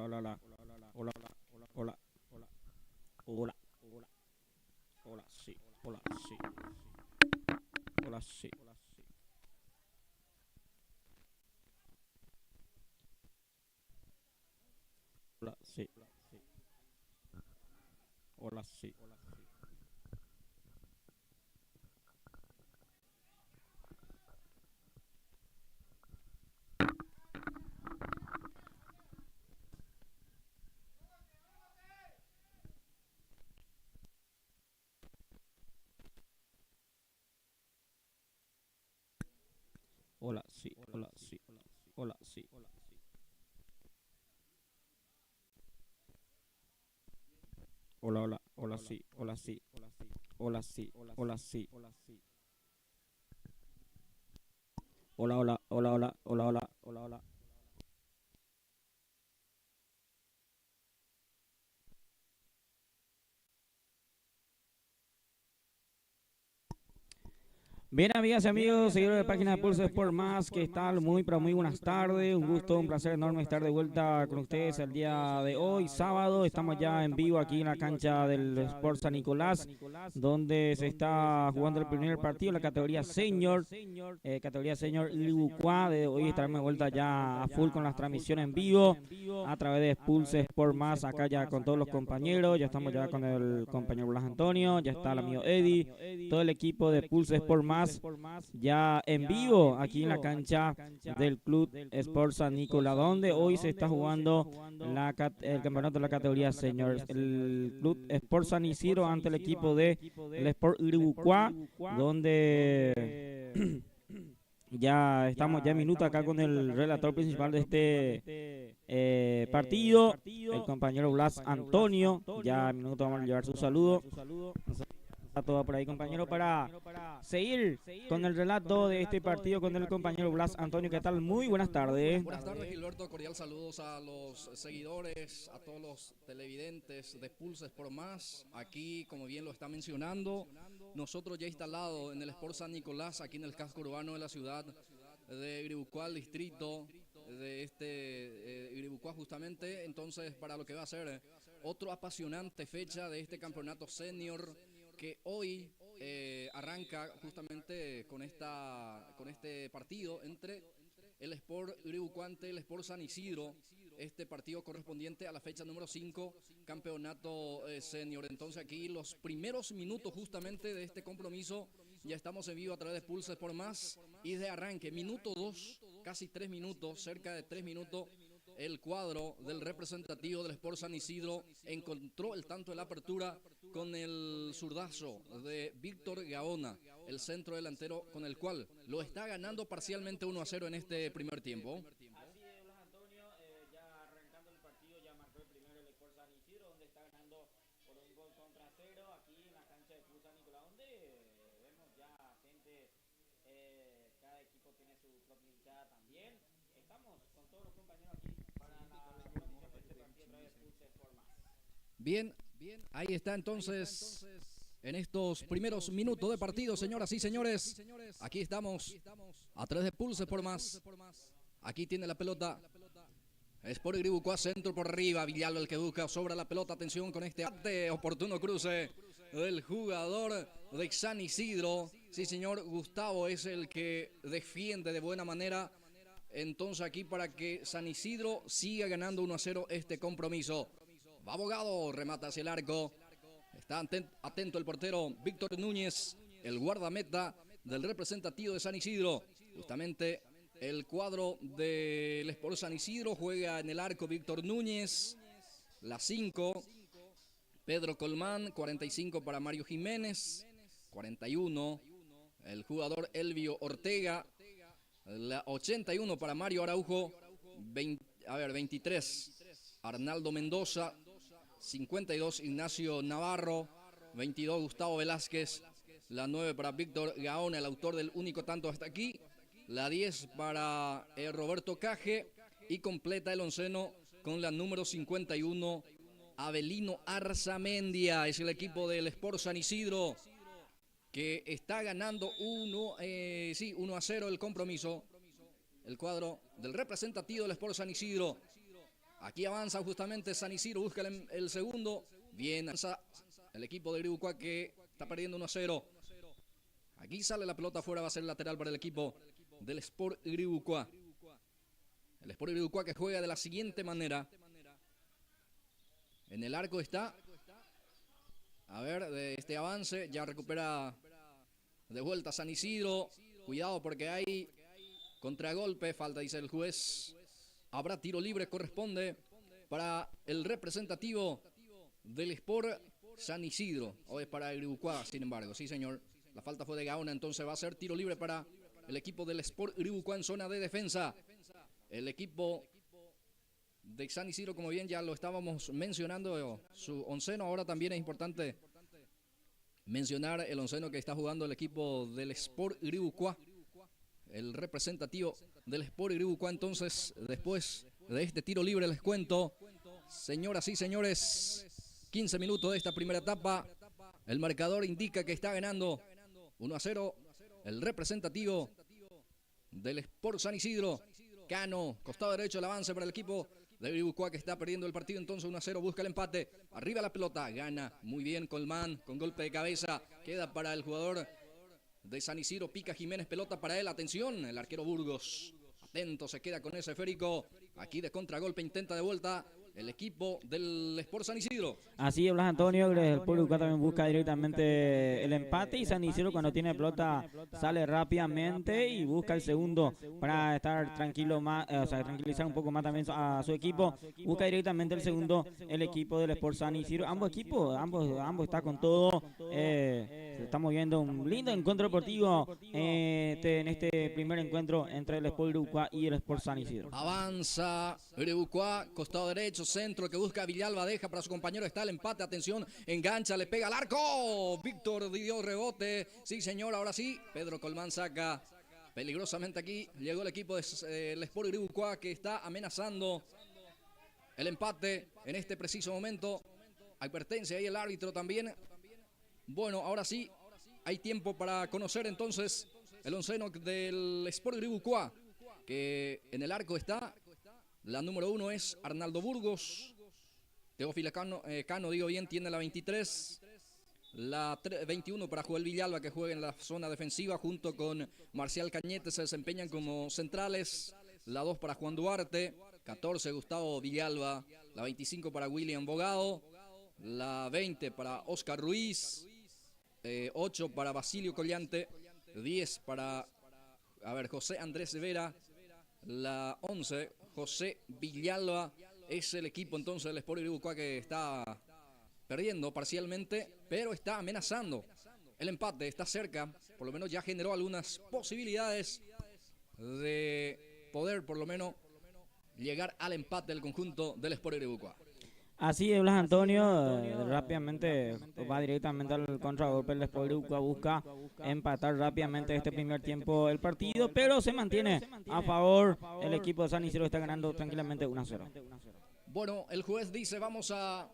hola, hola, hola, hola, hola, sí, hola, sí, hola, sí, hola, sí, hola, sí, hola, sí, hola, sí, hola, sí, hola, hola, hola, sí, hola, sí, hola, sí, hola, sí, hola, hola, hola, hola, hola, hola, hola, hola. Bien, amigas y amigos, seguidores de la página de Pulse Sport Más, ¿qué tal? Muy, pero muy buenas tardes. Un gusto, un placer enorme estar de vuelta con ustedes el día de hoy, sábado. Estamos ya en vivo aquí en la cancha del Sport San Nicolás, donde se está jugando el primer partido, la categoría senior Ilibucuá. Hoy estaremos de vuelta ya a full con las transmisiones en vivo a través de Pulse Sport Más, acá ya con todos los compañeros. Ya estamos ya con el compañero Blas Antonio, ya está el amigo Eddie, todo el equipo de Pulse Sport Más ya en vivo aquí en la cancha del Club Sport San Nicolás, donde hoy se está jugando el campeonato de la categoría seniors. El Club Sport San Isidro ante el equipo de el Sport Iribucuá, donde ya estamos ya en minuto acá con el relator principal de este partido, el compañero Blas Antonio. Ya en minuto vamos a llevar su saludo. Está todo por ahí, compañero, para seguir con el relato de este partido con el compañero Blas Antonio. ¿Qué tal? Muy buenas tardes. Buenas tardes, Gilberto. Cordial saludos a los seguidores, a todos los televidentes de Pulses por Más. Aquí, como bien lo está mencionando, nosotros ya instalados en el Sport San Nicolás, aquí en el casco urbano de la ciudad de Iribucuá, el distrito de Iribucuá justamente. Entonces, para lo que va a ser otro apasionante fecha de este campeonato senior que hoy arranca justamente con este partido entre el Sport Uribucuante, el Sport San Isidro, este partido correspondiente a la fecha número 5, campeonato senior. Entonces aquí los primeros minutos justamente de este compromiso, ya estamos en vivo a través de Pulse por Más y de arranque, minuto 2, casi 3 minutos, cerca de 3 minutos, el cuadro del representativo del Sport San Isidro encontró el tanto de la apertura con el zurdazo de Víctor Gaona, el centro delantero con el cual lo está ganando parcialmente 1-0 en este primer tiempo. Así es, Blas Antonio, ya arrancando el partido, ya marcó el primero el Sport San Isidro, donde está ganando por un gol contra cero aquí en la cancha de Club San Nicolás, donde vemos ya gente, cada equipo tiene su propia hinchada también. Estamos con todos los compañeros aquí para la transmisión de este partido a través de Pulse Sport Más. Bien, ahí está entonces en estos primeros minutos de partido, señoras y señores. Aquí estamos a través de Pulse por Más. Aquí tiene la pelota. Es por Iribucuá, centro por arriba. Villalba el que busca sobre la pelota. Atención con este oportuno cruce del jugador de San Isidro. Sí, señor, Gustavo es el que defiende de buena manera. Entonces aquí para que San Isidro siga ganando 1-0 este compromiso. Va Abogado, remata hacia el arco. Está atento el portero Víctor Núñez, el guardameta del representativo de San Isidro. Justamente el cuadro del Sport San Isidro juega en el arco Víctor Núñez. La 5, Pedro Colmán, 45 para Mario Jiménez, 41, el jugador Elvio Ortega, la 81 para Mario Araujo, 23, Arnaldo Mendoza, 52 Ignacio Navarro, 22 Gustavo Velázquez, la 9 para Víctor Gaona, el autor del único tanto hasta aquí, la 10 para Roberto Caje y completa el onceno con la número 51 Avelino Arzamendia, es el equipo del Sport San Isidro que está ganando 1-0 el compromiso, el cuadro del representativo del Sport San Isidro. Aquí avanza justamente San Isidro, busca el segundo. Bien, avanza el equipo de Gribucuá que está perdiendo 1-0. Aquí sale la pelota afuera, va a ser lateral para el equipo del Sport Gribucuá. El Sport Gribucuá que juega de la siguiente manera. En el arco está. A ver, de este avance, ya recupera de vuelta San Isidro. Cuidado porque hay contragolpe, falta, dice el juez. Habrá tiro libre, corresponde para el representativo del Sport San Isidro. O es para el Gribucuá, sin embargo. Sí, señor. La falta fue de Gaona, entonces va a ser tiro libre para el equipo del Sport Gribucuá en zona de defensa. El equipo de San Isidro, como bien ya lo estábamos mencionando, su onceno. Ahora también es importante mencionar el onceno que está jugando el equipo del Sport Gribucuá, el representativo del Sport Gribucuá. Entonces, después de este tiro libre, les cuento, señoras y señores, 15 minutos de esta primera etapa. El marcador indica que está ganando 1-0 el representativo del Sport San Isidro. Cano, costado derecho, el avance para el equipo de Gribucuá que está perdiendo el partido. Entonces 1-0, busca el empate. Arriba la pelota, gana muy bien Colmán con golpe de cabeza. Queda para el jugador de San Isidro, pica Jiménez, pelota para él. Atención, el arquero Burgos. Atento, se queda con ese esférico. Aquí de contragolpe intenta de vuelta el equipo del Sport San Isidro. Así es, Blas Antonio, el Público también busca directamente el empate y San Isidro cuando tiene pelota sale rápidamente y busca el segundo para estar tranquilo más, tranquilizar un poco más también a su equipo. Busca directamente el segundo el equipo del Sport San Isidro. Ambos equipos, ambos está con todo. Estamos viendo un lindo encuentro deportivo en este primer encuentro entre el Sport Gribucuá y el Sport San Isidro. Avanza Gribucuá, costado derecho, centro que busca Villalba, deja para su compañero, está el empate, atención, engancha, le pega al arco, Víctor dio rebote, sí señor, ahora sí, Pedro Colmán saca peligrosamente aquí, llegó el equipo del Sport Gribucuá que está amenazando el empate en este preciso momento, advertencia ahí el árbitro también. Bueno, ahora sí, hay tiempo para conocer entonces el onceno del Sport Gribucuá, que en el arco está. La número 1 es Arnaldo Burgos. Teófilo Cano, digo bien, tiene la 23. La 21 para Joel Villalba, que juega en la zona defensiva, junto con Marcial Cañete, se desempeñan como centrales. La 2 para Juan Duarte. 14 Gustavo Villalba. La 25 para William Bogado. La 20 para Oscar Ruiz. 8 para Basilio Collante. 10 para José Andrés Vera. La 11, José Villalba, es el equipo entonces del Sport Gribucuá que está perdiendo parcialmente, pero está amenazando el empate, está cerca, por lo menos ya generó algunas posibilidades de poder por lo menos llegar al empate del conjunto del Sport Gribucuá. Así es, Blas Antonio, rápidamente va directamente al contragolpe, el Sport Gribucuá busca empatar rápidamente este primer tiempo el partido, pero se mantiene a favor, el equipo de San Isidro está ganando tranquilamente 1-0. Bueno, el juez dice vamos a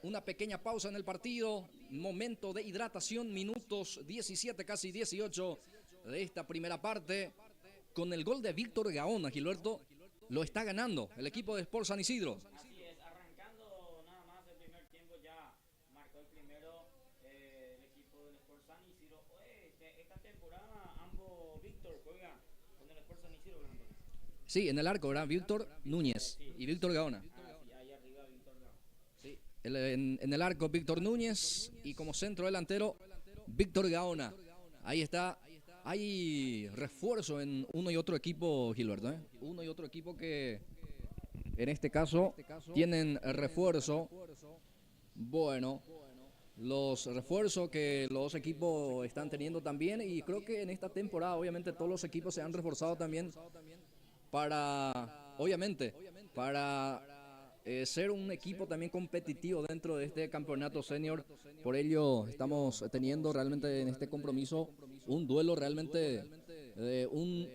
una pequeña pausa en el partido, momento de hidratación, minutos 17, casi 18 de esta primera parte, con el gol de Víctor Gaona, Gilberto, lo está ganando el equipo de Sport San Isidro. Sí, en el arco, ¿verdad? Víctor Núñez y Víctor Gaona. Sí, en el arco, Víctor Núñez y como centro delantero, Víctor Gaona. Ahí está. Hay refuerzo en uno y otro equipo, Gilberto, ¿eh? Uno y otro equipo que en este caso tienen refuerzo. Bueno, los refuerzos que los dos equipos están teniendo también, y creo que en esta temporada obviamente todos los equipos se han reforzado también para, obviamente, para ser un equipo también competitivo dentro de este campeonato senior. Por ello estamos teniendo realmente en este compromiso un duelo realmente de un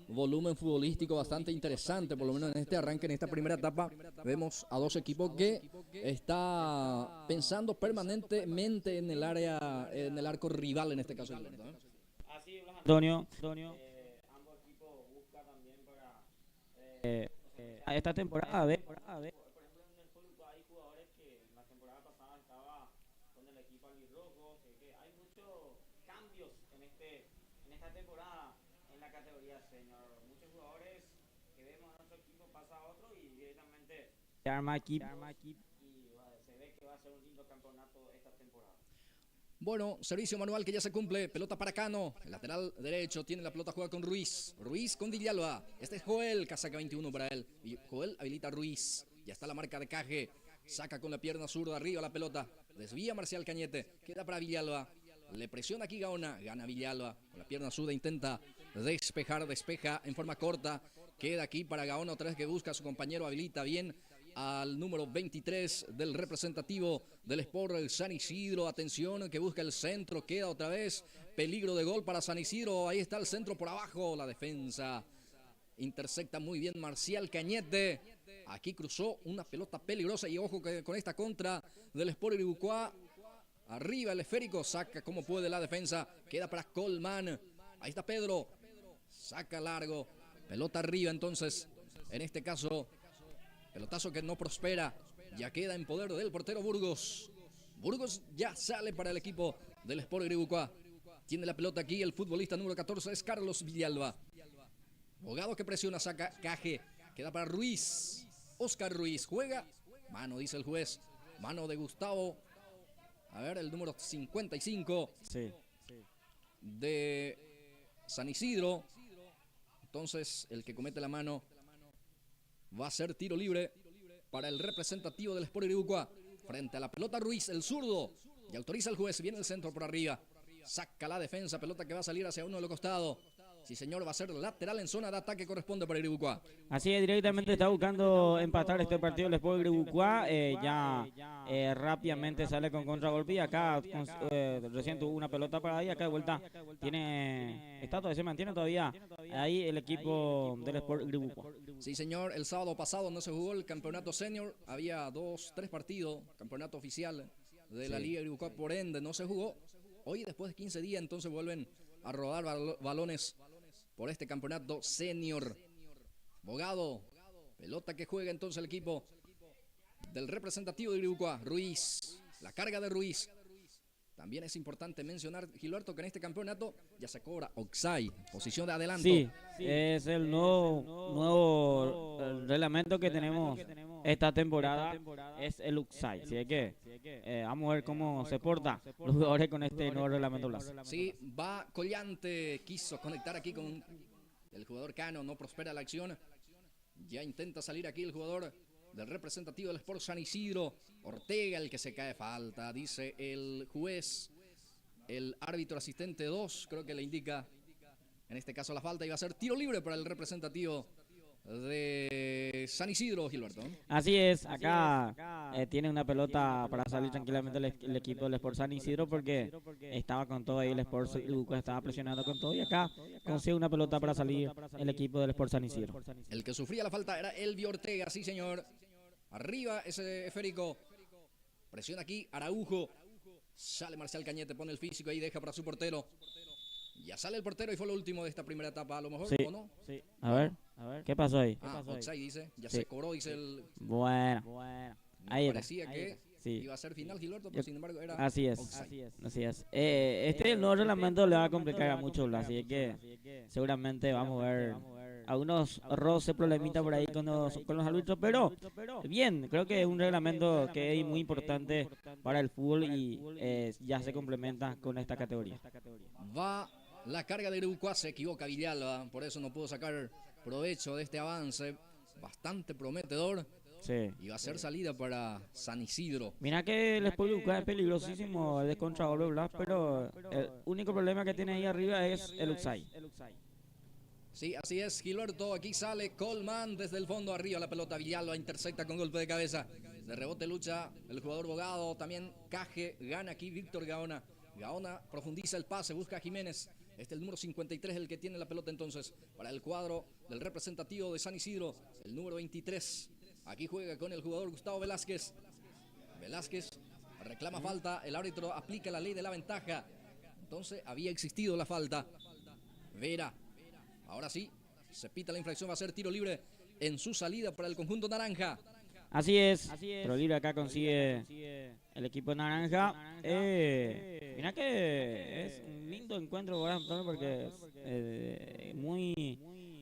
volumen futbolístico bastante interesante, por lo menos en este arranque, en esta primera etapa. Vemos a dos equipos que está pensando permanentemente en el área, en el arco rival en este caso. Antonio, ambos equipos buscan también para esta temporada directamente en esta temporada en la categoría senior. Muchos jugadores que vemos en nuestro equipo pasa a otro y directamente se arma equipo y se ve que va a ser un lindo campeonato esta temporada. Bueno, servicio manual que ya se cumple. Pelota para Cano. El lateral derecho tiene la pelota, juega con Ruiz. Ruiz con Villalba. Este es Joel, que saca 21 para él. Y Joel habilita a Ruiz. Ya está la marca de Caje. Saca con la pierna zurda arriba la pelota. Desvía Marcial Cañete. Queda para Villalba. Le presiona aquí Gaona. Gana Villalba. Con la pierna zurda intenta despejar. Despeja en forma corta. Queda aquí para Gaona otra vez que busca a su compañero. Habilita bien al número 23 del representativo del Sport San Isidro. Atención, que busca el centro, queda otra vez peligro de gol para San Isidro. Ahí está el centro por abajo, la defensa intercepta muy bien Marcial Cañete. Aquí cruzó una pelota peligrosa y ojo que con esta contra del Sport Iribucuá. Arriba el esférico, saca como puede la defensa, queda para Colman. Ahí está Pedro, saca largo, pelota arriba entonces, en este caso pelotazo que no prospera, ya queda en poder del portero Burgos. Burgos ya sale para el equipo del Sport Iribucuá. Tiene la pelota aquí el futbolista número 14, es Carlos Villalba. Bogado que presiona, saca Caje, queda para Ruiz. Oscar Ruiz juega, mano dice el juez, mano de Gustavo. A ver, el número 55 de San Isidro. Entonces el que comete la mano va a ser tiro libre para el representativo del Sport Iribucuá. Frente a la pelota Ruiz, el zurdo. Y autoriza el juez. Viene el centro por arriba. Saca la defensa. Pelota que va a salir hacia uno de los costados. Sí, señor, va a ser lateral en zona de ataque. Corresponde para Iribucuá. Así es, directamente está buscando empatar este partido el Sport Iribucuá. Rápidamente sale con contragolpe. Y acá recién tuvo una pelota para ahí. Acá de vuelta se mantiene todavía ahí el equipo del Sport Iribucuá. Sí, señor, el sábado pasado no se jugó el campeonato senior. Había 3 partidos, campeonato oficial de la Liga Iribucuá, por ende no se jugó. Hoy, después de 15 días, entonces vuelven a rodar balones por este campeonato senior. Bogado, pelota que juega entonces el equipo del representativo de Iribucuá, Ruiz, la carga de Ruiz. También es importante mencionar, Gilberto, que en este campeonato ya se cobra Oxai, posición de adelanto. Sí, es el nuevo reglamento que tenemos esta temporada, es el Oxai. Así que vamos a ver cómo se porta los jugadores con este nuevo reglamento. Sí, va Collante, quiso conectar aquí con el jugador Cano, no prospera la acción. Ya intenta salir aquí el jugador del representativo del Sport San Isidro. Ortega, el que se cae, falta, dice el juez. El árbitro asistente 2, creo que le indica en este caso la falta, y va a ser tiro libre para el representativo de San Isidro, Gilberto. Así es, acá tiene una pelota para salir tranquilamente el equipo del Sport San Isidro, porque estaba con todo ahí, el Sport Iribucuá estaba presionando con todo, y acá consigue una pelota para salir el equipo del Sport San Isidro. El que sufría la falta era Elvio Ortega, sí señor. Arriba ese esférico, presiona aquí Araujo, sale Marcial Cañete, pone el físico ahí, deja para su portero. Ya sale el portero y fue lo último de esta primera etapa, a lo mejor, ¿o no? Sí, a ver, ¿qué pasó ahí? Offside dice, ya se cobró, dice el... Bueno, ahí parecía que iba a ser final, Gilberto, pero sin embargo era así es. El nuevo reglamento le va a complicar mucho, así que seguramente vamos a ver algunos roces, problemitas por ahí con los árbitros, pero bien, creo que es un reglamento que es muy importante para el fútbol y ya se complementa con esta categoría. Va la carga de Iribucuá, se equivoca Villalba, por eso no pudo sacar provecho de este avance bastante prometedor. Sí. Y va a ser salida para San Isidro. Mira que el Sport Iribucuá es peligrosísimo de contragolpe, Blas, pero el único problema que tiene ahí arriba es el Oxai. Sí, así es, Gilberto. Aquí sale Colman desde el fondo, arriba la pelota. Villalba intercepta con golpe de cabeza. De rebote lucha el jugador Bogado. También Caje, gana aquí Víctor Gaona. Gaona profundiza el pase, busca a Jiménez. Este es el número 53, el que tiene la pelota entonces para el cuadro del representativo de San Isidro. El número 23. Aquí juega con el jugador Gustavo Velázquez. Velázquez reclama falta. El árbitro aplica la ley de la ventaja. Entonces había existido la falta. Vera. Ahora sí, se pita la infracción. Va a ser tiro libre en su salida para el conjunto naranja. Así es. Tiro libre acá consigue el equipo naranja. Mira que es un lindo bonito encuentro, ¿verdad, Antonio? Porque es muy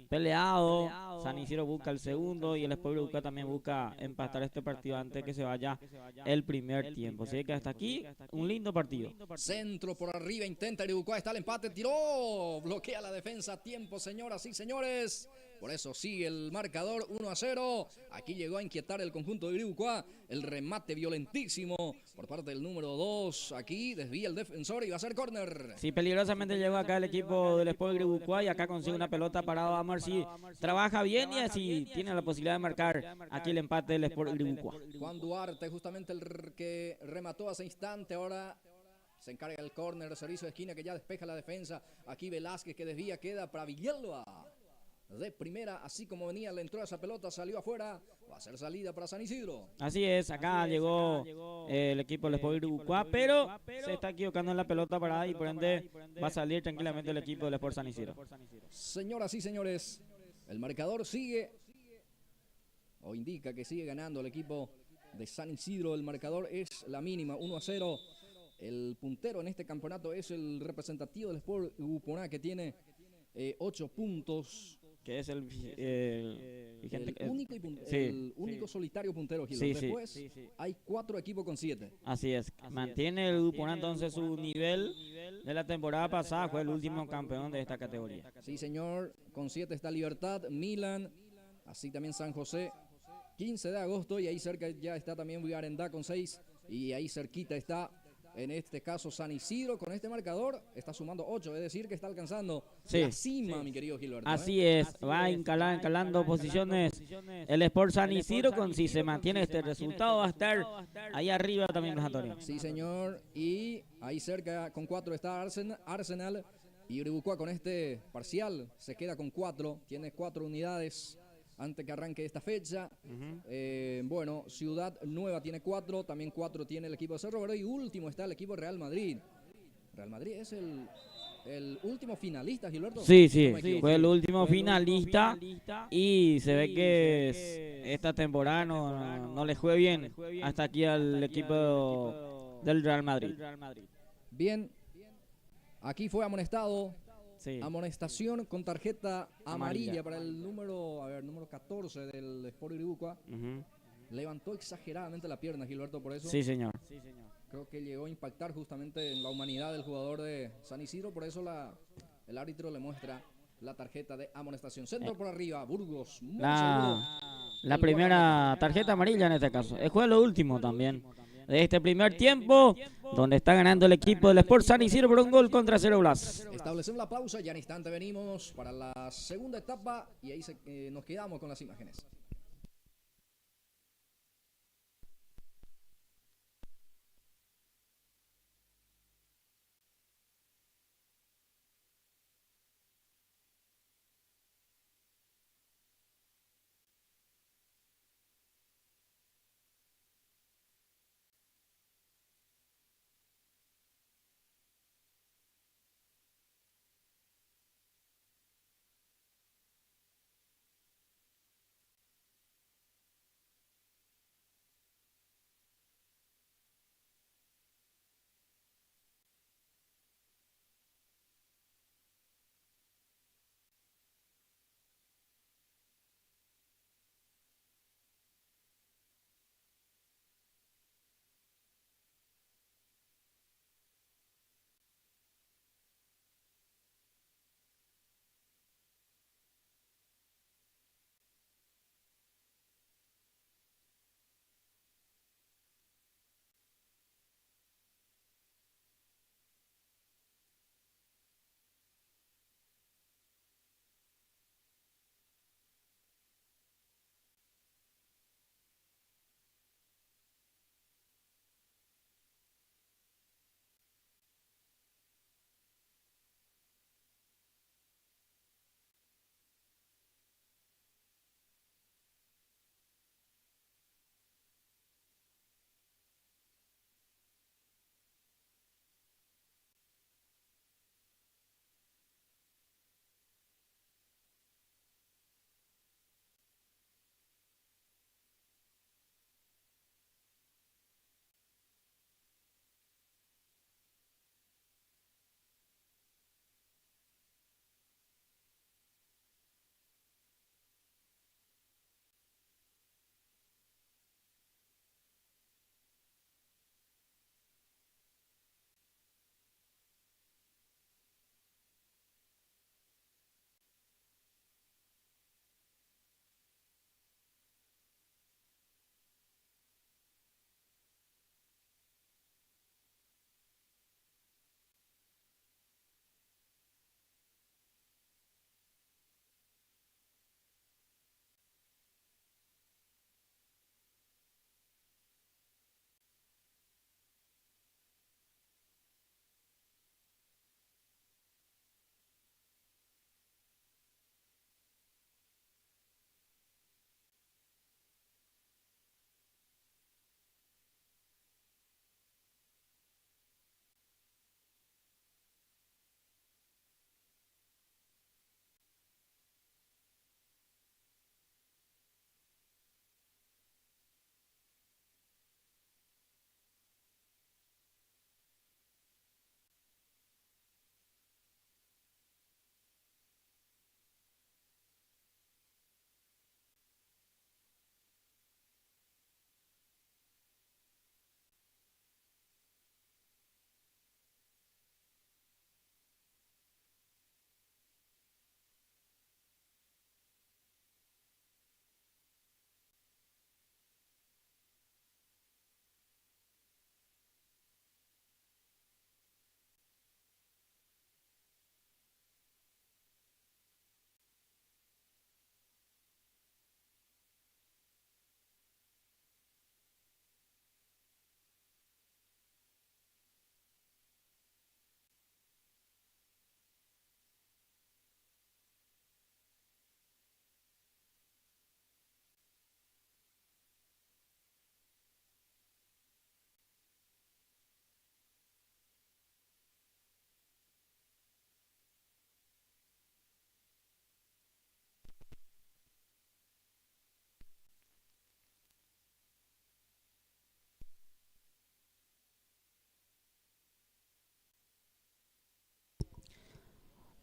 peleado. San Isidro busca el segundo y el Sport Huilca también busca empatar este partido antes que se vaya el primer tiempo. Así que hasta aquí un lindo partido. Centro por arriba, intenta Iribucuá, está el empate, tiró, bloquea la defensa, tiempo, señoras y señores. Por eso sigue el marcador 1-0. Aquí llegó a inquietar el conjunto de Iribucuá. El remate violentísimo por parte del número 2. Aquí desvía el defensor y va a ser córner. Sí, peligrosamente llegó acá el equipo del Sport Iribucuá y acá consigue una pelota parada. Vamos a ver si trabaja bien y así tiene la posibilidad de marcar aquí el empate del Sport Iribucuá. Juan Duarte, justamente el que remató hace instante, ahora se encarga el córner, servicio de esquina que ya despeja la defensa. Aquí Velázquez que desvía, queda para Villalba. De primera, así como venía, le entró esa pelota, salió afuera, va a ser salida para San Isidro. Así es, acá llegó el equipo del Sport Iribucuá, pero se está equivocando en la pelota parada y por ende va a salir tranquilamente el equipo del Sport San Isidro. Señoras y señores, el marcador sigue, o indica que sigue ganando el equipo de San Isidro. El marcador es la mínima, 1-0. El puntero en este campeonato es el representativo del Sport Upuná, que tiene 8 puntos. Que es el vigente. El único solitario puntero, Gil. Sí, Después hay 4 equipos con 7. Así es. Mantiene el Upuná entonces su nivel de la temporada pasada. Fue el último campeón de esta categoría. Sí, señor. Con 7 está Libertad, Milan, así también San José. 15 de agosto y ahí cerca ya está también Villarendá con 6. Y ahí cerquita está, en este caso, San Isidro. Con este marcador está sumando 8, es decir, que está alcanzando la cima, mi querido Gilberto. Así es, va encalando posiciones el Sport San Isidro. Si se mantiene este resultado, va a estar ahí arriba también, Antonio. Sí, señor. Y ahí cerca con 4 está Arsenal. Y Iribucuá con este parcial se queda con 4. Tiene 4 unidades antes que arranque esta fecha. Bueno, Ciudad Nueva tiene 4, también 4 tiene el equipo de Cerro Verde y último está el equipo Real Madrid. Real Madrid es el último finalista, Gilberto. Sí, fue el último finalista y se ve que esta temporada no le fue bien hasta aquí al equipo del Real Madrid. Bien, aquí fue amonestado. Sí. Amonestación con tarjeta amarilla para el número 14 del Sport Iribucuá. Levantó exageradamente la pierna, Gilberto, por eso. Sí, señor. Creo que llegó a impactar justamente en la humanidad del jugador de San Isidro, por eso el árbitro le muestra la tarjeta de amonestación. Centro por arriba, Burgos. La primera tarjeta amarilla en este caso. Fue lo último también de este primer tiempo, donde está ganando el equipo del Sport San Isidro por un gol contra 0 Blas. Establecemos la pausa, ya en instante venimos para la segunda etapa y ahí nos quedamos con las imágenes.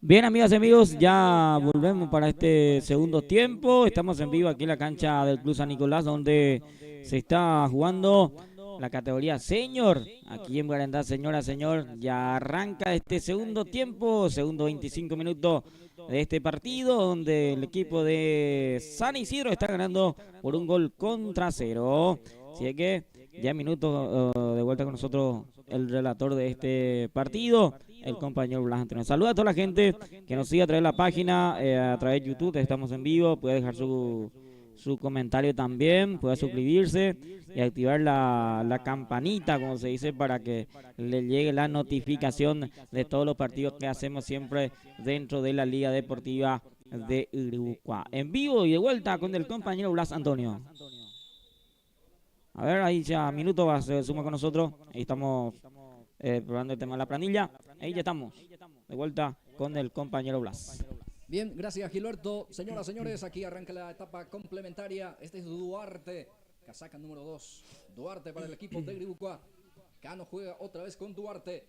Bien, amigas y amigos, ya volvemos para este segundo tiempo. Estamos en vivo aquí en la cancha del Club San Nicolás, donde se está jugando la categoría senior. Aquí en Guarandá, señora, señor, ya arranca este segundo tiempo, segundo 25 minutos de este partido, donde el equipo de San Isidro está ganando por un gol contra cero. Así que ya en minutos de vuelta con nosotros el relator de este partido, el compañero Blas Antonio. Saluda a toda la gente que nos sigue a través de la página, a través de YouTube, estamos en vivo, puede dejar su comentario también, puede suscribirse y activar la campanita, como se dice, para que le llegue la notificación de todos los partidos que hacemos siempre dentro de la Liga Deportiva de Uribucuá. En vivo y de vuelta con el compañero Blas Antonio. A ver, ahí ya minuto se suma con nosotros. Ahí estamos probando el tema de la planilla. Ahí ya estamos. De vuelta con el compañero Blas. Bien, gracias Gilberto. Señoras, señores, aquí arranca la etapa complementaria. Este es Duarte, casaca número 2. Duarte para el equipo de Uribucuá. Cano juega otra vez con Duarte.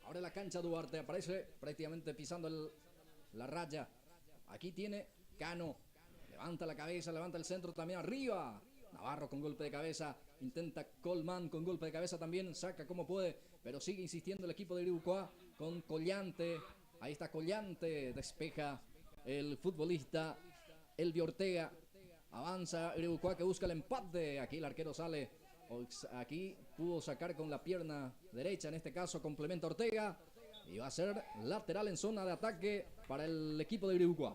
Ahora la cancha Duarte aparece prácticamente pisando la raya. Aquí tiene Cano. Levanta la cabeza, levanta el centro también arriba. Navarro con golpe de cabeza, intenta Colman con golpe de cabeza también, saca como puede, pero sigue insistiendo el equipo de Uribucuá con Collante. Ahí está Collante, despeja el futbolista Elvio Ortega. Avanza Uribucuá que busca el empate. Aquí el arquero sale. Aquí pudo sacar con la pierna derecha, en este caso complementa Ortega. Y va a ser lateral en zona de ataque para el equipo de Uribucuá.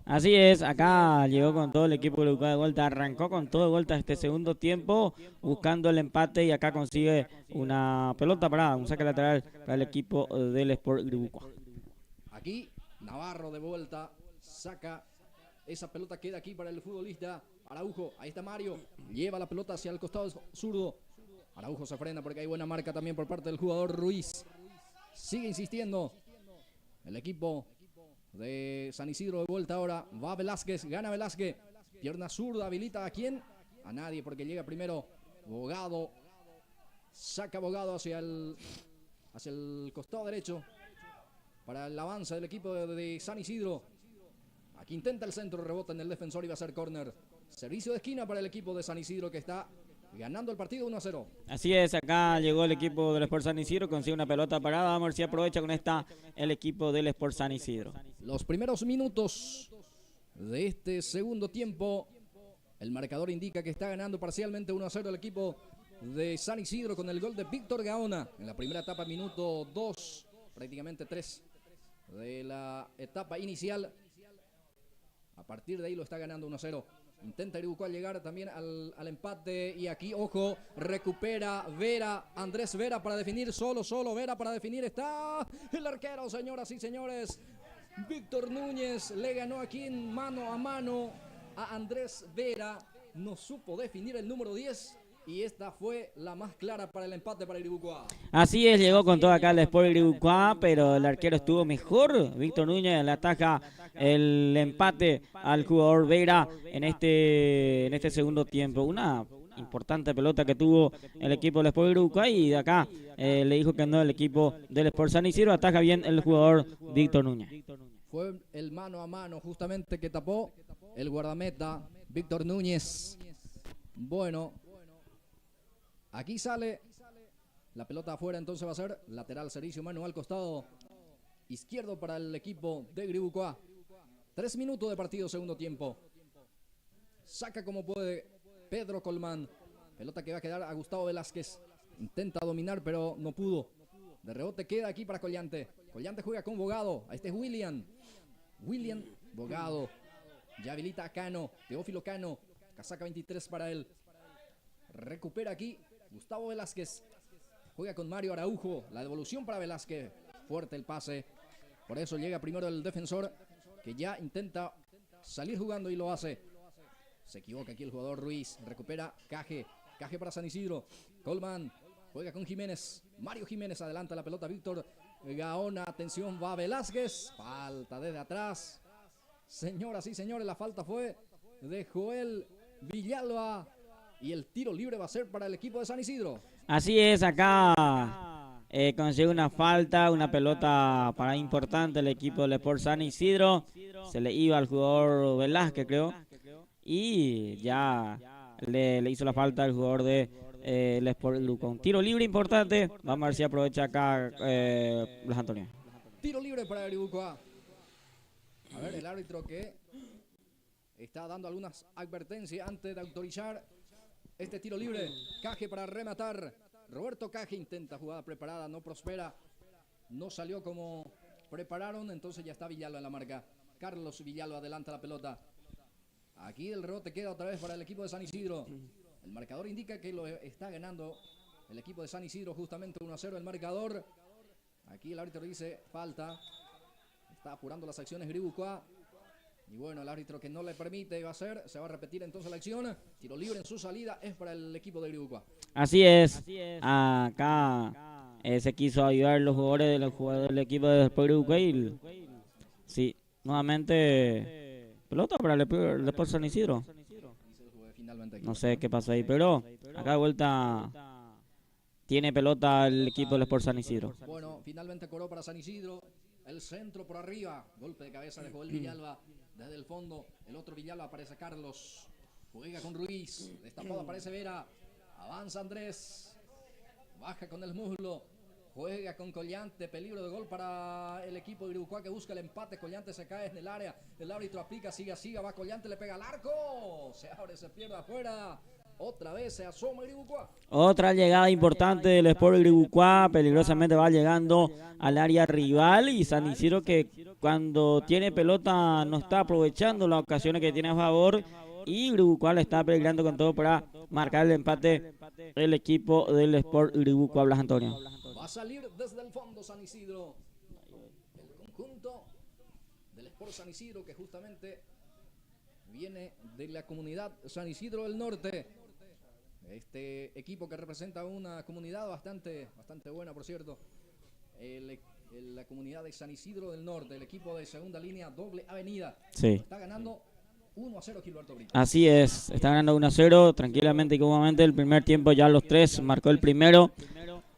Así es, acá llegó con todo el equipo de Uribucuá de vuelta, arrancó con todo de vuelta este segundo tiempo, buscando el empate y acá consigue una pelota parada, un saque lateral para el equipo del Sport Uribucuá. Aquí Navarro de vuelta, saca esa pelota, queda aquí para el futbolista Araujo. Ahí está Mario, lleva la pelota hacia el costado zurdo. Araujo se frena porque hay buena marca también por parte del jugador Ruiz. Sigue insistiendo el equipo de San Isidro de vuelta ahora. Va Velázquez, gana Velázquez. Pierna zurda, habilita a quién? A nadie porque llega primero Bogado. Saca Bogado hacia el costado derecho para el avance del equipo de San Isidro. Aquí intenta el centro, rebota en el defensor y va a ser córner. Servicio de esquina para el equipo de San Isidro que está ganando el partido 1-0. Así es, acá llegó el equipo del Sport San Isidro, consigue una pelota parada. Vamos a ver si aprovecha con esta el equipo del Sport San Isidro. Los primeros minutos de este segundo tiempo, el marcador indica que está ganando parcialmente 1-0 el equipo de San Isidro con el gol de Víctor Gaona. En la primera etapa, minuto 2, prácticamente 3 de la etapa inicial. A partir de ahí lo está ganando 1-0. Intenta Uribucuá llegar también al empate y aquí, ojo, recupera Vera, Andrés Vera para definir, solo Vera para definir, está el arquero, señoras y señores. Víctor Núñez le ganó aquí en mano a mano a Andrés Vera, no supo definir el número 10 y esta fue la más clara para el empate para Uribucuá. Así es, llegó con todo acá el Sport Uribucuá, pero el arquero estuvo mejor. Víctor Núñez le ataja el empate al jugador Vera en este segundo tiempo. Una importante pelota que tuvo el equipo del Sport Uribucuá y de acá le dijo que no el equipo del Sport San Isidro. Ataja bien el jugador Víctor Núñez. Fue el mano a mano justamente que tapó el guardameta Víctor Núñez. Bueno, aquí sale la pelota afuera, entonces va a ser lateral servicio mano al costado izquierdo para el equipo de Uribucuá. 3 minutos de partido, segundo tiempo. Saca como puede Pedro Colman. Pelota que va a quedar a Gustavo Velázquez. Intenta dominar, pero no pudo. De rebote queda aquí para Collante. Collante juega con Bogado. A este es William Bogado. Ya habilita a Cano. Teófilo Cano. Casaca 23 para él. Recupera aquí Gustavo Velázquez. Juega con Mario Araujo. La devolución para Velázquez. Fuerte el pase. Por eso llega primero el defensor, que ya intenta salir jugando y lo hace. Se equivoca aquí el jugador Ruiz. Recupera Caje para San Isidro. Colman juega con Jiménez. Mario Jiménez adelanta la pelota. Víctor Gaona. Atención, va Velázquez. Falta desde atrás. Señoras y señores, la falta fue de Joel Villalba. Y el tiro libre va a ser para el equipo de San Isidro. Así es, acá consigue una falta, una pelota para importante el equipo del Sport San Isidro. Se le iba al jugador Velázquez, creo. Y ya le hizo la falta al jugador de el Sport Luco. Un tiro libre importante. Vamos a ver si aprovecha acá Blas Antonio. Tiro libre para Gribucoa. A ver, el árbitro que está dando algunas advertencias antes de autorizar este tiro libre. Caje para rematar. Roberto Caje intenta jugada preparada, no prospera. No salió como prepararon, entonces ya está Villalba en la marca. Carlos Villalba adelanta la pelota. Aquí el rebote queda otra vez para el equipo de San Isidro. El marcador indica que lo está ganando el equipo de San Isidro, justamente 1-0 el marcador. Aquí el árbitro dice falta. Está apurando las acciones Gribucoa. Y bueno, el árbitro que no le permite va a hacer. Se va a repetir entonces la acción. Tiro libre en su salida es para el equipo de Gribucoa. Así es. Acá se quiso ayudar los jugadores del equipo de Sport Gribucoa. Sí, nuevamente pelota para el Sport San Isidro. No sé qué pasó ahí, pero acá de vuelta tiene pelota el equipo del Sport San Isidro. Bueno, finalmente cobró para San Isidro. El centro por arriba. Golpe de cabeza de Joel Villalba. Desde el fondo, el otro Villalba aparece Carlos. Juega con Ruiz. Destapado aparece Vera. Avanza Andrés. Baja con el muslo. Juega con Collante. Peligro de gol para el equipo de Gribucoa que busca el empate. Collante se cae en el área. El árbitro aplica, sigue. Va Collante, le pega al arco. Se abre, se pierde afuera. Otra vez se asoma Gribucoa. Otra llegada importante del Sport Gribucoa. Peligrosamente va llegando al área rival. Y San Isidro que cuando tiene pelota no está aprovechando las ocasiones que tiene a favor. Y Gribucoa le está peligrando con todo para marcar el empate el equipo del Sport Gribucoa. Blas Antonio. Va a salir desde el fondo San Isidro. El conjunto del Sport San Isidro que justamente viene de la comunidad San Isidro del Norte. Este equipo que representa una comunidad bastante buena, por cierto. La comunidad de San Isidro del Norte, el equipo de segunda línea, doble avenida. Sí. Está ganando 1-0 Gilberto Brito. Así es, está ganando 1-0 tranquilamente y cómodamente. El primer tiempo ya los tres marcó el primero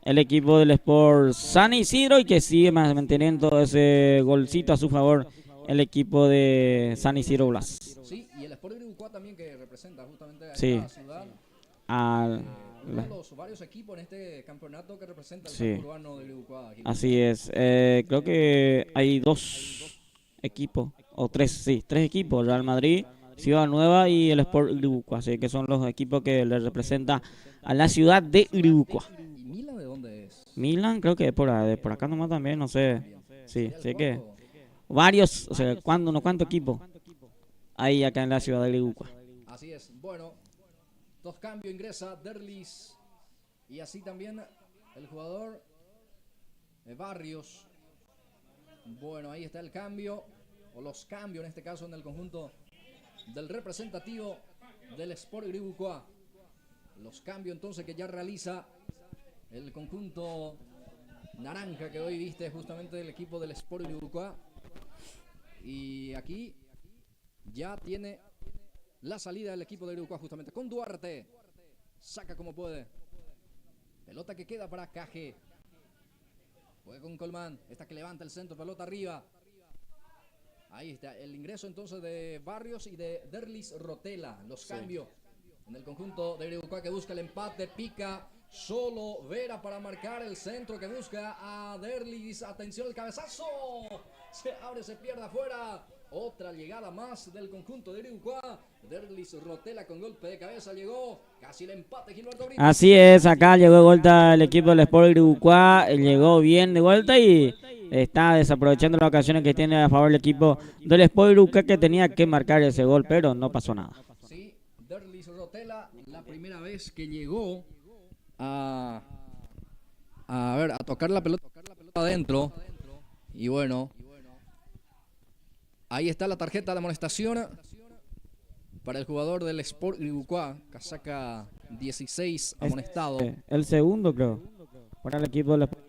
el equipo del Sport San Isidro y que sigue manteniendo ese golcito a su favor el equipo de San Isidro Blas. Sí, y el Sport Gribucoa también que representa justamente a sí. esta ciudad. Uno de los varios equipos en este campeonato que representa el campo urbano de Gribucoa. Así es, creo que hay dos equipos, o tres equipos, Real Madrid, Ciudad Nueva y el Sport Gribucoa, así que son los equipos que le representan a la ciudad de Gribucoa. ¿Y Milan de dónde es? Milan creo que es por acá nomás también, no sé. Sí, sé que varios, o sea, unos cuantos equipos hay acá en la ciudad de Gribucoa. Así es, bueno, dos cambios, ingresa Derlis y así también el jugador Barrios. Bueno, ahí está el cambio, o los cambios en este caso en el conjunto del representativo del Sport Gribucoa. Los cambios entonces que ya realiza el conjunto naranja que hoy viste justamente el equipo del Sport Gribucoa. Y aquí ya tiene la salida del equipo de Gribucoa justamente con Duarte. Saca como puede. Pelota que queda para Caje. Juega con Colmán. Esta que levanta el centro, pelota arriba. Ahí está el ingreso entonces de Barrios y de Derlis Rotela. Los cambios en el conjunto de Gribucoa que busca el empate. Pica solo Vera para marcar el centro que busca a Derlis. Atención el cabezazo. Se abre, se pierde afuera. Otra llegada más del conjunto de Gribucoa. Derlis Rotela con golpe de cabeza llegó. Casi el empate Gilberto Brito. Así es, acá llegó de vuelta el equipo del Sport Gribucoa. Llegó bien de vuelta y está desaprovechando las ocasiones que tiene a favor el equipo del Sport Gribucoa que tenía que marcar ese gol, pero no pasó nada. Sí, Derlis Rotela, la primera vez que llegó a tocar la pelota adentro. Y bueno, ahí está la tarjeta de amonestación para el jugador del Sport Gribucoa, casaca 16 amonestado. El segundo creo, para el equipo del Sport.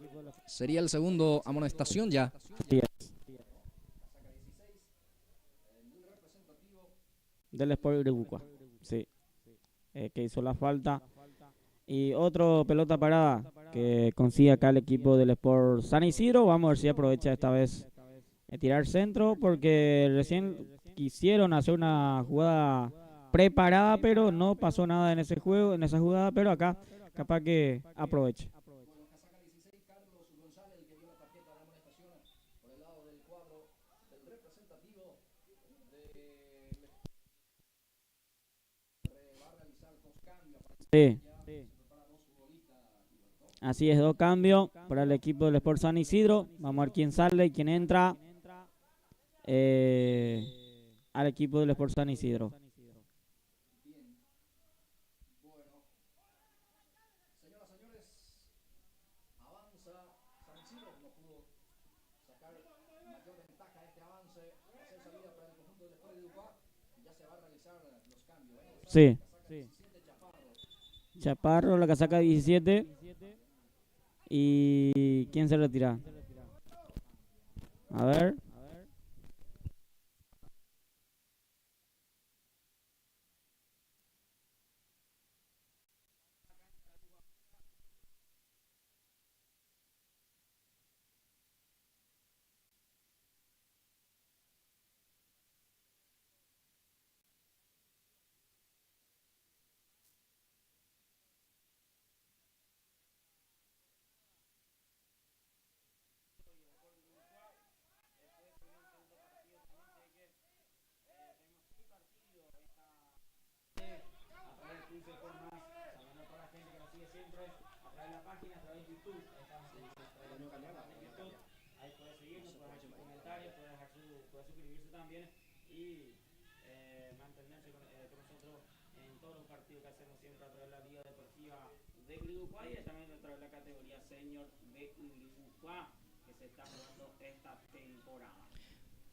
Sería el segundo amonestación ya. Sí. Del Sport Gribucoa, sí. Que hizo la falta. Y otro pelota parada que consigue acá el equipo del Sport San Isidro. Vamos a ver si aprovecha esta vez tirar centro, porque recién quisieron hacer una jugada preparada, pero no pasó nada en ese juego, en esa jugada, pero acá capaz que aproveche. Sí. Así es, dos cambios para el equipo del Sport San Isidro. Vamos a ver quién sale y quién entra al equipo del Sport San Isidro. Sí. Chaparro, la casaca 17. ¿Y quién se retira? A ver.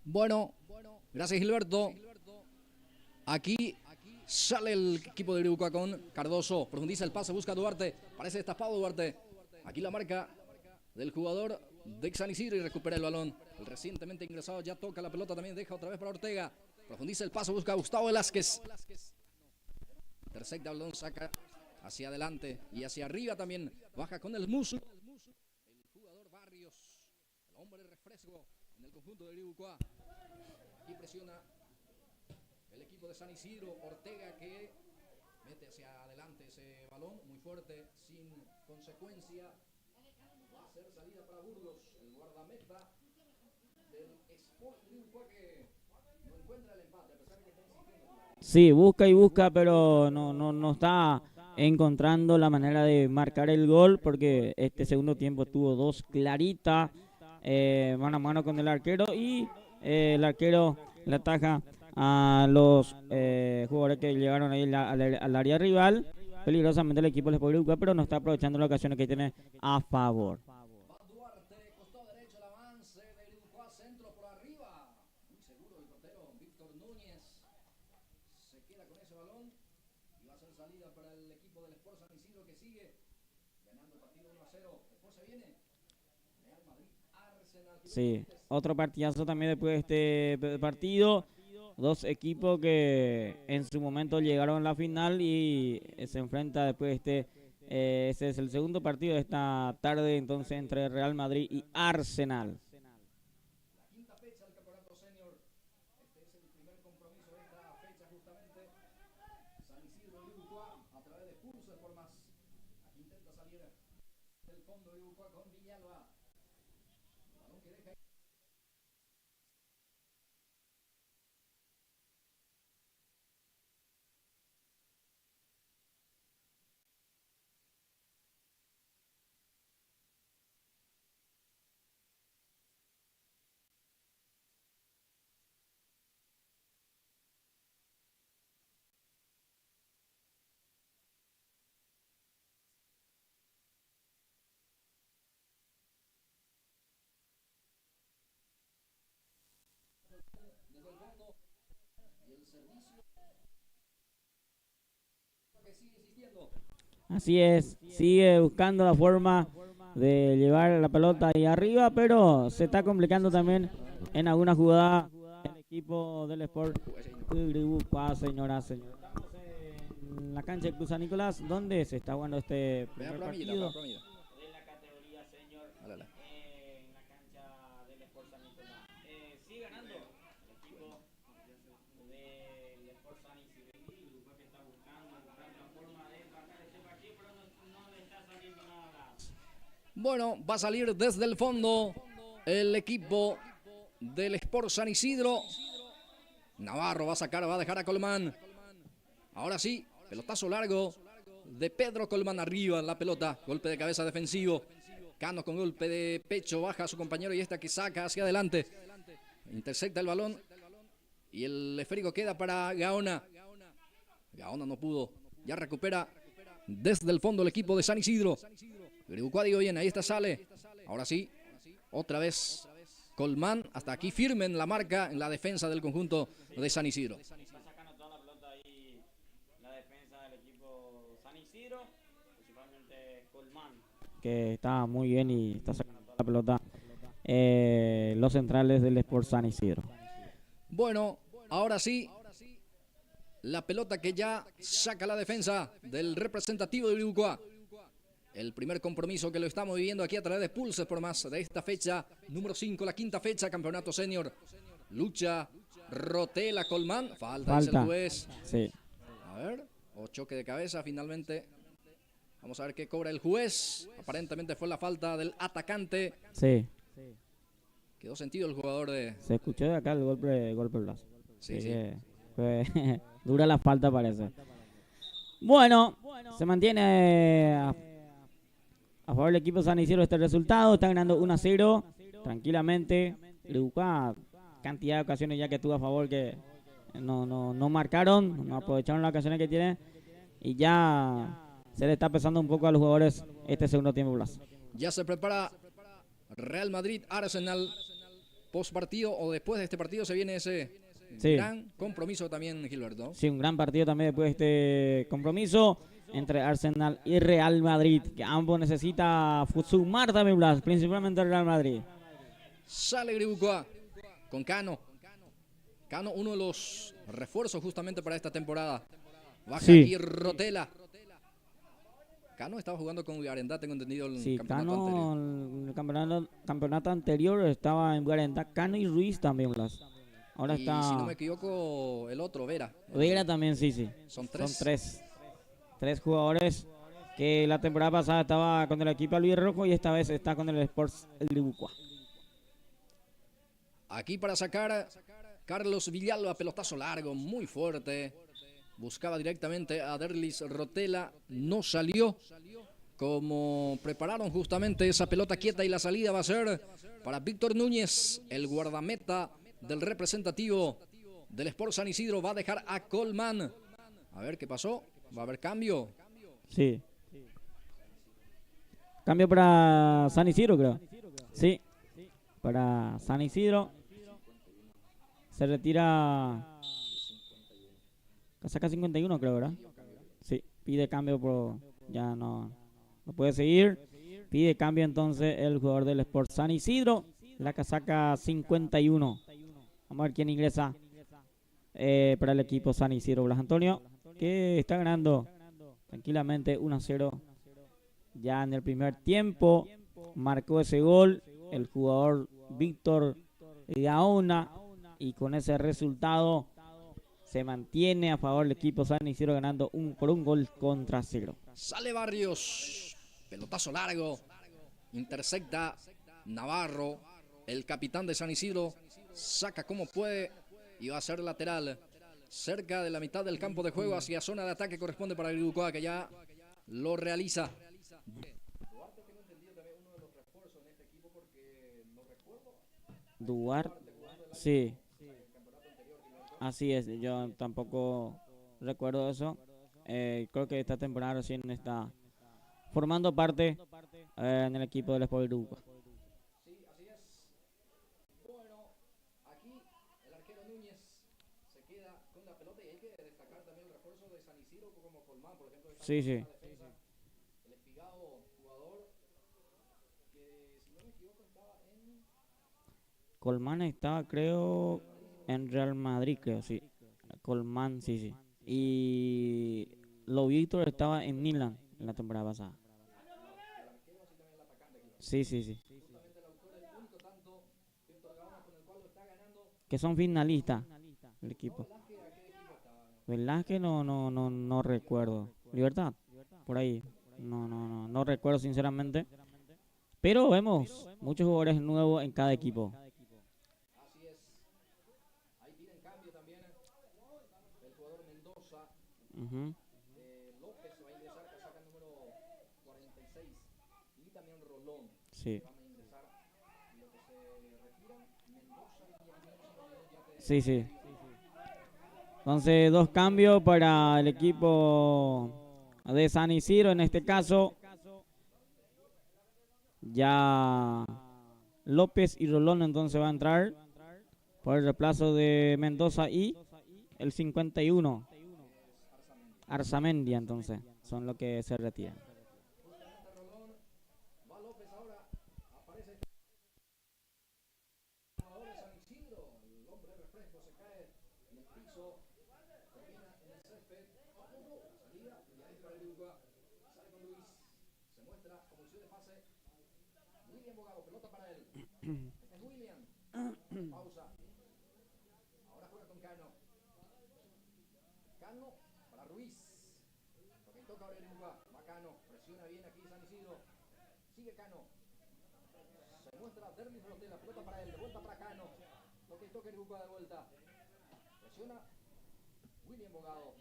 Bueno, gracias Gilberto. Aquí sale el equipo de Uribucua con Cardoso. Profundiza el pase, busca a Duarte. Parece destapado Duarte. Aquí la marca del jugador de San Isidro y recupera el balón. El recientemente ingresado ya toca la pelota también. Deja otra vez para Ortega. Profundiza el paso, busca a Gustavo Velázquez. Intersecta el balón, saca hacia adelante y hacia arriba también. Baja con el muslo. El jugador Barrios. El hombre refresco en el conjunto de Uribucua. Aquí presiona el equipo de San Isidro. Ortega que mete hacia adelante ese balón muy fuerte, sin consecuencia. Va a ser salida para Burgos, el guardameta del Sport Uribucua, que no encuentra el empate a pesar de que está insistiendo. Sí, busca y busca, pero no está encontrando la manera de marcar el gol, porque este segundo tiempo tuvo dos claritas, mano a mano con el arquero, y el arquero le ataja a los jugadores que llegaron ahí al área rival. Peligrosamente el equipo les puede buscar, pero no está aprovechando las ocasiones que tiene a favor. Va Duarte, costado derecho, el avance de Uribucua, centro por arriba. Muy seguro el portero Víctor Núñez. Se queda con ese balón y va a ser salida para el equipo del Sport San Isidro, que sigue ganando el partido 1-0. Después se viene Real Madrid, Arsenal. Sí, otro partidazo también después de este partido. Dos equipos que en su momento llegaron a la final y se enfrenta después de ese es el segundo partido de esta tarde, entonces, entre Real Madrid y Arsenal. La quinta fecha del campeonato senior. Este es el primer compromiso de esta fecha justamente. San Isidro Uribucua a través de Pulso de Formas. Aquí intenta salir del fondo de Uribucua con Villalba. El balón que deja. Desde el fondo y el servicio que sigue insistiendo. Así es, sigue buscando la forma de llevar la pelota ahí arriba, pero se está complicando también en alguna jugada el equipo del Sport Uribucua, señoras, señores. Estamos en la cancha de Cruz San Nicolás, donde se está jugando este primer partido de la categoría senior en la cancha del Sport San Nicolás. Sigue ganando el equipo del Sport San Isidro, que está buscando la forma de empatar este partido, pero no le está saliendo nada. Bueno, va a salir desde el fondo el equipo del Sport San Isidro. Navarro va a sacar, va a dejar a Colmán. Ahora sí, pelotazo largo de Pedro Colmán arriba en la pelota. Golpe de cabeza defensivo. Cano con golpe de pecho, baja a su compañero y esta que saca hacia adelante. Intercepta el balón y el esférico queda para Gaona. Gaona no pudo, ya recupera desde el fondo el equipo de San Isidro. Gribucua, digo bien, ahí está, sale. Ahora sí, otra vez Colmán, hasta aquí firme en la marca, en la defensa del conjunto de San Isidro. Que está muy bien y está sacando toda la pelota los centrales del Sport San Isidro. Bueno, ahora sí, la pelota que ya saca la defensa del representativo de Gribucua. El primer compromiso que lo estamos viviendo aquí a través de Pulses por Más de esta fecha, número 5, la quinta fecha, campeonato senior. Lucha Rotela Colmán, falta. Dice el juez. Sí. A ver, o choque de cabeza finalmente. Vamos a ver qué cobra el juez. Aparentemente fue la falta del atacante. Sí. Quedó sentido el jugador de... Se escuchó de acá el golpe brazo. Sí. Fue dura la falta, parece. Bueno, se mantiene a favor del equipo San Isidro este resultado. Está ganando 1-0 tranquilamente. Gribucua, cantidad de ocasiones ya que tuvo a favor que no marcaron, no aprovecharon las ocasiones que tienen. Y ya se le está pesando un poco a los jugadores este segundo tiempo, Blas. Ya se prepara Real Madrid, Arsenal. Post partido o después de este partido se viene ese gran compromiso también, Gilberto. Sí, un gran partido también después de este compromiso entre Arsenal y Real Madrid, que ambos necesita sumar también, Blas, principalmente el Real Madrid. Sale Gribucua con Cano. Cano, uno de los refuerzos justamente para esta temporada. Baja aquí Rotela. Cano estaba jugando con Garendá, tengo entendido, el campeonato anterior. El campeonato anterior estaba en Garendá, Cano y Ruiz también, Blas. Ahora y está... si no me equivoco, el otro, Vera. Vera también, sí. Son tres. Son tres jugadores que la temporada pasada estaba con el equipo albirrojo y esta vez está con el Sports Gribucua. Aquí para sacar Carlos Villalba, pelotazo largo, muy fuerte. Buscaba directamente a Derlis Rotela, no salió. Como prepararon justamente esa pelota quieta y la salida va a ser para Víctor Núñez, el guardameta del representativo del Sport San Isidro. Va a dejar a Colmán. A ver qué pasó. ¿Va a haber cambio? Sí. Cambio para San Isidro, creo. Sí. Para San Isidro. Se retira... Saca 51, creo, ¿verdad? Sí. Pide cambio por... Ya no puede seguir. Pide cambio entonces el jugador del Sport San Isidro. La casaca 51. Vamos a ver quién ingresa para el equipo San Isidro. Blas Antonio, que está ganando tranquilamente 1-0. Ya en el primer tiempo marcó ese gol el jugador Víctor Gaona. Y con ese resultado se mantiene a favor del equipo San Isidro ganando por un gol contra 0. Sale Barrios. Pelotazo largo. Intercepta Navarro. El capitán de San Isidro saca como puede y va a ser lateral. Cerca de la mitad del campo de juego hacia zona de ataque corresponde para el Gribucua, que ya lo realiza. Duarte, sí. Así es, yo tampoco recuerdo eso. Creo que esta temporada recién está formando parte en el equipo del Sport Gribucua. Sí, así es. Bueno, aquí el arquero Núñez se queda con la pelota y hay que destacar también el refuerzo de San Isidro como Colmán, por ejemplo. Sí. Defensa, el espigado jugador que, si no me equivoco, estaba en... Colmán estaba, creo, en Real Madrid, creo, sí. Colmán, sí. Y Lo Víctor estaba en Milan en la temporada pasada. Sí, sí, sí. Que son finalistas el equipo. Velázquez no recuerdo. Libertad, por ahí. No recuerdo sinceramente. Pero vemos muchos jugadores nuevos en cada equipo. Así es. Ahí tienen cambio también. El jugador Mendoza. Ujú. López va a ingresar, casaca número 46. Y también Rolón. Sí. Van a ingresar. Lo que se retiran, Mendoza y Sí, sí. Entonces, dos cambios para el equipo de San Isidro. En este caso, ya López y Rolón entonces va a entrar por el reemplazo de Mendoza y el 51. Arzamendia, entonces, son los que se retiran. va López ahora. Aparece el jugador de San Isidro. El hombre de refresco se cae en el piso. Termina en el césped. Salida. Y ahí para el Uruguay. Sale con Luis. Se muestra como opción de pase. William Bogado. Pelota para él. Este es William. Pausa. Ahora juega con Cano. Cano para Ruiz. Lo que toca ahora el Uruguay. Va Cano. Presiona bien aquí San Isidro. Sigue Cano. Se muestra Derlis Rotela. Pelota para él. De vuelta para Cano. Lo que toca el Uruguay de vuelta. Presiona William Bogado.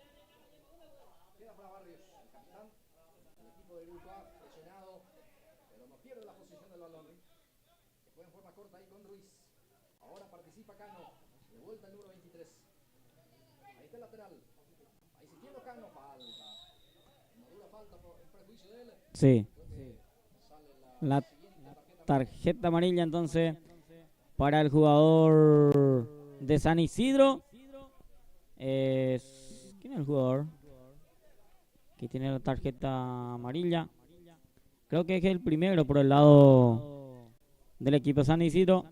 Queda para Barrios. El capitán del equipo de Uruguay. Presionado. Pero no pierde la posición del balón. Que juega en forma corta ahí con Ruiz. Ahora participa Cano. De vuelta el número 23. Ahí está el lateral. Ahí sintiendo Cano. Falta. Una dura falta en prejuicio de él. Sí. Sale La tarjeta amarilla entonces para el jugador de San Isidro. ¿Quién es el jugador que tiene la tarjeta amarilla? Creo que es el primero por el lado del equipo San Isidro.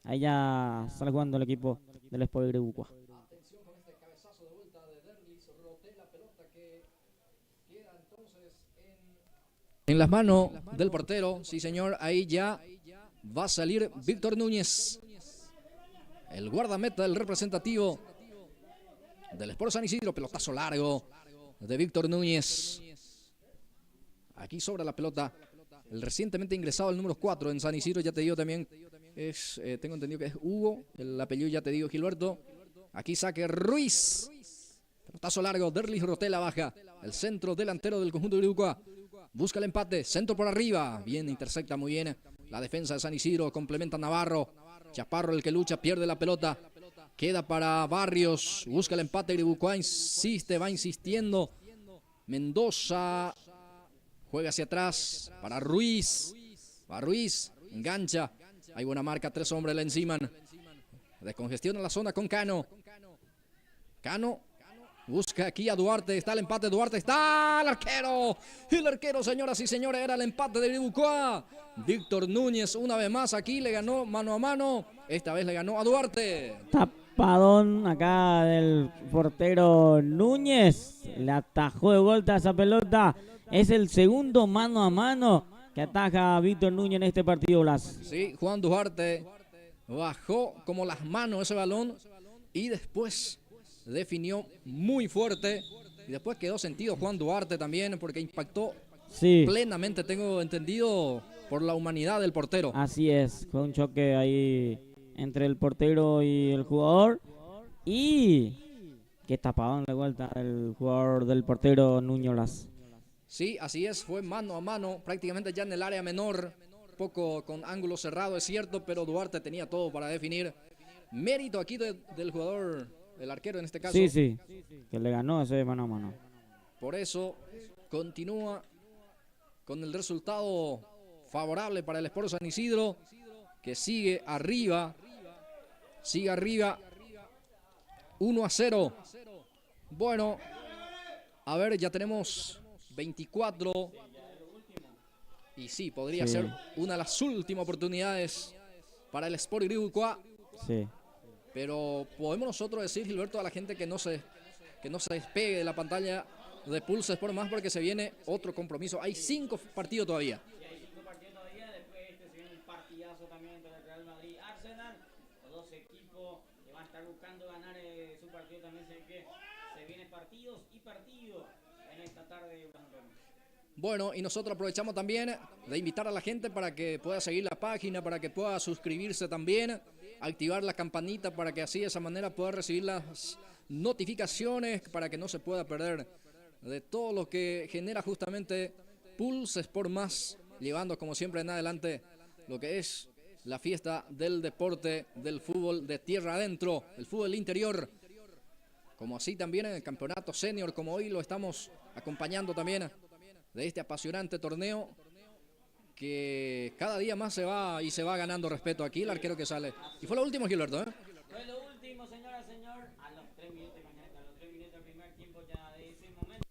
Ahí ya sale jugando el equipo del Sport Bucua. Atención con este cabezazo de vuelta de Derlis Rotela. Pelota que queda entonces en las manos del portero. Sí, señor. Ahí ya va a salir Víctor Núñez. El guardameta, el representativo del Sport San Isidro. Pelotazo largo de Víctor Núñez. Aquí sobra la pelota. El recientemente ingresado, el número 4 en San Isidro, ya te digo también, tengo entendido que es Hugo. El apellido ya te digo Gilberto. Aquí saque Ruiz. Pelotazo largo, Derlis Rotela baja. El centro delantero del conjunto de Uruguay. Busca el empate, centro por arriba. Bien, intercepta muy bien la defensa de San Isidro. Complementa Navarro. Chaparro el que lucha, pierde la pelota. Queda para Barrios. Busca el empate. Iribucua insiste, va insistiendo. Mendoza juega hacia atrás para Ruiz. Va Ruiz, engancha. Hay buena marca, 3 hombres le enciman. Descongestiona la zona con Cano. Cano busca aquí a Duarte. Está el empate. Duarte está el arquero. El arquero, señoras y señores, era el empate de Iribucua. Víctor Núñez una vez más aquí le ganó mano a mano. Esta vez le ganó a Duarte. Tapadón acá del portero Núñez. Le atajó de vuelta esa pelota. Es el segundo mano a mano que ataja a Víctor Núñez en este partido, Blas. Sí, Juan Duarte bajó como las manos ese balón y después definió muy fuerte. Y después quedó sentido Juan Duarte también porque impactó plenamente, tengo entendido, por la humanidad del portero. Así es, fue un choque ahí entre el portero y el jugador. Y que tapadón de vuelta el jugador del portero Nuño Blas. Sí, así es, fue mano a mano, prácticamente ya en el área menor, poco con ángulo cerrado, es cierto, pero Duarte tenía todo para definir. Mérito aquí del jugador, el arquero en este caso. Sí, que le ganó ese mano a mano. Por eso continúa con el resultado favorable para el Sport San Isidro, que sigue arriba 1-0. Bueno, a ver, ya tenemos 24 y sí, podría ser una de las últimas oportunidades para el Sport Iribucua. Sí. Pero podemos nosotros decir, Gilberto, a la gente que no se despegue de la pantalla, de Pulse Sport Más porque se viene otro compromiso. Hay 5 partidos todavía. Y hay 5 partidos todavía. Después se viene un partidazo también entre el Real Madrid y Arsenal. Los dos equipos que van a estar buscando ganar su partido también. Se ve que se vienen partidos y partidos en esta tarde. Bueno, y nosotros aprovechamos también de invitar a la gente para que pueda seguir la página, para que pueda suscribirse también, activar la campanita para que así de esa manera pueda recibir las notificaciones, para que no se pueda perder de todo lo que genera justamente Pulse Sport Más, llevando como siempre en adelante lo que es la fiesta del deporte, del fútbol de tierra adentro, el fútbol interior, como así también en el campeonato senior, como hoy lo estamos acompañando también de este apasionante torneo que cada día más se va y se va ganando respeto. Aquí el arquero que sale. Y fue lo último, Gilberto, ¿eh? Fue lo último, señora, señor. A los 3 minutos, imagínate, a los 3 minutos del primer tiempo ya de ese momento.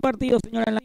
Partido, señora.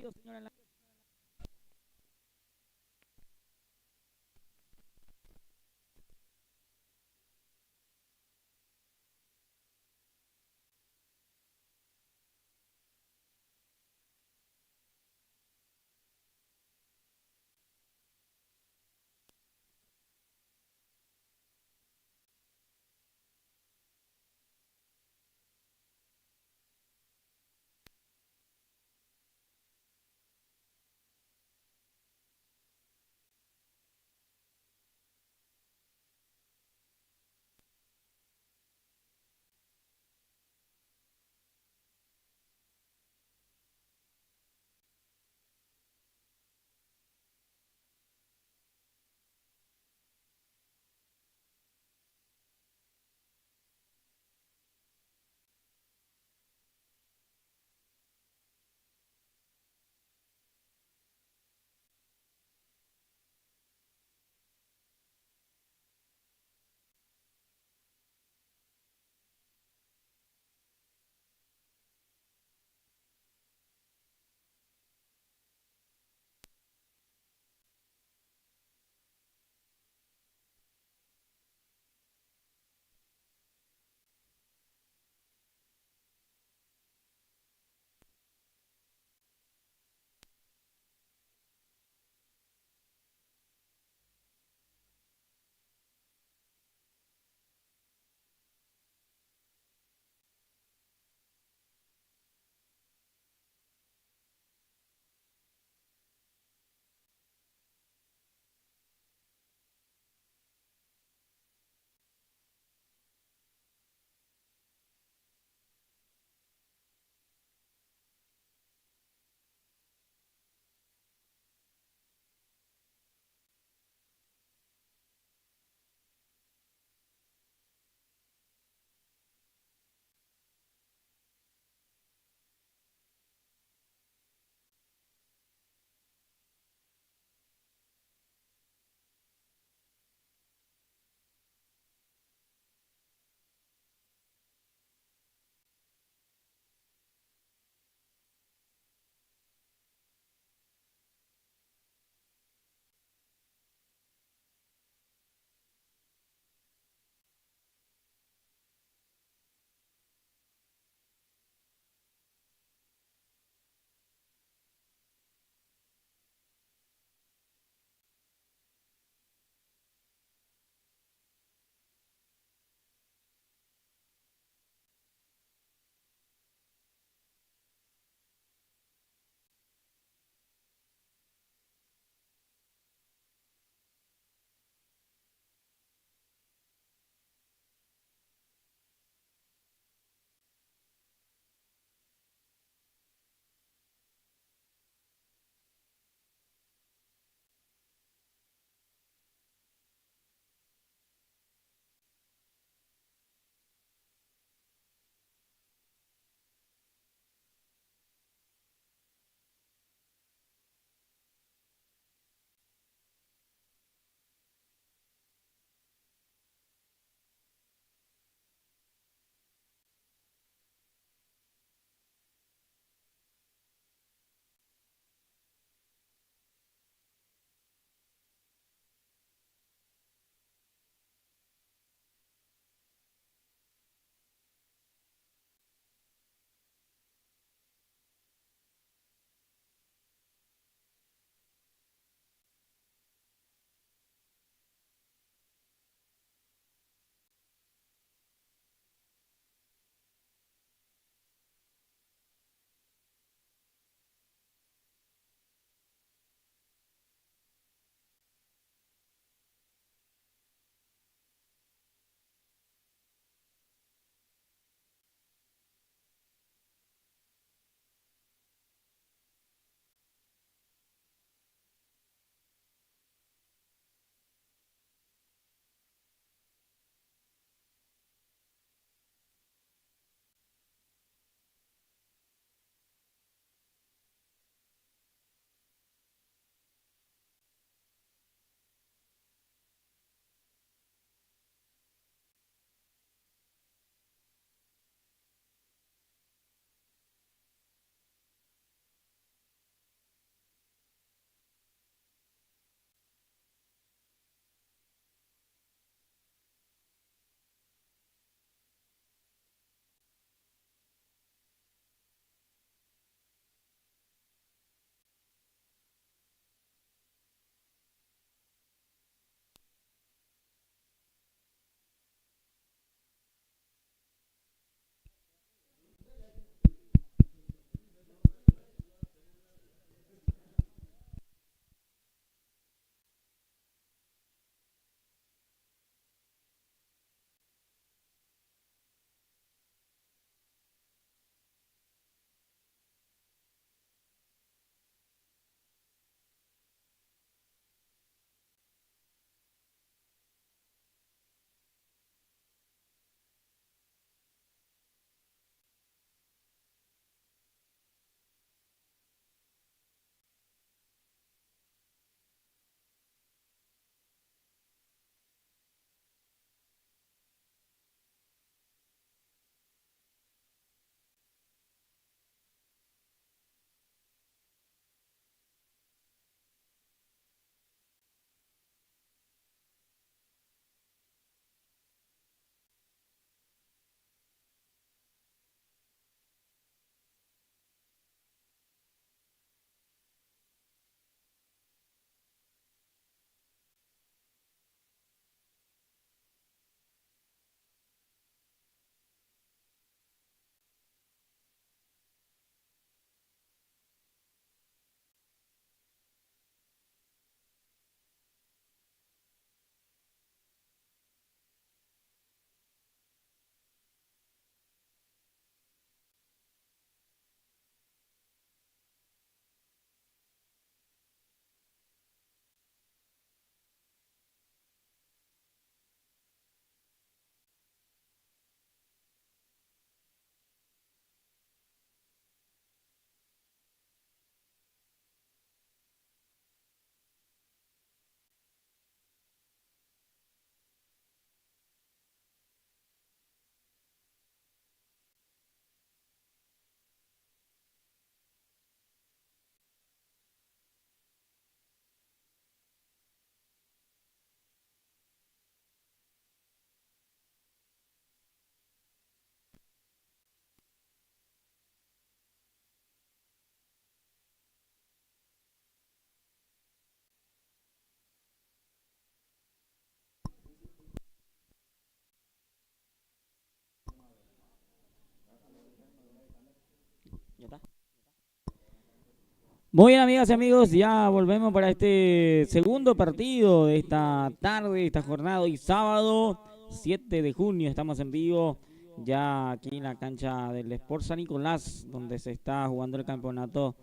Muy bien, amigas y amigos, ya volvemos para este segundo partido de esta tarde, esta jornada, hoy sábado 7 de junio. Estamos en vivo ya aquí en la cancha del Sport San Nicolás, donde se está jugando el campeonato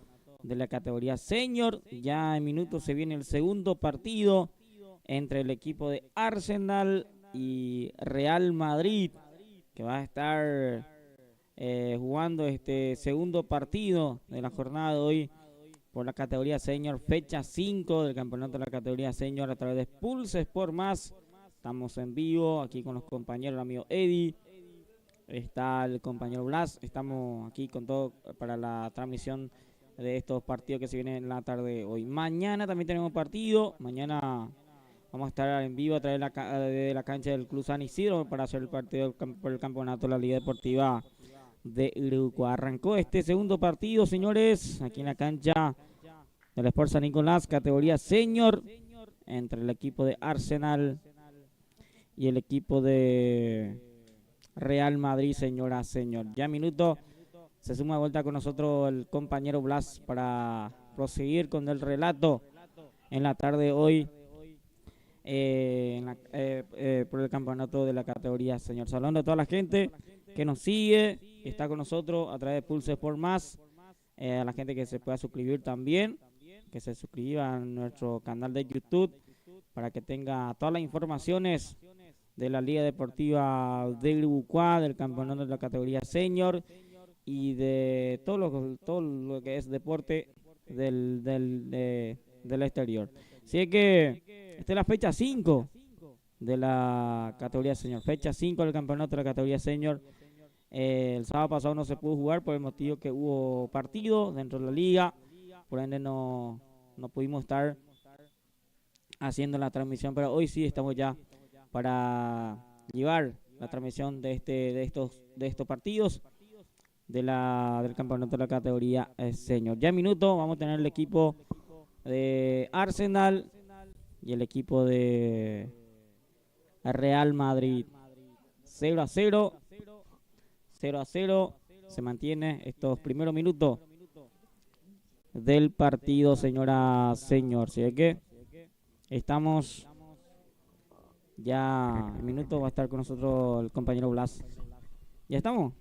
de la categoría senior. Ya en minutos se viene el segundo partido entre el equipo de Arsenal y Real Madrid, que va a estar jugando este segundo partido de la jornada de hoy por la categoría senior, fecha 5 del campeonato de la categoría senior a través de Pulse Sport Más. Estamos en vivo aquí con los compañeros, el amigo Eddie, está el compañero Blas. Estamos aquí con todo para la transmisión de estos partidos que se vienen en la tarde de hoy. Mañana también tenemos partido, mañana vamos a estar en vivo a través de la cancha del Club San Isidro para hacer el partido por el campeonato de la Liga Deportiva de Uruguay. Arrancó este segundo partido, señores, aquí en la cancha del Sport San Nicolás, categoría senior, entre el equipo de Arsenal y el equipo de Real Madrid, señora, señor. Ya minuto se suma de vuelta con nosotros el compañero Blas para proseguir con el relato en la tarde de hoy por el campeonato de la categoría senior. Saludando a toda la gente que nos sigue, que está con nosotros a través de Pulse Sport Más, a la gente que se pueda suscribir también, que se suscriba a nuestro canal de YouTube para que tenga todas las informaciones de la Liga Deportiva de Uruguay, del campeonato de la categoría senior y de todo lo que es deporte del exterior. Así que esta es la fecha 5 de la categoría senior, fecha 5 del campeonato de la categoría senior. El sábado pasado no se pudo jugar por el motivo que hubo partido dentro de la liga, por ende no pudimos estar haciendo la transmisión, pero hoy sí estamos ya para llevar la transmisión de estos partidos del campeonato de la categoría senior. Ya en minutos vamos a tener el equipo de Arsenal y el equipo de Real Madrid. 0-0 se mantiene estos primeros minutos del partido, señora, señor. Así que estamos ya en minutos, va a estar con nosotros el compañero Blas. ¿Ya estamos?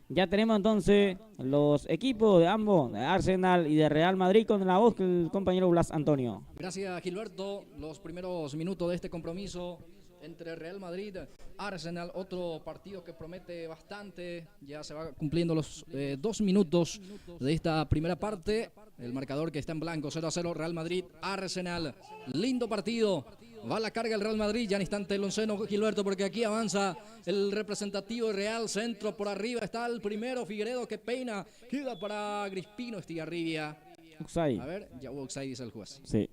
Ya tenemos entonces los equipos de ambos, de Arsenal y de Real Madrid, con la voz del compañero Blas Antonio. Gracias, Gilberto. Los primeros minutos de este compromiso entre Real Madrid, Arsenal, otro partido que promete bastante. Ya se va cumpliendo los 2 minutos de esta primera parte. El marcador que está en blanco, 0-0, Real Madrid, Arsenal. Lindo partido. Va a la carga el Real Madrid, ya en instante el onceno, Gilberto, porque aquí avanza el representativo Real, centro por arriba, está el primero, Figueiredo que peina, queda para Grispino Estigarribia. Offside. A ver, ya hubo offside, dice el juez. Sí.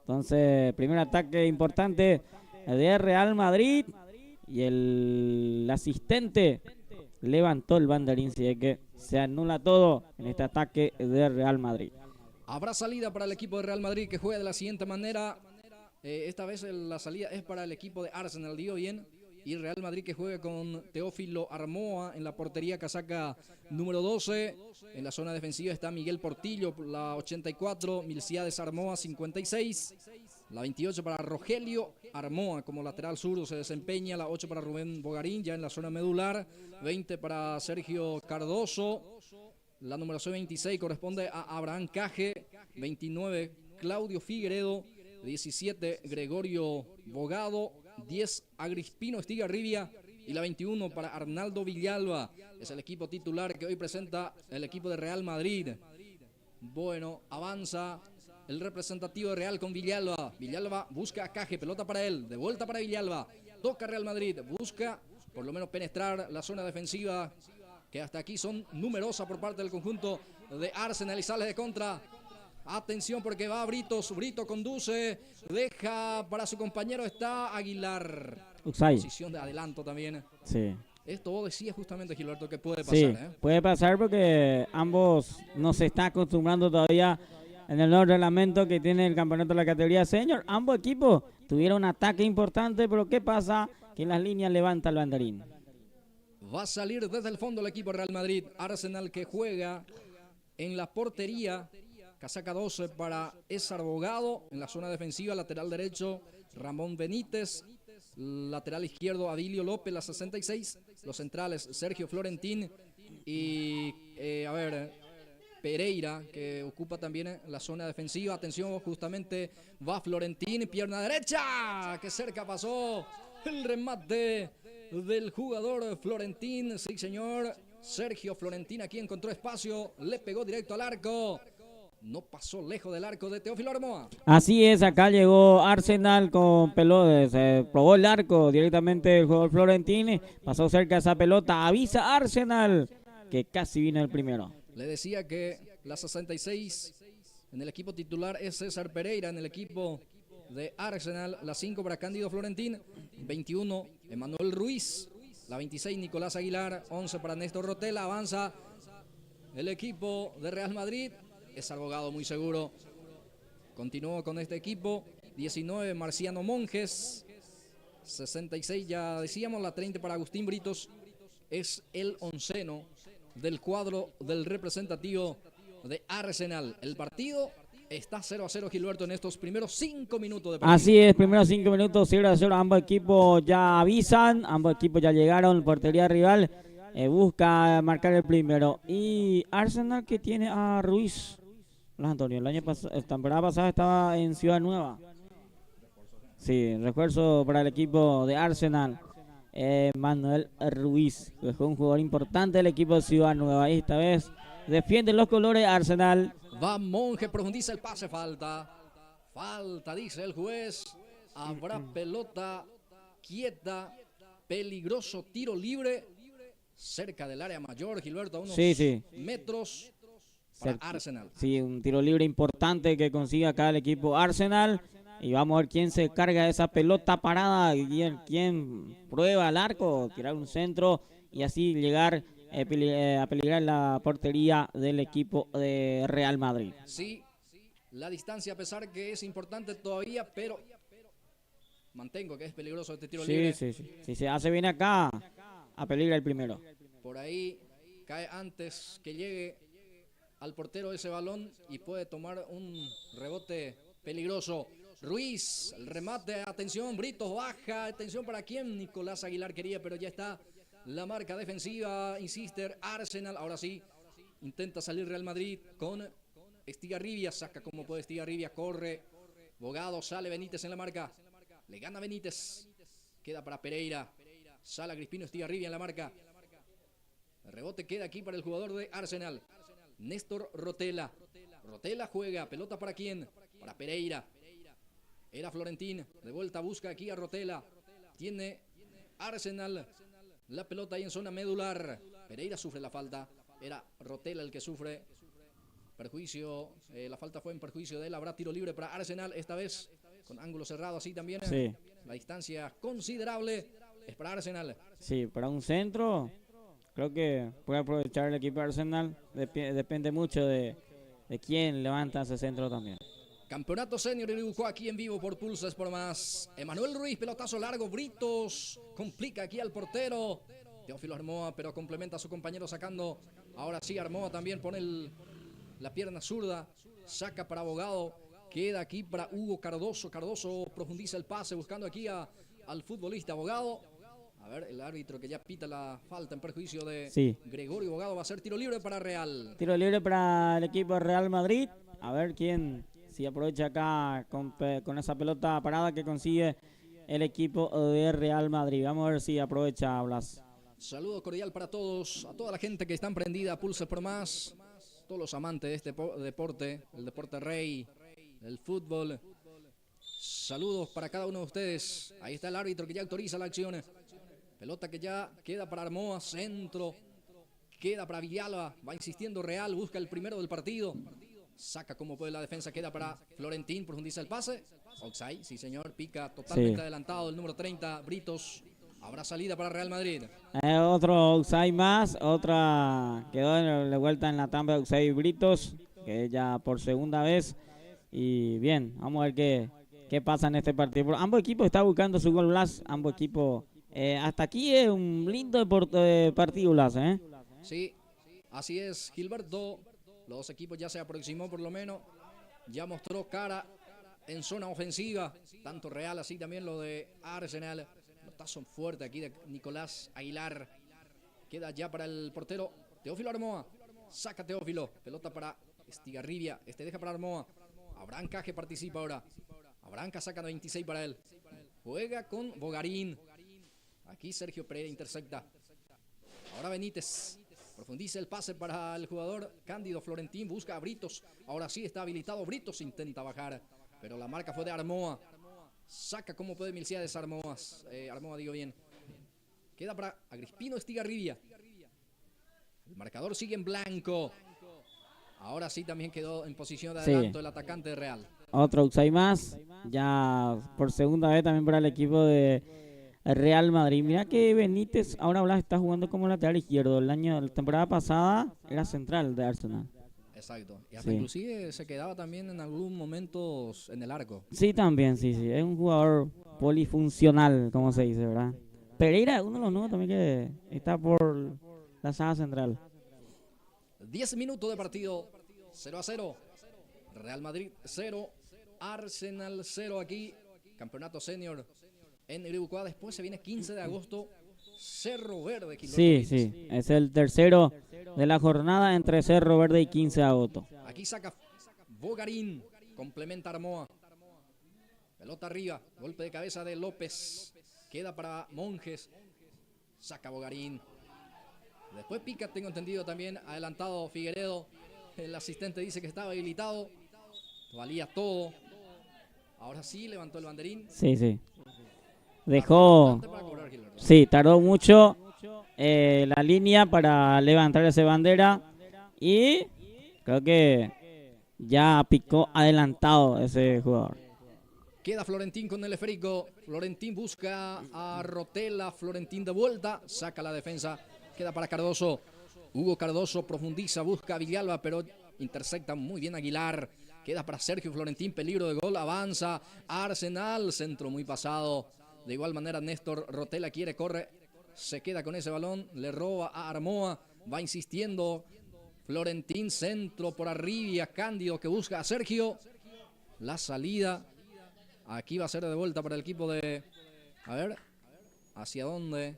Entonces, primer ataque importante de Real Madrid y el asistente levantó el banderín, así que se anula todo en este ataque de Real Madrid. Habrá salida para el equipo de Real Madrid que juega de la siguiente manera. Esta vez la salida es para el equipo de Arsenal, digo bien, y Real Madrid que juega con Teófilo Armoa en la portería, casaca número 12. En la zona defensiva está Miguel Portillo, la 84, Milciades Armoa, 56. La 28 para Rogelio Armoa como lateral zurdo se desempeña, la 8 para Rubén Bogarín ya en la zona medular, 20 para Sergio Cardoso, la numeración 26 corresponde a Abraham Caje, 29 Claudio Figueiredo, 17 Gregorio Bogado, 10 Agrispino Estigarribia y la 21 para Arnaldo Villalba. Es el equipo titular que hoy presenta el equipo de Real Madrid. Bueno, avanza el representativo de Real con Villalba. Villalba busca a Caje, pelota para él, de vuelta para Villalba. Toca Real Madrid, busca por lo menos penetrar la zona defensiva, que hasta aquí son numerosas por parte del conjunto de Arsenal, y sale de contra. Atención porque va Britos, Brito conduce, deja para su compañero, está Aguilar. Posición de adelanto también. Sí. Esto vos decías justamente, Gilberto, que puede pasar. Sí, puede pasar porque ambos no se están acostumbrando todavía en el nuevo reglamento que tiene el campeonato de la categoría senior. Ambos equipos tuvieron un ataque importante, pero ¿qué pasa? Que en las líneas levanta el banderín. Va a salir desde el fondo el equipo Real Madrid. Arsenal que juega en la portería, Casaca 12 para Esar Bogado. En la zona defensiva, lateral derecho, Ramón Benítez. Lateral izquierdo, Adilio López, la 66. Los centrales, Sergio Florentín y, Pereira, que ocupa también la zona defensiva. Atención, justamente va Florentín, pierna derecha, que cerca pasó el remate del jugador Florentín. Sí, señor, Sergio Florentín aquí encontró espacio, le pegó directo al arco. No pasó lejos del arco de Teófilo Armoa. Así es, acá llegó Arsenal con pelota, se probó el arco directamente el jugador Florentín, pasó cerca de esa pelota, avisa Arsenal que casi vino el primero. Le decía que la 66 en el equipo titular es César Pereira, en el equipo de Arsenal, la 5 para Cándido Florentín, 21 Emanuel Ruiz, la 26 Nicolás Aguilar, 11 para Néstor Rotela. Avanza el equipo de Real Madrid. Es Abogado muy seguro. Continuó con este equipo. 19 Marciano Monjes. 66 ya decíamos. La 30 para Agustín Britos. Es el onceno del cuadro del representativo de Arsenal. El partido está 0-0, Gilberto, en estos primeros 5 minutos de partido. Así es, primeros 5 minutos, 0-0. Ambos equipos ya avisan. Ambos equipos ya llegaron. Portería rival busca marcar el primero. Y Arsenal, que tiene a Ruiz. Antonio, el año pasado, la temporada pasada estaba en Ciudad Nueva. Sí, refuerzo para el equipo de Arsenal. Manuel Ruiz, que fue un jugador importante del equipo de Ciudad Nueva. Y esta vez defiende los colores Arsenal. Va Monje, profundiza el pase, falta. Falta, dice el juez. Habrá pelota quieta. Peligroso tiro libre. Cerca del área mayor, Gilberto, a unos metros. Para Arsenal. Sí, un tiro libre importante que consigue acá el equipo Arsenal. Y vamos a ver quién se carga de esa pelota parada, quién prueba el arco, tirar un centro y así llegar a peligrar la portería del equipo de Real Madrid. Sí, la distancia, a pesar que es importante todavía, pero mantengo que es peligroso este tiro libre. Sí. Si se hace bien acá, a peligrar el primero. Por ahí cae antes que llegue al portero ese balón y puede tomar un rebote peligroso. Ruiz, el remate, atención, Britos baja, atención para quién, Nicolás Aguilar quería, pero ya está la marca defensiva, insiste Arsenal, ahora sí, intenta salir Real Madrid con Estigarribia, saca como puede Estigarribia, corre, Bogado, sale Benítez en la marca, le gana Benítez, queda para Pereira, sale Crispino Estigarribia en la marca, el rebote queda aquí para el jugador de Arsenal. Néstor Rotela. Rotela juega. Pelota para quién. Para Pereira. Era Florentín. De vuelta busca aquí a Rotela. Tiene Arsenal la pelota ahí en zona medular. Pereira sufre la falta. Era Rotela el que sufre perjuicio. La falta fue en perjuicio de él. Habrá tiro libre para Arsenal. Esta vez con ángulo cerrado así también. Sí. La distancia considerable es para Arsenal. Sí, para un centro. Creo que puede aprovechar el equipo de Arsenal. Depende mucho de quién levanta ese centro también. Campeonato Senior Iribucó aquí en vivo por Pulso Sport Más. Emanuel Ruiz, pelotazo largo, Britos. Complica aquí al portero. Teófilo Armoa, pero complementa a su compañero sacando. Ahora sí, Armoa también pone la pierna zurda. Saca para Abogado. Queda aquí para Hugo Cardoso. Cardoso profundiza el pase buscando aquí al futbolista Abogado. A ver, el árbitro que ya pita la falta en perjuicio de Gregorio Bogado. Va a ser tiro libre para Real. Tiro libre para el equipo de Real Madrid. A ver quién si aprovecha acá con esa pelota parada que consigue el equipo de Real Madrid. Vamos a ver si aprovecha Blas. Saludo cordial para todos, a toda la gente que está emprendida a Pulse por Más. Todos los amantes de este deporte, el deporte rey, el fútbol. Saludos para cada uno de ustedes. Ahí está el árbitro que ya autoriza la acción. Pelota que ya queda para Armoa, centro, queda para Villalba, va insistiendo Real, busca el primero del partido, saca como puede la defensa, queda para Florentín, profundiza el pase, Oxay, sí señor, pica totalmente adelantado el número 30, Britos, habrá salida para Real Madrid. Otro Oxay más, otra quedó de vuelta en la tamba de Oxay Britos, que ya por segunda vez, y bien, vamos a ver qué pasa en este partido. Ambos equipos están buscando su gol, Blas, ambos equipos. Hasta aquí es un lindo partido, Blas, Sí, así es, Gilberto. Los dos equipos ya se aproximó por lo menos. Ya mostró cara en zona ofensiva. Tanto Real así también lo de Arsenal. Notazo fuerte aquí de Nicolás Aguilar. Queda ya para el portero Teófilo Armoa. Saca Teófilo. Pelota para Estigarribia. Deja para Armoa. Abraham Caje participa ahora. Abraham saca 26 para él. Juega con Bogarín. Aquí Sergio Pereira intercepta. Ahora Benítez. Profundiza el pase para el jugador Cándido Florentín. Busca a Britos. Ahora sí está habilitado. Britos intenta bajar. Pero la marca fue de Armoa. Saca como puede Milciades Armoa. Armoa digo bien. Queda para Agrispino Estigarribia. El marcador sigue en blanco. Ahora sí también quedó en posición de adelanto el atacante de Real. Otro outside más. Ya por segunda vez también para el equipo de Real Madrid. Mira que Benítez ahora Blas está jugando como lateral izquierdo. La temporada pasada era central de Arsenal. Exacto. Y hasta inclusive se quedaba también en algunos momentos en el arco. Sí, también, sí. Es un jugador polifuncional, como se dice, ¿verdad? Pereira es uno de los nuevos también que está por la saga central. 10 minutos de partido. 0-0. Real Madrid 0. Arsenal 0 aquí. Campeonato senior en Iribucuá. Después se viene 15 de agosto. Cerro Verde. Sí. Es el tercero de la jornada entre Cerro Verde y 15 de agosto. Aquí saca Bogarín. Complementa Armoa. Pelota arriba. Golpe de cabeza de López. Queda para Monjes. Saca Bogarín. Después pica, tengo entendido también, adelantado Figueredo. El asistente dice que estaba habilitado. Valía todo. Ahora sí levantó el banderín. Sí. Dejó. Sí, tardó mucho la línea para levantar esa bandera. Y creo que ya picó adelantado ese jugador. Queda Florentín con el esférico. Florentín busca a Rotela. Florentín de vuelta. Saca la defensa. Queda para Cardoso. Hugo Cardoso profundiza, busca a Villalba, pero intercepta muy bien Aguilar. Queda para Sergio Florentín, peligro de gol, avanza Arsenal, centro muy pasado. De igual manera Néstor Rotela corre, se queda con ese balón, le roba a Armoa, va insistiendo Florentín, centro por arriba, Cándido que busca a Sergio. La salida, aquí va a ser de vuelta para el equipo de... A ver, ¿hacia dónde?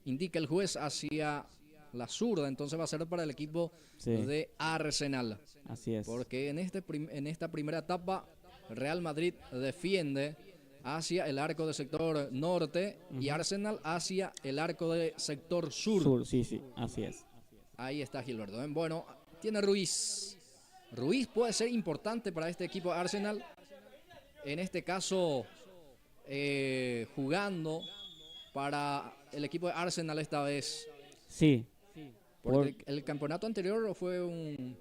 Indica el juez hacia la zurda, entonces va a ser para el equipo de Arsenal. Así es. Porque en esta primera etapa Real Madrid defiende hacia el arco del sector norte y Arsenal hacia el arco del sector sur. Sí, así es. Ahí está Gilberto. Bueno, tiene Ruiz. Ruiz puede ser importante para este equipo de Arsenal. En este caso, jugando para el equipo de Arsenal esta vez. Sí. Porque el campeonato anterior fue un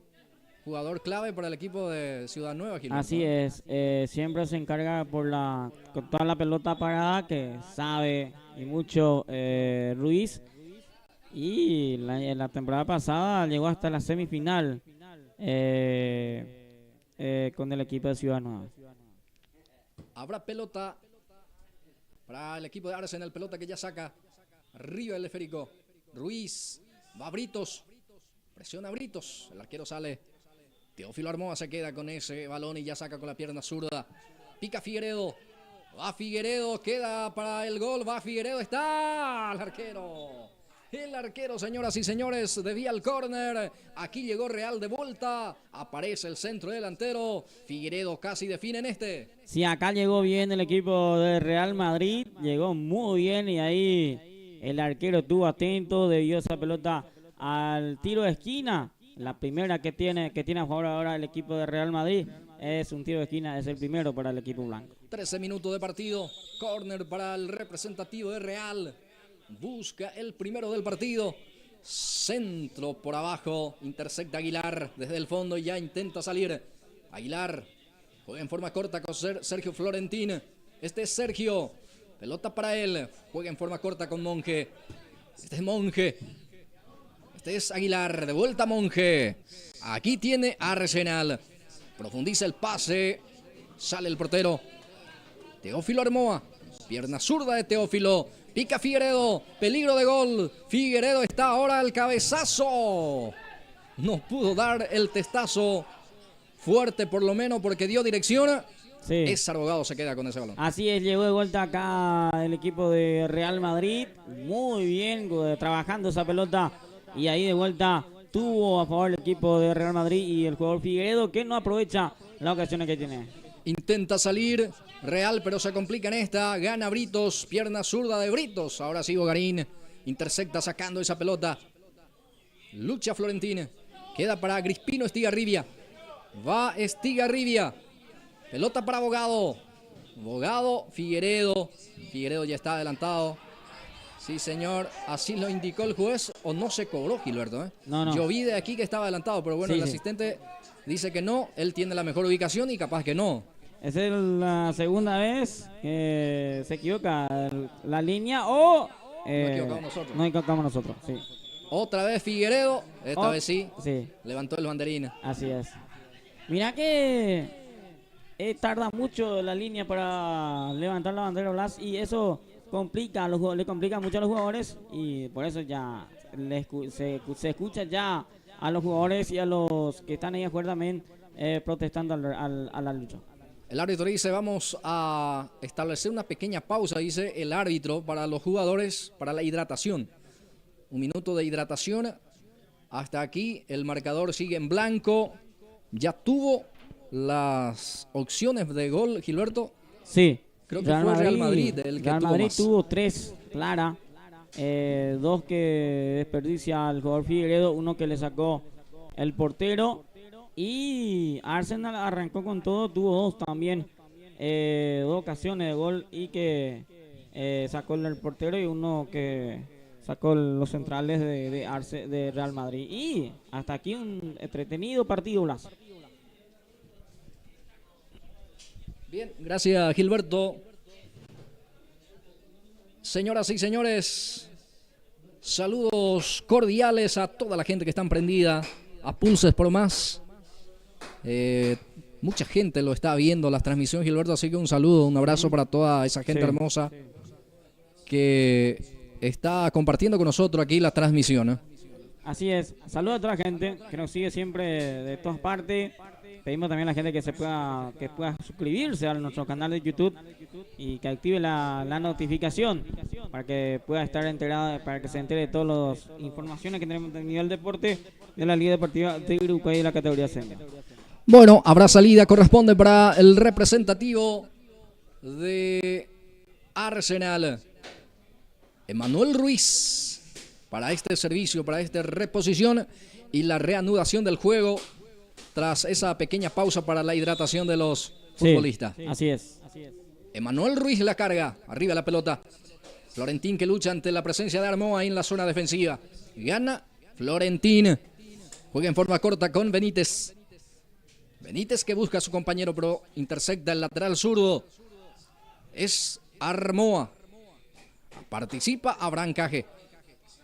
jugador clave para el equipo de Ciudad Nueva. Gilberto. Así es. Siempre se encarga con toda la pelota parada, que sabe y mucho Ruiz. Y la temporada pasada llegó hasta la semifinal con el equipo de Ciudad Nueva. Habrá pelota para el equipo de Arsenal, pelota que ya saca arriba el esférico. Ruiz, va Britos, presiona Britos, el arquero sale. Teófilo Armoa se queda con ese balón y ya saca con la pierna zurda. Pica Figueredo, va Figueredo, queda para el gol, va Figueredo, está el arquero. El arquero, señoras y señores, desvía al córner. Aquí llegó Real de vuelta. Aparece el centro delantero. Figueredo casi define en este. Sí, acá llegó bien el equipo de Real Madrid. Llegó muy bien y ahí el arquero estuvo atento. Debió esa pelota al tiro de esquina. La primera que tiene a favor ahora el equipo de Real Madrid es un tiro de esquina. Es el primero para el equipo blanco. 13 minutos de partido. Córner para el representativo de Real. Busca el primero del partido. Centro por abajo. Intercepta Aguilar desde el fondo y ya intenta salir. Aguilar juega en forma corta con Sergio Florentín. Este es Sergio. Pelota para él. Juega en forma corta con Monje. Este es Monje. Este es Aguilar. De vuelta Monje. Aquí tiene Arsenal. Profundiza el pase. Sale el portero. Teófilo Armoa. Pierna zurda de Teófilo. Pica Figueredo, peligro de gol. Figueredo está ahora al cabezazo. no pudo dar el testazo fuerte por lo menos porque dio dirección. Sí. Es Abogado se queda con ese balón. Así es, llegó de vuelta acá el equipo de Real Madrid. Muy bien, trabajando esa pelota. Y ahí de vuelta tuvo a favor el equipo de Real Madrid y el jugador Figueiredo, que no aprovecha las ocasiones que tiene. Intenta salir Real, pero se complica en esta. Gana Britos, pierna zurda de Britos. Ahora sí, Bogarín intercepta sacando esa pelota. Lucha Florentín. Queda para Grispino Estigarribia. Va Estigarribia. Pelota para Abogado. Abogado, Figueiredo. Figueiredo ya está adelantado. Sí, señor. Así lo indicó el juez. O no se cobró, Gilberto. No. Yo vi de aquí que estaba adelantado, pero bueno, Sí, el asistente dice que no. Él tiene la mejor ubicación y capaz que no. Esa es la segunda vez que se equivoca la línea o... Nos equivocamos nosotros, sí. Otra vez Figueiredo. Esta vez sí. Sí. Levantó el banderín. Así es. Mira que tarda mucho la línea para levantar la bandera Blas y eso le complica mucho a los jugadores y por eso ya se escucha ya a los jugadores y a los que están ahí afuera también protestando a la lucha. El árbitro dice, vamos a establecer una pequeña pausa, dice el árbitro, para los jugadores, para la hidratación. 1 minuto de hidratación. Hasta aquí el marcador sigue en blanco. Ya tuvo las opciones de gol, Gilberto. Sí. Creo que fue Real Madrid el que Real tuvo Madrid más. tuvo 3 claras. 2 que desperdicia el jugador Figueiredo, 1 que le sacó el portero. Y Arsenal arrancó con todo, tuvo 2 también. 2 ocasiones de gol y que sacó el portero y 1 que sacó los centrales de Real Madrid. Y hasta aquí un entretenido partido, Blas. Bien, gracias Gilberto. Señoras y señores, saludos cordiales a toda la gente que está prendida a Pulses por Más. Mucha gente lo está viendo las transmisiones, Gilberto, así que un saludo, un abrazo para toda esa gente hermosa que está compartiendo con nosotros aquí la transmisión. Así es, saludos a toda la gente que nos sigue siempre de todas partes. Pedimos también a la gente que pueda suscribirse a nuestro canal de YouTube y que active la notificación para que pueda estar enterado, para que se entere de todas las informaciones que tenemos del nivel deporte de la Liga Deportiva de Uruguay y de la categoría senior. Bueno, habrá salida, corresponde para el representativo de Arsenal, Emanuel Ruiz, para este servicio, para esta reposición y la reanudación del juego tras esa pequeña pausa para la hidratación de los futbolistas. Así es. Emanuel Ruiz la carga, arriba la pelota. Florentín que lucha ante la presencia de Armoa ahí en la zona defensiva. Gana Florentín. Juega en forma corta con Benítez. Benítez que busca a su compañero, pero intercepta el lateral zurdo. Es Armoa. Participa Abraham Caje.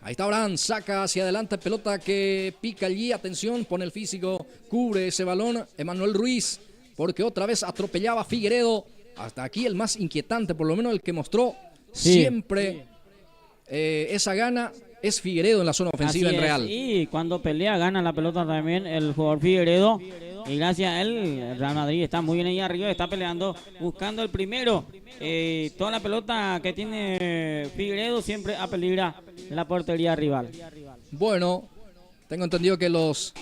Ahí está Abraham, saca hacia adelante, pelota que pica allí, atención, pone el físico, cubre ese balón, Emanuel Ruiz, porque otra vez atropellaba a Figueiredo. Hasta aquí el más inquietante, por lo menos el que mostró siempre esa gana, es Figueiredo en la zona ofensiva en Real. Y cuando pelea gana la pelota también el jugador Figueiredo. Y gracias a él, el Real Madrid está muy bien ahí arriba, está peleando, buscando el primero. Toda la pelota que tiene Figueiredo siempre apeligra la portería rival. Bueno, tengo entendido que los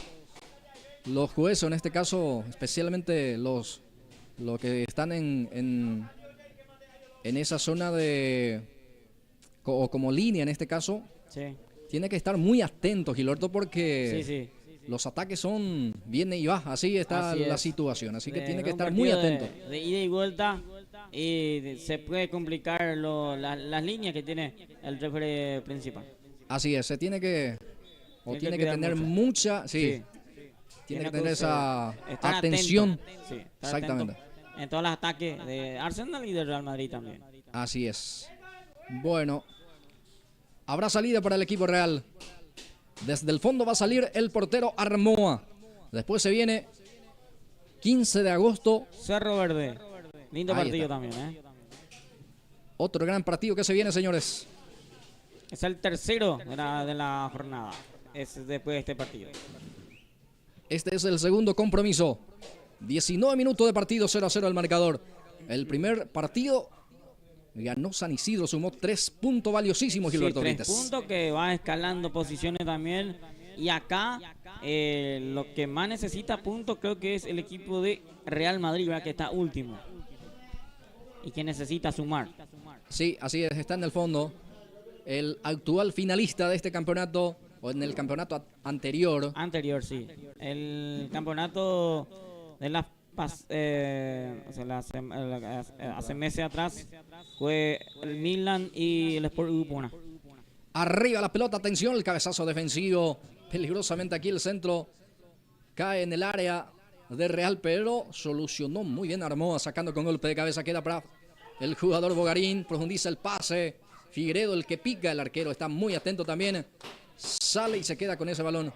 jueces, en este caso, especialmente los que están en esa zona o como línea en este caso, tiene que estar muy atentos, Gilberto, porque los ataques son viene y baja, así está la situación, así que tiene que estar muy atento. De ida y vuelta, y se puede complicar las líneas que tiene el referee principal. Así es, se tiene que tener mucha, tiene que tener esa atención. Exactamente. En todos los ataques de Arsenal y de Real Madrid también. Así es. Bueno, habrá salida para el equipo real. Desde el fondo va a salir el portero Armoa. Después se viene 15 de agosto. Cerro Verde. Lindo partido también, Otro gran partido que se viene, señores. Es el tercero de la jornada. Es después de este partido. Este es el segundo compromiso. 19 minutos de partido, 0-0 el marcador. El primer partido ganó San Isidro, sumó 3 puntos valiosísimos, Gilberto Sí, 3 Brites. puntos que va escalando posiciones también. Y acá lo que más necesita puntos creo que es el equipo de Real Madrid, ¿verdad? Que está último y que necesita sumar. Sí, así es, está en el fondo. El actual finalista de este campeonato, o en el campeonato anterior. Anterior, sí. El campeonato de las hace meses atrás fue el Milan y el Sport Upona. Arriba la pelota, atención, el cabezazo defensivo. Peligrosamente aquí el centro cae en el área de Real, pero solucionó muy bien Armoa, sacando con golpe de cabeza. Queda para el jugador Bogarín, profundiza el pase. Figueiredo, el que pica, el arquero está muy atento también. Sale y se queda con ese balón.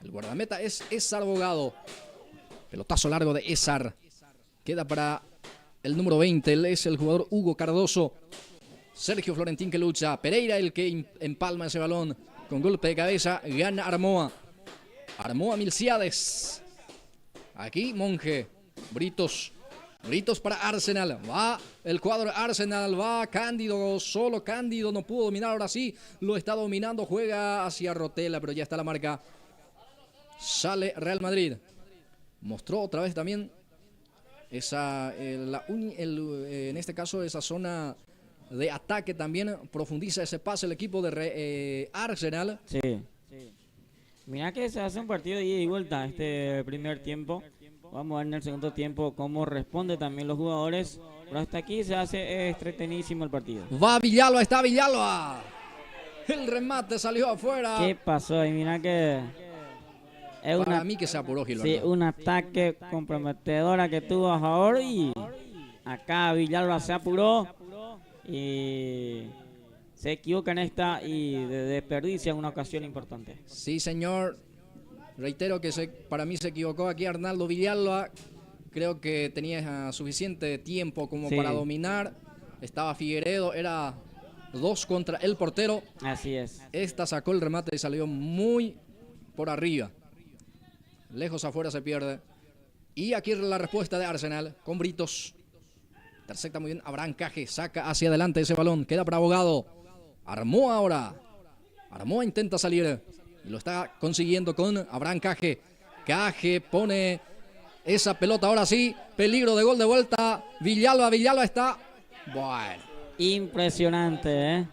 El guardameta es Esar Bogado. Pelotazo largo de Esar. Queda para el número 20, él es el jugador Hugo Cardoso. Sergio Florentín que lucha. Pereira el que empalma ese balón. Con golpe de cabeza gana Armoa. Armoa Milciades. Aquí Monje. Britos para Arsenal. Va el cuadro Arsenal. Va Cándido. Solo Cándido no pudo dominar. Ahora sí lo está dominando. Juega hacia Rotela, pero ya está la marca. Sale Real Madrid. Mostró otra vez también en este caso esa zona de ataque. También profundiza ese pase el equipo de Arsenal. Sí. Mira que se hace un partido de ida y vuelta este primer tiempo. Vamos a ver en el segundo tiempo cómo responde también los jugadores. Pero hasta aquí se hace entretenísimo el partido. Va Villalba, está Villalba. El remate salió afuera. ¿Qué pasó ahí? Mira que es Para mí que se apuró, Gilberto. Sí, un ataque comprometedora que tuvo a favor y acá Villalba se apuró y se equivoca en esta y desperdicia una ocasión importante. Sí, señor. Reitero que para mí se equivocó aquí Arnaldo Villalba. Creo que tenía suficiente tiempo como para dominar. Estaba Figueiredo, era 2 contra el portero. Así es. Esta sacó el remate y salió muy por arriba. Lejos afuera se pierde. Y aquí la respuesta de Arsenal con Britos. Intercepta muy bien Abraham Caje. Saca hacia adelante ese balón. Queda para Abogado. Armoa ahora. Armoa intenta salir. Y lo está consiguiendo con Abraham Caje. Caje pone esa pelota ahora sí. Peligro de gol de vuelta. Villalba está. Bueno. Impresionante, ¿eh?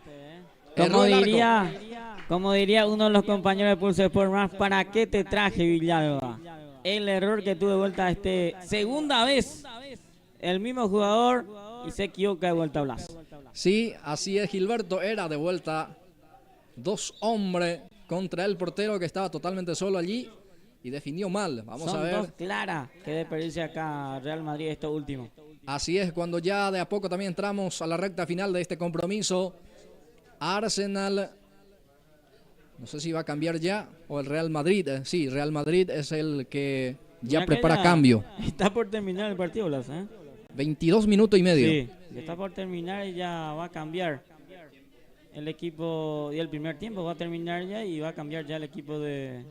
Como diría uno de los compañeros de Pulse Sport Más, ¿para qué te traje, Villalba? El error que tuvo de vuelta segunda vez el mismo jugador y se equivoca de vuelta Blas. Sí, así es, Gilberto. Era de vuelta 2 hombres contra el portero que estaba totalmente solo allí y definió mal. Vamos a ver. Son 2 claras que desperdicia acá Real Madrid esto último. Así es, cuando ya de a poco también entramos a la recta final de este compromiso. Arsenal, no sé si va a cambiar ya, o el Real Madrid. Sí, Real Madrid es el que ya prepara cambio. Está por terminar el partido, Blas, 22 minutos y medio. Sí, está por terminar y ya va a cambiar el equipo. Y el primer tiempo va a terminar ya y va a cambiar ya el equipo de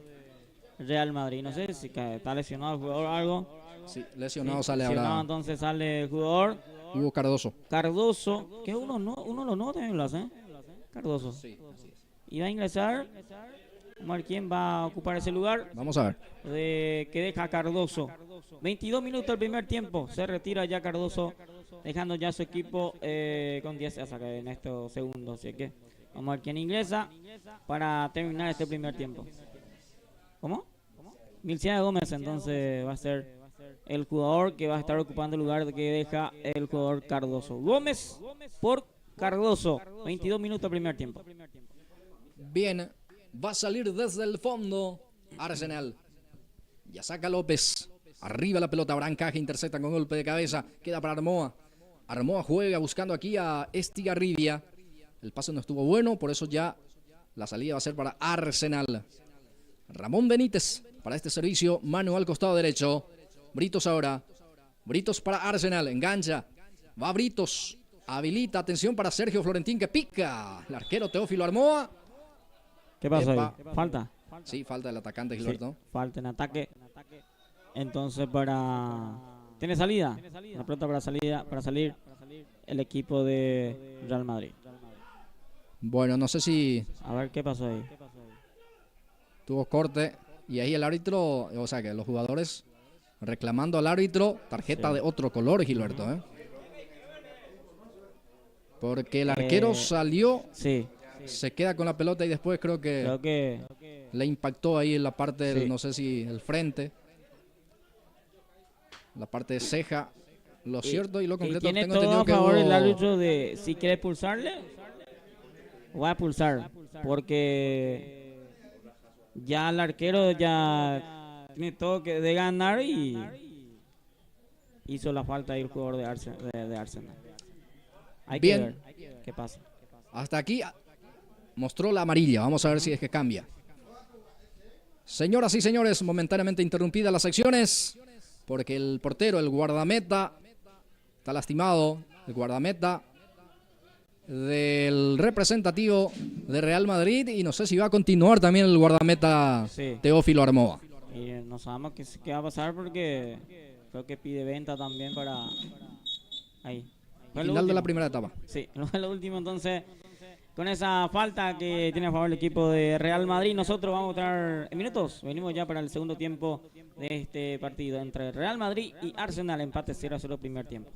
Real Madrid. No sé si está lesionado el jugador o algo. Sí, lesionado sale ahora. Entonces sale el jugador Hugo Cardoso. Que uno lo nota en Blas, Cardoso. Sí, así es. Y va a ingresar. Vamos a ver quién va a ocupar ese lugar. Vamos a ver. Que deja Cardoso. 22 minutos el primer tiempo. Se retira ya Cardoso, dejando ya su equipo con 10 en estos segundos. Así que vamos a ver quién ingresa para terminar este primer tiempo. ¿Cómo? Milciades Gómez, entonces va a ser el jugador que va a estar ocupando el lugar que deja el jugador Cardoso. Gómez por Cardoso. 22 minutos el primer tiempo. Bien, va a salir desde el fondo Arsenal. Ya saca López. Arriba la pelota, Abraham Caje intercepta con golpe de cabeza. Queda para Armoa. Armoa juega buscando aquí a Estigarribia. El pase no estuvo bueno, por eso ya la salida va a ser para Arsenal. Ramón Benítez para este servicio. Manu al costado derecho. Britos ahora. Britos para Arsenal. Engancha. Va Britos. Habilita. Atención para Sergio Florentín que pica. El arquero Teófilo Armoa. ¿Qué pasó ahí? Falta. Sí, falta del atacante Sí, Gilberto. falta en ataque. Entonces tiene salida. Una pelota para salir el equipo de Real Madrid. Bueno, no sé si A ver qué pasó ahí. tuvo corte y ahí el árbitro, o sea que los jugadores reclamando al árbitro tarjeta Sí. de otro color, Gilberto, porque el arquero salió, Sí, se queda con la pelota y después creo que creo que le impactó ahí en la parte del, sí. no sé si el frente, la parte de ceja. Lo Y, cierto y lo y concreto, tiene tengo todo entendido a que favor el hubo... árbitro de si quiere pulsarle, va a pulsar. Porque ya el arquero ya tiene todo que de ganar y hizo la falta ahí el jugador de Arsenal. Hay que Bien, ver qué pasa. hasta aquí mostró la amarilla. Vamos a ver si es que cambia. Señoras y señores, momentáneamente interrumpidas las secciones porque el portero, el guardameta, está lastimado. El guardameta del representativo de Real Madrid y no sé si va a continuar también el guardameta Sí. Teófilo Armoa. Y no sabemos qué va a pasar porque creo que pide venta también para ahí. Fue lo Final de la último. primera etapa. Sí, fue lo último entonces. Con esa falta que tiene a favor el equipo de Real Madrid, nosotros vamos a estar en minutos. Venimos ya para el segundo tiempo de este partido entre Real Madrid y Arsenal. Empate 0-0 primer tiempo.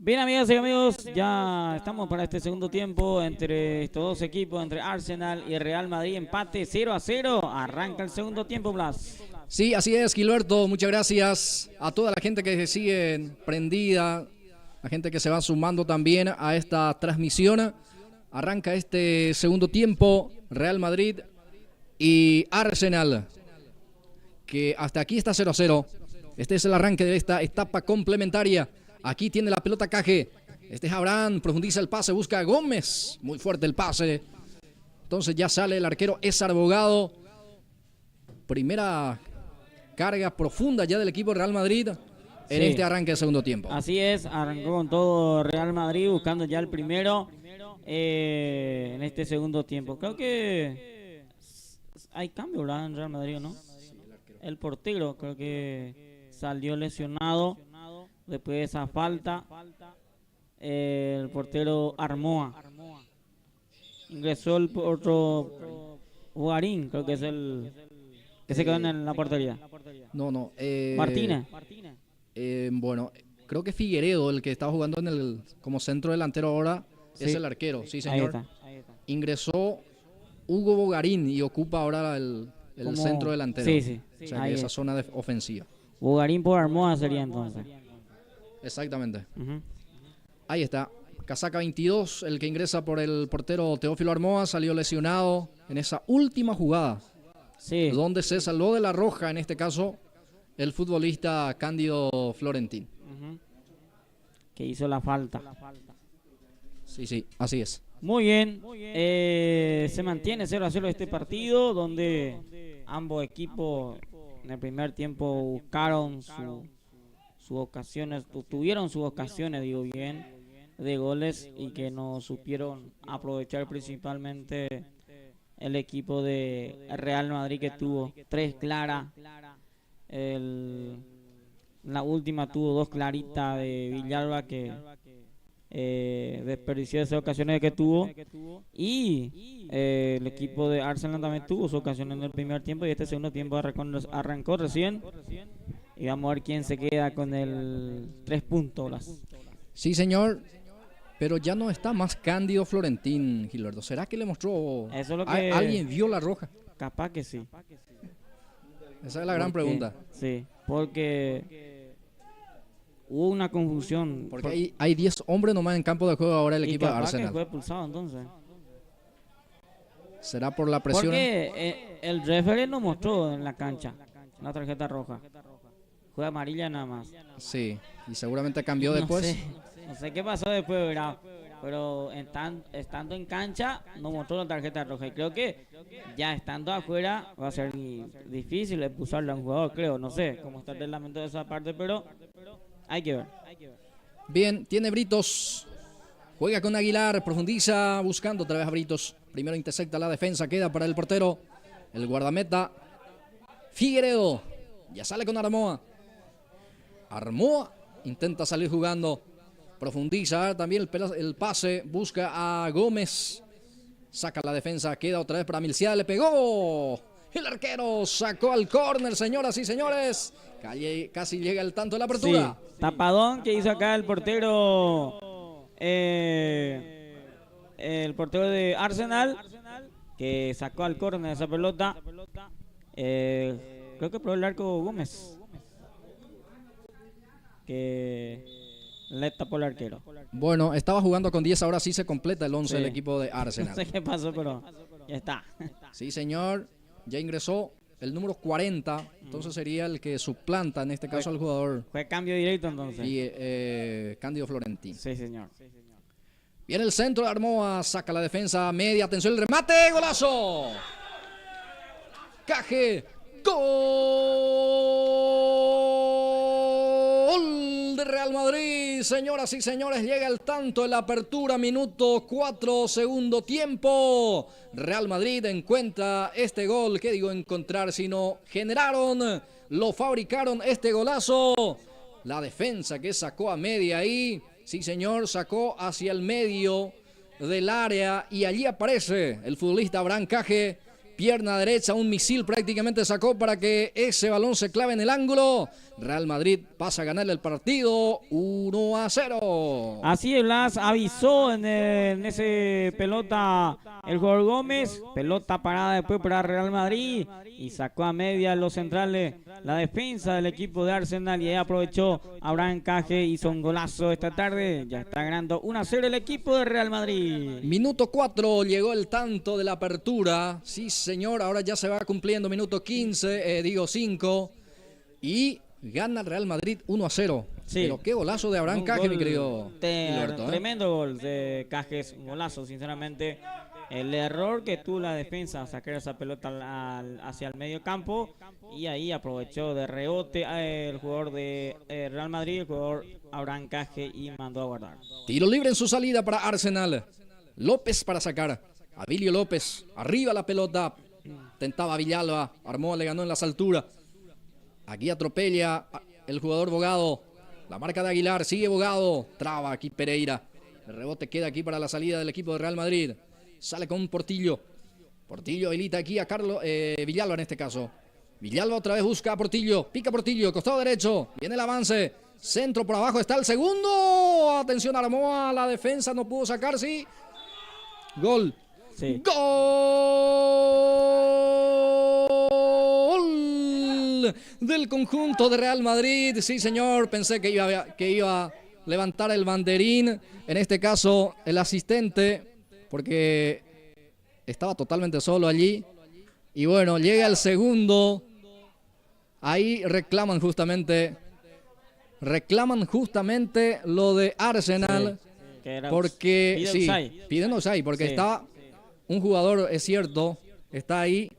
Bien, amigas y amigos, ya estamos para este segundo tiempo entre estos dos equipos, entre Arsenal y Real Madrid, empate 0-0. Arranca el segundo tiempo, Blas. Sí, así es, Gilberto. Muchas gracias a toda la gente que se sigue prendida, la gente que se va sumando también a esta transmisión. Arranca este segundo tiempo, Real Madrid y Arsenal, que hasta aquí está 0-0. Este es el arranque de esta etapa complementaria. Aquí tiene la pelota Caje. Este es Abraham, profundiza el pase, busca a Gómez. Muy fuerte el pase. Entonces ya sale el arquero César Bogado. Primera carga profunda ya del equipo Real Madrid en este arranque de segundo tiempo. Así es, arrancó con todo Real Madrid buscando ya el primero en este segundo tiempo. Creo que hay cambio, ¿verdad? En Real Madrid, ¿no? El portero creo que salió lesionado después de esa falta. El portero Armoa. Ingresó el otro Guarín, creo que es el que se quedó en la portería. No. Martínez. Bueno, creo que Figueredo, el que estaba jugando como centro delantero ahora, es el arquero. Sí, señor. Ahí está. Ingresó Hugo Bogarín y ocupa ahora el centro delantero. Sí. O sea, que esa zona ofensiva. Bogarín por Armoa sería entonces. Exactamente. Ahí está. Casaca 22, el que ingresa por el portero Teófilo Armoa, salió lesionado en esa última jugada. Sí. Donde se salvó de la roja, en este caso, el futbolista Cándido Florentín. Que hizo la falta. Sí, así es. Muy bien. Se mantiene 0-0 este partido, donde ambos equipos en el primer tiempo buscaron sus ocasiones, tuvieron sus ocasiones, digo bien, de goles y que no supieron aprovechar, principalmente el equipo de Real Madrid, que tuvo 3 claras. La última tuvo 2 claritas de Villalba, que desperdició esas ocasiones que tuvo, y el equipo de Arsenal también tuvo sus ocasiones en el primer tiempo, y este segundo tiempo arrancó recién, y vamos a ver quién se queda con el 3 puntos. Sí, señor, pero ya no está más Cándido Florentín, Gilberto. ¿Será que le mostró? Eso es lo que... ¿Alguien vio la roja? Capaz que sí. Esa es la gran pregunta. Sí, porque hubo una confusión. Porque hay 10 hombres nomás en campo de juego ahora el equipo de Arsenal. Que fue expulsado entonces. ¿Será por la presión? Porque el referee no mostró en la cancha la tarjeta roja. Fue amarilla nada más. Sí, y seguramente cambió después. No sé qué pasó después, ¿verdad? Pero estando en cancha no mostró la tarjeta roja. Y creo que ya estando afuera va a ser difícil expulsarle a un jugador, creo. No sé cómo está el reglamento de esa parte, pero hay que ver. Bien, tiene Britos. Juega con Aguilar, profundiza, buscando otra vez a Britos. Primero intersecta la defensa, queda para el portero. El guardameta Figueredo. Ya sale con Armoa. Armoa intenta salir jugando. Profundiza también el pase. Busca a Gómez. Saca la defensa, queda otra vez para Milcial. Le pegó. El arquero sacó al córner, señoras y señores. Casi llega el tanto de la apertura. Sí, tapadón que hizo acá el portero. El portero de Arsenal, que sacó al córner esa pelota. Creo que probó el arco Gómez, que le tapó el arquero. Bueno, estaba jugando con 10, ahora sí se completa el 11 del equipo de Arsenal. No sé qué pasó, pero ya está. Sí, señor, ya ingresó el número 40, entonces sería el que suplanta en este caso al jugador. Fue cambio directo entonces. Y Cándido Florentín. Sí, señor. Viene el centro de Armoa, saca la defensa media, atención el remate, golazo. Caje, gol de Real Madrid, señoras y señores, llega el tanto en la apertura, minuto 4, segundo tiempo. Real Madrid encuentra este gol, ¿qué digo encontrar? Sino generaron, lo fabricaron este golazo. La defensa que sacó a media ahí, sí señor, sacó hacia el medio del área y allí aparece el futbolista Abraham Caje pierna derecha, un misil prácticamente sacó para que ese balón se clave en el ángulo. Real Madrid pasa a ganar el partido 1-0. Así es, Blas avisó en ese pelota el jugador Gómez, pelota parada después para Real Madrid y sacó a media los centrales la defensa del equipo de Arsenal y ahí aprovechó Abraham Caje, hizo un golazo esta tarde, ya está ganando 1-0 el equipo de Real Madrid. Minuto 4 llegó el tanto de la apertura, sí señor, ahora ya se va cumpliendo minuto 5 y gana el Real Madrid 1-0. Sí. Pero qué golazo de Abraham Caje, mi querido Gilberto, tremendo gol de Cajes, un golazo, sinceramente. El error que tuvo la defensa, sacar esa pelota hacia el medio campo y ahí aprovechó de rebote el jugador de Real Madrid, el jugador Abraham Caje y mandó a guardar. Tiro libre en su salida para Arsenal. López para sacar. Abilio López, arriba la pelota. Tentaba Villalba, Armó, le ganó en las alturas. Aquí atropella el jugador Bogado. La marca de Aguilar, sigue Bogado. Traba aquí Pereira. El rebote queda aquí para la salida del equipo de Real Madrid. Sale con Portillo. Portillo habilita aquí a Carlos Villalba en este caso. Villalba otra vez busca a Portillo. Pica Portillo, costado derecho. Viene el avance. Centro por abajo está el segundo. Atención, armó a la defensa. No pudo sacar, sí. Gol. Sí. Gol del conjunto de Real Madrid. Sí, señor. Pensé que iba a levantar el banderín. En este caso, el asistente. Porque estaba totalmente solo allí. Y bueno, llega el segundo. Ahí reclaman justamente lo de Arsenal. Sí, porque piden offside porque está un jugador, es cierto, está ahí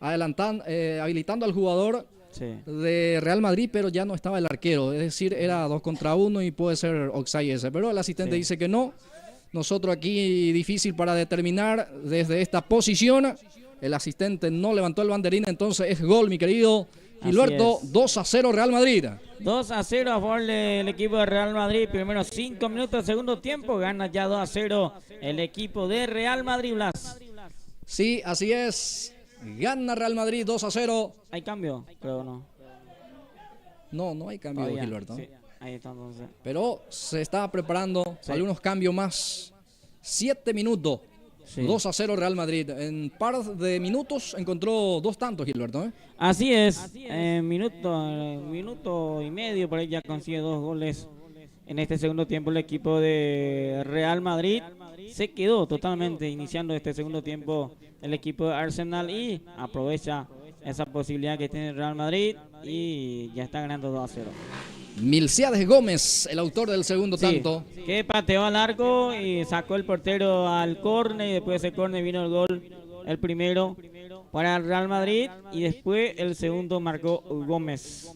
habilitando al jugador de Real Madrid, pero ya no estaba el arquero. Es decir, era 2 contra 1 y puede ser offside ese. Pero el asistente dice que no. Nosotros aquí difícil para determinar desde esta posición. El asistente no levantó el banderín, entonces es gol, mi querido Gilberto. 2-0 Real Madrid. 2-0 a favor del equipo de Real Madrid. Primero 5 minutos del segundo tiempo. Gana ya 2-0 el equipo de Real Madrid, Blas. Sí, así es. Gana Real Madrid 2-0. ¿Hay cambio? Creo no. No hay cambio, Gilberto. Sí. Ahí está entonces. Pero se está preparando algunos cambios más. 7 minutos. 2-0 Real Madrid. En par de minutos encontró 2 tantos, Gilberto. Así es. Minuto y medio por ahí ya consigue 2 goles. En este segundo tiempo el equipo de Real Madrid se quedó totalmente iniciando este segundo tiempo el equipo de Arsenal y aprovecha esa posibilidad que tiene Real Madrid y ya está ganando 2-0. Milciades Gómez, el autor del segundo tanto. Que pateó al arco y sacó el portero al córner y después de ese córner vino el gol, el primero para el Real Madrid y después el segundo marcó Gómez.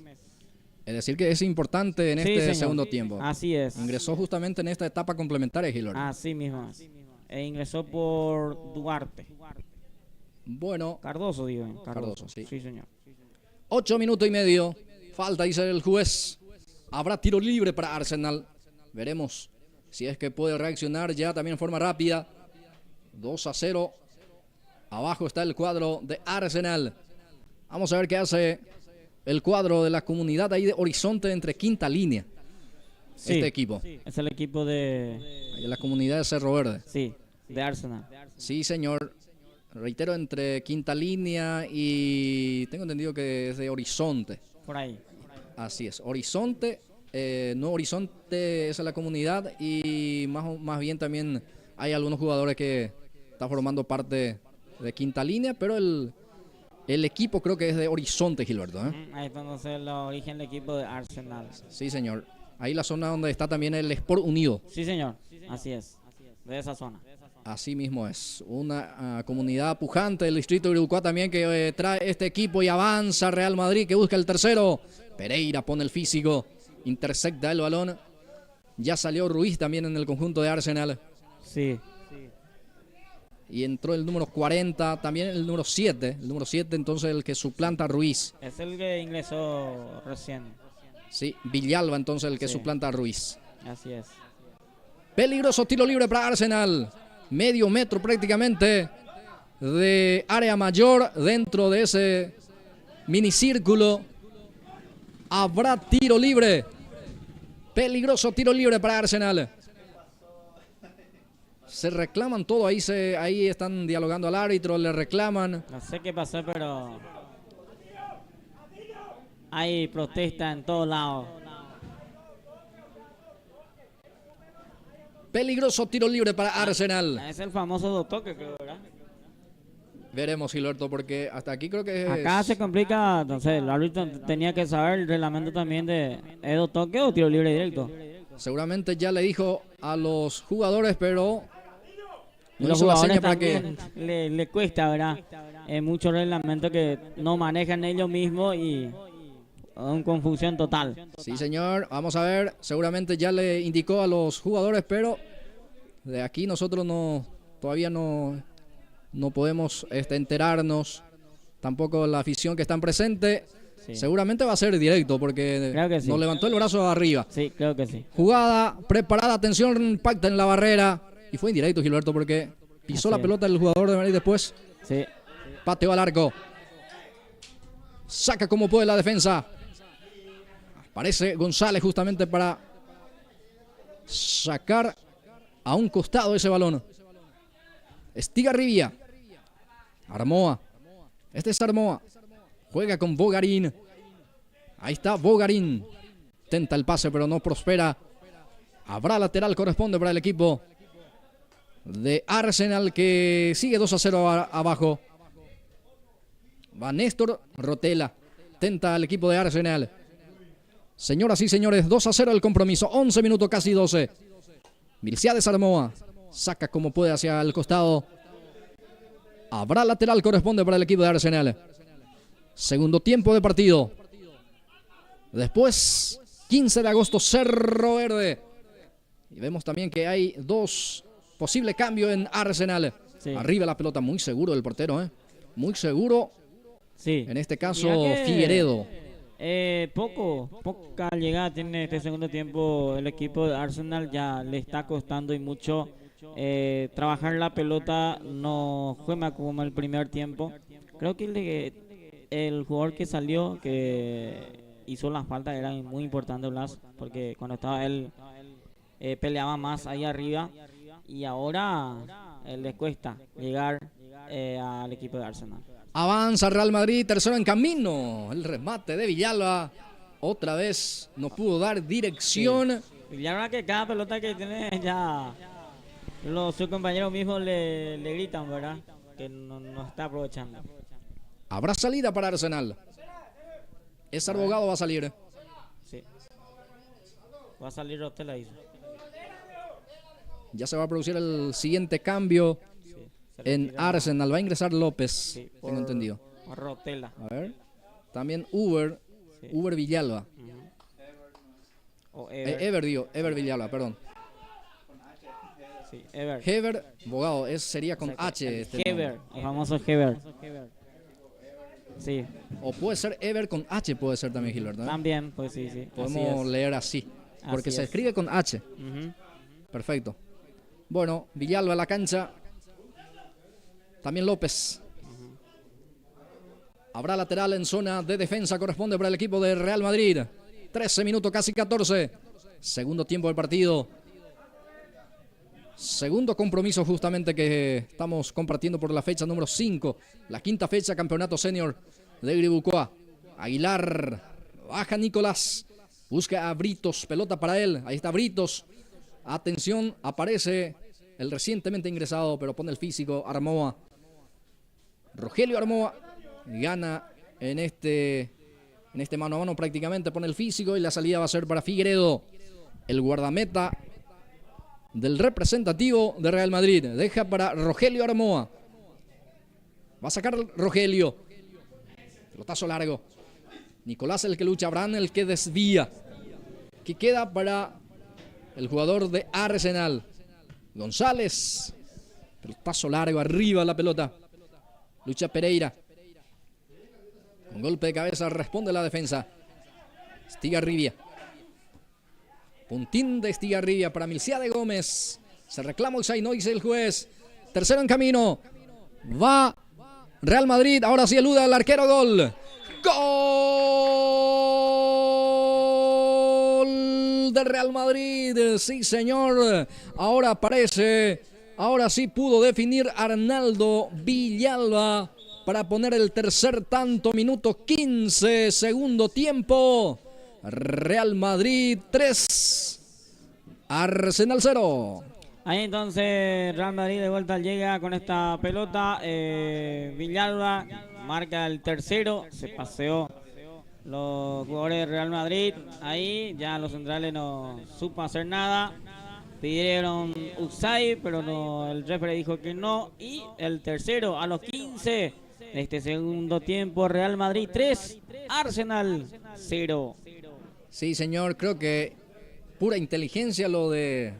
Es decir que es importante en este segundo tiempo. Así es. Ingresó justamente en esta etapa complementaria, Gilberto. Así mismo. E ingresó por Duarte. Bueno. Cardoso, digo. Cardoso, sí. Sí, señor. 8 minutos y medio. Falta, dice el juez. Habrá tiro libre para Arsenal. Veremos si es que puede reaccionar ya también en forma rápida. 2-0. Abajo está el cuadro de Arsenal. Vamos a ver qué hace el cuadro de la comunidad ahí de Horizonte entre Quinta Línea. Este equipo. Es el equipo de la comunidad de Cerro Verde. Sí, de Arsenal. Sí, señor. Reitero, entre Quinta Línea y tengo entendido que es de Horizonte. Por ahí. Así es, Horizonte, no Horizonte, esa es la comunidad y más bien también hay algunos jugadores que están formando parte de Quinta Línea, pero el equipo creo que es de Horizonte, Gilberto. Ahí está entonces el origen del equipo de Arsenal. Sí, señor. Ahí la zona donde está también el Sport Unido. Sí, señor. Así es. De esa zona. Así mismo es. Una comunidad pujante del distrito de Uruguay también que trae este equipo y avanza Real Madrid que busca el tercero. Pereira pone el físico, intercepta el balón. Ya salió Ruiz también en el conjunto de Arsenal. Sí. Y entró el número 40, también el número 7. El número 7 entonces el que suplanta a Ruiz. Es el que ingresó recién. Sí, Villalba entonces el que suplanta a Ruiz. Así es. Peligroso tiro libre para Arsenal. Medio metro prácticamente. de área mayor, dentro de ese minicírculo. Habrá tiro libre. Peligroso tiro libre para Arsenal. Se reclaman todo, ahí están dialogando al árbitro, le reclaman. No sé qué pasó, pero hay protesta en todos lados. Peligroso tiro libre para Arsenal. Es el famoso dos toques, creo, ¿verdad? Veremos, Gilberto, porque hasta aquí creo que es... Acá se complica, entonces el árbitro tenía que saber el reglamento también de ¿es dos toques o tiro libre directo? Seguramente ya le dijo a los jugadores, pero no Los hizo la jugadores seña para que... también le cuesta, ¿verdad? Muchos reglamentos que no manejan ellos mismos y una confusión total. Sí, señor. Vamos a ver. Seguramente ya le indicó a los jugadores, pero de aquí nosotros todavía no podemos enterarnos. Tampoco la afición que están presente. Sí. Seguramente va a ser directo porque Creo que sí. nos levantó el brazo arriba. Sí, creo que sí. Jugada preparada, atención, impacta en la barrera. Y fue indirecto, Gilberto, porque pisó Así la es. pelota el jugador de Madrid después. Sí. Pateó al arco. Saca como puede la defensa. Aparece González justamente para sacar a un costado ese balón. Estigarribia. Armoa. Este es Armoa. Juega con Bogarín. Ahí está Bogarín. Tenta el pase, pero no prospera. Habrá lateral, corresponde para el equipo de Arsenal, que sigue 2-0 abajo. Va Néstor Rotela. Tenta al equipo de Arsenal. Señoras y señores, 2-0 el compromiso. 11 minutos, casi 12. Milciades Armoa. Saca como puede hacia el costado. Habrá lateral, corresponde para el equipo de Arsenal. Segundo tiempo de partido. Después, 15 de agosto, Cerro Verde. Y vemos también que hay dos posibles cambios en Arsenal. Sí. Arriba la pelota, muy seguro el portero, ¿eh? Muy seguro. Sí. En este caso, Mira que, Figueredo. Poca llegada tiene este segundo tiempo el equipo de Arsenal. Ya le está costando y mucho trabajar la pelota. No juega como el primer tiempo. Creo que el jugador que salió, que hizo la falta, era muy importante, Blas, porque cuando estaba él peleaba más ahí arriba y ahora les cuesta llegar al equipo de Arsenal. Avanza Real Madrid, tercero en camino. El remate de Villalba. Otra vez no pudo dar dirección. Sí. Y la verdad que cada pelota que tiene ya sus compañeros mismos le gritan, ¿verdad? Que no está aprovechando. Habrá salida para Arsenal. Ese abogado va a salir. Sí. Va a salir Rotela, dice. Ya se va a producir el siguiente cambio Sí. en Arsenal. Va a ingresar López, Sí, tengo entendido. por Rotela. A ver. También Uber. Sí. Uber Villalba. O Ever Villalba, perdón. Sí, Ever. Hever, abogado, sería con H. Este Hever, nombre. el famoso Hever. Sí, O puede ser Ever con H, puede ser también, Gilberto, ¿eh? también, pues sí, sí. Podemos leer así. Porque Así se es. escribe con H. Ujú. Perfecto. Bueno, Villalba a la cancha. También López. Habrá lateral en zona de defensa. Corresponde para el equipo de Real Madrid. 13 minutos, casi 14. Segundo tiempo del partido. Segundo compromiso justamente que estamos compartiendo por la fecha número 5. La quinta fecha, campeonato senior de Gribucoa. Aguilar. Baja Nicolás. Busca a Britos. Pelota para él. Ahí está Britos. Atención, aparece el recientemente ingresado, pero pone el físico, Armoa. Rogelio Armoa gana en este mano a mano prácticamente, pone el físico y la salida va a ser para Figueredo, el guardameta del representativo de Real Madrid. Deja para Rogelio Armoa. Va a sacar Rogelio. Pelotazo largo. Nicolás el que lucha, Abraham el que desvía. Que queda para el jugador de Arsenal. González. Pelotazo largo, arriba la pelota. Lucha Pereira. Con golpe de cabeza responde la defensa. Estigarribia. Puntín de Estigarribia para Milciade Gómez. Se reclama Usain, no dice el juez. Tercero en camino. Va Real Madrid. Ahora sí elude al arquero. Gol. Gol de Real Madrid. Sí, señor. Ahora aparece. Ahora sí pudo definir Arnaldo Villalba para poner el tercer tanto. Minuto 15, segundo tiempo. Real Madrid 3, Arsenal 0. Ahí entonces Real Madrid de vuelta llega con esta pelota. Villalba marca el tercero. Se paseó los jugadores de Real Madrid. Ahí ya los centrales no supo hacer nada. Pidieron offside, pero no, el referee dijo que no. Y el tercero a los 15 de este segundo tiempo. Real Madrid 3, Arsenal 0. Sí, señor, creo que pura inteligencia lo del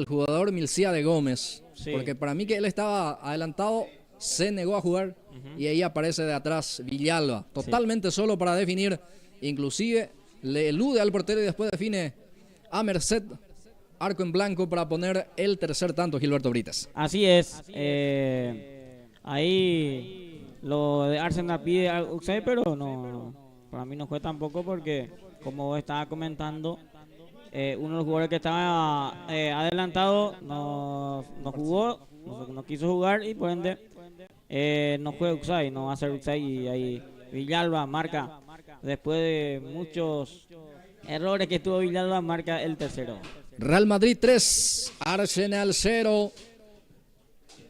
jugador Milciade Gómez. Sí. Porque para mí que él estaba adelantado, se negó a jugar y ahí aparece de atrás Villalba. Totalmente solo para definir. Inclusive le elude al portero y después define a merced. Arco en blanco para poner el tercer tanto, Gilberto Brites. Así es. Ahí lo de Arsenal pide a Uxay, pero no, para mí no fue tampoco porque, como estaba comentando, uno de los jugadores que estaba adelantado no jugó, no quiso jugar y por ende no fue Uxay, no va a ser Uxay y ahí Villalba marca, después de muchos errores que tuvo Villalba, marca el tercero. Real Madrid 3, Arsenal 0.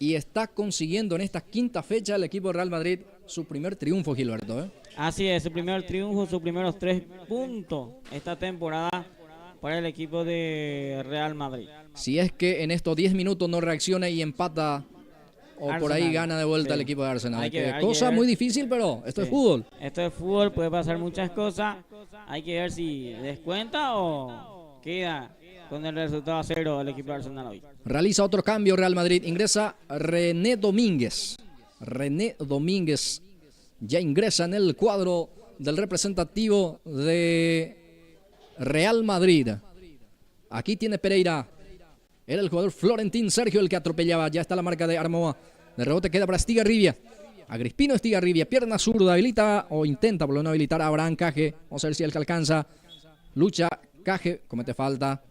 Y está consiguiendo en esta quinta fecha el equipo de Real Madrid su primer triunfo, Gilberto. Así es, su primer triunfo, sus primeros 3 puntos esta temporada para el equipo de Real Madrid. Si es que en estos 10 minutos no reacciona y empata o Arsenal, por ahí gana de vuelta el equipo de Arsenal. Cosa muy difícil, pero esto es fútbol. Esto es fútbol, puede pasar muchas cosas. Hay que ver si descuenta o queda con el resultado 0 el equipo de Arsenal hoy. Realiza otro cambio Real Madrid. Ingresa René Domínguez. René Domínguez ya ingresa en el cuadro del representativo de Real Madrid. Aquí tiene Pereira. Era el jugador Florentín Sergio el que atropellaba. Ya está la marca de Armoa. De rebote queda para Estigarribia. Agrispino Estigarribia. Pierna zurda. Habilita o intenta por lo menos habilitar a Abraham Caje. Vamos a ver si el que alcanza. Lucha Caje. Comete falta.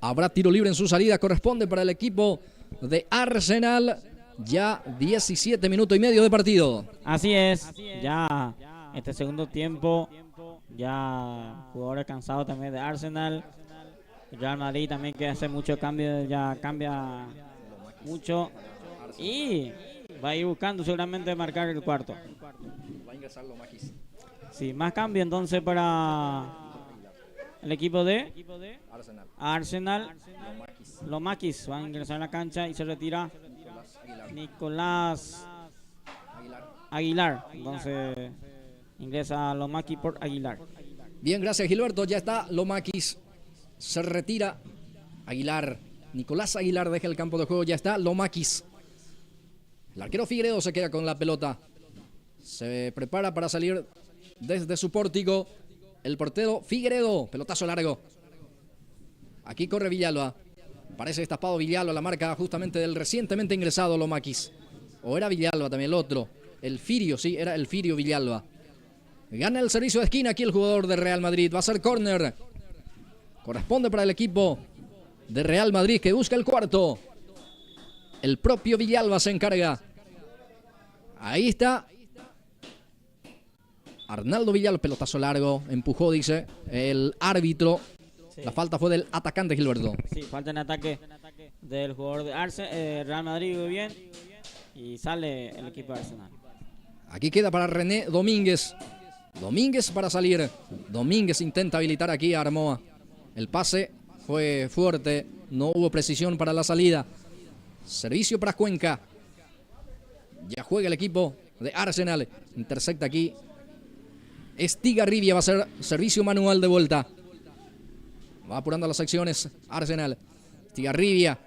Habrá tiro libre en su salida. Corresponde para el equipo de Arsenal. Ya 17 minutos y medio de partido. Así es. Ya este segundo tiempo. Ya jugadores cansados también de Arsenal. Real Madrid también que hace mucho cambio. Ya cambia mucho. Y va a ir buscando seguramente marcar el cuarto. Va a ingresar Lomakis. Sí, más cambio entonces para el equipo de Arsenal. Lomakis va a ingresar en la cancha y se retira Nicolás Aguilar. Entonces ingresa Lomakis por Aguilar. Bien, gracias Gilberto. Ya está Lomakis. Se retira Aguilar. Nicolás Aguilar deja el campo de juego. Ya está Lomakis. El arquero Figueiredo se queda con la pelota. Se prepara para salir desde su pórtico. El portero Figueiredo. Pelotazo largo. Aquí corre Villalba. Parece destapado Villalba. La marca justamente del recientemente ingresado Lomakis. O era Villalba también el otro. El Firio, sí, era el Firio Villalba. Gana el servicio de esquina aquí el jugador de Real Madrid. Va a ser córner. Corresponde para el equipo de Real Madrid que busca el cuarto. El propio Villalba se encarga. Ahí está. Arnaldo Villalba, pelotazo largo. Empujó, dice el árbitro. Sí. La falta fue del atacante Gilberto. Sí, falta en ataque del jugador de Real Madrid. Muy bien. Y sale el equipo de Arsenal. Aquí queda para René Domínguez. Domínguez para salir. Domínguez intenta habilitar aquí a Armoa. El pase fue fuerte. No hubo precisión para la salida. Servicio para Cuenca. Ya juega el equipo de Arsenal. Intercepta aquí Estigarribia. Va a ser servicio manual de vuelta. Va apurando las acciones Arsenal. Estigarribia.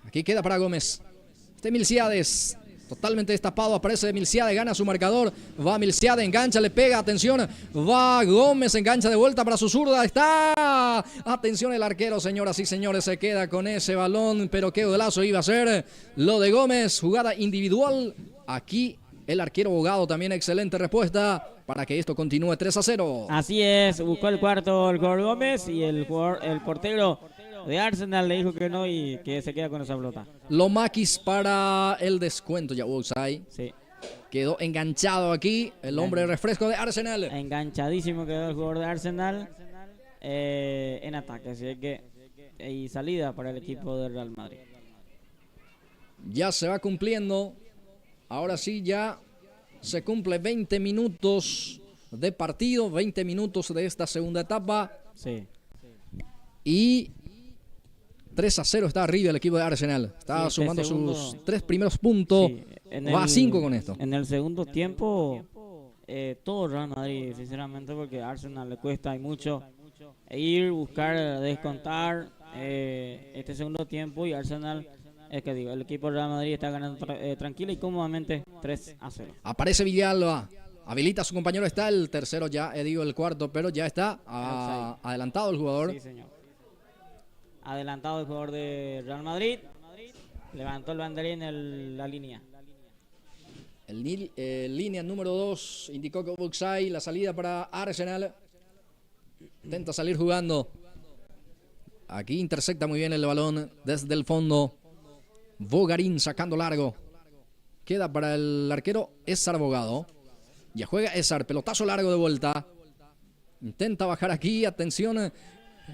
Aquí queda para Gómez. Milciades. Totalmente destapado, aparece Milciade, gana su marcador, va Milciade, engancha, le pega, atención, va Gómez, engancha de vuelta para su zurda, está pelota. Atención el arquero, señoras y señores, se queda con ese balón, pero qué golazo iba a ser lo de Gómez. Jugada individual. Aquí el arquero Bogado también excelente respuesta para que esto continúe 3-0. Así es, buscó el cuarto el jugador Gómez y el portero de Arsenal le dijo que no y que se queda con esa pelota. Lomakis para el descuento, ya Usai. Sí. Quedó enganchado aquí el hombre de refresco de Arsenal. Enganchadísimo quedó el jugador de Arsenal en ataque, así que y salida para el equipo del Real Madrid. Ya se va cumpliendo. Ahora sí ya se cumple 20 minutos de partido, 20 minutos de esta segunda etapa. Sí. Y 3-0 está arriba el equipo de Arsenal. Está Sí, sumando segundo, sus 3 primeros puntos. Sí, Va a 5 con esto. En el segundo tiempo, todo Real Madrid, sinceramente, porque a Arsenal le cuesta y mucho ir, buscar, descontar este segundo tiempo y Arsenal, es que digo, el equipo de Real Madrid está ganando tranquila y cómodamente 3-0. Aparece Villalba. Habilita a su compañero, está el tercero ya, digo el cuarto, pero ya está adelantado el jugador. Sí, señor. Adelantado el jugador de Real Madrid. Levantó el banderín en la línea. Línea número 2 indicó que Buxai, la salida para Arsenal. Intenta salir jugando. Aquí intersecta muy bien el balón desde el fondo. Bogarín sacando largo. Queda para el arquero Esar Bogado. Ya juega Esar, pelotazo largo de vuelta. Intenta bajar aquí, atención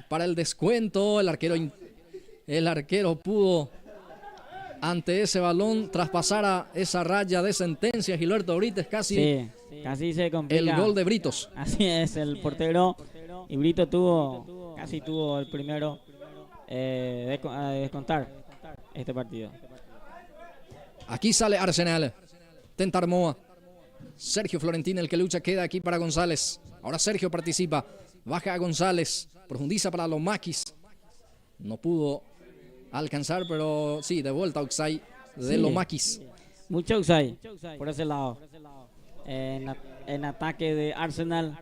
para el descuento. El arquero pudo ante ese balón traspasar a esa raya de sentencia. Gilberto Brites casi, casi se complica. El gol de Britos. Así es, el portero y Brito casi tuvo el primero de descontar este partido. Aquí sale Arsenal. Tenta Armoa. Sergio Florentín el que lucha, queda aquí para González. Ahora Sergio participa. Baja a González. Profundiza para Lomakis. No pudo alcanzar, pero sí, de vuelta a Oxai de Lomakis. Mucho Oxai por ese lado. En ataque de Arsenal.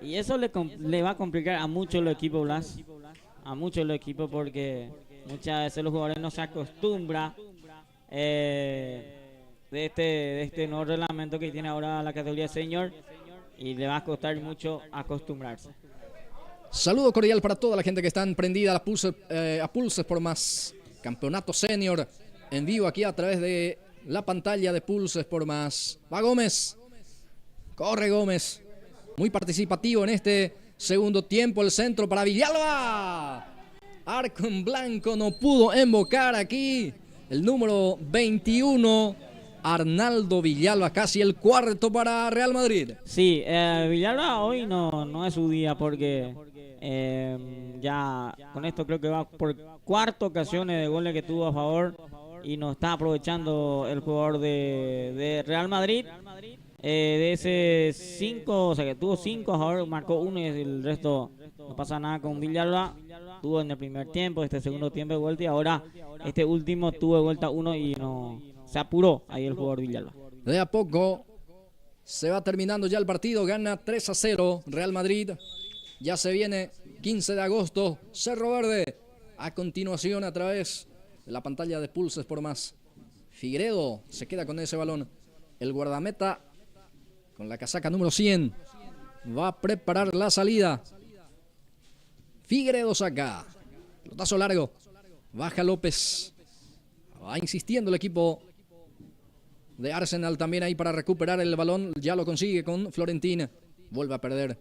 Y eso le va a complicar a muchos los equipos, Blas. A muchos los equipos porque muchas veces los jugadores no se acostumbran de este nuevo reglamento que tiene ahora la categoría senior y le va a costar mucho acostumbrarse. Saludo cordial para toda la gente que está prendida a Pulses por Más. Campeonato senior en vivo aquí a través de la pantalla de Pulses por Más. Va Gómez. Corre Gómez. Muy participativo en este segundo tiempo. El centro para Villalba. Arco en blanco, no pudo embocar aquí el número 21, Arnaldo Villalba, casi el cuarto para Real Madrid. Sí, Villalba hoy no es su día porque ya con esto creo que va por cuarta ocasiones de goles que tuvo a favor y no está aprovechando el jugador de Real Madrid. De ese 5, o sea que tuvo 5 a favor, marcó 1 y el resto no pasa nada con Villalba. Tuvo en el primer tiempo, este segundo tiempo de vuelta y ahora este último tuvo de vuelta 1 y no se apuró ahí el jugador Villalba. De a poco se va terminando ya el partido, gana 3-0 Real Madrid. Ya se viene 15 de agosto, Cerro Verde. A continuación a través de la pantalla de Pulses por Más. Figueiredo se queda con ese balón. El guardameta con la casaca número 100 va a preparar la salida. Figueiredo saca. Pelotazo largo. Baja López. Va insistiendo el equipo de Arsenal también ahí para recuperar el balón. Ya lo consigue con Florentín. Vuelve a perder.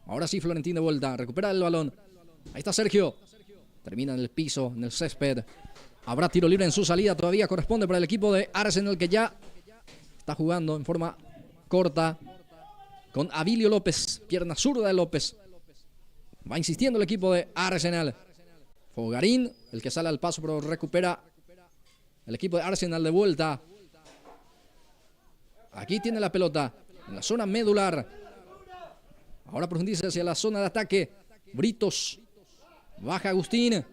Ahora sí Florentín de vuelta. Recupera el balón. Ahí está Sergio. Termina en el piso, en el césped. Habrá tiro libre en su salida. Todavía corresponde para el equipo de Arsenal que ya está jugando en forma corta con Avilio López. Pierna zurda de López. Va insistiendo el equipo de Arsenal. Fogarín, el que sale al paso, pero recupera el equipo de Arsenal de vuelta. Aquí tiene la pelota en la zona medular. Ahora profundiza hacia la zona de ataque. Britos. Baja Agustín.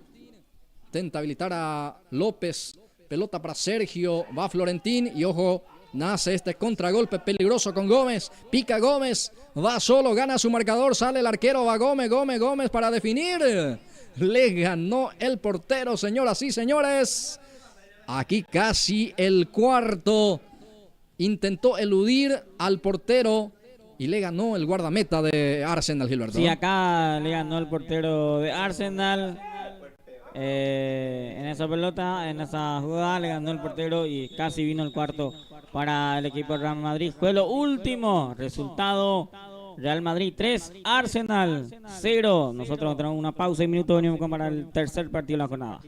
Intenta habilitar a López. Pelota para Sergio. Va Florentín. Y ojo Nace este contragolpe peligroso con Gómez. Pica Gómez. Va solo, gana su marcador. Sale el arquero, va Gómez para definir. Le ganó el portero, señoras y señores. Aquí casi el cuarto. Intentó eludir al portero y le ganó el guardameta de Arsenal, Gilberto. Sí, acá le ganó el portero de Arsenal. En esa pelota, en esa jugada le ganó el portero y casi vino el cuarto para el equipo de Real Madrid. Fue lo último. Resultado: Real Madrid 3, Arsenal 0. Nosotros tenemos una pausa y minuto, venimos para el tercer partido de la jornada.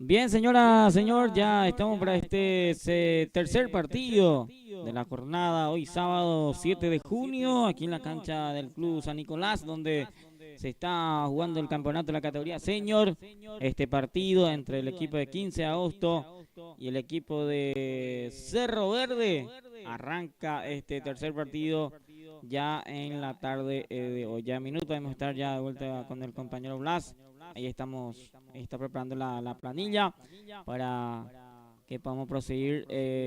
Bien, señora, señor, ya estamos para este tercer partido de la jornada, hoy sábado 7 de junio, aquí en la cancha del Club San Nicolás, donde se está jugando el campeonato de la categoría senior. Este partido entre el equipo de 15 de agosto y el equipo de Cerro Verde arranca este tercer partido ya en la tarde de hoy. Ya en minutos vamos a estar ya de vuelta con el compañero Blas. Ahí está preparando la planilla para que podamos proseguir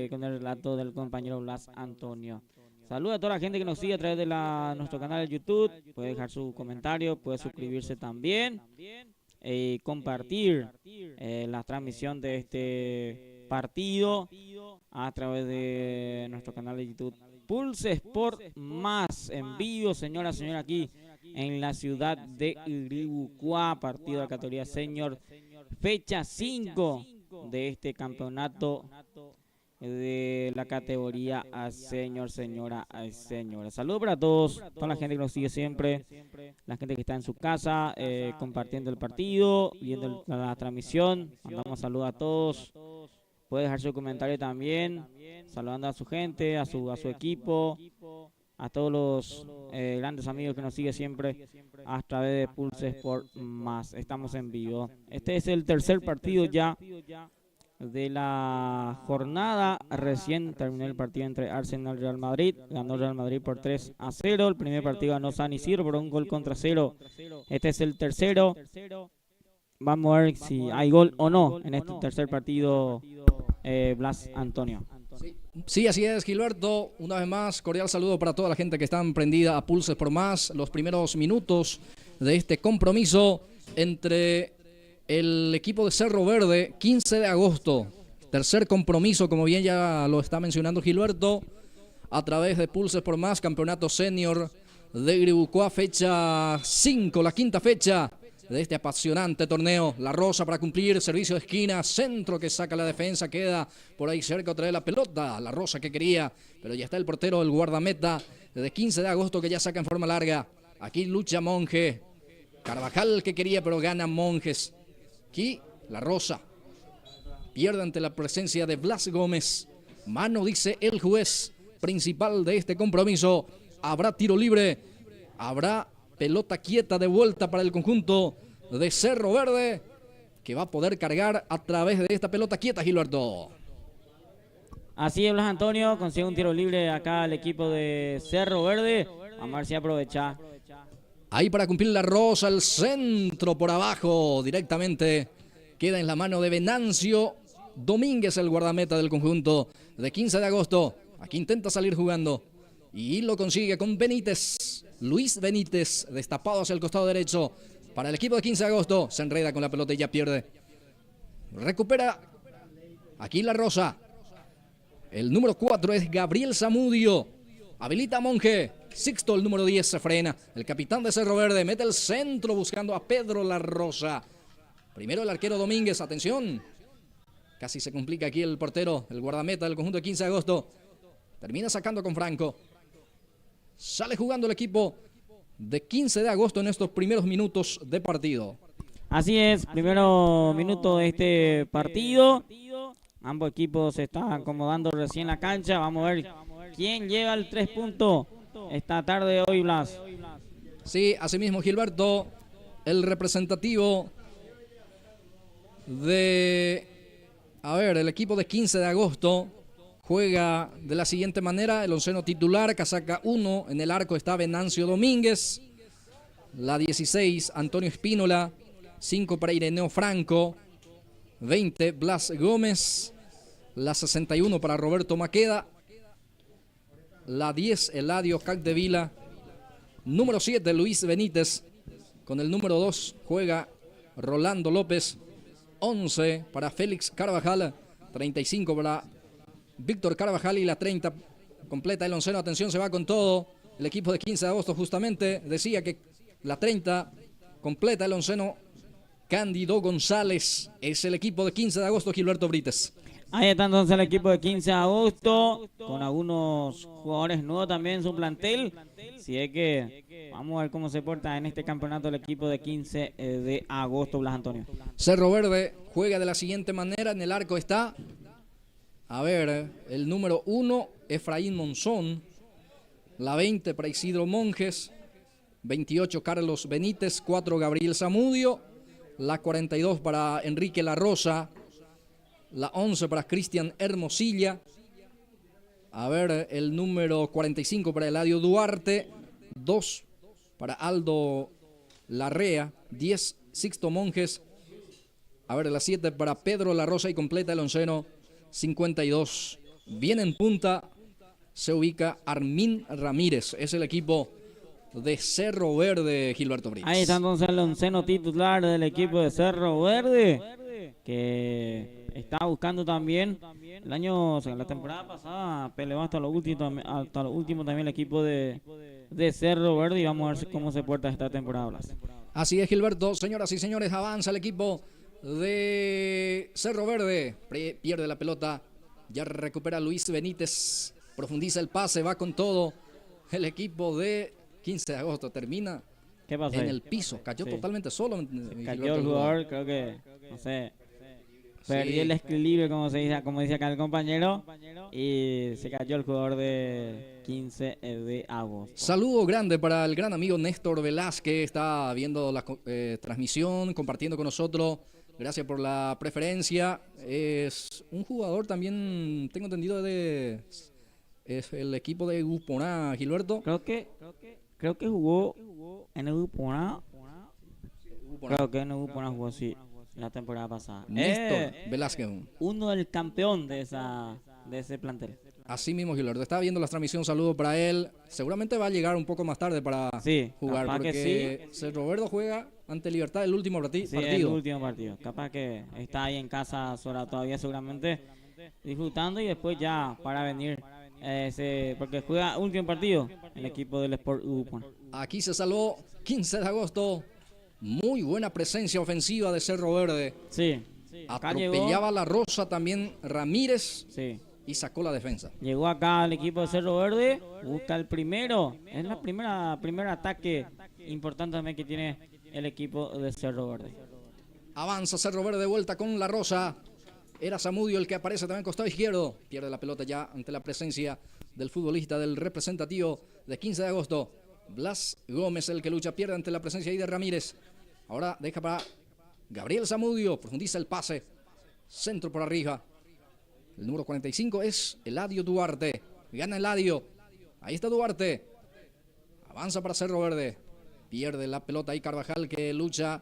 con el relato del compañero Blas Antonio. Saludos a toda la gente que nos sigue a través de nuestro canal de YouTube. Puede dejar su comentario, puede suscribirse también y compartir la transmisión de este partido a través de nuestro canal de YouTube. Pulse Sport Más en vivo, señora, aquí en la ciudad de Iribucuá, partido de la categoría senior, fecha 5 de este campeonato de la categoría a senior, señora. Saludos para todos, toda la gente que nos sigue siempre, la gente que está en su casa compartiendo el partido, viendo la transmisión. Mandamos saludos a todos. Puede dejar su comentario también, saludando a su gente, a su equipo, a todos los grandes amigos que nos siguen siempre a través de Pulse Sport Más. Estamos en vivo. Este es el tercer partido ya de la jornada. Recién terminó el partido entre Arsenal y Real Madrid. Ganó Real Madrid por 3-0. El primer partido ganó San Isidro por 1-0. Este es el tercero. Vamos a ver si hay gol o no en este tercer partido, Blas Antonio. Sí, así es, Gilberto. Una vez más, cordial saludo para toda la gente que está emprendida a Pulse por Más. Los primeros minutos de este compromiso entre el equipo de Cerro Verde, 15 de agosto. Tercer compromiso, como bien ya lo está mencionando Gilberto, a través de Pulse por Más, campeonato senior de Iribucuá, fecha 5, la quinta fecha de este apasionante torneo. La Rosa para cumplir, servicio de esquina, centro que saca la defensa, queda por ahí cerca otra vez la pelota. La Rosa que quería, pero ya está el portero, el guardameta desde 15 de agosto que ya saca en forma larga. Aquí lucha Monje. Carvajal que quería, pero gana Monjes. Aquí la Rosa pierde ante la presencia de Blas Gómez. Mano, dice el juez principal de este compromiso. Habrá tiro libre, habrá pelota quieta de vuelta para el conjunto de Cerro Verde, que va a poder cargar a través de esta pelota quieta, Gilberto. Así es, Blas Antonio, consigue un tiro libre acá el equipo de Cerro Verde. Vamos a ver si aprovecha. Ahí para cumplir la Rosa, el centro por abajo, directamente queda en la mano de Venancio Domínguez, el guardameta del conjunto de 15 de agosto. Aquí intenta salir jugando y lo consigue con Benítez. Luis Benítez, destapado hacia el costado derecho para el equipo de 15 de agosto. Se enreda con la pelota y ya pierde. Recupera aquí la Rosa. El número 4 es Gabriel Zamudio. Habilita a Monje. Sixto, el número 10, se frena. El capitán de Cerro Verde mete el centro buscando a Pedro La Rosa. Primero el arquero Domínguez. Atención. Casi se complica aquí el portero, el guardameta del conjunto de 15 de agosto. Termina sacando con Franco. Sale jugando el equipo de 15 de agosto en estos primeros minutos de partido. Así es, primero minuto de este partido. Ambos equipos se están acomodando recién la cancha. Vamos a ver quién lleva el 3 puntos esta tarde hoy, Blas. Sí, asimismo, Gilberto, el representativo de, el equipo de 15 de agosto juega de la siguiente manera. El onceno titular, casaca 1, en el arco está Venancio Domínguez. La 16, Antonio Espínola. 5 para Ireneo Franco. 20, Blas Gómez. La 61 para Roberto Maqueda. La 10, Eladio Capdevila. Número 7, Luis Benítez. Con el número 2 juega Rolando López. 11 para Félix Carvajal. 35 para Víctor Carvajal y la 30 completa el onceno. Atención, se va con todo. El equipo de 15 de agosto justamente decía que la 30 completa el onceno. Cándido González es el equipo de 15 de agosto, Gilberto Brites. Ahí está entonces el equipo de 15 de agosto, con algunos jugadores nuevos también en su plantel. Si es que vamos a ver cómo se porta en este campeonato el equipo de 15 de agosto, Blas Antonio. Cerro Verde juega de la siguiente manera. En el arco está, a ver, el número 1, Efraín Monzón. La 20 para Isidro Monjes. 28, Carlos Benítez. 4, Gabriel Zamudio. La 42 para Enrique La Rosa. La 11 para Cristian Hermosilla. A ver, el número 45 para Eladio Duarte. 2 para Aldo Larrea. 10, Sixto Monjes. A ver, la 7 para Pedro La Rosa y completa el onceno 52. Bien en punta se ubica Armin Ramírez. Es el equipo de Cerro Verde, Gilberto Brits. Ahí está entonces el onceno titular del equipo de Cerro Verde, que está buscando también la temporada pasada peleó hasta lo último también el equipo de Cerro Verde, y vamos a ver cómo se porta esta temporada, Blas. Así es, Gilberto. Señoras y señores, avanza el equipo de Cerro Verde. Pierde la pelota, ya recupera Luis Benítez, profundiza el pase, va con todo el equipo de 15 de agosto, termina ¿Qué pasó en ahí? el piso, cayó totalmente solo. Cayó el jugador, creo que, no sé, perdió el equilibrio, como dice acá el compañero, y se cayó el jugador de 15 de agosto. Saludo grande para el gran amigo Néstor Velázquez, está viendo la transmisión, compartiendo con nosotros. Gracias por la preferencia. Es un jugador también, tengo entendido, es el equipo de Uponá, Gilberto. Creo que jugó en el Uponá. Creo que en el Uponá jugó, sí, la temporada pasada. Néstor Velázquez. Uno del campeón de ese plantel. Así mismo, Gilberto. Estaba viendo la transmisión, un saludo para él. Seguramente va a llegar un poco más tarde para jugar, porque Cerro Verde juega ante Libertad el último partido. Sí, el último partido. Capaz que está ahí en casa todavía seguramente disfrutando, y después ya para venir, porque juega último partido el equipo del Sport Uponá. Aquí se salvó 15 de agosto. Muy buena presencia ofensiva de Cerro Verde. Sí. Atropellaba La Rosa también Ramírez. Sí. Y sacó la defensa. Llegó acá el equipo de Cerro Verde, busca el primero. Es la primer ataque importante también que tiene el equipo de Cerro Verde. Avanza Cerro Verde de vuelta con La Rosa. Era Zamudio el que aparece también costado izquierdo. Pierde la pelota ya ante la presencia del futbolista, del representativo de 15 de agosto. Blas Gómez el que lucha, pierde ante la presencia ahí de Ramírez. Ahora deja para Gabriel Zamudio, profundiza el pase. Centro por arriba. El número 45 es Eladio Duarte. Gana Eladio. Ahí está Duarte. Avanza para Cerro Verde. Pierde la pelota ahí Carvajal que lucha.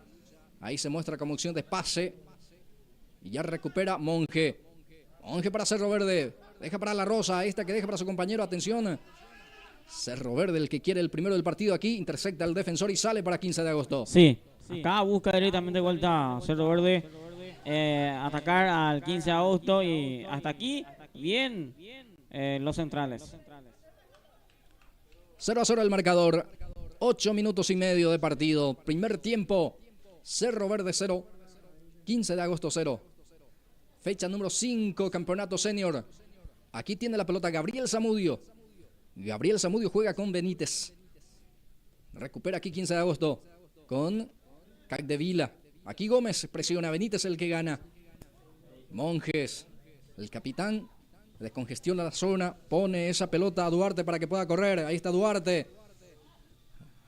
Ahí se muestra como opción de pase. Y ya recupera Monje. Monje para Cerro Verde. Deja para La Rosa. Esta que deja para su compañero. Atención. Cerro Verde el que quiere el primero del partido aquí. Intercepta al defensor y sale para 15 de agosto. Sí. Acá busca directamente vuelta Cerro Verde. Atacar al 15 de agosto, y hasta aquí bien los centrales. 0-0 el marcador. 8 minutos y medio de partido. Primer tiempo. Cerro Verde 0. 15 de agosto 0. Fecha número 5, campeonato senior. Aquí tiene la pelota Gabriel Zamudio. Gabriel Zamudio juega con Benítez. Recupera aquí 15 de agosto con Capdevila. Aquí Gómez presiona a Benítez, el que gana. Monjes, el capitán, descongestiona la zona, pone esa pelota a Duarte para que pueda correr. Ahí está Duarte.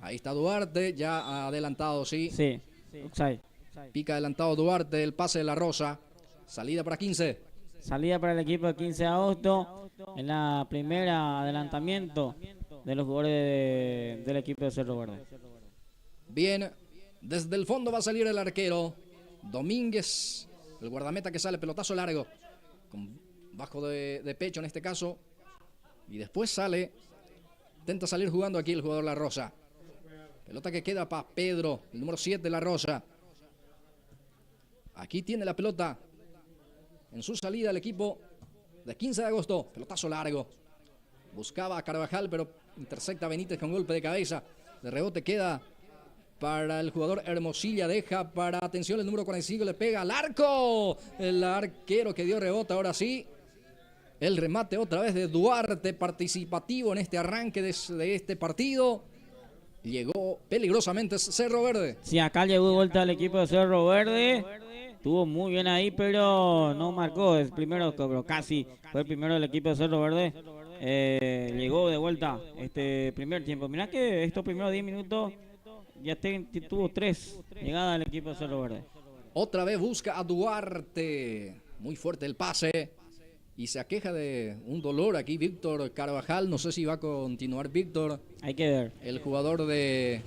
Ahí está Duarte, ya adelantado, sí. Sí, pica adelantado Duarte, el pase de La Rosa. Salida para 15. Salida para el equipo de 15 de agosto. En la primera adelantamiento de los jugadores del equipo de Cerro Verde. Bien. Desde el fondo va a salir el arquero Domínguez, el guardameta que sale, pelotazo largo, con bajo de pecho en este caso. Y después sale, intenta salir jugando aquí el jugador La Rosa. Pelota que queda para Pedro, el número 7 La Rosa. Aquí tiene la pelota en su salida el equipo de 15 de agosto. Pelotazo largo. Buscaba a Carvajal, pero intercepta Benítez con golpe de cabeza. De rebote queda para el jugador Hermosilla, deja para, atención, el número 45, le pega al arco. El arquero que dio rebote, ahora sí. El remate otra vez de Duarte, participativo en este arranque de este partido. Llegó peligrosamente Cerro Verde. Sí, acá llegó de vuelta el equipo de Cerro Verde. estuvo muy bien ahí, pero no marcó. El primero, pero casi fue el primero del equipo de Cerro Verde. Llegó de vuelta este primer tiempo. Mirá que estos primeros 10 minutos ya tuvo 3 llegadas del equipo de Cerro Verde. Otra vez busca a Duarte. Muy fuerte el pase. Y se aqueja de un dolor aquí Víctor Carvajal. No sé si va a continuar Víctor. Hay que ver. El jugador de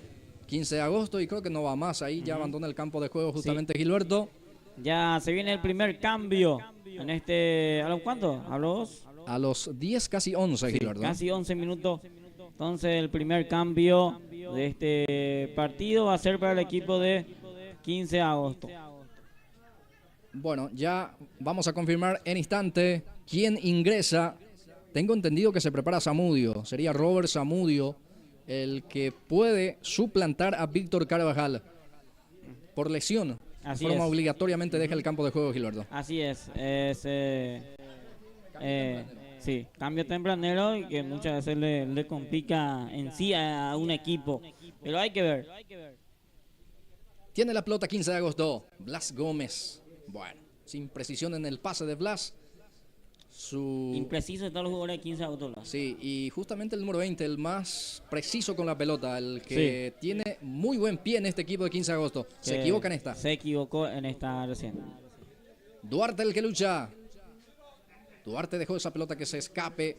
15 de agosto. Y creo que no va más. Ahí ya abandona el campo de juego justamente Gilberto. Ya se viene el primer cambio. En este... ¿A los cuántos? ¿A los...? A los 10, casi 11, Sí, Gilberto. casi 11 minutos. Entonces el primer cambio de este partido va a ser para el equipo de 15 de agosto. Bueno, ya vamos a confirmar en instante quién ingresa. Tengo entendido que se prepara Zamudio. Sería Robert Zamudio el que puede suplantar a Víctor Carvajal por lesión. Así de forma es. obligatoriamente deja el campo de juego, Gilberto. Así es. Sí, cambio tempranero y que muchas veces le complica en sí a un equipo. Pero hay que ver. Tiene la pelota 15 de agosto. Blas Gómez. Bueno, sin precisión en el pase de Blas. Impreciso de todos los jugadores de 15 de agosto. Sí, y justamente el número 20, el más preciso con la pelota, el que tiene muy buen pie en este equipo de 15 de agosto. Se equivoca en esta. Se equivocó en esta recién. Duarte el que lucha. Duarte dejó esa pelota que se escape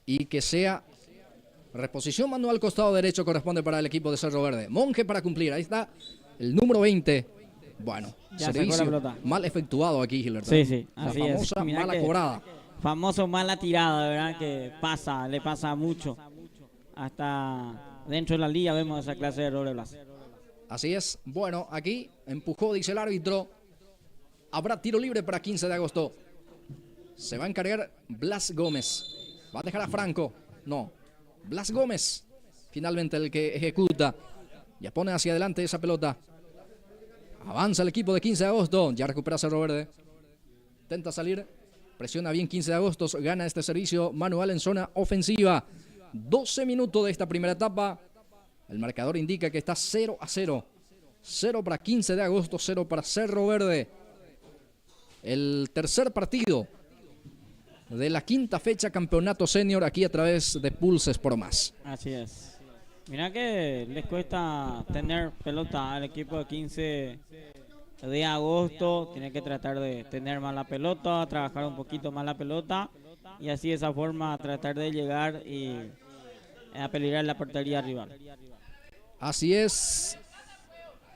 y que sea reposición manual costado derecho corresponde para el equipo de Cerro Verde. Monje para cumplir, ahí está el número 20. Bueno, ya servicio mal efectuado aquí, Gilberto. Sí, la así famosa es. mala cobrada. Famoso mala tirada, ¿verdad? Que le pasa mucho. Hasta dentro de la liga vemos esa clase de errores, Blas. Así es. Bueno, aquí empujó, dice el árbitro. Habrá tiro libre para 15 de agosto. Se va a encargar Blas Gómez. Va a dejar a Franco. No. Blas Gómez. Finalmente el que ejecuta. Ya pone hacia adelante esa pelota. Avanza el equipo de 15 de agosto. Ya recupera Cerro Verde. Intenta salir. Presiona bien 15 de agosto. Gana este servicio manual en zona ofensiva. 12 minutos de esta primera etapa. El marcador indica que está 0-0. 0 para 15 de agosto. 0 para Cerro Verde. El tercer partido de la quinta fecha campeonato senior aquí a través de Pulses por Más. Así es. Mira que les cuesta tener pelota al equipo de 15 de agosto. Tiene que tratar de tener más la pelota, trabajar un poquito más la pelota y así de esa forma tratar de llegar y a peligrar la portería rival. Así es.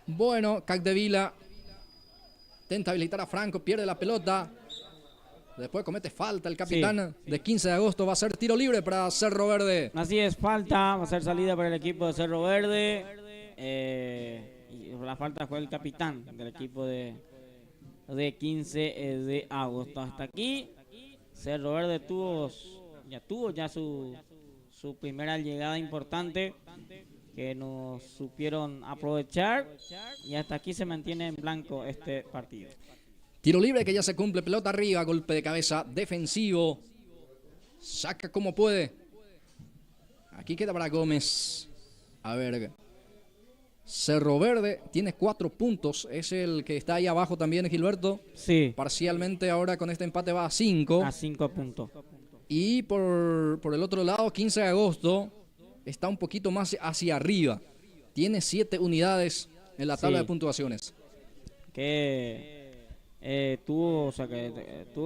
Bueno, Capdevila intenta habilitar a Franco, pierde la pelota. Después comete falta el capitán de 15 de agosto. Va a ser tiro libre para Cerro Verde. Así es, falta. Va a ser salida para el equipo de Cerro Verde. Y la falta fue el capitán del equipo de 15 de agosto. Hasta aquí, Cerro Verde tuvo ya su primera llegada importante que nos supieron aprovechar. Y hasta aquí se mantiene en blanco este partido. Tiro libre que ya se cumple, pelota arriba, golpe de cabeza defensivo. Saca como puede. Aquí queda para Gómez. A ver. Cerro Verde tiene 4 puntos. Es el que está ahí abajo también, Gilberto. Sí. Parcialmente ahora con este empate va a 5. A 5 puntos. Y por el otro lado, 15 de agosto está un poquito más hacia arriba. Tiene 7 unidades en la tabla de puntuaciones. Tuvo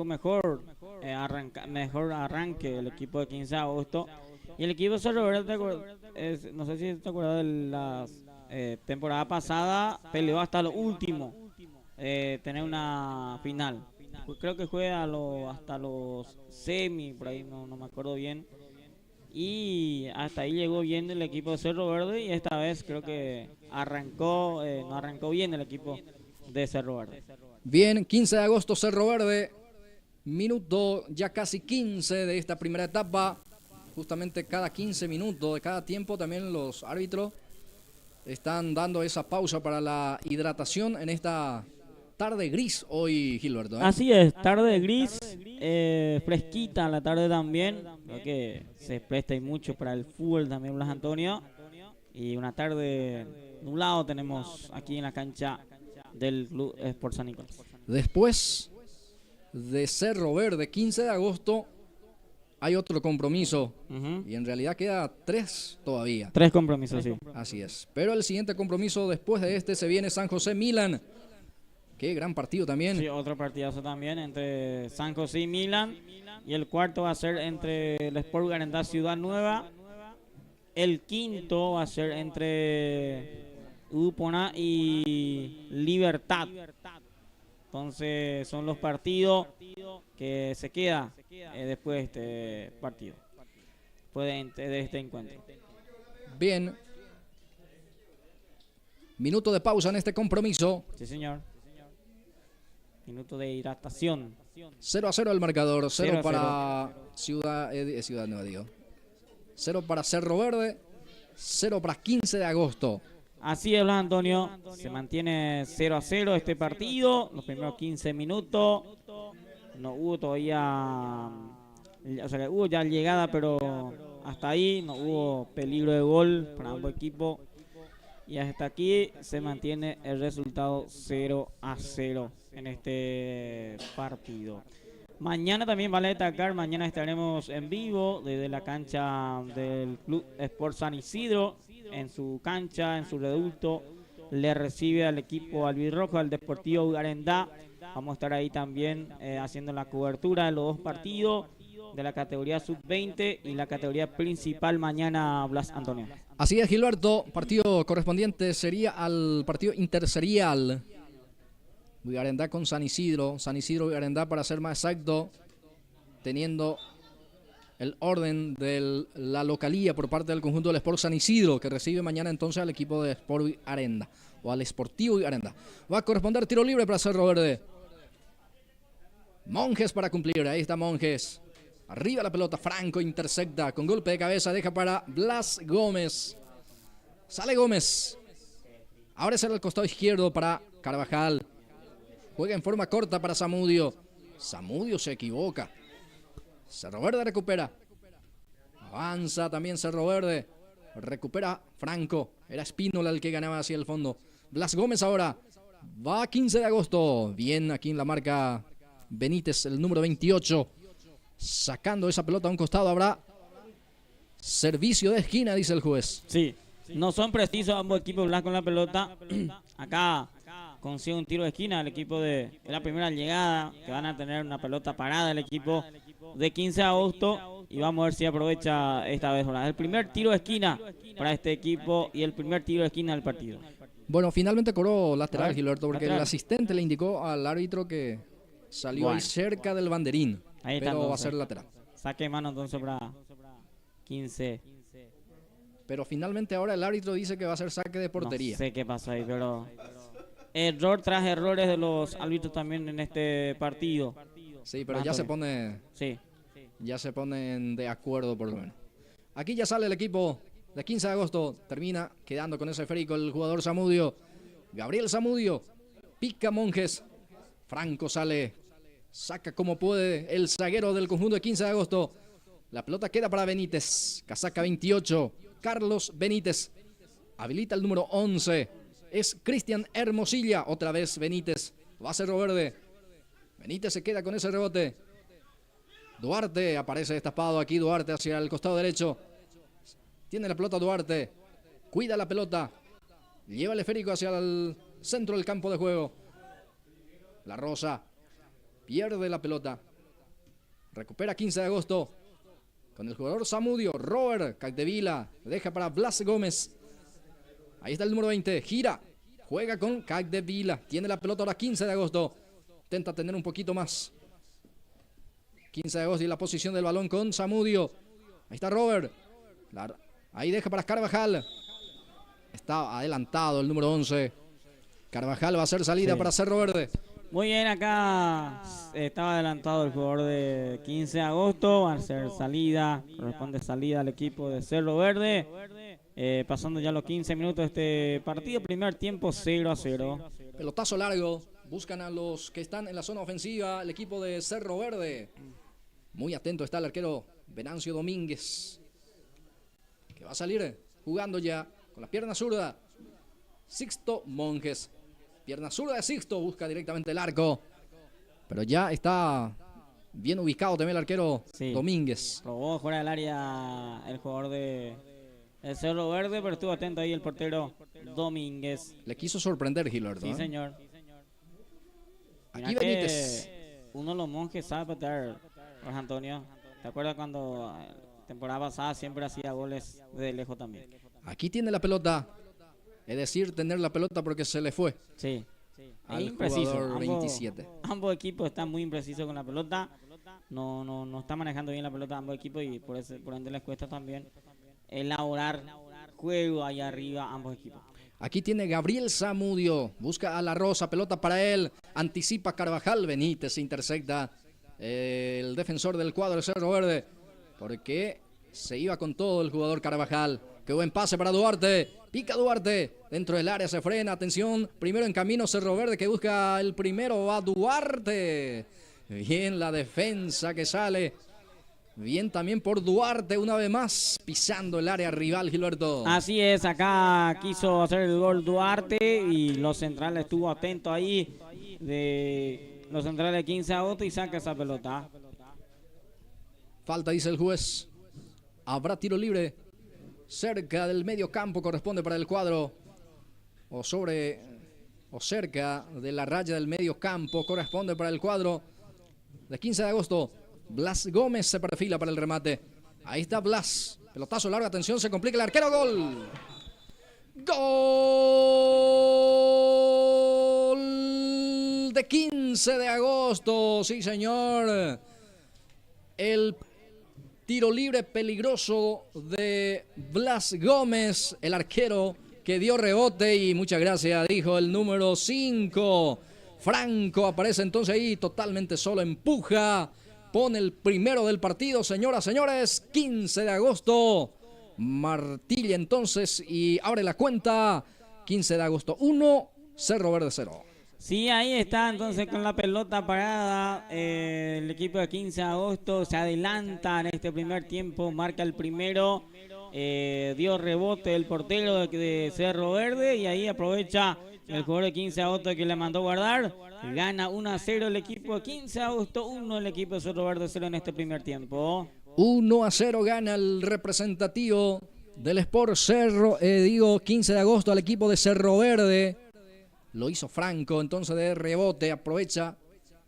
mejor arranque el equipo de 15 de agosto. Y el equipo de Cerro Verde, no sé si te acuerdas de la temporada pasada, peleó hasta lo último tener una final. Creo que fue hasta los semi, por ahí no me acuerdo bien. Y hasta ahí llegó bien el equipo de Cerro Verde y esta vez creo que no arrancó bien el equipo de Cerro Verde. Bien, 15 de agosto, Cerro Verde. Minuto ya casi 15 de esta primera etapa. Justamente cada 15 minutos de cada tiempo también los árbitros están dando esa pausa para la hidratación en esta tarde gris hoy, Gilberto. Así es, tarde gris, fresquita la tarde también. Creo que se presta y mucho para el fútbol también, Blas Antonio. Y una tarde nublado tenemos aquí en la cancha del Club Sport San Nicolás. Después de Cerro Verde, 15 de agosto, hay otro compromiso. Y en realidad queda 3 todavía. 3 compromisos, sí. Así es. Pero el siguiente compromiso después de este se viene San José Milan. Qué gran partido también. Sí, otro partidazo también entre San José y Milan. Y el cuarto va a ser entre el Sport Garandá Ciudad Nueva. El quinto va a ser entre Upona y Libertad. Entonces son los partidos que se queda después de este partido, después de este encuentro. Bien. Minuto de pausa en este compromiso. Sí, señor. Minuto de hidratación. 0-0 el marcador. 0 0-0. para Ciudad Nueva, digo. 0 para Cerro Verde. 0 para 15 de agosto. Así es, Blas Antonio. Se mantiene 0-0 este partido. Los primeros 15 minutos. No hubo todavía. O sea, hubo ya llegada, pero hasta ahí no hubo peligro de gol para ambos equipos. Y hasta aquí se mantiene el resultado 0-0 en este partido. Mañana también vale destacar, mañana estaremos en vivo desde la cancha del Club Sport San Isidro, en su cancha, en su reducto, le recibe al equipo albirrojo, al Deportivo Garandá. Vamos a estar ahí también haciendo la cobertura de los 2 partidos de la categoría sub-20 y la categoría principal mañana, Blas Antonio. Así es, Gilberto. Partido correspondiente sería al partido interserial. Garandá con San Isidro Garandá para ser más exacto, teniendo el orden de la localía por parte del conjunto del Sport San Isidro, que recibe mañana entonces al equipo de Sport Arenda, o al Sportivo Garandá. Va a corresponder tiro libre para Cerro Verde. Monjes para cumplir, ahí está Monjes. Arriba la pelota, Franco intercepta con golpe de cabeza, deja para Blas Gómez. Sale Gómez. Ahora será el costado izquierdo para Carvajal. Juega en forma corta para Zamudio. Zamudio se equivoca. Cerro Verde recupera. Avanza también Cerro Verde. Recupera Franco. Era Espínola el que ganaba hacia el fondo. Blas Gómez ahora. Va 15 de agosto. Bien aquí en la marca Benítez, el número 28. Sacando esa pelota a un costado. Habrá servicio de esquina, dice el juez. Sí, no son precisos ambos equipos, Blas, con la pelota. Acá consigue un tiro de esquina el equipo de la primera llegada, que van a tener una pelota parada el equipo de 15 de agosto, y vamos a ver si aprovecha esta vez. El primer tiro de esquina para este equipo y el primer tiro de esquina del partido. Bueno, finalmente cobró lateral, Gilberto, porque lateral. el asistente le indicó al árbitro que salió ahí cerca del banderín, Ahí está, pero va a entonces. ser lateral. Saque de mano entonces para 15. Pero finalmente ahora el árbitro dice que va a ser saque de portería. No sé qué pasó ahí, pero error tras errores de los árbitros también en este partido. Sí, pero ya se ponen de acuerdo por lo menos. Aquí ya sale el equipo de 15 de agosto. Termina quedando con ese esférico el jugador Zamudio. Gabriel Zamudio. Pica Monjes. Franco sale. Saca como puede el zaguero del conjunto de 15 de agosto. La pelota queda para Benítez. Casaca 28. Carlos Benítez. Habilita el número 11. Es Cristian Hermosilla. Otra vez Benítez. Va a Cerro Verde. Benítez se queda con ese rebote. Duarte aparece destapado aquí. Duarte hacia el costado derecho. Tiene la pelota Duarte. Cuida la pelota. Lleva el esférico hacia el centro del campo de juego. La Rosa. Pierde la pelota. Recupera 15 de agosto. Con el jugador Zamudio. Robert Capdevila. Deja para Blas Gómez. Ahí está el número 20. Gira. Juega con Capdevila. Tiene la pelota ahora 15 de agosto. Intenta tener un poquito más. 15 de agosto y la posición del balón con Zamudio. Ahí está Robert. Ahí deja para Carvajal. Está adelantado el número 11. Carvajal va a hacer salida para Cerro Verde. Muy bien, acá estaba adelantado el jugador de 15 de agosto. Va a hacer salida. Corresponde salida al equipo de Cerro Verde. Pasando ya los 15 minutos de este partido. Primer tiempo 0-0. Pelotazo largo. Buscan a los que están en la zona ofensiva. El equipo de Cerro Verde. Muy atento está el arquero Venancio Domínguez, que va a salir jugando ya con la pierna zurda. Sixto Monjes. Pierna zurda de Sixto, busca directamente el arco. Pero ya está bien ubicado también el arquero Domínguez. Probó fuera del área el jugador de el Cerro Verde, pero estuvo atento ahí el portero Domínguez. Le quiso sorprender Gilardo. Sí, señor. Aquí Benítez. Uno de los monjes sabe patear, Jorge Antonio. ¿Te acuerdas cuando temporada pasada siempre hacía goles de lejos también? Aquí tiene la pelota. Es decir, tener la pelota porque se le fue. Sí. Al impreciso. jugador 27. Ambos equipos están muy imprecisos con la pelota. No está manejando bien la pelota ambos equipos y por ende les cuesta también elaborar juego ahí arriba ambos equipos. Aquí tiene Gabriel Zamudio, busca a La Rosa, pelota para él, anticipa Carvajal, Benítez intercepta el defensor del cuadro de Cerro Verde, porque se iba con todo el jugador Carvajal. Qué buen pase para Duarte, pica Duarte, dentro del área se frena, atención, primero en camino Cerro Verde que busca el primero, va Duarte. Bien la defensa que sale. Bien también por Duarte una vez más, pisando el área rival, Gilberto. Así es, acá quiso hacer el gol Duarte y los centrales estuvo atento ahí de los centrales de 15 a agosto y saca esa pelota. Falta, dice el juez. Habrá tiro libre. Cerca del medio campo corresponde para el cuadro. O cerca de la raya del medio campo corresponde para el cuadro de 15 de agosto. Blas Gómez se perfila para el remate. Ahí está Blas. Pelotazo largo, atención, se complica el arquero. Gol. Gol de 15 de agosto. Sí, señor. El tiro libre peligroso de Blas Gómez, el arquero que dio rebote y muchas gracias, dijo el número 5. Franco aparece entonces ahí totalmente solo, empuja. Pone el primero del partido, señoras, señores, 15 de agosto. Martilla entonces y abre la cuenta. 15 de agosto 1, Cerro Verde 0. Sí, ahí está entonces con la pelota parada. El equipo de 15 de agosto se adelanta en este primer tiempo, marca el primero. Dio rebote el portero de Cerro Verde y ahí aprovecha el jugador de 15 de agosto que le mandó guardar. Gana 1-0 el equipo de 15 de agosto, 1 el equipo de Cerro Verde 0 en este primer tiempo. 1-0 gana el representativo del Sport 15 de agosto al equipo de Cerro Verde. Lo hizo Franco, entonces de rebote, aprovecha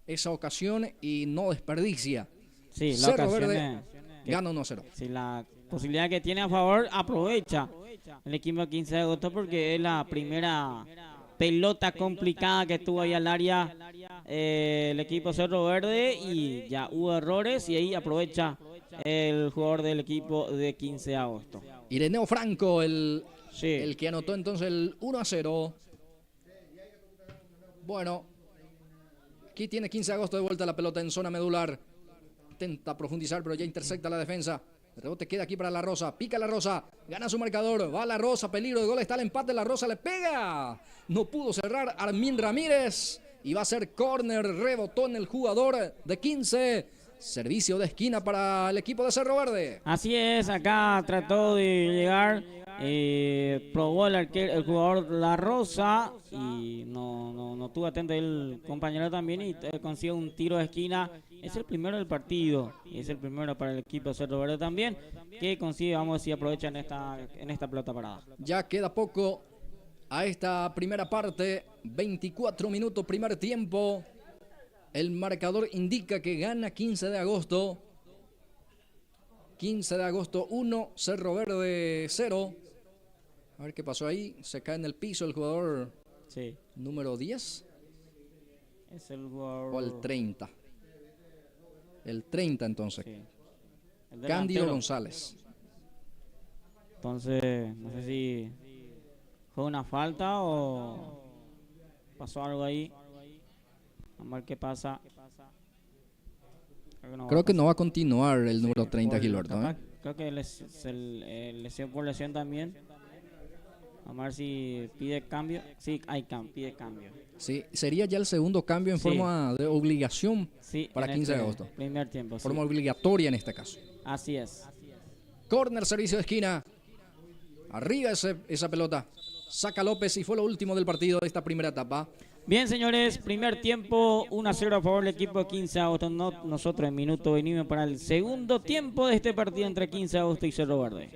esa ocasión y no desperdicia. Sí, la Cerro ocasión Verde gana 1-0. Sí, la posibilidad que tiene a favor, aprovecha el equipo de 15 de agosto porque es la primera pelota complicada que tuvo ahí al área el equipo Cerro Verde y ya hubo errores y ahí aprovecha el jugador del equipo de 15 de agosto. Ireneo Franco, el que anotó entonces el 1-0. Bueno, aquí tiene 15 de agosto de vuelta la pelota en zona medular. Intenta profundizar, pero ya intercepta la defensa. El rebote queda aquí para La Rosa. Pica La Rosa. Gana su marcador. Va La Rosa. Peligro de gol. Está el empate. La Rosa le pega. No pudo cerrar Armin Ramírez. Y va a ser córner. Rebotó en el jugador de 15. Servicio de esquina para el equipo de Cerro Verde. Así es. Acá trató de llegar. Probó el jugador La Rosa. Y no tuvo atento el compañero también. Y consigue un tiro de esquina. Es el primero del partido y es el primero para el equipo de Cerro Verde también, que consigue, vamos a decir, aprovecha en esta pelota parada. Ya queda poco a esta primera parte, 24 minutos primer tiempo. El marcador indica que gana 15 de agosto. 15 de agosto 1, Cerro Verde 0. A ver qué pasó ahí. Se cae en el piso el jugador número 10. Es el jugador... O el 30. El 30 entonces. Sí. Cándido González. Entonces, no sé si fue una falta o pasó algo ahí. Vamos a ver qué pasa. Creo que no va a continuar el número 30, Gilberto. Creo que lesión por lesión también. Vamos a ver si pide cambio. Sí, pide cambio. Sí, sería ya el segundo cambio en forma de obligación para 15 de agosto. Primer tiempo. Forma obligatoria en este caso. Así es. Corner, servicio de esquina. Arriba esa pelota. Saca López y fue lo último del partido de esta primera etapa. Bien, señores, primer tiempo, 1-0 a favor del equipo de 15 de agosto. Nosotros en minuto venimos para el segundo tiempo de este partido entre 15 de agosto y Cerro Verde.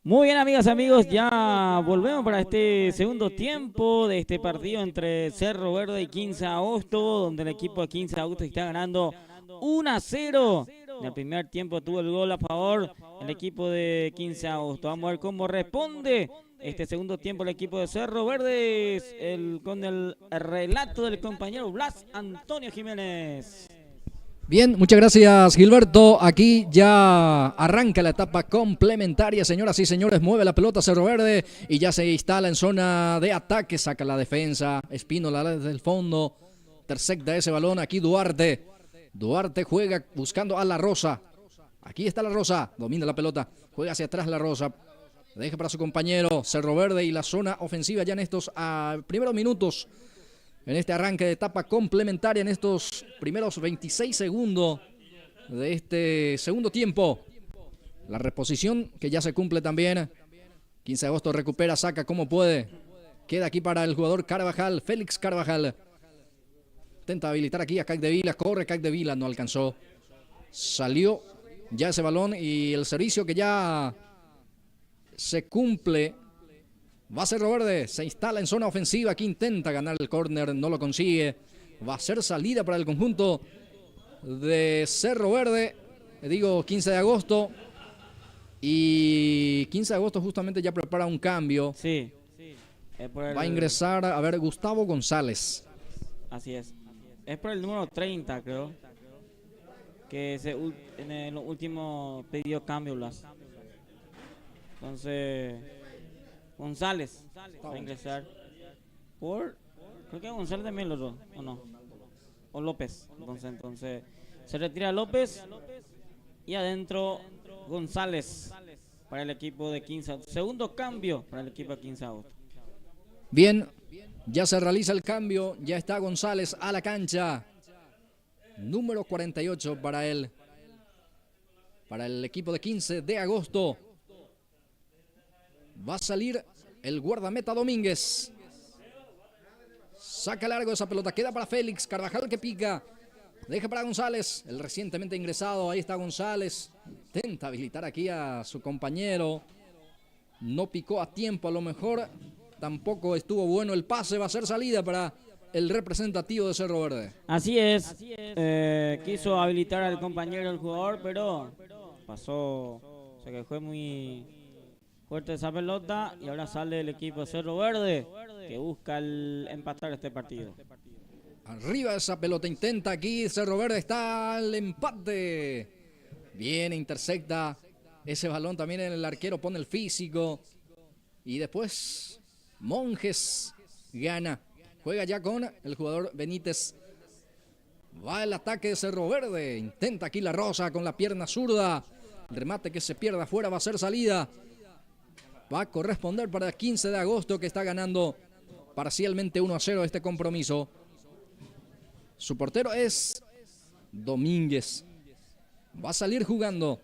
Muy bien, amigas y amigos, ya volvemos para este segundo tiempo de este partido entre Cerro Verde y 15 de agosto, donde el equipo de 15 de agosto está ganando 1-0. En el primer tiempo tuvo el gol a favor el equipo de 15 de agosto. Vamos a ver cómo responde este segundo tiempo el equipo de Cerro Verde con el relato del compañero Blas Antonio Jiménez. Bien, muchas gracias Gilberto. Aquí ya arranca la etapa complementaria, señoras y señores. Mueve la pelota Cerro Verde y ya se instala en zona de ataque. Saca la defensa, Espínola desde el fondo. Intercepta ese balón, aquí Duarte. Duarte juega buscando a La Rosa. Aquí está La Rosa, domina la pelota. Juega hacia atrás La Rosa. Deja para su compañero Cerro Verde y la zona ofensiva ya en estos primeros minutos. En este arranque de etapa complementaria, en estos primeros 26 segundos de este segundo tiempo. La reposición que ya se cumple también. 15 de agosto recupera, saca como puede. Queda aquí para el jugador Carvajal, Félix Carvajal. Intenta habilitar aquí a Capdevila, corre Capdevila, no alcanzó. Salió ya ese balón y el servicio que ya se cumple. Va a ser Cerro Verde, se instala en zona ofensiva, aquí intenta ganar el córner, no lo consigue. Va a ser salida para el conjunto de Cerro Verde, digo 15 de agosto. Y 15 de agosto justamente ya prepara un cambio. Sí. Va a ingresar, a ver, Gustavo González. Así es. Es por el número 30, creo. Que en el último pidió cambio, Blas. Entonces, González va a ingresar creo que González también lo dos, ¿o no? O López. Entonces se retira López y adentro González para el equipo de 15. Segundo cambio para el equipo de 15 de agosto. Bien, ya se realiza el cambio, ya está González a la cancha. Número 48 para él. Para el equipo de 15 de agosto. Va a salir el guardameta Domínguez. Saca largo esa pelota. Queda para Félix. Carvajal que pica. Deja para González. El recientemente ingresado. Ahí está González. Intenta habilitar aquí a su compañero. No picó a tiempo. A lo mejor tampoco estuvo bueno el pase. Va a ser salida para el representativo de Cerro Verde. Así es. Quiso habilitar al compañero del jugador, pero pasó. Se quejó muy fuerte esa pelota y ahora sale el equipo de Cerro Verde que busca empatar este partido. Arriba esa pelota, intenta aquí Cerro Verde, está el empate. Bien, intercepta ese balón también en el arquero, pone el físico. Y después Monjes gana. Juega ya con el jugador Benítez. Va el ataque de Cerro Verde, intenta aquí La Rosa con la pierna zurda. El remate que se pierda afuera va a ser salida. Va a corresponder para el 15 de agosto que está ganando parcialmente 1-0 este compromiso. Su portero es Domínguez. Va a salir jugando.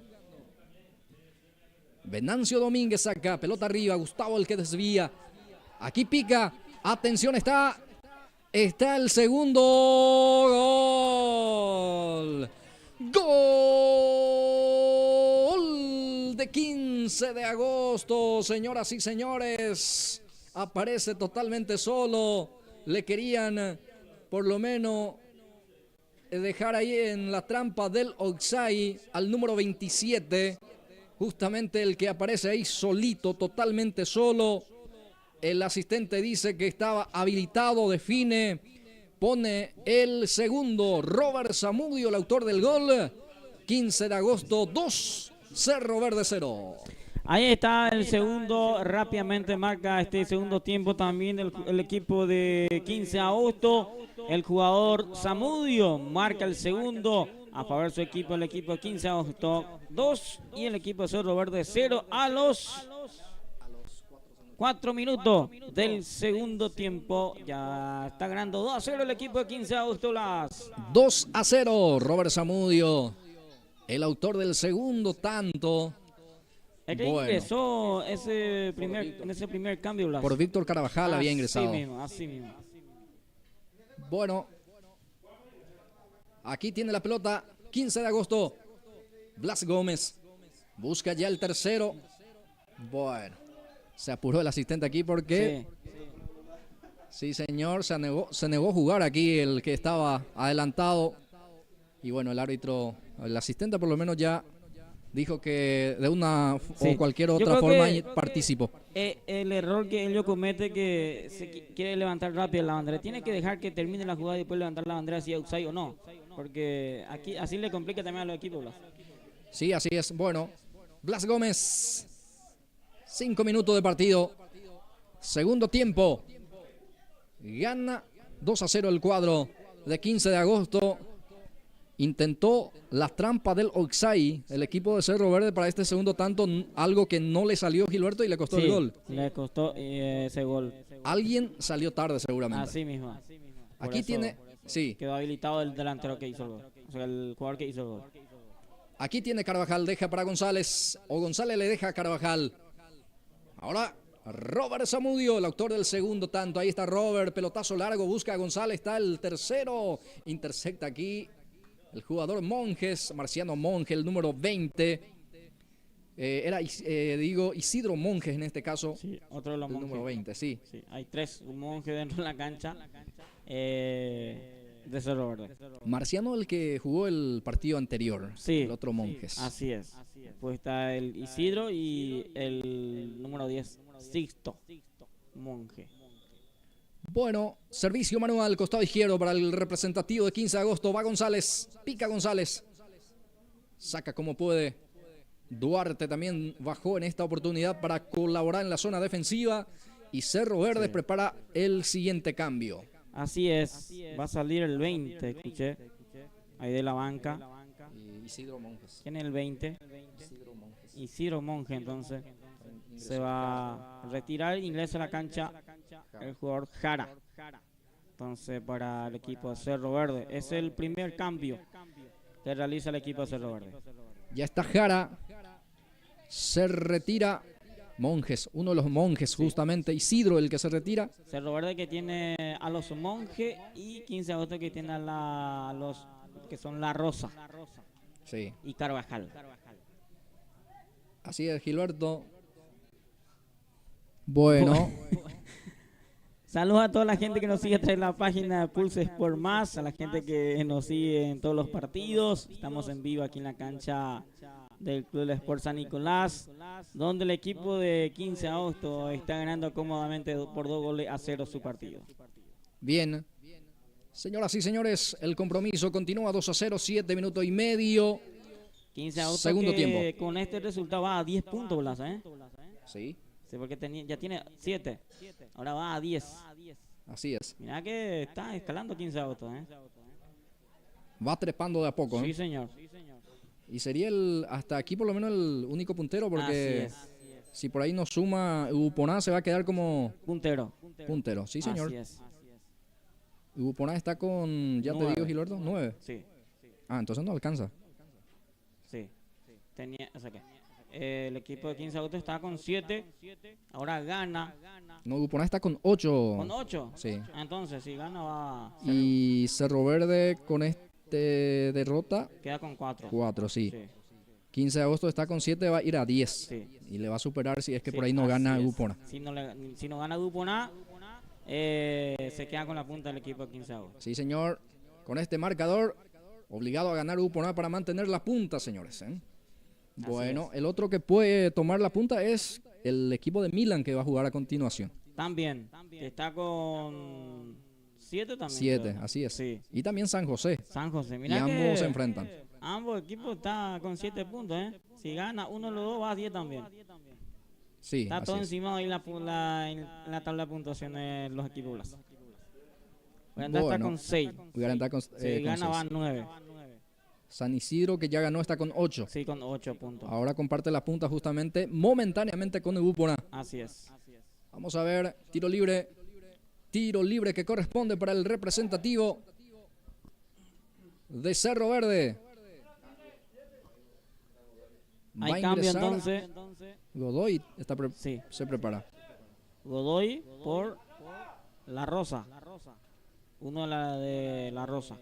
Venancio Domínguez saca, pelota arriba, Gustavo el que desvía. Aquí pica, atención, está el segundo gol. Gol de 15 de agosto, señoras y señores. Aparece totalmente solo. Le querían por lo menos dejar ahí en la trampa del Oxai al número 27. Justamente el que aparece ahí solito, totalmente solo. El asistente dice que estaba habilitado, define. Pone el segundo, Robert Zamudio, el autor del gol. 15 de agosto, 2, Cerro Verde 0. Ahí está el segundo, rápidamente marca este segundo tiempo también el equipo de 15 de agosto. El jugador Zamudio marca el segundo a favor de su equipo, el equipo de 15 de agosto 2 y el equipo de Cerro Verde 0 a los 4 minutos del segundo tiempo. Ya está ganando 2-0 el equipo de 15 de agosto. 2-0, Robert Zamudio, el autor del segundo tanto. El que ingresó en ese primer cambio, Blas. Por Víctor Carvajal había ingresado. Así mismo. Bueno, aquí tiene la pelota, 15 de agosto. Blas Gómez busca ya el tercero. Bueno, se apuró el asistente aquí porque... Sí, señor, se negó a jugar aquí el que estaba adelantado. Y bueno, el árbitro, el asistente por lo menos ya dijo que de una o cualquier otra forma participó. El error que ellos comete que quiere levantar rápido la bandera. Tiene que dejar que termine la jugada y después levantar la bandera si es outside o no. Porque aquí así le complica también a los equipos, Blas. Sí, así es. Bueno, Blas Gómez, 5 minutos de partido. Segundo tiempo. Gana 2-0 el cuadro de 15 de agosto. Intentó las trampas del Oxai, el equipo de Cerro Verde, para este segundo tanto, algo que no le salió a Gilberto y le costó el gol. Le costó ese gol. Alguien salió tarde seguramente. Así mismo. Aquí tiene, sí. Quedó habilitado el delantero que hizo el gol. O sea, el jugador que hizo el gol. Aquí tiene Carvajal, deja para González, o González le deja a Carvajal. Ahora Robert Zamudio, el autor del segundo tanto. Ahí está Robert, pelotazo largo, busca a González, está el tercero. Intersecta aquí el jugador Monjes, Marciano Monge, el número 20. Era Isidro Monjes en este caso. Sí, otro de los Monjes. Número 20, sí. Hay 3 Monjes dentro de la cancha de Cerro Verde. Marciano, el que jugó el partido anterior. Sí. El otro Monjes. Así es. Pues está el Isidro y el número 10, Sixto Monje. Bueno, servicio manual, costado izquierdo para el representativo de 15 de agosto. Va González, pica González. Saca como puede. Duarte también bajó en esta oportunidad para colaborar en la zona defensiva. Y Cerro Verde prepara el siguiente cambio. Así es, va a salir el 20, escuché. Ahí de la banca. Isidro Monjes. ¿Quién es el 20? Isidro Monje, entonces. Se va a retirar, ingresa a la cancha el jugador Jara. Entonces, para el equipo de Cerro Verde. Es el primer cambio que realiza el equipo de Cerro Verde. Ya está Jara. Se retira Monjes, uno de los Monjes justamente. Isidro, el que se retira. Cerro Verde que tiene a los Monjes y 15 de agosto que tiene a los que son La Rosa. Sí. Y Carvajal. Así es, Gilberto. Bueno. Saludos a toda la gente que nos sigue a través de la página de Pulse Sport Más, a la gente que nos sigue en todos los partidos. Estamos en vivo aquí en la cancha del Club del Sport San Nicolás, donde el equipo de 15 de agosto está ganando cómodamente por 2-0 su partido. Bien. Señoras y señores, el compromiso continúa 2-0, 7 minutos y medio. 15 de agosto segundo tiempo. Con este resultado va a 10 puntos, Blas, ¿eh? Sí. Sí, porque ya tiene 7. Ahora va a 10. Así es. Mirá que está escalando 15 de agosto, ¿eh? Va trepando de a poco, ¿eh? Sí, señor. Y sería hasta aquí por lo menos el único puntero, porque si por ahí nos suma Uponá se va a quedar como puntero. Sí, señor. Así es. Uponá está con, ya 9. Te digo, Gilberto, 9. Sí. Ah, entonces no alcanza. Sí. El equipo de 15 de agosto está con 7. Ahora gana. No, Uponá está con 8. ¿Con 8? Sí. Entonces, si gana va a... Y Cerro Verde con derrota. Queda con 4. 4, sí. 15 de agosto está con 7, va a ir a 10. Sí. Y le va a superar si es que por ahí no gana Uponá. Si no gana Uponá, se queda con la punta del equipo de 15 de agosto. Sí, señor. Con este marcador, obligado a ganar Uponá para mantener la punta, señores. Bueno, el otro que puede tomar la punta es el equipo de Milan, que va a jugar a continuación. También. Que está con 7 también. 7, así es. Sí. Y también San José. Mira, y ambos se enfrentan. Ambos equipos están con 7 puntos, ¿eh? Si gana uno de los dos, va a 10 también. Sí, está todo encima ahí en la tabla de puntuaciones los equipos Blas. Guarandá está con 6. Si gana, va a 9. San Isidro, que ya ganó, está con 8. Sí, con 8 puntos. Ahora comparte la punta justamente momentáneamente con Uponá. Así es. Vamos a ver, tiro libre. Tiro libre que corresponde para el representativo de Cerro Verde. Hay cambio entonces. Godoy se prepara. Godoy por La Rosa. Uno de La Rosa.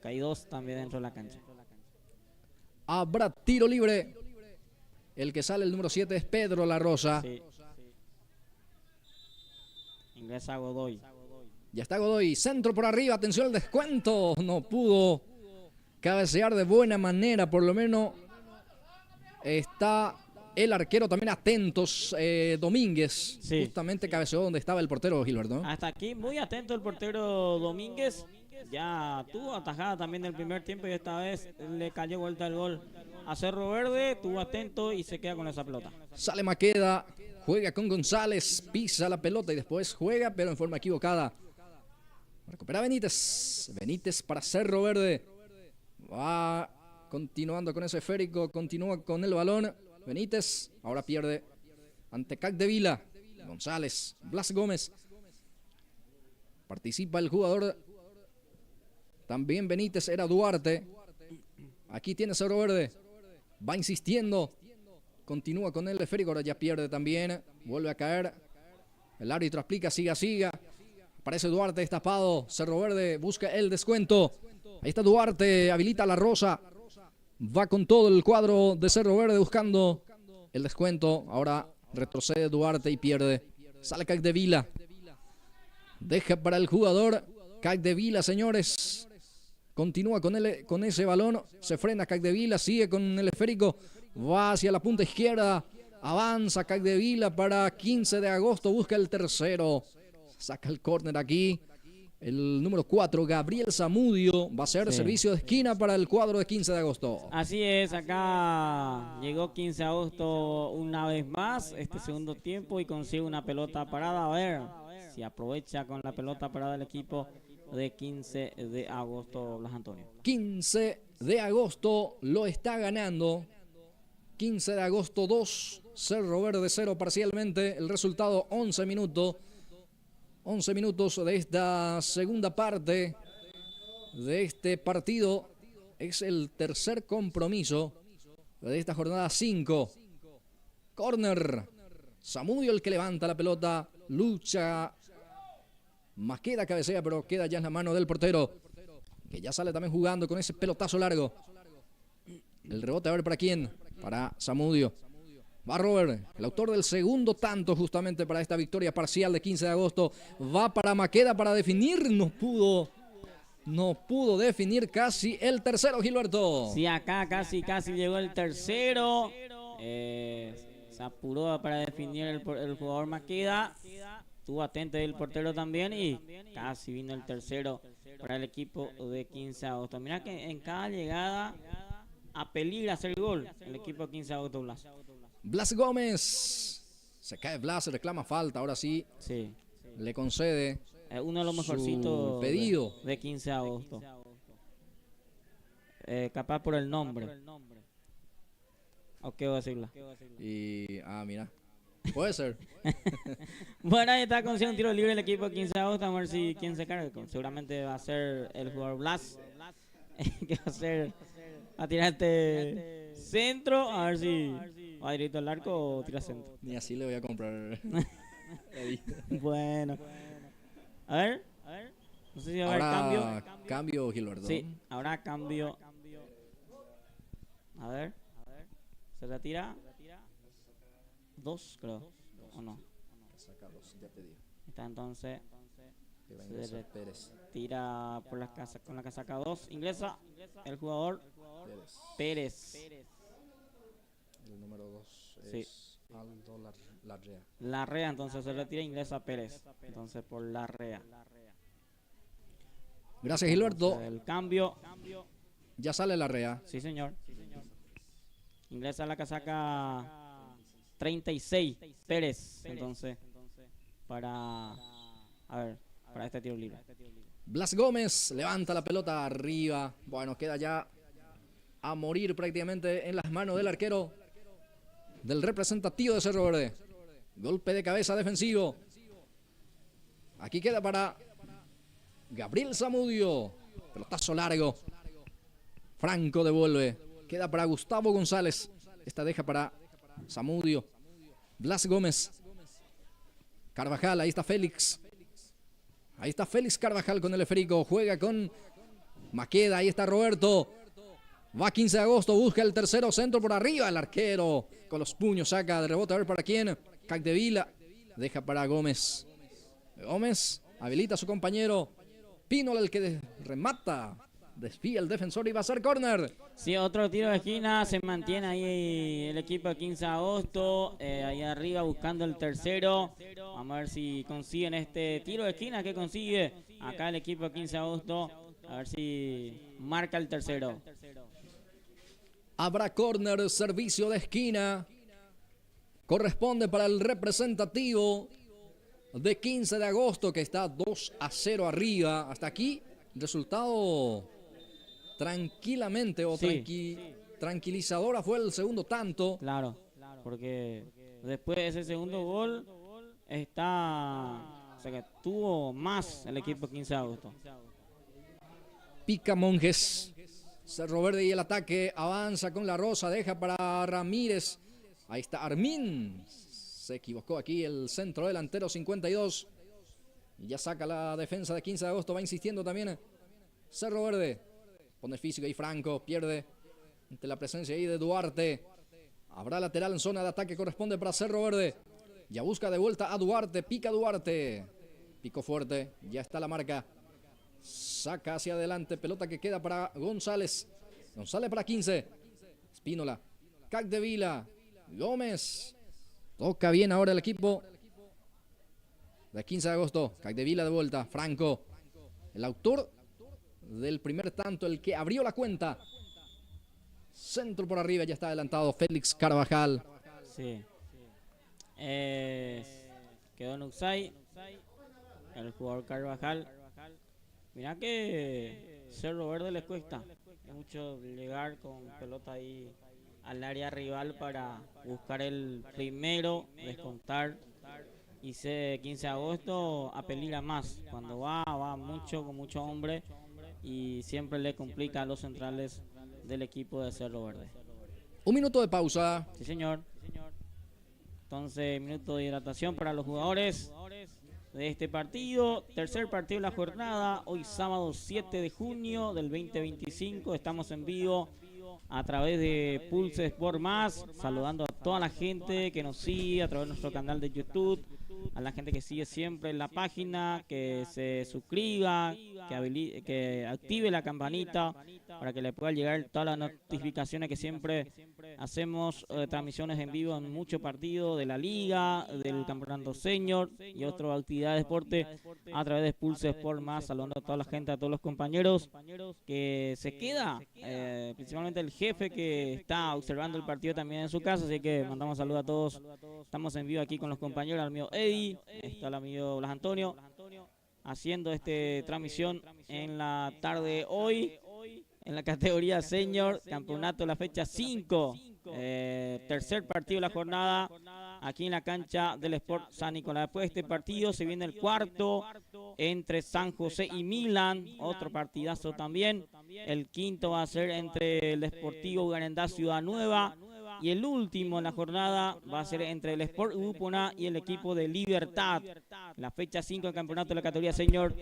Que hay 2 también dentro de la cancha. Habrá tiro libre El que sale el número 7 es Pedro La Rosa. Sí. Ingresa Godoy. Ya está Godoy, centro por arriba, atención al descuento. No pudo cabecear de buena manera, por lo menos está el arquero también atentos. Domínguez, Sí. justamente cabeceó donde estaba el portero Gilbert, ¿no? Hasta aquí muy atento el portero Domínguez. Ya tuvo atajada también del primer tiempo y esta vez le cayó vuelta el gol a Cerro Verde. Estuvo atento y se queda con esa pelota. Sale Maqueda, juega con González, pisa la pelota y después juega, pero en forma equivocada. Recupera Benítez. Benítez para Cerro Verde. Va continuando con ese esférico, continúa con el balón. Benítez ahora pierde ante Capdevila. González, Blas Gómez. Participa el jugador. También Benítez, era Duarte. Aquí tiene Cerro Verde. Va insistiendo. Continúa con el esférico, ahora ya pierde también. Vuelve a caer. El árbitro explica, siga. Aparece Duarte destapado. Cerro Verde busca el descuento. Ahí está Duarte, habilita a La Rosa. Va con todo el cuadro de Cerro Verde buscando el descuento. Ahora retrocede Duarte y pierde. Sale Capdevila. Deja para el jugador Capdevila, señores. Continúa con ese balón. Se frena Capdevila, sigue con el esférico. Va hacia la punta izquierda. Avanza Capdevila para 15 de agosto. Busca el tercero. Saca el córner aquí. El número 4, Gabriel Zamudio, va a ser servicio de esquina para el cuadro de 15 de agosto. Así es, acá llegó 15 de agosto una vez más, este segundo tiempo, y consigue una pelota parada. A ver si aprovecha con la pelota parada el equipo de 15 de agosto, Blas Antonio. 15 de agosto lo está ganando. 15 de agosto 2, Cerro Verde 0 parcialmente. El resultado 11 minutos. 11 minutos de esta segunda parte de este partido. Es el tercer compromiso de esta jornada 5. Corner. Zamudio el que levanta la pelota. Lucha. Maqueda cabecea, pero queda ya en la mano del portero, que ya sale también jugando con ese pelotazo largo. El rebote, a ver para quién. Para Zamudio. Va Robert, el autor del segundo tanto justamente para esta victoria parcial de 15 de agosto. Va para Maqueda para definir. No pudo definir casi el tercero, Gilberto. Sí, acá casi llegó el tercero. Se apuró para definir el jugador Maqueda. Estuvo atento el portero también y casi vino el tercero para el equipo de 15 de agosto. Mira que en cada llegada apeligra hacer gol el equipo de 15 de agosto, Blas. Blas Gómez. Se cae Blas, reclama falta. Ahora sí, Sí. le concede Uno de los mejorcitos pedido de 15 de agosto. Capaz por el nombre. ¿O qué voy a decirla? y... mira. Puede ser. Bueno, ahí está consiguiendo un tiro libre el equipo de 15 de agosto. A ver si quién se carga. Seguramente va a ser el jugador Blas. Que va a tirar este centro. A ver si va directo al arco o tira centro. Ni así le voy a comprar. Bueno. A ver. No sé si va a haber Ahora cambio. cambio, Gilberto. Sí, habrá cambio. A ver. Se retira. 2, creo. ¿O no? Ya te digo. Está entonces. Que va a Se ingresar Pérez. retira por con la casaca 2. Ingresa el jugador Pérez. El número 2 Sí. es Aldo Larrea. Larrea, entonces se retira e ingresa Pérez. Entonces por Larrea. Gracias, Gilberto. Entonces, el cambio. Ya sale Larrea. Sí, señor. Ingresa la casaca 36, Pérez. Entonces, para este tiro libre. Blas Gómez levanta la pelota arriba. Bueno, queda ya a morir prácticamente en las manos del arquero del representativo de Cerro Verde. Golpe de cabeza defensivo. Aquí queda para Gabriel Zamudio. Pelotazo largo. Franco devuelve. Queda para Gustavo González. Esta deja para Zamudio. Blas Gómez. Carvajal, ahí está Félix. Ahí está Félix Carvajal con el esférico. Juega con Maqueda, ahí está Roberto. Va 15 de agosto, busca el tercero, centro por arriba. El arquero con los puños saca de rebote. A ver para quién. Capdevila deja para Gómez. Gómez habilita a su compañero. Pínola el que remata. Desvía el defensor y va a ser córner. Sí, otro tiro de esquina, se mantiene ahí el equipo de 15 de agosto, ahí arriba buscando el tercero. Vamos a ver si consiguen este tiro de esquina que consigue acá el equipo de 15 de agosto. A ver si marca el tercero. Habrá córner, servicio de esquina. Corresponde para el representativo de 15 de agosto que está 2-0 arriba. Hasta aquí el resultado tranquilamente o tranquilizadora fue el segundo tanto. Claro, porque después de ese segundo gol o sea que tuvo más el equipo 15 de agosto. Pica Monjes. Cerro Verde y el ataque avanza con la rosa, deja para Ramírez. Ahí está Armin. Se equivocó aquí el centro delantero 52. Y ya saca la defensa de 15 de agosto. Va insistiendo también Cerro Verde. Pone físico ahí Franco. Pierde ante la presencia ahí de Duarte. Habrá lateral en zona de ataque. Corresponde para Cerro Verde. Ya busca de vuelta a Duarte. Pica Duarte. Picó fuerte. Ya está la marca. Saca hacia adelante. Pelota que queda para González. González para 15. Espínola. Capdevila. Gómez. Toca bien ahora el equipo de 15 de agosto. Capdevila de vuelta. Franco. El autor del primer tanto. El que abrió la cuenta. Centro por arriba. Ya está adelantado Félix Carvajal. Sí. Quedó en Uxay. El jugador Carvajal. Mirá que Cerro Verde les cuesta mucho llegar con pelota ahí al área rival para buscar el primero, descontar. Y 15 de agosto apelila más. Cuando va mucho, con mucho hombre. Y siempre le complica a los centrales del equipo de Cerro Verde. Un minuto de pausa. Sí, señor. Entonces, minuto de hidratación para los jugadores de este partido, tercer partido de la jornada, hoy sábado 7 de junio del 2025, estamos en vivo a través de Pulse Sport Más, saludando a toda la gente que nos sigue a través de nuestro canal de YouTube, a la gente que sigue siempre en la página, que se suscriba, que active la campanita para que le pueda llegar todas las notificaciones que siempre hacemos, transmisiones en vivo en muchos partidos de la liga, del campeonato senior y otras actividades de deporte a través de Pulse Sport Más, saludando a toda la gente, a todos los compañeros que se queda, principalmente el jefe que está observando el partido también en su casa, así que mandamos saludos a todos. Estamos en vivo aquí con los compañeros, al amigo Eddie, está el amigo Blas Antonio, haciendo esta transmisión en la tarde de hoy, en la categoría senior, campeonato de la fecha 5, tercer partido de la jornada, aquí en la cancha del Sport San Nicolás. Después de este partido se viene el cuarto entre San José y Milan, otro partidazo también. El quinto va a ser entre el Deportivo Garandá Ciudad Nueva. Y el último en la jornada va a ser entre el Sport Upona y el equipo de Libertad. La fecha 5 del campeonato de la categoría senior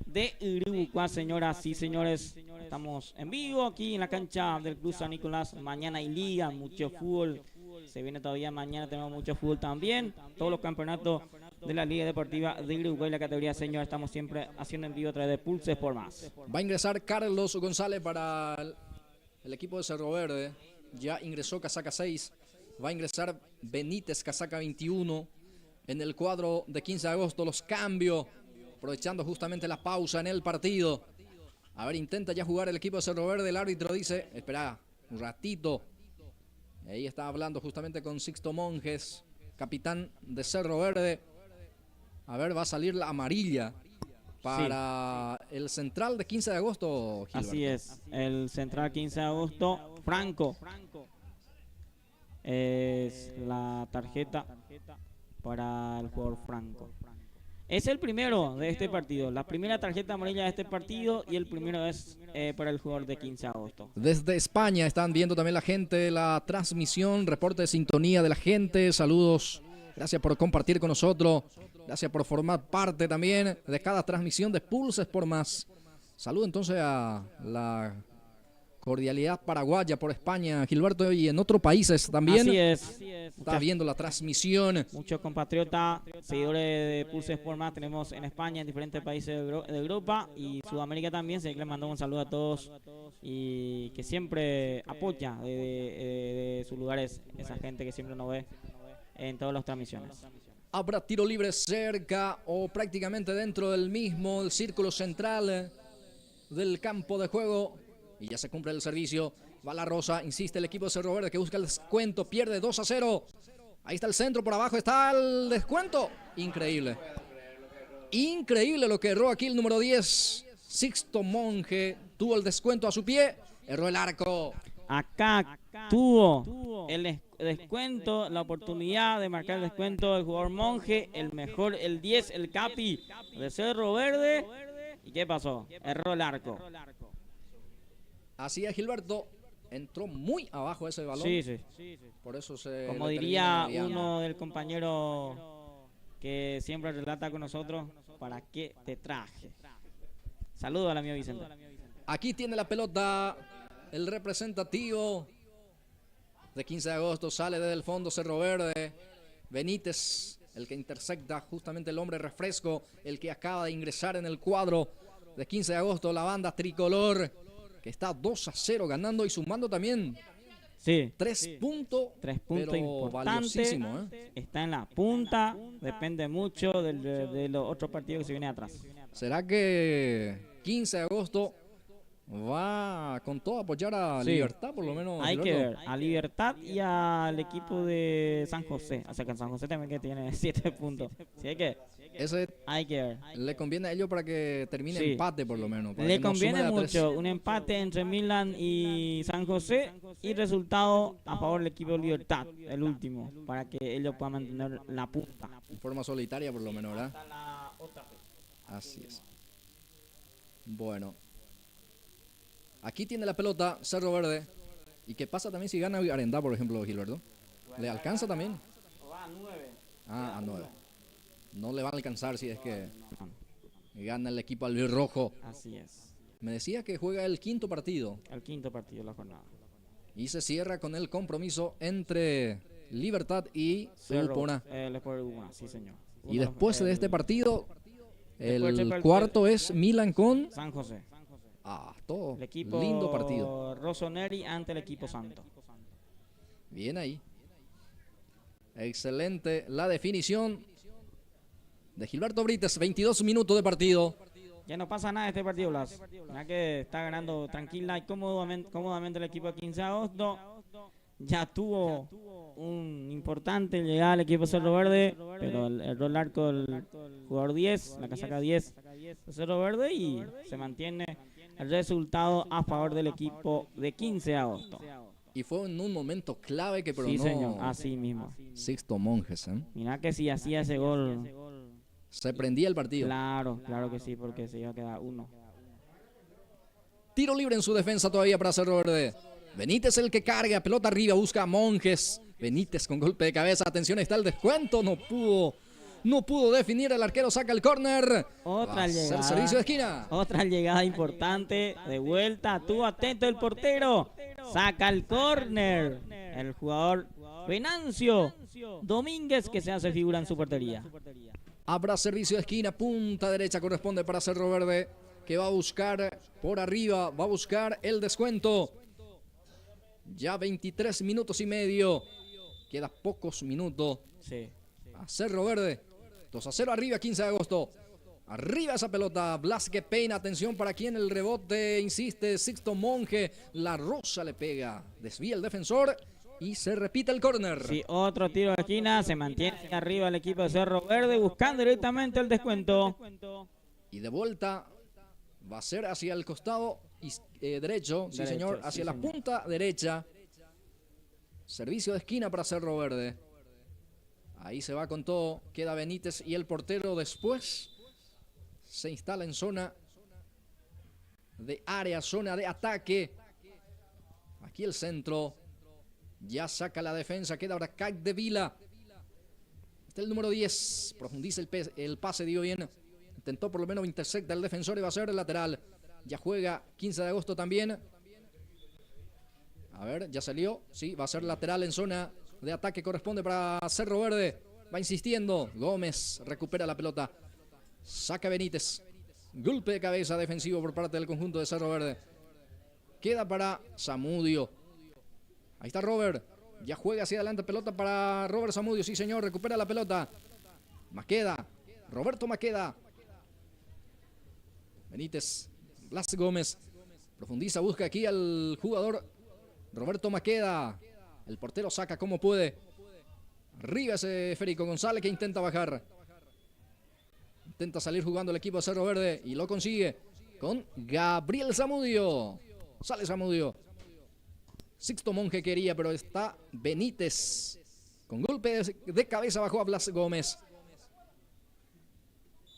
de Uruguay, señoras y señores. Estamos en vivo aquí en la cancha del Club San Nicolás. Mañana hay liga, mucho fútbol. Se viene todavía mañana, tenemos mucho fútbol también. Todos los campeonatos de la Liga Deportiva de Uruguay, la categoría senior, estamos siempre haciendo en vivo a través de Pulse Sport Más. Va a ingresar Carlos González para el equipo de Cerro Verde. Ya ingresó casaca 6. Va a ingresar Benítez, casaca 21. En el cuadro de 15 de agosto, los cambios. Aprovechando justamente la pausa en el partido. A ver, intenta ya jugar el equipo de Cerro Verde. El árbitro dice, espera un ratito. Ahí está hablando justamente con Sixto Monjes, capitán de Cerro Verde. A ver, va a salir la amarilla para el central de 15 de agosto, Gilberto. Así es, el central 15 de agosto, Franco. Es la tarjeta para el jugador Franco. Es el primero de este partido, la primera tarjeta amarilla de este partido, y el primero es para el jugador de 15 de agosto. Desde España están viendo también la gente la transmisión, reporte de sintonía de la gente, saludos, gracias por compartir con nosotros, gracias por formar parte también de cada transmisión de Pulse Sport Más. Saludo entonces a la Cordialidad paraguaya por España, Gilberto, y en otros países también. Así es. Está viendo la transmisión. Muchos compatriotas, seguidores de Pulse Sport Más tenemos en España, en diferentes países de Europa y Sudamérica también. Así que les mandamos un saludo a todos y que siempre apoya de sus lugares esa gente que siempre nos ve en todas las transmisiones. Habrá tiro libre cerca o prácticamente dentro del mismo, el círculo central del campo de juego. Y ya se cumple el servicio. Va la Rosa, insiste el equipo de Cerro Verde que busca el descuento, pierde 2-0. Ahí está el centro, por abajo está el descuento. Increíble. Increíble lo que erró aquí el número 10. Sixto Monje tuvo el descuento a su pie. Erró el arco. Acá tuvo el descuento, la oportunidad de marcar el descuento del jugador Monje, el mejor, el 10, el capi de Cerro Verde. ¿Y qué pasó? Erró el arco. Así es, Gilberto. Entró muy abajo ese balón. Sí. Por eso se... Como diría uno del compañero que siempre relata con nosotros, ¿para qué te traje? Saludos al amigo Vicente. Aquí tiene la pelota el representativo de 15 de agosto. Sale desde el fondo Cerro Verde. Benítez, el que intercepta justamente el hombre refresco, el que acaba de ingresar en el cuadro de 15 de agosto. La banda tricolor que está 2-0 ganando y sumando también. Sí. 3 puntos. 3 puntos pero importantes. valiosísimo, Está en la punta. Depende mucho de los otros partidos que se vienen atrás. ¿Será que 15 de agosto va con todo a apoyar a Libertad, por lo menos? Hay Gilberto? que ver a Libertad y al equipo de San José. O sea que en San José también que tiene 7 puntos. Sí, hay que ver. Le conviene a ellos para que termine empate, por lo menos. Le conviene mucho un empate entre Milan y San José y resultado a favor del equipo de Libertad, el último, para que ellos puedan mantener la punta. En forma solitaria, por lo menos, ¿verdad? Así es. Bueno. Aquí tiene la pelota Cerro Verde. ¿Y qué pasa también si gana Arendá, por ejemplo, Gilberto? ¿Le alcanza también? Va a 9. A 9. No le va a alcanzar si es que gana el equipo albirrojo. Así es. Me decía que juega el quinto partido. El quinto partido de la jornada. Y se cierra con el compromiso entre Libertad y Upona. Sí, señor. Y después de este partido, el cuarto es Milan con San José. Todo. El equipo Lindo partido. Rossoneri ante el equipo Santo. Bien ahí. Excelente la definición de Gilberto Brites. 22 minutos de partido. Ya no pasa nada este partido, Blas. Ya que está ganando tranquila y cómodamente el equipo de 15 de agosto. Ya tuvo un importante llegada al equipo Cerro Verde, pero erró el arco del jugador 10, la casaca 10 de Cerro Verde y se mantiene el resultado a favor del equipo de 15 de agosto. Y fue en un momento clave que Sí, señor, así mismo. Sixto Monjes, Mirá que si hacía ese gol, se prendía el partido. Claro que sí, porque se iba a quedar 1. Tiro libre en su defensa todavía para Cerro Verde. Benítez el que carga, pelota arriba, busca a Monjes. Benítez con golpe de cabeza, atención, está el descuento, no pudo definir, el arquero saca el córner. Otra llegada. Servicio de esquina. Otra llegada importante, de vuelta, tuvo atento el portero. Saca el córner. El jugador Venancio Domínguez que se hace figura en su portería. Habrá servicio de esquina, punta derecha corresponde para Cerro Verde, que va a buscar por arriba, va a buscar el descuento. Ya 23 minutos y medio. Queda pocos minutos. Sí. A Cerro Verde. 2-0 arriba, 15 de agosto. Arriba esa pelota. Blasque Peina. Atención para quien el rebote insiste. Sixto Monje. La Rosa le pega. Desvía el defensor. Y se repite el córner. Sí, otro tiro de esquina. Se mantiene arriba el equipo de Cerro Verde buscando directamente el descuento. Y de vuelta va a ser hacia el costado derecho. Sí, señor. Hacia la punta derecha. Servicio de esquina para Cerro Verde. Ahí se va con todo. Queda Benítez y el portero después se instala en zona de área, zona de ataque. Aquí el centro. Ya saca la defensa. Queda ahora Cac de Vila. Está el número 10. Profundiza el pase, dio bien. Intentó por lo menos interceptar el defensor y va a ser el lateral. Ya juega 15 de agosto también. A ver, ya salió. Sí, va a ser lateral en zona de ataque. Corresponde para Cerro Verde. Va insistiendo. Gómez recupera la pelota. Saca Benítez. Golpe de cabeza defensivo por parte del conjunto de Cerro Verde. Queda para Zamudio. Ahí está Robert. Ya juega hacia adelante. Pelota para Robert Zamudio. Sí, señor. Recupera la pelota. Maqueda. Roberto Maqueda. Benítez. Blas Gómez. Profundiza. Busca aquí al jugador Roberto Maqueda. El portero saca como puede. Arriba ese Federico González que intenta bajar. Intenta salir jugando el equipo de Cerro Verde y lo consigue con Gabriel Zamudio. Sale Zamudio. Sixto Monje quería, pero está Benítez. Con golpe de cabeza bajó a Blas Gómez.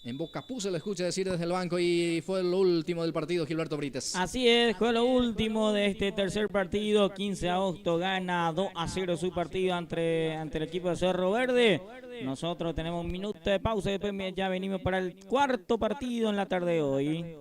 En Bocapú se le escucha decir desde el banco y fue lo último del partido, Gilberto Brites. Así es, fue lo último de este tercer partido. 15 de agosto gana 2-0 su partido ante el equipo de Cerro Verde. Nosotros tenemos un minuto de pausa y después ya venimos para el cuarto partido en la tarde de hoy.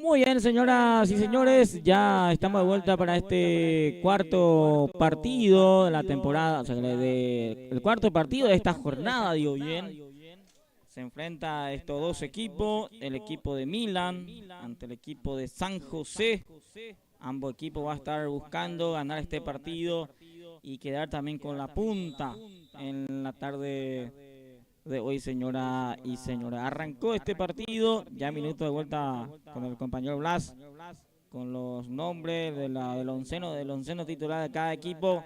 Muy bien, señoras y señores, ya estamos de vuelta para este cuarto partido de la temporada, o sea, el cuarto partido de esta jornada, digo bien. Se enfrenta a estos dos equipos, el equipo de Milan ante el equipo de San José. Ambos equipos van a estar buscando ganar este partido y quedar también con la punta en la tarde de hoy, señora y señora. Arrancó este partido, ya minutos de vuelta con el compañero Blas, con los nombres del onceno titular de cada equipo.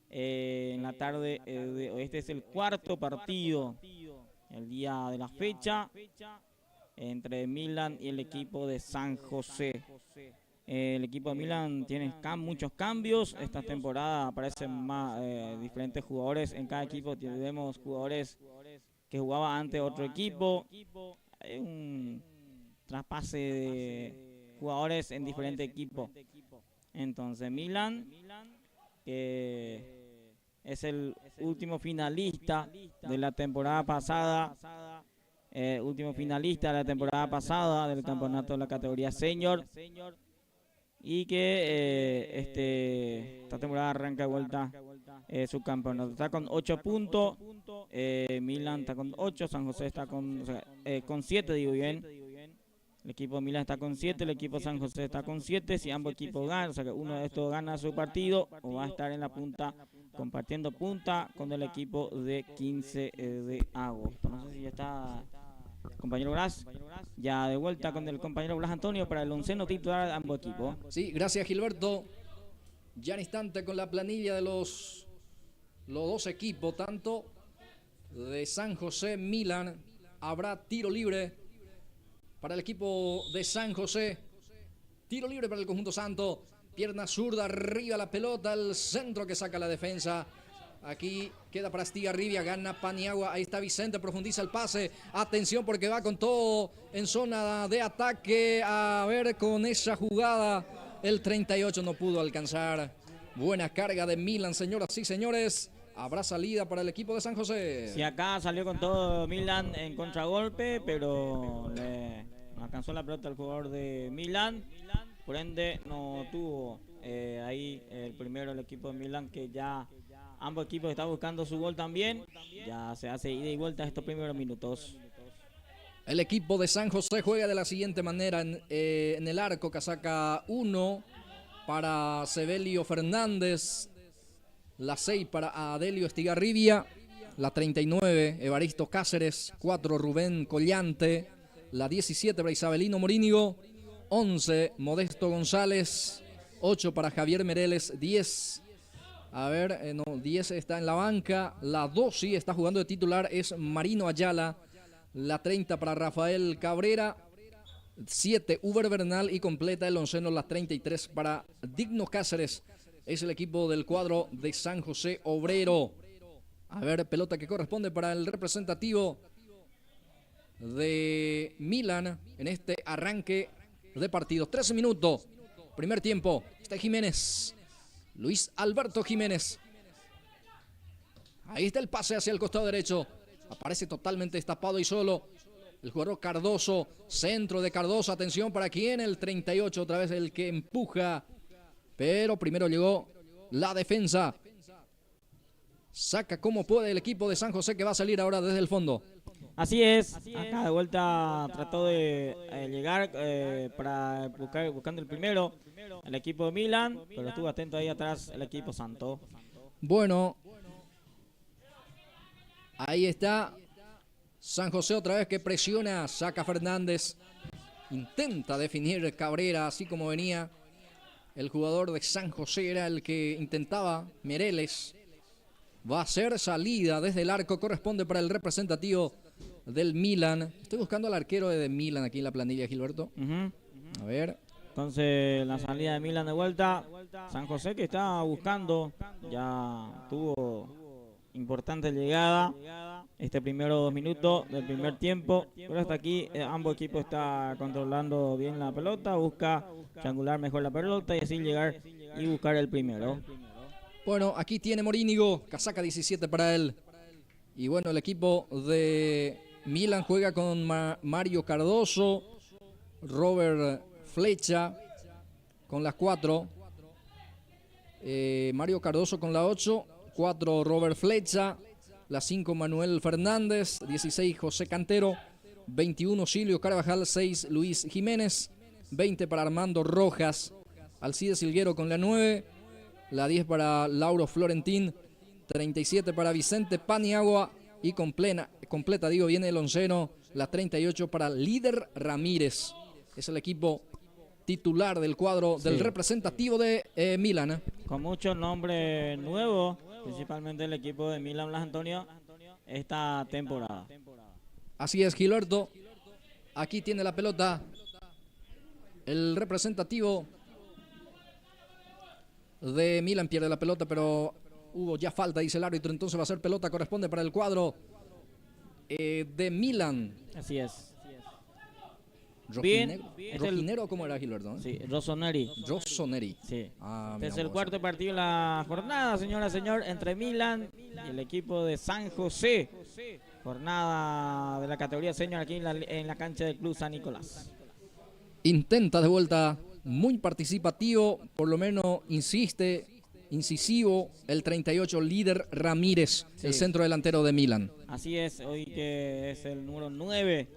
En la tarde de hoy, este es el cuarto partido, el día de la fecha, entre Milan y el equipo de San José. El equipo de Milan tiene muchos cambios. Esta temporada aparecen más diferentes jugadores. En cada equipo tenemos jugadores que jugaba ante otro equipo. Hay un traspase de jugadores en diferentes equipos. Entonces Milan, que es el último finalista de la temporada pasada, del campeonato de la categoría senior, y que esta temporada arranca de vuelta su campeonato. Está con 8 puntos, Milan está con 8, San José está con 7, digo bien. El equipo de Milan está con 7, el equipo de San José está con 7. Si ambos equipos ganan, o sea que uno de estos gana su partido, o va a estar en la punta, compartiendo punta con el equipo de 15 de agosto. No sé si ya está compañero Blas, ya de vuelta con el compañero Blas Antonio para el onceno titular de ambos equipos. Sí, gracias Gilberto. Ya en instante con la planilla de los dos equipos, tanto de San José, Milan. Habrá tiro libre para el equipo de San José. Tiro libre para el conjunto santo. Pierna zurda, arriba la pelota, el centro que saca la defensa. Aquí queda para Estigarribia, gana Paniagua, ahí está Vicente, profundiza el pase, atención porque va con todo en zona de ataque, a ver con esa jugada, el 38 no pudo alcanzar, buena carga de Milan, señoras y señores, habrá salida para el equipo de San José. Sí, acá salió con todo Milan en contragolpe, pero no alcanzó la pelota el jugador de Milan, por ende no tuvo ahí el primero el equipo de Milan, que ya ambos equipos están buscando su gol también. Ya se hace ida y vuelta estos primeros minutos. El equipo de San José juega de la siguiente manera. En el arco, casaca 1 para Sebelio Fernández. La 6 para Adelio Estigarribia. La 39, Evaristo Cáceres. 4, Rubén Collante. La 17 para Isabelino Morínigo. 11, Modesto González. 8 para Javier Mereles. 10. A ver, 10 está en la banca. La 2 sí está jugando de titular, es Marino Ayala. La 30 para Rafael Cabrera. 7, Uber Bernal, y completa el onceno, la 33 para Digno Cáceres. Es el equipo del cuadro de San José Obrero. A ver, pelota que corresponde para el representativo de Milan en este arranque de partidos. 13 minutos, primer tiempo. Está Jiménez. Luis Alberto Jiménez. Ahí está el pase hacia el costado derecho. Aparece totalmente destapado y solo el jugador Cardoso. Centro de Cardoso. Atención para quién. El 38 otra vez el que empuja. Pero primero llegó la defensa. Saca como puede el equipo de San José, que va a salir ahora desde el fondo. Así es, acá de vuelta trató de llegar para buscando el primero el equipo de Milan, pero estuvo atento ahí atrás el equipo santo. Bueno, ahí está San José otra vez que presiona, saca Fernández, intenta definir Cabrera, así como venía el jugador de San José, era el que intentaba Mereles. Va a ser salida desde el arco, corresponde para el representativo del Milan. Estoy buscando al arquero de Milan aquí en la planilla, Gilberto. A ver. Entonces la salida de Milan de vuelta. San José, que está buscando, ya tuvo importante llegada este primero 2 minutos del primer tiempo, pero hasta aquí ambos equipos están controlando bien la pelota, busca triangular mejor la pelota y así llegar y buscar el primero. Bueno, aquí tiene Morínigo, casaca 17 para él. Y bueno, el equipo de Milan juega con Mario Cardoso, Robert Flecha con las 4. Mario Cardoso con la 8. 4 Robert Flecha. La 5 Manuel Fernández. 16 José Cantero. 21 Silvio Carvajal. 6 Luis Jiménez. 20 para Armando Rojas. Alcides Silguero con la 9. La 10 para Lauro Florentín. 37 para Vicente Paniagua. Y completa, viene el onceno. La 38 para Líder Ramírez. Es el equipo titular del cuadro del representativo de Milan. Con muchos nombres nuevos, principalmente el equipo de Milan Blas Antonio, esta temporada. Así es, Gilberto. Aquí tiene la pelota el representativo de Milan. Pierde la pelota, pero hubo ya falta, dice el árbitro. Entonces va a ser pelota, corresponde para el cuadro de Milan. Así es. Rojinero, ¿cómo era, Gilberto? Sí, Rossoneri. Rossoneri. Sí. Mira, Es el cuarto partido de la jornada, señora, señor, entre Milan y el equipo de San José. Jornada de la categoría senior aquí en la cancha del Club San Nicolás. Intenta de vuelta, muy participativo, por lo menos incisivo, el 38 Líder Ramírez, el centro delantero de Milan. Así es, hoy que es el número 9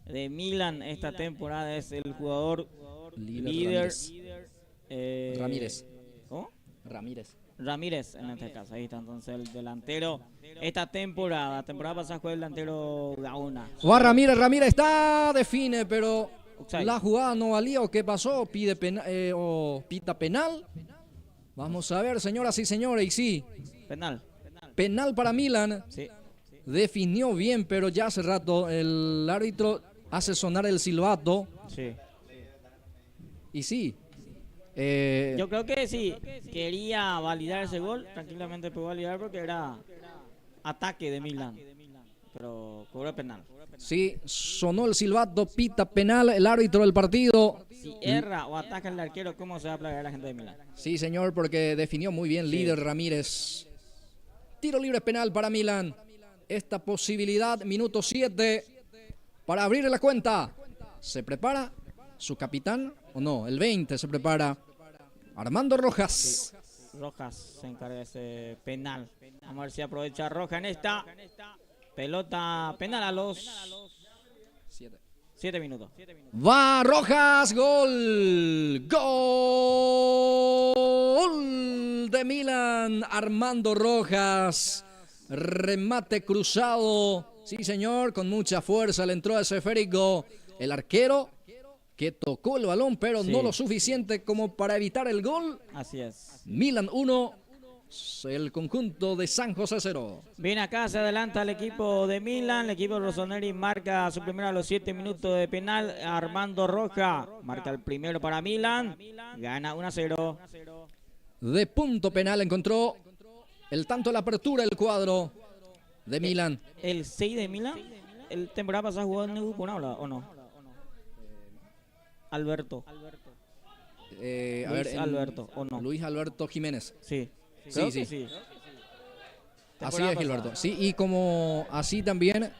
de Milan esta temporada, es el jugador líder Ramírez. ¿Cómo? Ramírez, en este caso, ahí está entonces el delantero esta temporada pasada fue el delantero Gaona. Va Ramírez está, define, pero la jugada no valía, o qué pasó, pita penal. Vamos a ver, señoras y señores, y sí, penal para Milan. Sí. Definió bien, pero ya hace rato el árbitro hace sonar el silbato. Sí. Y sí. Yo creo que sí, quería validar ese gol, tranquilamente pudo validar porque era ataque de Milan, pero cobró penal. Sí, sonó el silbato, pita penal el árbitro del partido. Si erra o ataca el arquero, ¿cómo se va a plagar la gente de Milan? Sí, señor, porque definió muy bien Líder Ramírez. Tiro libre penal para Milan. Esta posibilidad, minuto 7, para abrir la cuenta. ¿Se prepara su capitán o no? El 20 se prepara Armando Rojas. Sí. Rojas se encarga de ese penal. Vamos a ver si aprovecha Rojas en esta pelota penal a los 7 minutos. Va Rojas, gol. Gol de Milan, Armando Rojas. Remate cruzado, sí señor, con mucha fuerza le entró a ese esférico el arquero, que tocó el balón, pero no lo suficiente como para evitar el gol. Así es. Milan 1, el conjunto de San José 0. Bien, acá se adelanta el equipo de Milan, el equipo de Rossoneri marca su primero a los 7 minutos de penal. Armando Rojas marca el primero para Milan, gana 1-0. De punto penal encontró el tanto de la apertura del cuadro de Milan. ¿El 6 de Milan? ¿El temporada pasada jugó en el grupo o no? Alberto. Alberto, ¿o no? Luis Alberto Jiménez. Sí. Sí. Así es, Gilberto. Sí, y como así también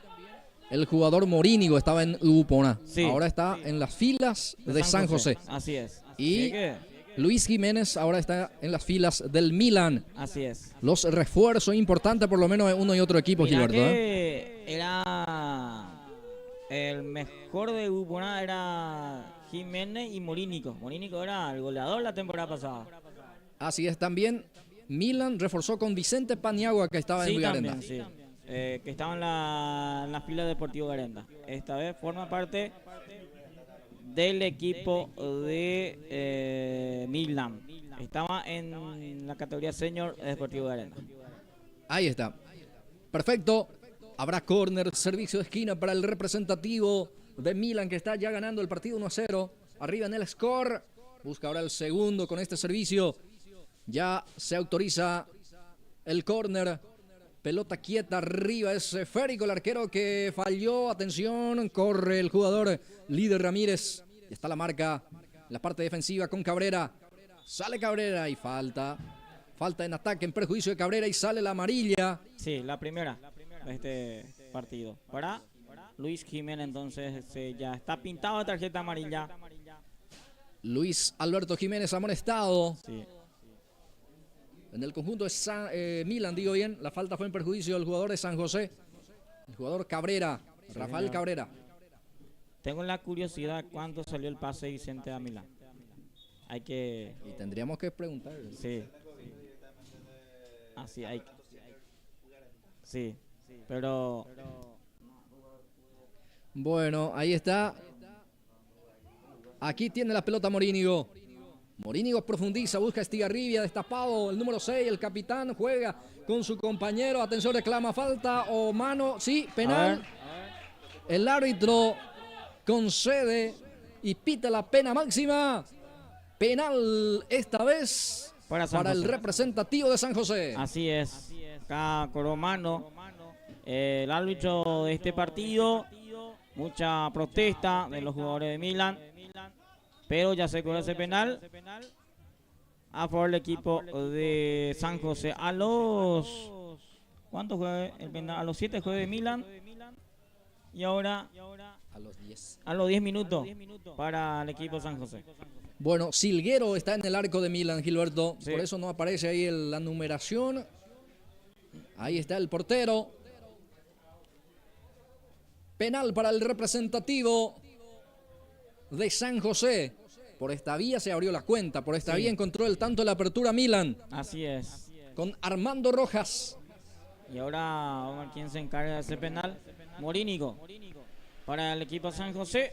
el jugador Morínigo estaba en Upona. Sí. Ahora está en las filas de San José. Así es. Y Luis Jiménez ahora está en las filas del Milan. Así es. Los refuerzos importantes, por lo menos de uno y otro equipo, Mirá, Gilberto. Era el mejor de Upona, era Jiménez y Morínigo. Morínigo era el goleador la temporada pasada. Así es, también Milan reforzó con Vicente Paniagua, que estaba en Villarenda. Sí. Que estaba en la fila de Deportivo Garenda. Esta vez forma parte del equipo de Milan. Estaba en la categoría senior de Deportivo Garenda. Ahí está. Perfecto. Habrá córner, servicio de esquina para el representativo de Milan, que está ya ganando el partido 1-0. Arriba en el score. Busca ahora el segundo con este servicio. Ya se autoriza el córner. Pelota quieta arriba, es esférico el arquero que falló. Atención, corre el jugador Líder Ramírez. Está la marca, la parte defensiva con Cabrera. Sale Cabrera y falta. Falta en ataque en perjuicio de Cabrera y sale la amarilla. Sí, la primera de este partido. Para Luis Jiménez, entonces ya está pintado de tarjeta amarilla. Luis Alberto Jiménez amonestado. Sí. En el conjunto de Milan, digo bien, la falta fue en perjuicio del jugador de San José. El jugador Cabrera, Rafael Cabrera. Tengo la curiosidad cuánto salió el pase de Vicente a Milán. Hay que... Y tendríamos que preguntar. Sí. Así hay. Sí. Pero... Bueno, ahí está. Aquí tiene la pelota Morínigo. Morínigo profundiza, busca a Estigarribia, destapado, el número 6, el capitán, juega con su compañero. Atención, reclama falta o mano. Sí, penal. El árbitro concede y pita la pena máxima. Penal esta vez para el representativo de San José. Así es. Acá Coromano, el árbitro de este partido. Mucha protesta de los jugadores de Milan. Pero ya se cobró ese penal a favor del equipo de San José. A los... ¿Cuántos juega el penal? A los 7 juega de Milan. Y ahora... A los 10. A los 10 minutos para el equipo de San José. Bueno, Silguero está en el arco de Milan, Gilberto. Sí. Por eso no aparece ahí la numeración. Ahí está el portero. Penal para el representativo de San José. Por esta vía se abrió la cuenta. Por esta vía encontró el tanto de la apertura Milan. Así es. Con Armando Rojas. Y ahora vamos a ver quién se encarga de ese penal. Morínigo. Para el equipo de San José.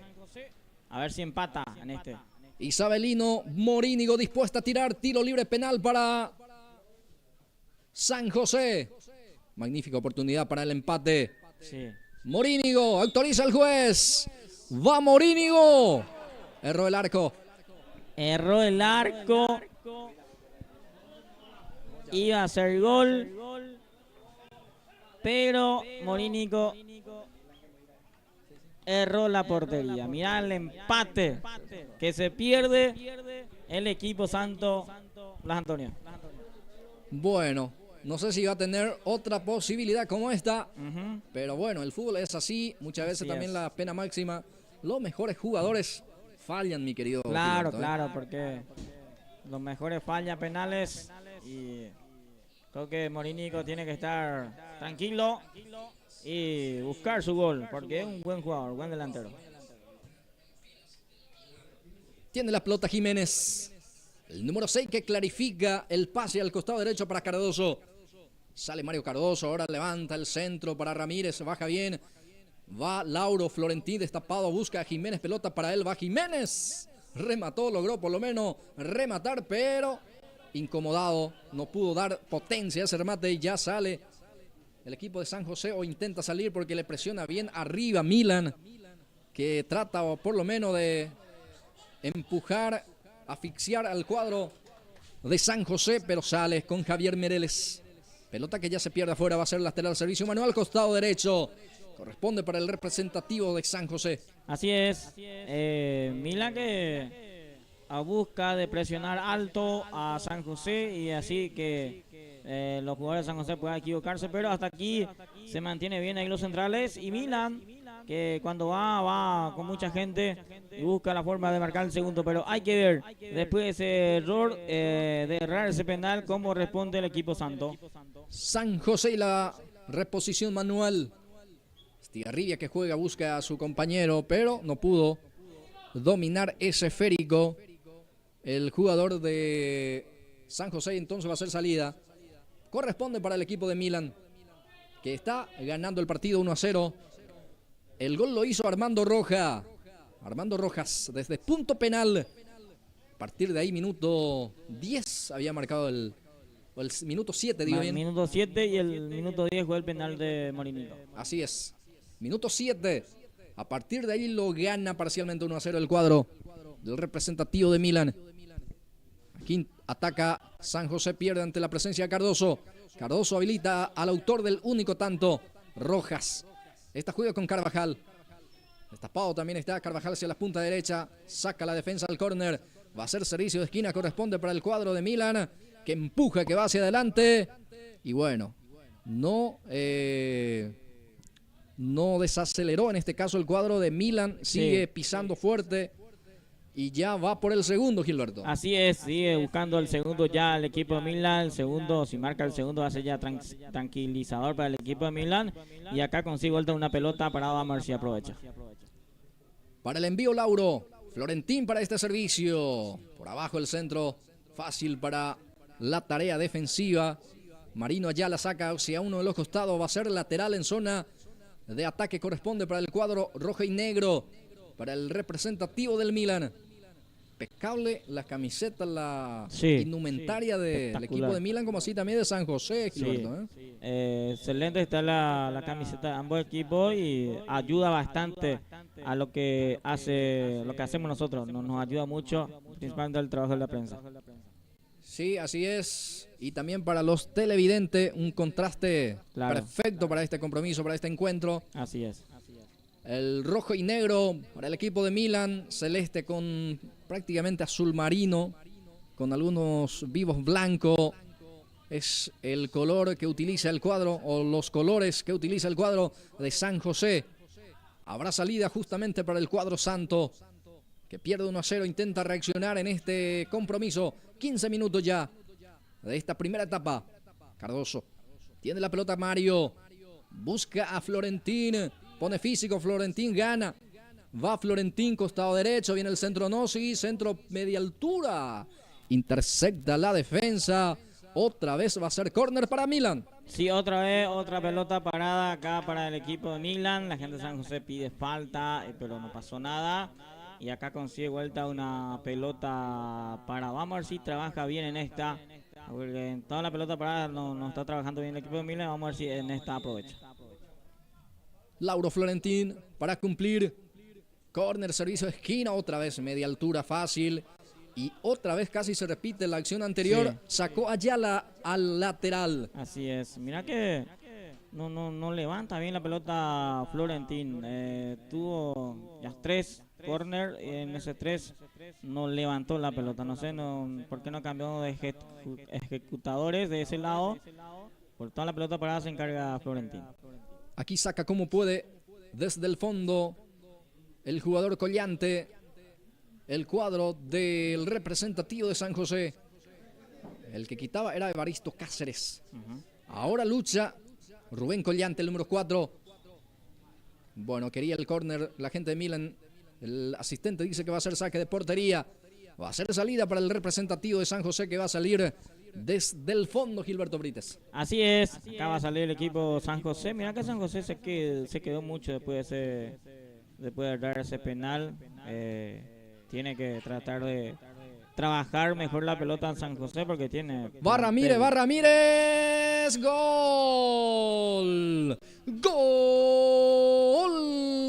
A ver si empata en este. Isabelino Morínigo dispuesta a tirar. Tiro libre penal para San José. Magnífica oportunidad para el empate. Sí. Morínigo, autoriza el juez. Va Morínigo. Erró el arco. Erró el arco. Iba a ser gol. Pero Morínigo erró la portería. Mirá el empate que se pierde el equipo Santo Blas Antonio. Bueno, no sé si va a tener otra posibilidad como esta. Pero bueno, el fútbol es así. Muchas veces también la pena máxima. Los mejores jugadores fallan, mi querido. Claro, Gilberto, claro, porque los mejores fallan penales. Y creo que Morínigo tiene que estar tranquilo y buscar su gol, porque es un buen jugador, buen delantero. Tiene la pelota Jiménez. El número 6 que clarifica el pase al costado derecho para Cardoso. Sale Mario Cardoso, ahora levanta el centro para Ramírez, baja bien. Va Lauro Florentín destapado, busca a Jiménez, pelota para él, va Jiménez. Remató, logró por lo menos rematar, pero incomodado. No pudo dar potencia a ese remate y ya sale el equipo de San José o intenta salir porque le presiona bien arriba Milan, que trata por lo menos de empujar, asfixiar al cuadro de San José, pero sale con Javier Mereles. Pelota que ya se pierde afuera, va a ser lateral servicio manual, costado derecho. Corresponde para el representativo de San José. Así es. Milan que busca de presionar alto a San José y así que los jugadores de San José puedan equivocarse, pero hasta aquí se mantiene bien ahí los centrales y Milan que cuando va con mucha gente y busca la forma de marcar el segundo, pero hay que ver después de ese error de errar ese penal cómo responde el equipo santo. San José y la reposición manual. Estigarribia que juega, busca a su compañero, pero no pudo dominar ese esférico. El jugador de San José entonces va a hacer salida. Corresponde para el equipo de Milan, que está ganando el partido 1-0. El gol lo hizo Armando Rojas. Armando Rojas desde punto penal. A partir de ahí, minuto 10 había marcado el minuto 7, digo bien. Minuto 7 y el minuto 10 fue el penal de Morínigo. Así es. Minuto 7. A partir de ahí lo gana parcialmente 1-0 el cuadro del representativo de Milan. Aquí ataca San José, pierde ante la presencia de Cardoso. Cardoso habilita al autor del único tanto, Rojas. Esta juega con Carvajal. Destapado también está Carvajal hacia la punta derecha. Saca la defensa al córner. Va a ser servicio de esquina, corresponde para el cuadro de Milan, que empuja, que va hacia adelante. Y bueno, no desaceleró en este caso el cuadro de Milan. Sigue pisando fuerte. y ya va por el segundo, Gilberto. Así es, sigue buscando el segundo ya el equipo de Milan. El segundo, si marca el segundo, va a ser ya tranquilizador para el equipo de Milan. Y acá consigue vuelta una pelota parada. Vamos a ver si aprovecha. Para el envío, Lauro. Florentín para este servicio. Por abajo el centro. Fácil para la tarea defensiva. Marino allá la saca hacia uno de los costados. Va a ser lateral en zona de ataque. Corresponde para el cuadro rojo y negro. Para el representativo del Milan. Impecable la camiseta, la indumentaria del equipo de Milan, como así también de San José, Gilberto. Excelente está la camiseta de ambos equipos y ayuda bastante a lo que hacemos nosotros. Nos ayuda mucho, principalmente el trabajo de la prensa. Sí, así es. Y también para los televidentes, un contraste perfecto para este compromiso, para este encuentro. Así es. El rojo y negro para el equipo de Milan, celeste con prácticamente azul marino, con algunos vivos blancos. Es el color que utiliza el cuadro, o los colores que utiliza el cuadro de San José. Habrá salida justamente para el cuadro santo, que pierde 1-0, intenta reaccionar en este compromiso. 15 minutos ya de esta primera etapa. Cardoso tiene la pelota, Mario, busca a Florentín. Pone físico, Florentín gana. Va Florentín, costado derecho, viene el centro, no, sí, centro media altura. Intersecta la defensa. Otra vez va a ser córner para Milan. Sí, otra vez, otra pelota parada acá para el equipo de Milan. La gente de San José pide falta, pero no pasó nada. Y acá consigue vuelta una pelota para. Vamos a ver si trabaja bien en esta. Porque en toda la pelota parada no está trabajando bien el equipo de Milan. Vamos a ver si en esta aprovecha. Lauro Florentín para cumplir. Córner, servicio de esquina, otra vez media altura fácil. Y otra vez casi se repite la acción anterior. Sí. Sacó allá al lateral. Así es. Mira que no levanta bien la pelota Florentín. Tuvo ya 3 córner. En ese 3 no levantó la pelota. No sé por qué no cambió de ejecutadores de ese lado. Por toda la pelota parada se encarga Florentín. Aquí saca como puede desde el fondo el jugador Collante, el cuadro del representativo de San José. El que quitaba era Evaristo Cáceres. Ahora lucha Rubén Collante, el número 4. Bueno, quería el córner la gente de Milan. El asistente dice que va a ser saque de portería. Va a ser salida para el representativo de San José, que va a salir desde el fondo, Gilberto Brites. Así es, acá va a salir el equipo San José. Mira que San José se quedó mucho después de dar ese penal. Tiene que tratar de trabajar mejor la pelota en San José porque tiene... Va Ramírez, gol. Gol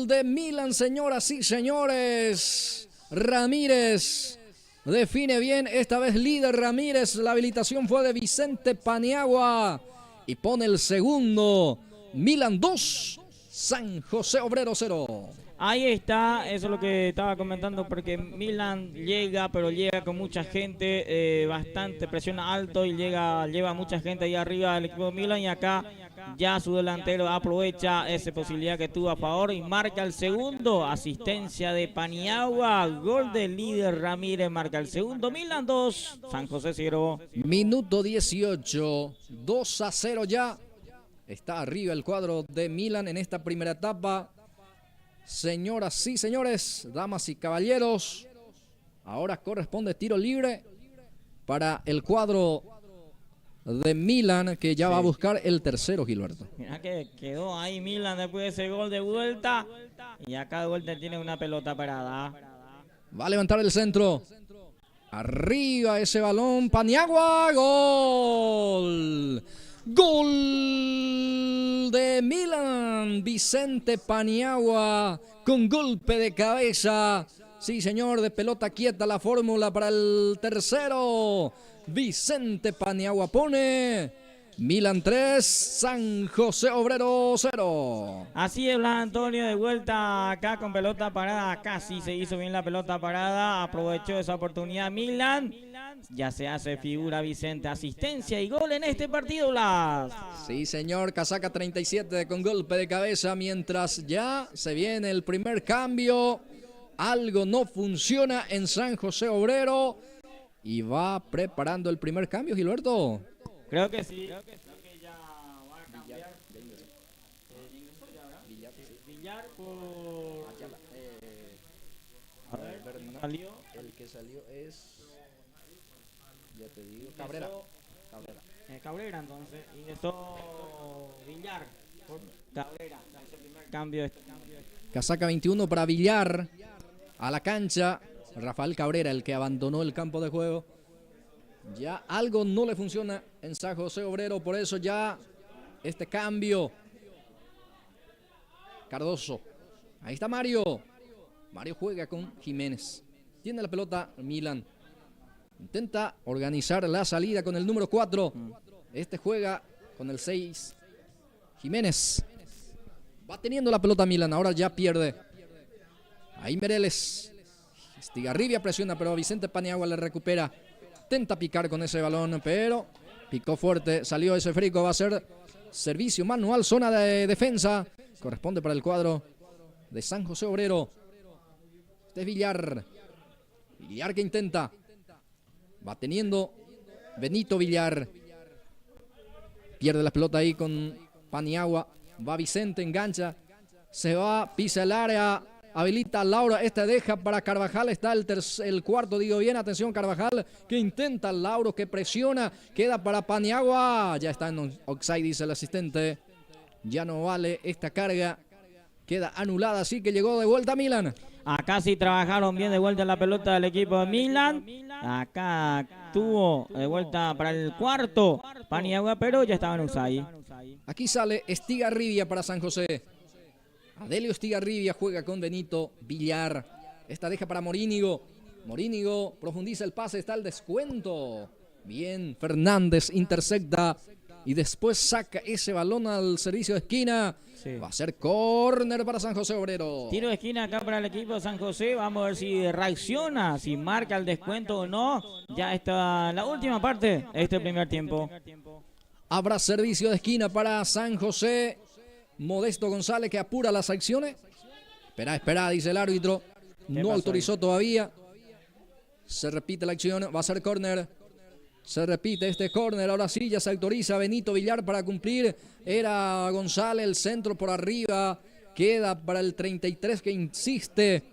de Milan, señoras y señores. Ramírez define bien, esta vez líder Ramírez. La habilitación fue de Vicente Paniagua y pone el segundo. Milan 2, San José Obrero 0. Ahí está, eso es lo que estaba comentando, porque Milan llega, pero llega con mucha gente, bastante presión alto y lleva mucha gente ahí arriba del equipo de Milan, y acá ya su delantero aprovecha esa posibilidad que tuvo a favor y marca el segundo. Asistencia de Paniagua, gol del líder Ramírez, marca el segundo. Milan 2, San José 0. Minuto 18, 2-0 ya. Está arriba el cuadro de Milan en esta primera etapa. Señoras y señores, damas y caballeros, ahora corresponde tiro libre para el cuadro de Milan, que ya va a buscar el tercero, Gilberto. Mira que quedó ahí Milan después de ese gol de vuelta, y acá de vuelta tiene una pelota parada. Va a levantar el centro. Arriba ese balón, Paniagua, gol. Gol de Milan, Vicente Paniagua con golpe de cabeza. Sí, señor, de pelota quieta la fórmula para el tercero. Vicente Paniagua pone Milan 3, San José Obrero 0. Así es, Blas Antonio, de vuelta acá con pelota parada. Casi se hizo bien la pelota parada. Aprovechó esa oportunidad Milan. Ya se hace figura Vicente. Asistencia y gol en este partido, Blas. Sí, señor, casaca 37 con golpe de cabeza. Mientras ya se viene el primer cambio Algo no funciona en San José Obrero y va preparando el primer cambio, Gilberto. Creo que sí. Creo que ya va a cambiar. Ingresó ya, ¿verdad? Villar por... A ver, salió. El que salió es, ya te digo, Cabrera. Cabrera, entonces. Ingresó Villar por Cabrera. El primer cambio. Casaca 21 para Villar. A la cancha. Rafael Cabrera, el que abandonó el campo de juego. Ya algo no le funciona en San José Obrero, por eso ya este cambio. Cardoso. Ahí está Mario. Mario juega con Jiménez. Tiene la pelota Milan. Intenta organizar la salida con el número 4. Este juega con el 6. Jiménez. Va teniendo la pelota Milan. Ahora ya pierde. Ahí Mereles. Estigarribia presiona, pero Vicente Paniagua le recupera. Intenta picar con ese balón, pero picó fuerte. Salió ese frico. Va a ser servicio manual. Zona de defensa. Corresponde para el cuadro de San José Obrero. Este es Villar. Villar que intenta. Va teniendo Benito Villar. Pierde la pelota ahí con Paniagua. Va Vicente, engancha. Se va, pisa el área. Habilita a Laura. Esta deja para Carvajal. Está el cuarto, digo bien. Atención, Carvajal que intenta. Lauro que presiona. Queda para Paniagua. Ya está en offside, dice el asistente. Ya no vale esta carga. Queda anulada, así que llegó de vuelta Milan. Acá sí trabajaron bien de vuelta la pelota del equipo de Milan. Acá tuvo de vuelta para el cuarto Paniagua, pero ya estaban Usai. Aquí sale Estigarribia para San José. Adelio Estigarribia juega con Benito Villar. Esta deja para Morínigo. Morínigo profundiza el pase, está el descuento. Bien, Fernández intercepta y después saca ese balón al servicio de esquina. Sí. Va a ser córner para San José Obrero. Tiro de esquina acá para el equipo de San José. Vamos a ver si reacciona, si marca el descuento o no. Ya está la última parte de este primer tiempo. Habrá servicio de esquina para San José. Modesto González que apura las acciones. Espera, dice el árbitro. No autorizó todavía. Se repite la acción. Va a ser córner. Se repite este córner, ahora sí ya se autoriza Benito Villar para cumplir. Era González, el centro por arriba. Queda para el 33 que insiste.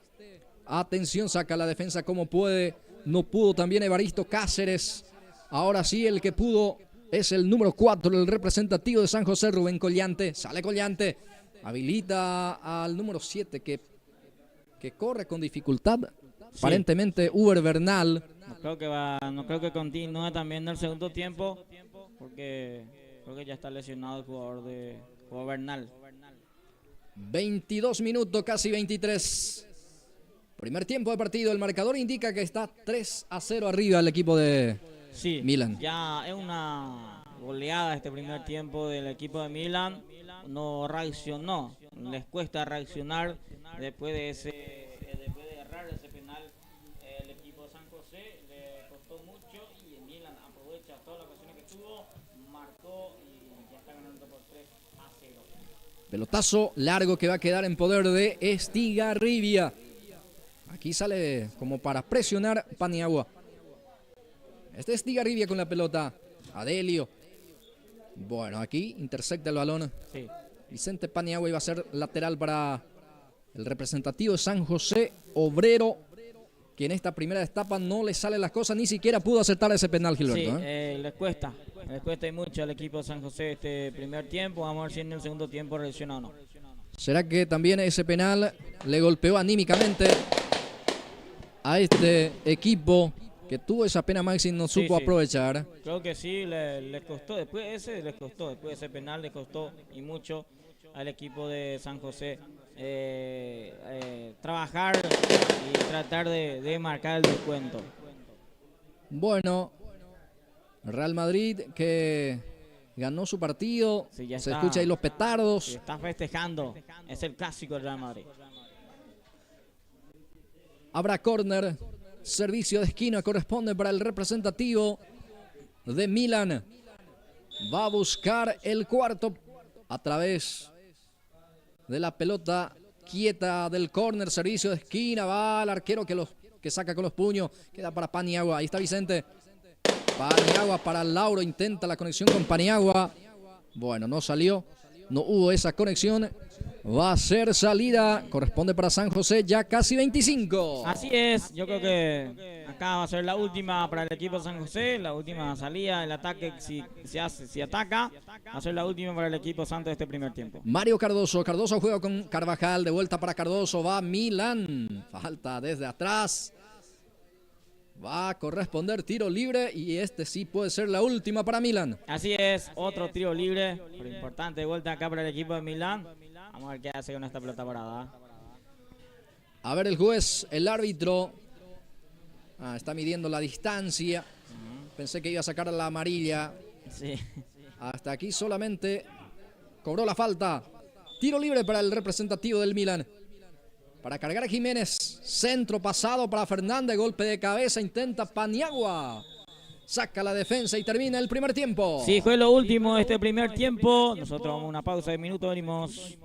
Atención, saca la defensa como puede. No pudo también Evaristo Cáceres. Ahora sí el que pudo es el número 4, el representativo de San José, Rubén Collante. Sale Collante. Habilita al número 7 que corre con dificultad. Sí. Aparentemente Uber Bernal. No creo que continúe también en el segundo tiempo, porque creo que ya está lesionado el jugador Bernal. 22 minutos, casi 23. Primer tiempo de partido, el marcador indica que está 3-0 arriba el equipo de Milan. Ya es una goleada este primer tiempo del equipo de Milan. No reaccionó, les cuesta reaccionar después de errar ese penal. El equipo de San José le costó mucho y el Milan aprovecha todas las ocasiones que tuvo, marcó y ya está ganando por 3-0. Pelotazo largo que va a quedar en poder de Estigarribia. Aquí sale como para presionar Paniagua. Este es Estigarribia con la pelota. Adelio. Bueno, aquí intercepta el balón. Sí. Vicente Paniagua iba a ser lateral para el representativo de San José Obrero, que en esta primera etapa no le salen las cosas, ni siquiera pudo acertar ese penal, Gilberto. Sí, les cuesta y mucho al equipo de San José este primer tiempo. Vamos a ver si en el segundo tiempo reacciona o no. ¿Será que también ese penal le golpeó anímicamente a este equipo que tuvo esa pena máxima y no supo aprovechar? Creo que sí, le costó. Después de ese penal le costó y mucho al equipo de San José trabajar y tratar de marcar el descuento. Bueno, Real Madrid que ganó su partido, se escucha ahí los petardos. Se está festejando, es el clásico del Real Madrid. Habrá córner, servicio de esquina corresponde para el representativo de Milan. Va a buscar el cuarto a través de la pelota. quieta del córner, servicio de esquina, va el arquero que saca con los puños, queda para Paniagua, ahí está Vicente. Paniagua para Lauro, intenta la conexión con Paniagua. Bueno, no salió, no hubo esa conexión. Va a ser salida, corresponde para San José, ya casi 25. Así es, yo creo que acá va a ser la última para el equipo de San José, la última salida, el ataque si ataca, va a ser la última para el equipo Santos de este primer tiempo. Mario Cardoso juega con Carvajal, de vuelta para Cardoso, va Milan, falta desde atrás. Va a corresponder tiro libre y este sí puede ser la última para Milan. Así es, otro tiro libre, pero importante de vuelta acá para el equipo de Milán. Vamos a ver qué hace con esta pelota parada. A ver el juez, el árbitro. Está midiendo la distancia. Pensé que iba a sacar la amarilla. Sí. Hasta aquí solamente cobró la falta. Tiro libre para el representativo del Milan. Para cargar a Jiménez. Centro pasado para Fernández. Golpe de cabeza. Intenta Paniagua. Saca la defensa y termina el primer tiempo. Sí, fue lo último de este primer tiempo. Nosotros vamos a una pausa de minuto. Venimos.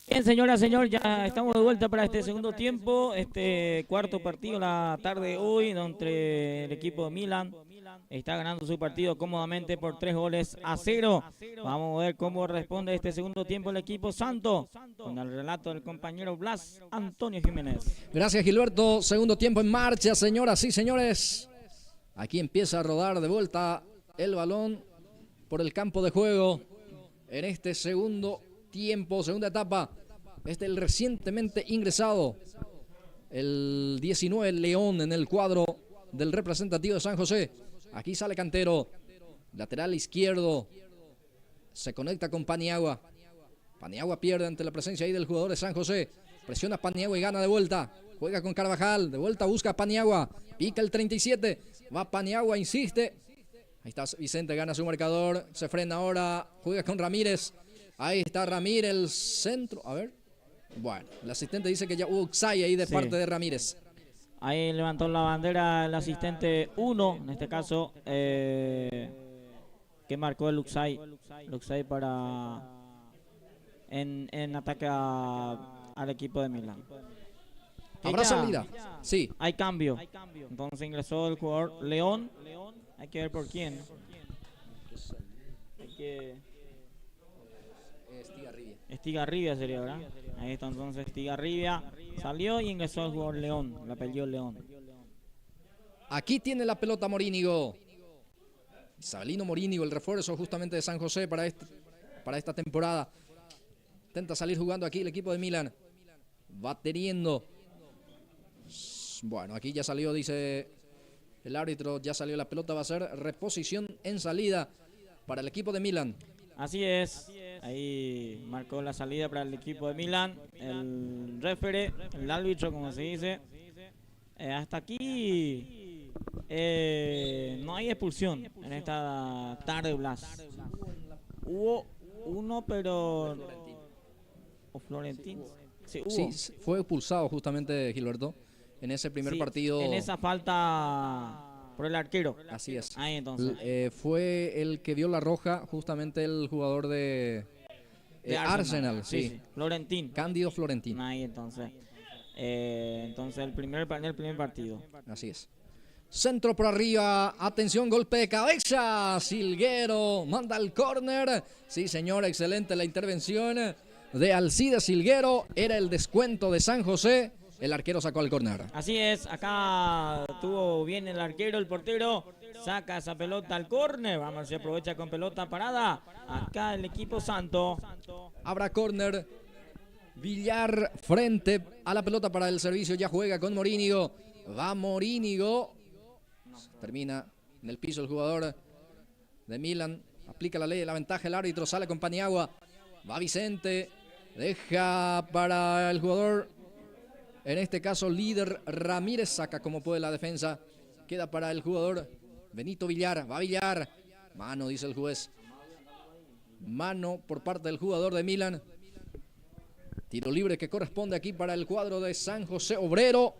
Bien, señora, señor, ya estamos de vuelta para este segundo tiempo, este cuarto partido la tarde de hoy, entre el equipo de Milan está ganando su partido cómodamente por 3-0. Vamos a ver cómo responde este segundo tiempo el equipo santo, con el relato del compañero Blas Antonio Jiménez. Gracias, Gilberto. Segundo tiempo en marcha, señoras y señores. Aquí empieza a rodar de vuelta el balón por el campo de juego en este segundo tiempo, segunda etapa. El recientemente ingresado, el 19 León en el cuadro del representativo de San José. Aquí sale Cantero, lateral izquierdo, se conecta con Paniagua. Paniagua pierde ante la presencia ahí del jugador de San José. Presiona a Paniagua y gana de vuelta. Juega con Carvajal, de vuelta busca a Paniagua. Pica el 37, va Paniagua, insiste. Ahí está Vicente, gana su marcador. Se frena ahora, juega con Ramírez. Ahí está Ramírez, el centro. A ver. Bueno, el asistente dice que ya hubo Uxay ahí de parte de Ramírez. Ahí levantó la bandera el asistente 1, en este caso, que marcó el Uxay para en ataque al equipo de Milan. ¿Habrá salida? Sí. Hay cambio. Entonces ingresó el jugador León. Hay que ver por quién. Estigarribia sería, ¿verdad? Ahí está entonces Estigarribia. Salió y ingresó el jugador León, el apellido León. Aquí tiene la pelota Morínigo. Isabelino Morínigo, el refuerzo justamente de San José para esta temporada. Intenta salir jugando aquí el equipo de Milan. Va teniendo. Bueno, aquí ya salió, dice el árbitro, ya salió la pelota. Va a ser reposición en salida para el equipo de Milan. Así es. Ahí marcó la salida para el equipo de Milan. El referee, el árbitro, como se dice. Hasta aquí no hay expulsión en esta tarde, Blas. Hubo uno, pero... ¿O Florentín? Sí, hubo. Sí, fue expulsado justamente Gilberto en ese primer partido. En esa falta por el arquero. Así es. Ahí entonces. Fue el que vio la roja, justamente el jugador de Arsenal. Sí. Florentín. Cándido Florentín. Ahí entonces. Entonces el primer partido. Así es. Centro por arriba, atención, golpe de cabeza, Silguero manda al córner. Sí, señor, excelente la intervención de Alcides Silguero. Era el descuento de San José. El arquero sacó al córner. Así es, acá tuvo bien el arquero, el portero. Saca esa pelota al córner. Vamos a ver si aprovecha con pelota parada. Acá el equipo santo. Habrá córner. Villar frente a la pelota para el servicio. Ya juega con Morínigo. Va Morínigo. Termina en el piso el jugador de Milan. Aplica la ley de la ventaja. El árbitro sale con Paniagua. Va Vicente. Deja para el jugador, en este caso líder Ramírez. Saca como puede la defensa. Queda para el jugador Benito Villar. Va Villar. Mano, dice el juez. Mano por parte del jugador de Milan. Tiro libre que corresponde aquí para el cuadro de San José Obrero,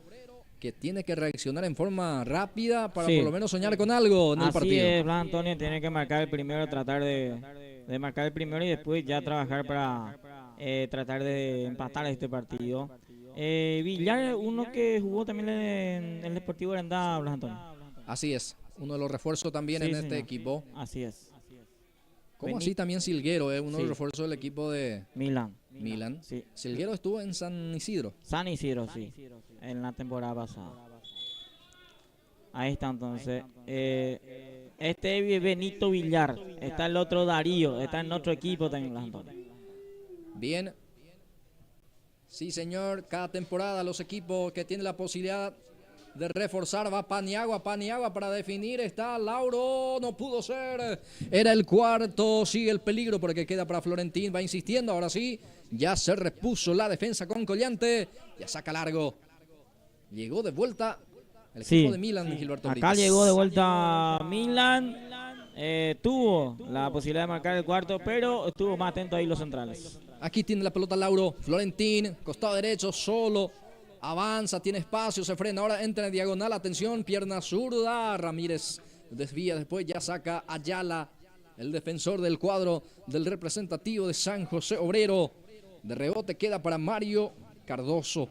que tiene que reaccionar en forma rápida para por lo menos soñar con algo en el partido. Así es, Blas Antonio tiene que marcar el primero, tratar de marcar el primero y después ya trabajar para tratar de empatar este partido. Villar, uno que jugó también en el Deportivo Arandá, Blas Antonio. Así es, uno de los refuerzos también en este equipo. Así es. Como así también Silguero, uno de los refuerzos del equipo de Milan. Sí. Silguero estuvo en San Isidro. San Isidro, sí, en la temporada pasada. Ahí está entonces. Este es Benito Villar. Está el otro Darío. Está en otro equipo también, Blas Antonio. Bien. Sí, señor. Cada temporada los equipos que tienen la posibilidad de reforzar, va Paniagua para definir, está Lauro, no pudo ser, era el cuarto, sigue el peligro porque queda para Florentín, va insistiendo, ahora sí, ya se repuso la defensa con Collante, ya saca largo, llegó de vuelta el equipo de Milan, Gilberto Brites. Acá llegó de vuelta Milan, tuvo la posibilidad de marcar el cuarto, pero estuvo más atento ahí los centrales. Aquí tiene la pelota Lauro, Florentín, costado derecho, solo. Avanza, tiene espacio, se frena, ahora entra en diagonal, atención, pierna zurda, Ramírez desvía, después ya saca Ayala, el defensor del cuadro del representativo de San José Obrero. De rebote queda para Mario Cardoso.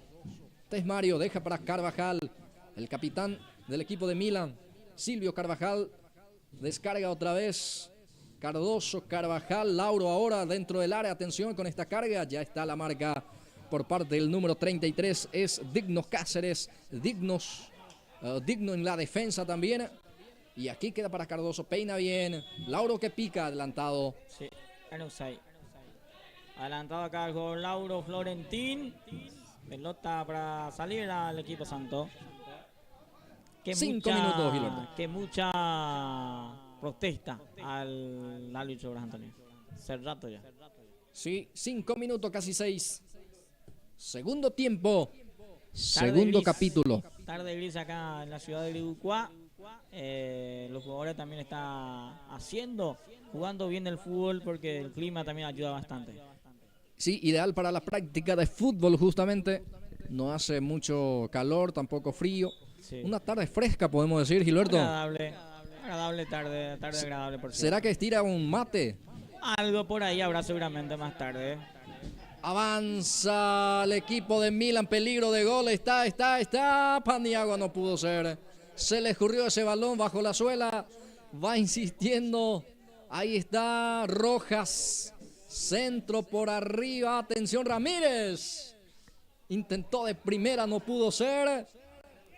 Este es Mario, deja para Carvajal. El capitán del equipo de Milan, Silvio Carvajal, descarga otra vez. Cardoso, Carvajal, Lauro ahora dentro del área. Atención con esta carga. Ya está la marca por parte del número 33. Es Digno Cáceres. Digno en la defensa también. Y aquí queda para Cardoso. Peina bien. Lauro que pica adelantado. Sí, adelantado acá el jugador Lauro Florentín. Pelota para salir al equipo santo. 5 minutos, Gilberto. Que mucha protesta al árbitro, Antonio. Hace rato ya. Sí, 5 minutos, casi 6. Segundo tiempo. Tarde Segundo gris. Capítulo. Tarde gris acá en la ciudad de Liucuá. Los jugadores también están jugando bien el fútbol porque el clima también ayuda bastante. Sí, ideal para la práctica de fútbol justamente. No hace mucho calor, tampoco frío. Sí. Una tarde fresca, podemos decir, Gilberto. Agradable tarde agradable por cierto. ¿Será que estira un mate? Algo por ahí habrá seguramente más tarde. Avanza el equipo de Milan, peligro de gol. Está. Paniagua no pudo ser. Se le escurrió ese balón bajo la suela. Va insistiendo. Ahí está Rojas. Centro por arriba. Atención, Ramírez. Intentó de primera, no pudo ser.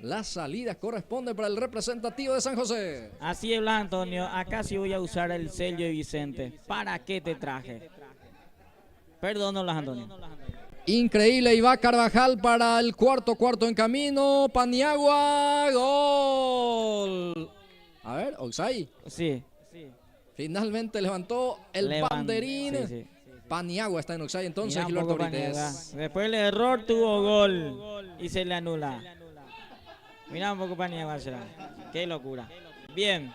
La salida corresponde para el representativo de San José. Así es, Blas Antonio. Acá sí voy a usar el sello de Vicente. ¿Para qué te traje? Perdón, Blas Antonio. Increíble, y va Carvajal para el cuarto en camino. Paniagua, gol. A ver, Oxay. Sí. Finalmente levantó el banderín. Sí. Paniagua está en Oxay entonces, Mirá un Gilberto poco Brites. Paniagua. Después el error tuvo gol y se le anula. Mirá un poco Paniagua será. Qué locura. Bien.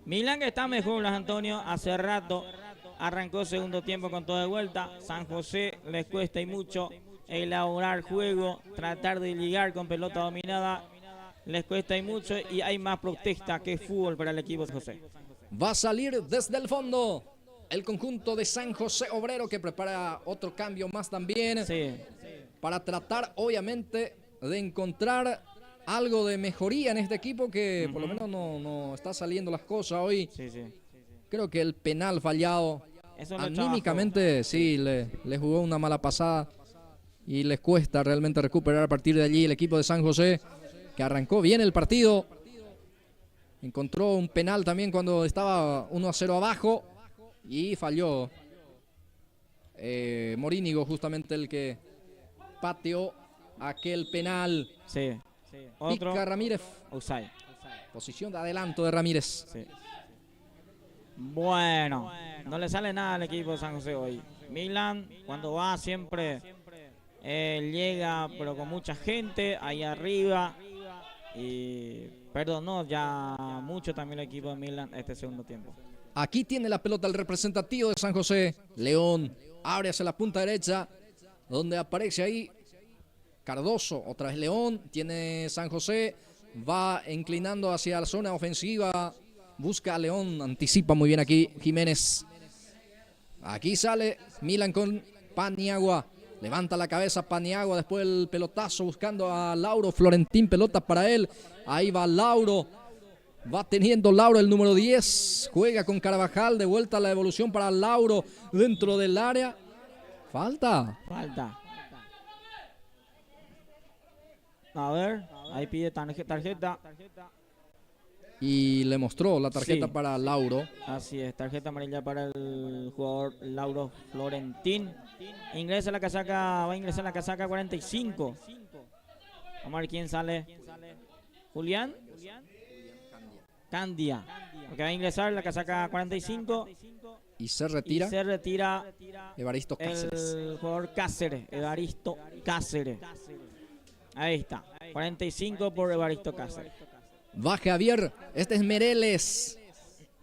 Milan que está mejor, Blas Antonio. Hace rato arrancó segundo tiempo con todo de vuelta. San José les cuesta y mucho elaborar juego, tratar de ligar con pelota dominada. Les cuesta y mucho y hay más protesta que fútbol para el equipo de San José. Va a salir desde el fondo el conjunto de San José Obrero, que prepara otro cambio más también. Sí. Para tratar, obviamente, de encontrar algo de mejoría en este equipo que por lo menos no está saliendo las cosas hoy. Sí. Creo que el penal fallado Eso lo anímicamente sí le jugó una mala pasada y les cuesta realmente recuperar a partir de allí el equipo de San José, que arrancó bien el partido. Encontró un penal también cuando estaba 1-0 abajo y falló Morínigo, justamente el que pateó aquel penal. Sí. Otro. Pica Ramírez. Usai. Posición de adelanto de Ramírez. Sí. Bueno, no le sale nada al equipo de San José hoy. Milan, cuando va siempre llega, pero con mucha gente ahí arriba. Y perdonó ya mucho también el equipo de Milan este segundo tiempo. Aquí tiene la pelota el representativo de San José. León abre hacia la punta derecha, donde aparece ahí Cardoso. Otra vez León. Tiene San José. Va inclinando hacia la zona ofensiva. Busca a León. Anticipa muy bien aquí Jiménez. Aquí sale Milan con Paniagua. Levanta la cabeza Paniagua. Después el pelotazo buscando a Lauro Florentín. Pelota para él. Ahí va Lauro. Va teniendo Lauro el número 10. Juega con Carvajal. De vuelta la devolución para Lauro dentro del área. Falta. A ver, ahí pide tarjeta. Y le mostró la tarjeta Sí. para Lauro. Así es, tarjeta amarilla para el jugador Lauro Florentín. Va a ingresar la casaca 45. Vamos a ver quién sale. Julián Candia. Porque va a ingresar la casaca 45. Y se retira. Y se retira Evaristo Cáceres. el jugador Cáceres, Evaristo Cáceres. Ahí está, 45 por Evaristo Cáceres. Va Javier. Este es Mereles.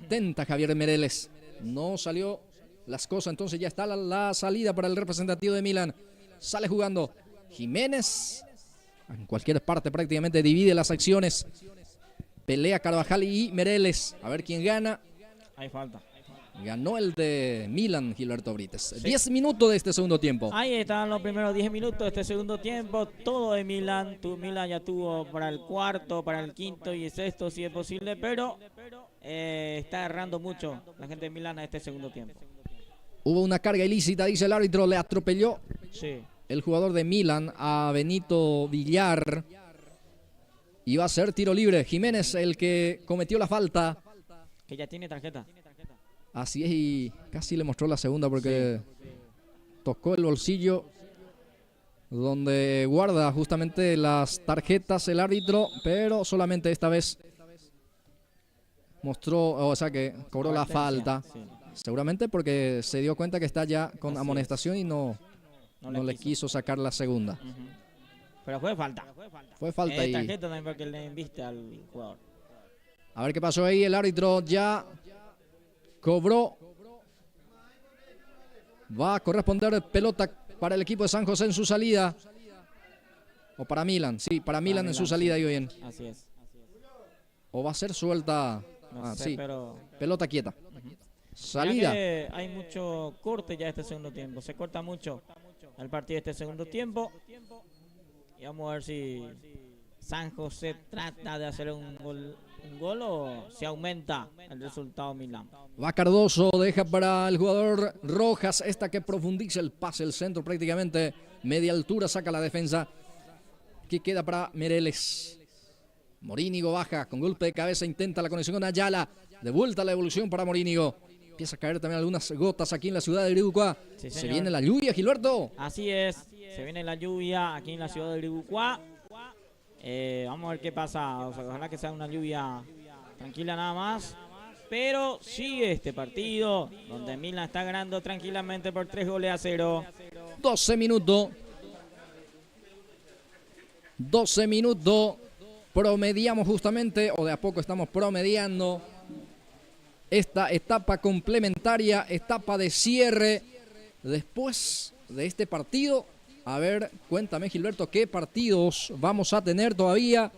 Tenta Javier Mereles. No salió las cosas. Entonces ya está la salida para el representativo de Milan. Sale jugando Jiménez. En cualquier parte prácticamente divide las acciones. Pelea Carvajal y Mereles. A ver quién gana. Hay falta. Ganó el de Milan, Gilberto Brites. 10 minutos de este segundo tiempo. Ahí están los primeros 10 minutos de este segundo tiempo. Todo de Milan. Milan ya tuvo para el cuarto, para el quinto y el sexto, si es posible. Pero está errando mucho la gente de Milan a este segundo tiempo. Hubo una carga ilícita, dice el árbitro. Le atropelló el jugador de Milan a Benito Villar. Y va a ser tiro libre. Jiménez, el que cometió la falta. Que ya tiene tarjeta. Así es, y casi le mostró la segunda porque tocó el bolsillo donde guarda justamente las tarjetas el árbitro, pero solamente esta vez mostró, o sea que cobró la falta. Seguramente porque se dio cuenta que está ya con amonestación y no le quiso sacar la segunda. Pero fue falta. Fue falta ahí. Tarjeta también porque le enviste al jugador. A ver qué pasó ahí, el árbitro ya cobró. Va a corresponder pelota para el equipo de San José en su salida. O para Milan, sí, para Milan en su salida, digo bien. Así es. O va a ser suelta. No sé, sí, pero pelota quieta. Salida. Hay mucho corte ya este segundo tiempo. Se corta mucho el partido este segundo tiempo. Y vamos a ver si San José trata de hacer un gol o se aumenta el resultado Milán. Va Cardoso, deja para el jugador Rojas, esta que profundiza el pase, el centro prácticamente, media altura, saca la defensa, que queda para Mereles. Morínigo baja, con golpe de cabeza, intenta la conexión con Ayala, de vuelta a la evolución para Morínigo. Empieza a caer también algunas gotas aquí en la ciudad de Iribucuá. Sí, se viene la lluvia, Gilberto. Así es, se viene la lluvia aquí en la ciudad de Iribucuá. Vamos a ver qué pasa. Ojalá que sea una lluvia tranquila nada más. Pero sigue este partido donde Milan está ganando tranquilamente por 3-0. 12 minutos. 12 minutos. Promediamos justamente, o de a poco estamos promediando esta etapa complementaria, etapa de cierre. Después de este partido, a ver, cuéntame, Gilberto, ¿qué partidos vamos a tener todavía?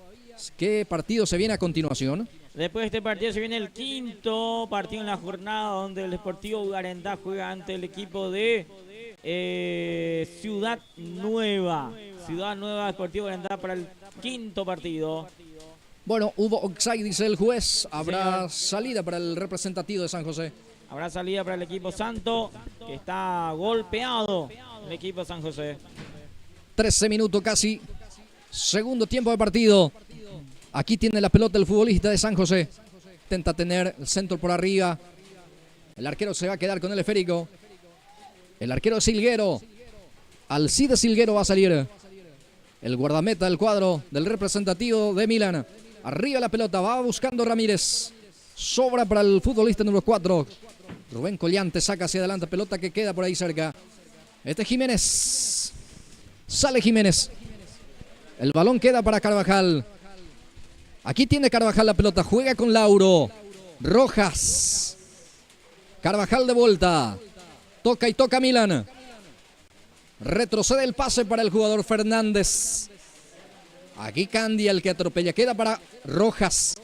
¿Qué partido se viene a continuación? Después de este partido se viene el quinto partido en la jornada, donde el Sportivo Garendá juega ante el equipo de Ciudad Nueva. Ciudad Nueva, Sportivo Garendá para el quinto partido. Bueno, hubo offside, dice el juez. Habrá salida para el representativo de San José. Habrá salida para el equipo santo, que está golpeado el equipo de San José. 13 minutos casi. Segundo tiempo de partido. Aquí tiene la pelota el futbolista de San José. Intenta tener el centro por arriba. El arquero se va a quedar con el esférico. El arquero Silguero. Alcide Silguero va a salir. El guardameta del cuadro del representativo de Milán. Arriba la pelota, va buscando Ramírez. Sobra para el futbolista número 4. Rubén Collante saca hacia adelante, pelota que queda por ahí cerca. Este es Jiménez. Sale Jiménez. El balón queda para Carvajal. Aquí tiene Carvajal la pelota, juega con Lauro. Rojas. Carvajal de vuelta. Toca y toca Milán. Retrocede el pase para el jugador Fernández. Aquí Candia el que atropella. Queda para Rojas.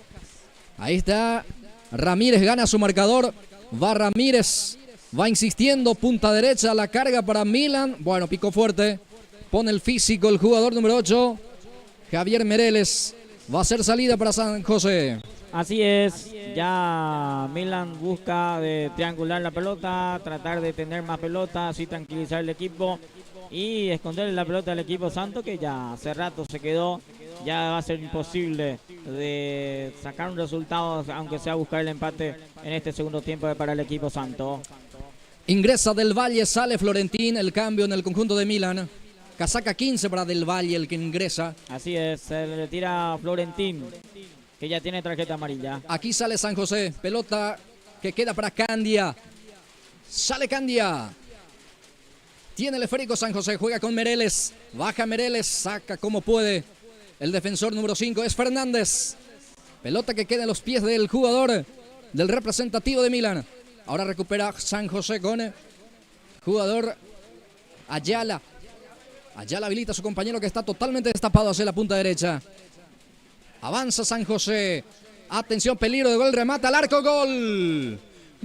Ahí está. Ramírez gana su marcador. Va Ramírez. Va insistiendo. Punta derecha. La carga para Milan. Bueno, picó fuerte. Pone el físico el jugador número 8. Javier Mereles. Va a ser salida para San José. Así es. Ya Milan busca de triangular la pelota. Tratar de tener más pelota. Así tranquilizar el equipo. Y esconderle la pelota al equipo santo, que ya hace rato se quedó. Ya va a ser imposible de sacar un resultado, aunque sea buscar el empate en este segundo tiempo para el equipo santo. Ingresa Del Valle, sale Florentín, el cambio en el conjunto de Milán. Casaca 15 para Del Valle, el que ingresa. Así es, se le retira Florentín, que ya tiene tarjeta amarilla. Aquí sale San José, pelota que queda para Candia. Sale Candia. Tiene el esférico San José, juega con Mereles. Baja Mereles, saca como puede. El defensor número 5 es Fernández. Pelota que queda en los pies del jugador del representativo de Milán. Ahora recupera San José con jugador Ayala. Ayala habilita a su compañero que está totalmente destapado hacia la punta derecha. Avanza San José. Atención, peligro de gol, remata al arco, gol.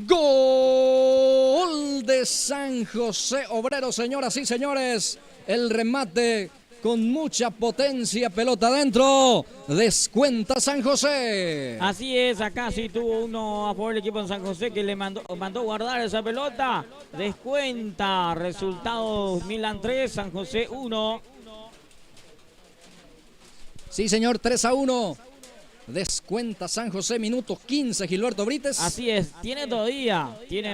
Gol de San José Obrero, señoras y señores. El remate con mucha potencia, pelota adentro. Descuenta San José. Así es, acá sí tuvo uno a favor del equipo de San José que le mandó guardar esa pelota. Descuenta, resultado Milan 3, San José 1. Sí, señor, 3-1. Descuenta San José, minuto 15, Gilberto Brites. Así es, tiene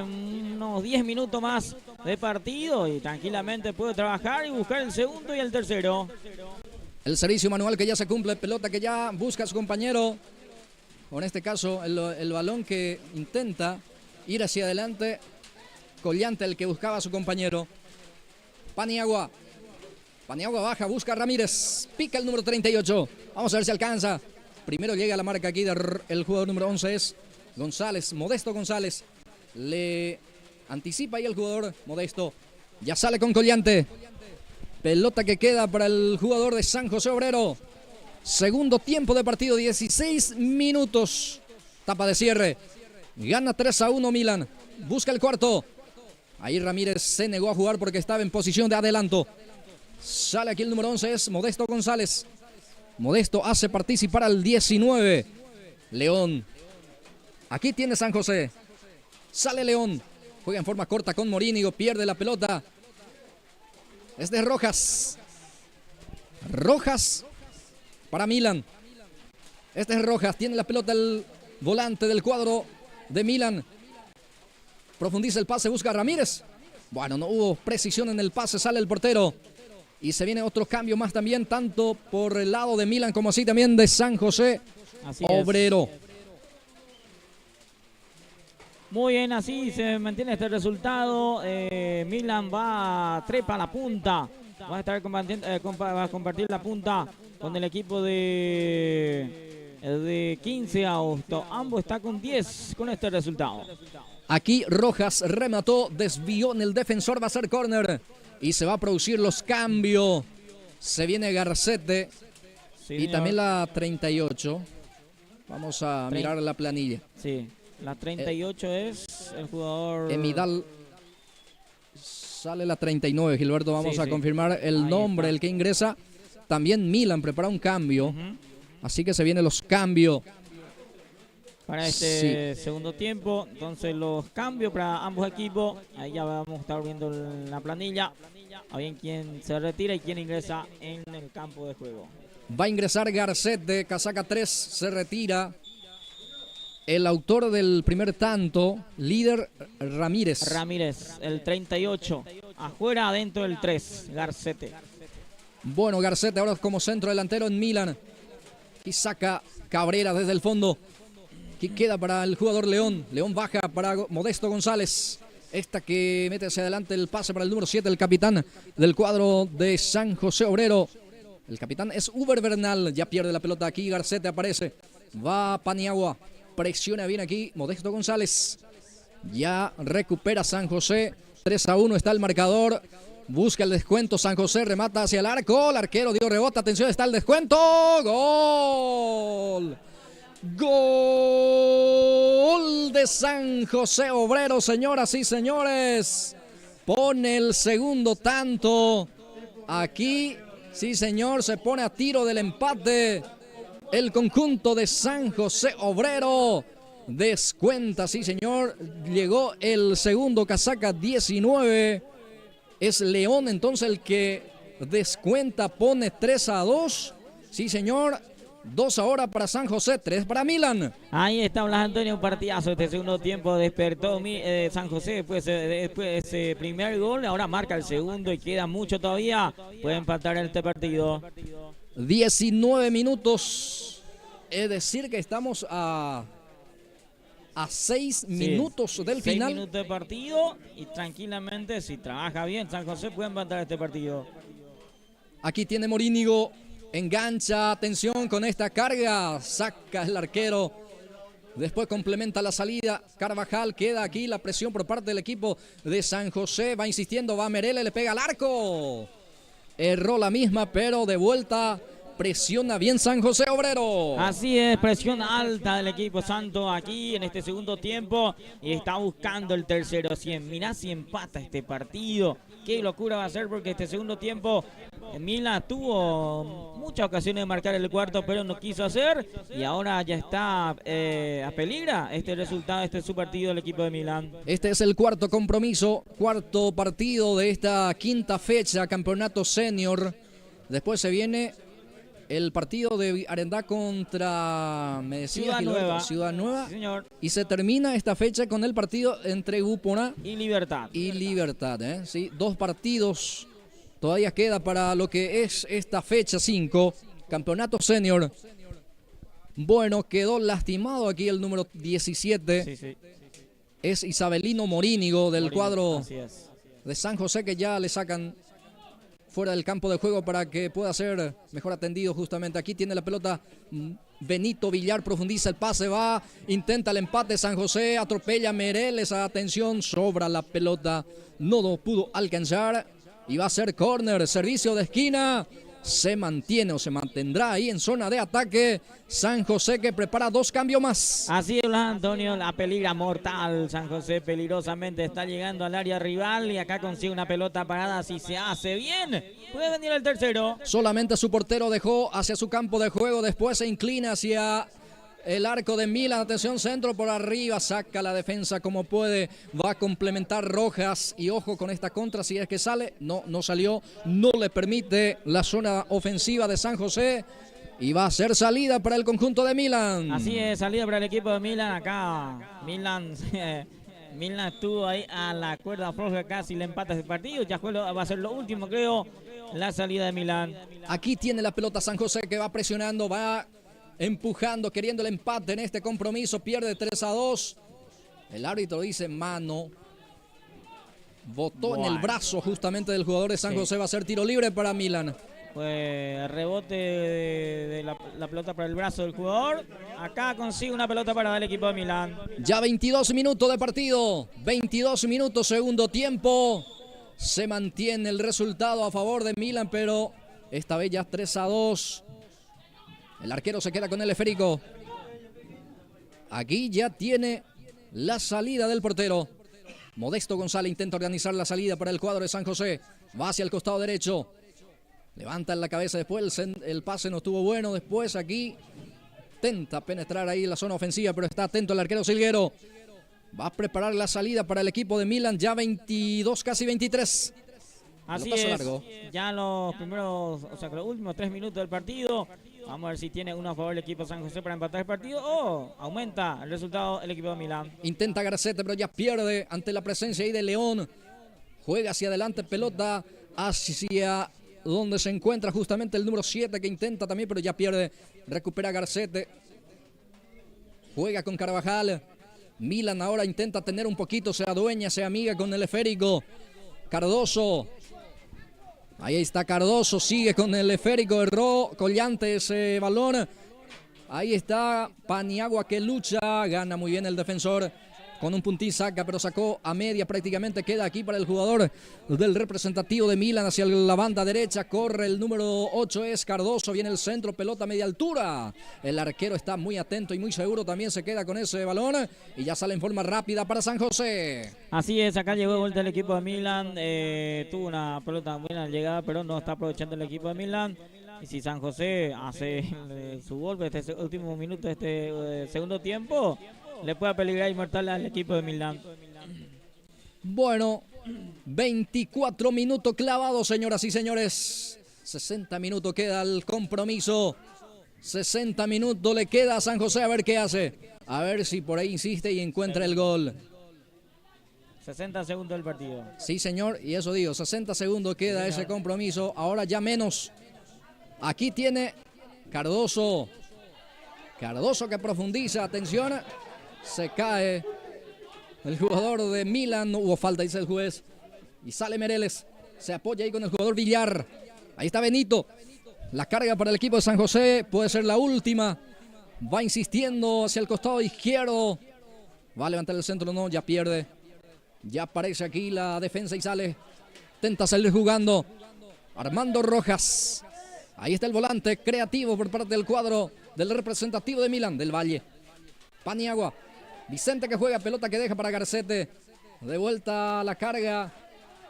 unos 10 minutos más de partido y tranquilamente puede trabajar y buscar el segundo y el tercero. El servicio manual que ya se cumple, pelota que ya busca a su compañero. O en este caso, el balón que intenta ir hacia adelante. Collante el que buscaba a su compañero. Paniagua baja, busca a Ramírez. Pica el número 38. Vamos a ver si alcanza. Primero llega a la marca aquí del jugador número 11 es González, Modesto González. Le anticipa ahí el jugador Modesto. Ya sale con Collante. Pelota que queda para el jugador de San José Obrero. Segundo tiempo de partido, 16 minutos. Tapa de cierre. Gana 3-1 Milan. Busca el cuarto. Ahí Ramírez se negó a jugar porque estaba en posición de adelanto. Sale aquí el número 11 es Modesto González. Modesto hace participar al 19. León. Aquí tiene San José. Sale León. Juega en forma corta con Morínigo. Pierde la pelota. Es de Rojas. Rojas para Milan. Este es Rojas. Tiene la pelota el volante del cuadro de Milan. Profundiza el pase. Busca a Ramírez. Bueno, no hubo precisión en el pase. Sale el portero. Y se viene otro cambio más también, tanto por el lado de Milan como así también de San José Obrero. Muy bien, así se mantiene este resultado. Milan trepa a la punta. Va a estar va a compartir la punta con el equipo de 15 Agosto. Ambos está con 10 con este resultado. Aquí Rojas remató, desvió en el defensor, va a ser córner. Y se va a producir los cambios. Se viene Garcete. Sí, y también la 38. Vamos a mirar la planilla. Sí, la 38 es el jugador... Emidal. Sale la 39, Gilberto. Vamos a confirmar el nombre, el que ingresa. También Milan prepara un cambio. Así que se vienen los cambios. Para este segundo tiempo, entonces los cambios para ambos equipos, ahí ya vamos a estar viendo la planilla, a bien quién se retira y quién ingresa en el campo de juego. Va a ingresar Garcet de casaca 3, se retira. El autor del primer tanto, líder Ramírez. Ramírez, el 38, afuera, adentro el 3, Garcete. Bueno, Garcete ahora como centro delantero en Milan. Y saca Cabrera desde el fondo. Aquí queda para el jugador León. León baja para Modesto González. Esta que mete hacia adelante el pase para el número 7, el capitán del cuadro de San José Obrero. El capitán es Uber Bernal. Ya pierde la pelota aquí. Garcete aparece. Va Paniagua. Presiona bien aquí Modesto González. Ya recupera San José. 3-1 está el marcador. Busca el descuento. San José remata hacia el arco. El arquero dio rebote. Atención, está el descuento. ¡Gol! Gol de San José Obrero, señoras y señores. Pone el segundo tanto. Aquí, sí señor, se pone a tiro del empate. El conjunto de San José Obrero descuenta, sí señor. Llegó el segundo, casaca 19. Es León entonces el que descuenta, pone 3-2. Sí señor. 2 ahora para San José, 3 para Milan. Ahí está Blas Antonio, un partidazo. Este segundo tiempo despertó San José después de ese primer gol. Ahora marca el segundo y queda mucho todavía. Puede empatar en este partido. 19 minutos. Es decir que estamos a 6 minutos del final. 6 minutos de partido y tranquilamente, si trabaja bien, San José puede empatar este partido. Aquí tiene Morínigo. Engancha, atención con esta carga, saca el arquero, después complementa la salida, Carvajal, queda aquí la presión por parte del equipo de San José, va insistiendo, va Merele, le pega al arco, erró la misma, pero de vuelta presiona bien San José Obrero. Así es, presión alta del equipo santo aquí en este segundo tiempo y está buscando el tercero. Mirá si empata este partido. Qué locura va a ser porque este segundo tiempo Milan tuvo muchas ocasiones de marcar el cuarto, pero no quiso hacer y ahora ya está a peligra este resultado, este es su partido del equipo de Milan. Este es el cuarto compromiso, cuarto partido de esta quinta fecha, campeonato senior. Después se viene el partido de Arendá contra, me decía, Ciudad Nueva. Sí, señor. Y se termina esta fecha con el partido entre Gupona y Libertad. Sí, 2 partidos todavía queda para lo que es esta fecha 5, campeonato senior. Bueno, quedó lastimado aquí el número 17. Sí. Es Isabelino Morínigo del cuadro Así es. de San José, que ya le sacan fuera del campo de juego para que pueda ser mejor atendido justamente. Aquí tiene la pelota Benito Villar, profundiza el pase, va, intenta el empate San José, atropella a Mereles, atención, sobra la pelota, no lo pudo alcanzar y va a ser córner, servicio de esquina. Se mantiene o se mantendrá ahí en zona de ataque San José, que prepara 2 cambios más. Así es, Antonio, la peligra mortal. San José peligrosamente está llegando al área rival y acá consigue una pelota parada. Si se hace bien, puede venir el tercero. Solamente su portero dejó hacia su campo de juego, después se inclina hacia el arco de Milan, atención, centro por arriba, saca la defensa como puede, va a complementar Rojas y ojo con esta contra si es que sale, no salió, no le permite la zona ofensiva de San José y va a ser salida para el conjunto de Milan. Así es, salida para el equipo de Milan acá, Milan estuvo ahí a la cuerda floja, casi le empata ese partido, ya va a ser lo último creo, la salida de Milan. Aquí tiene la pelota San José que va presionando, va empujando, queriendo el empate en este compromiso, pierde 3-2. El árbitro dice mano. Botó en el brazo justamente del jugador de San José, va a ser tiro libre para Milan. Pues rebote de la pelota para el brazo del jugador. Acá consigue una pelota para el equipo de Milan. Ya 22 minutos de partido, 22 minutos segundo tiempo. Se mantiene el resultado a favor de Milan, pero esta vez ya 3-2. El arquero se queda con el esférico. Aquí ya tiene la salida del portero. Modesto González intenta organizar la salida para el cuadro de San José. Va hacia el costado derecho. Levanta la cabeza después. El pase no estuvo bueno. Después aquí intenta penetrar ahí en la zona ofensiva, pero está atento el arquero Silguero. Va a preparar la salida para el equipo de Milan. Ya 22, casi 23. Así es. Largo. Ya los primeros, los últimos 3 minutos del partido. Vamos a ver si tiene uno a favor el equipo de San José para empatar el partido o aumenta el resultado el equipo de Milán. Intenta Garcete, pero ya pierde ante la presencia ahí de León. Juega hacia adelante, pelota hacia donde se encuentra justamente el número 7 que intenta también, pero ya pierde. Recupera Garcete. Juega con Carvajal. Milan ahora intenta tener un poquito, se adueña, se amiga con el esférico. Cardoso. Ahí está Cardoso, sigue con el esférico, erró Collante ese balón. Ahí está Paniagua que lucha, gana muy bien el defensor. Con un puntín saca, pero sacó a media prácticamente. Queda aquí para el jugador del representativo de Milan hacia la banda derecha. Corre el número 8, es Cardoso. Viene el centro, pelota a media altura. El arquero está muy atento y muy seguro. También se queda con ese balón. Y ya sale en forma rápida para San José. Así es, acá llegó de vuelta el equipo de Milan. Tuvo una pelota buena llegada, pero no está aprovechando el equipo de Milan. Y si San José hace su gol de este último minuto de este segundo tiempo, le puede peligrar y mortal al equipo de Milán. Bueno, 24 minutos clavados, señoras y señores. 60 minutos queda el compromiso. 60 minutos le queda a San José, a ver qué hace. A ver si por ahí insiste y encuentra el gol. 60 segundos del partido. Sí, señor, y eso digo, 60 segundos queda ese compromiso. Ahora ya menos. Aquí tiene Cardoso. Cardoso que profundiza, atención. Se cae el jugador de Milan, no hubo falta, dice el juez. Y sale Mereles, se apoya ahí con el jugador Villar. Ahí está Benito. La carga para el equipo de San José, puede ser la última. Va insistiendo hacia el costado izquierdo. Va a levantar el centro, no, ya pierde. Ya aparece aquí la defensa y sale. Intenta salir jugando. Armando Rojas. Ahí está el volante creativo por parte del cuadro del representativo de Milán, del Valle. Paniagua. Vicente que juega, pelota que deja para Garcete. De vuelta a la carga.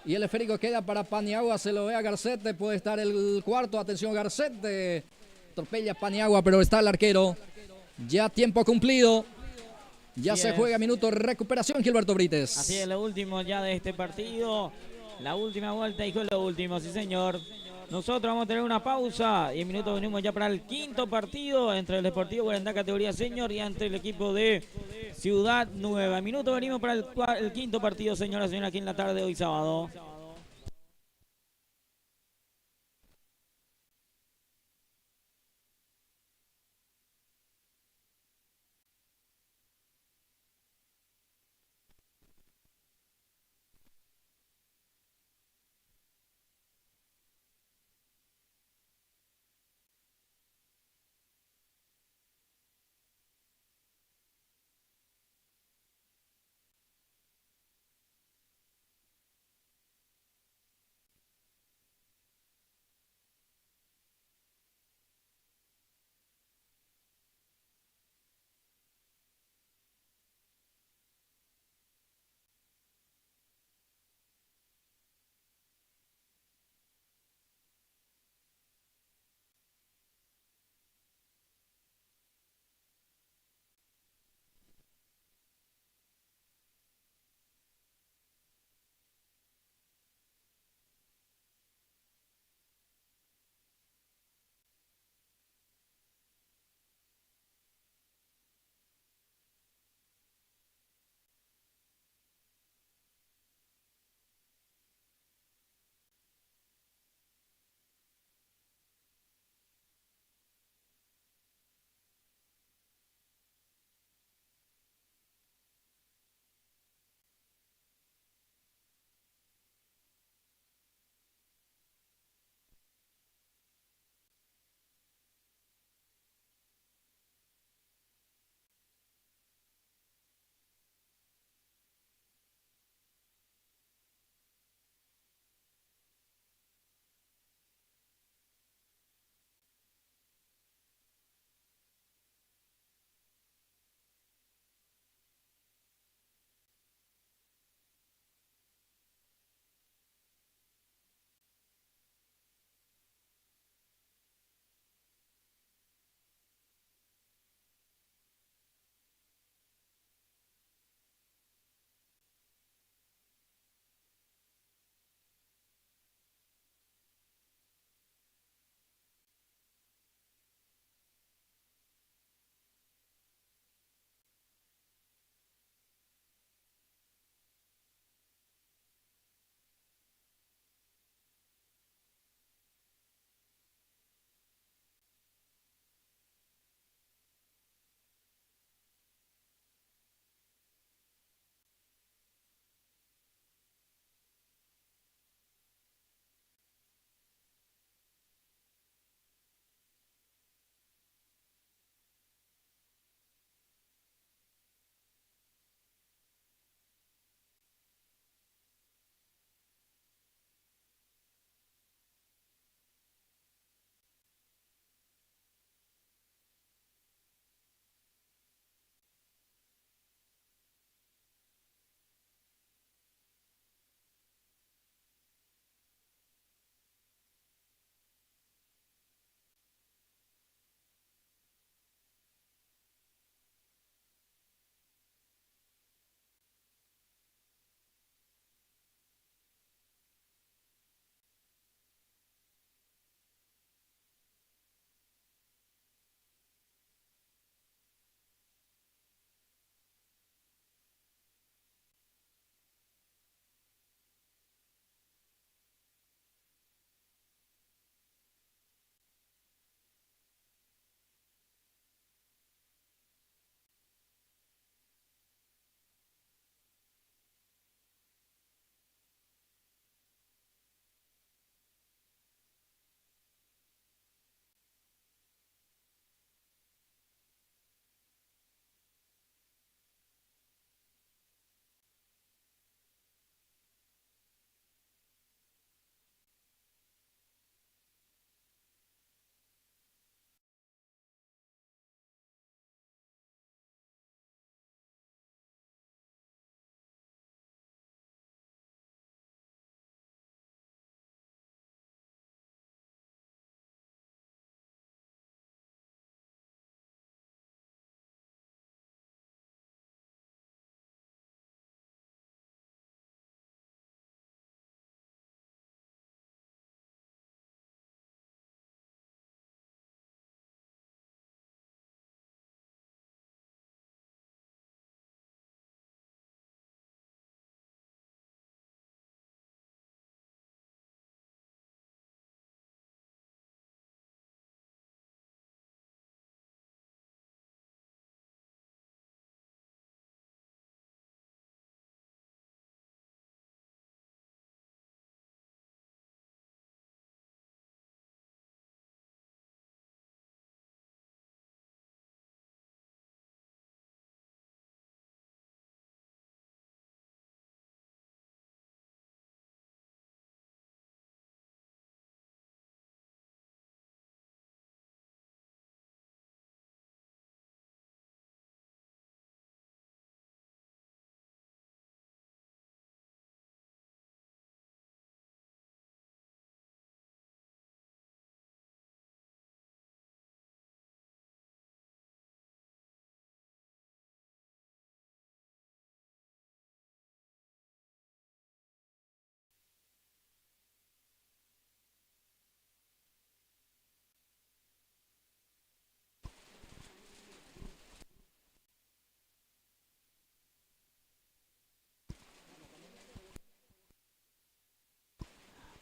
Y el esférico queda para Paniagua. Se lo ve a Garcete. Puede estar el cuarto. Atención, Garcete. Atropella Paniagua, pero está el arquero. Ya tiempo cumplido. Ya se juega minuto de recuperación, Gilberto Brites. Así es, lo último ya de este partido. La última vuelta y con lo último, sí señor. Nosotros vamos a tener una pausa y en minutos venimos ya para el quinto partido entre el Deportivo Guarandá categoría senior y ante el equipo de Ciudad Nueva. En minutos venimos para el quinto partido, señoras y señores, aquí en la tarde de hoy sábado.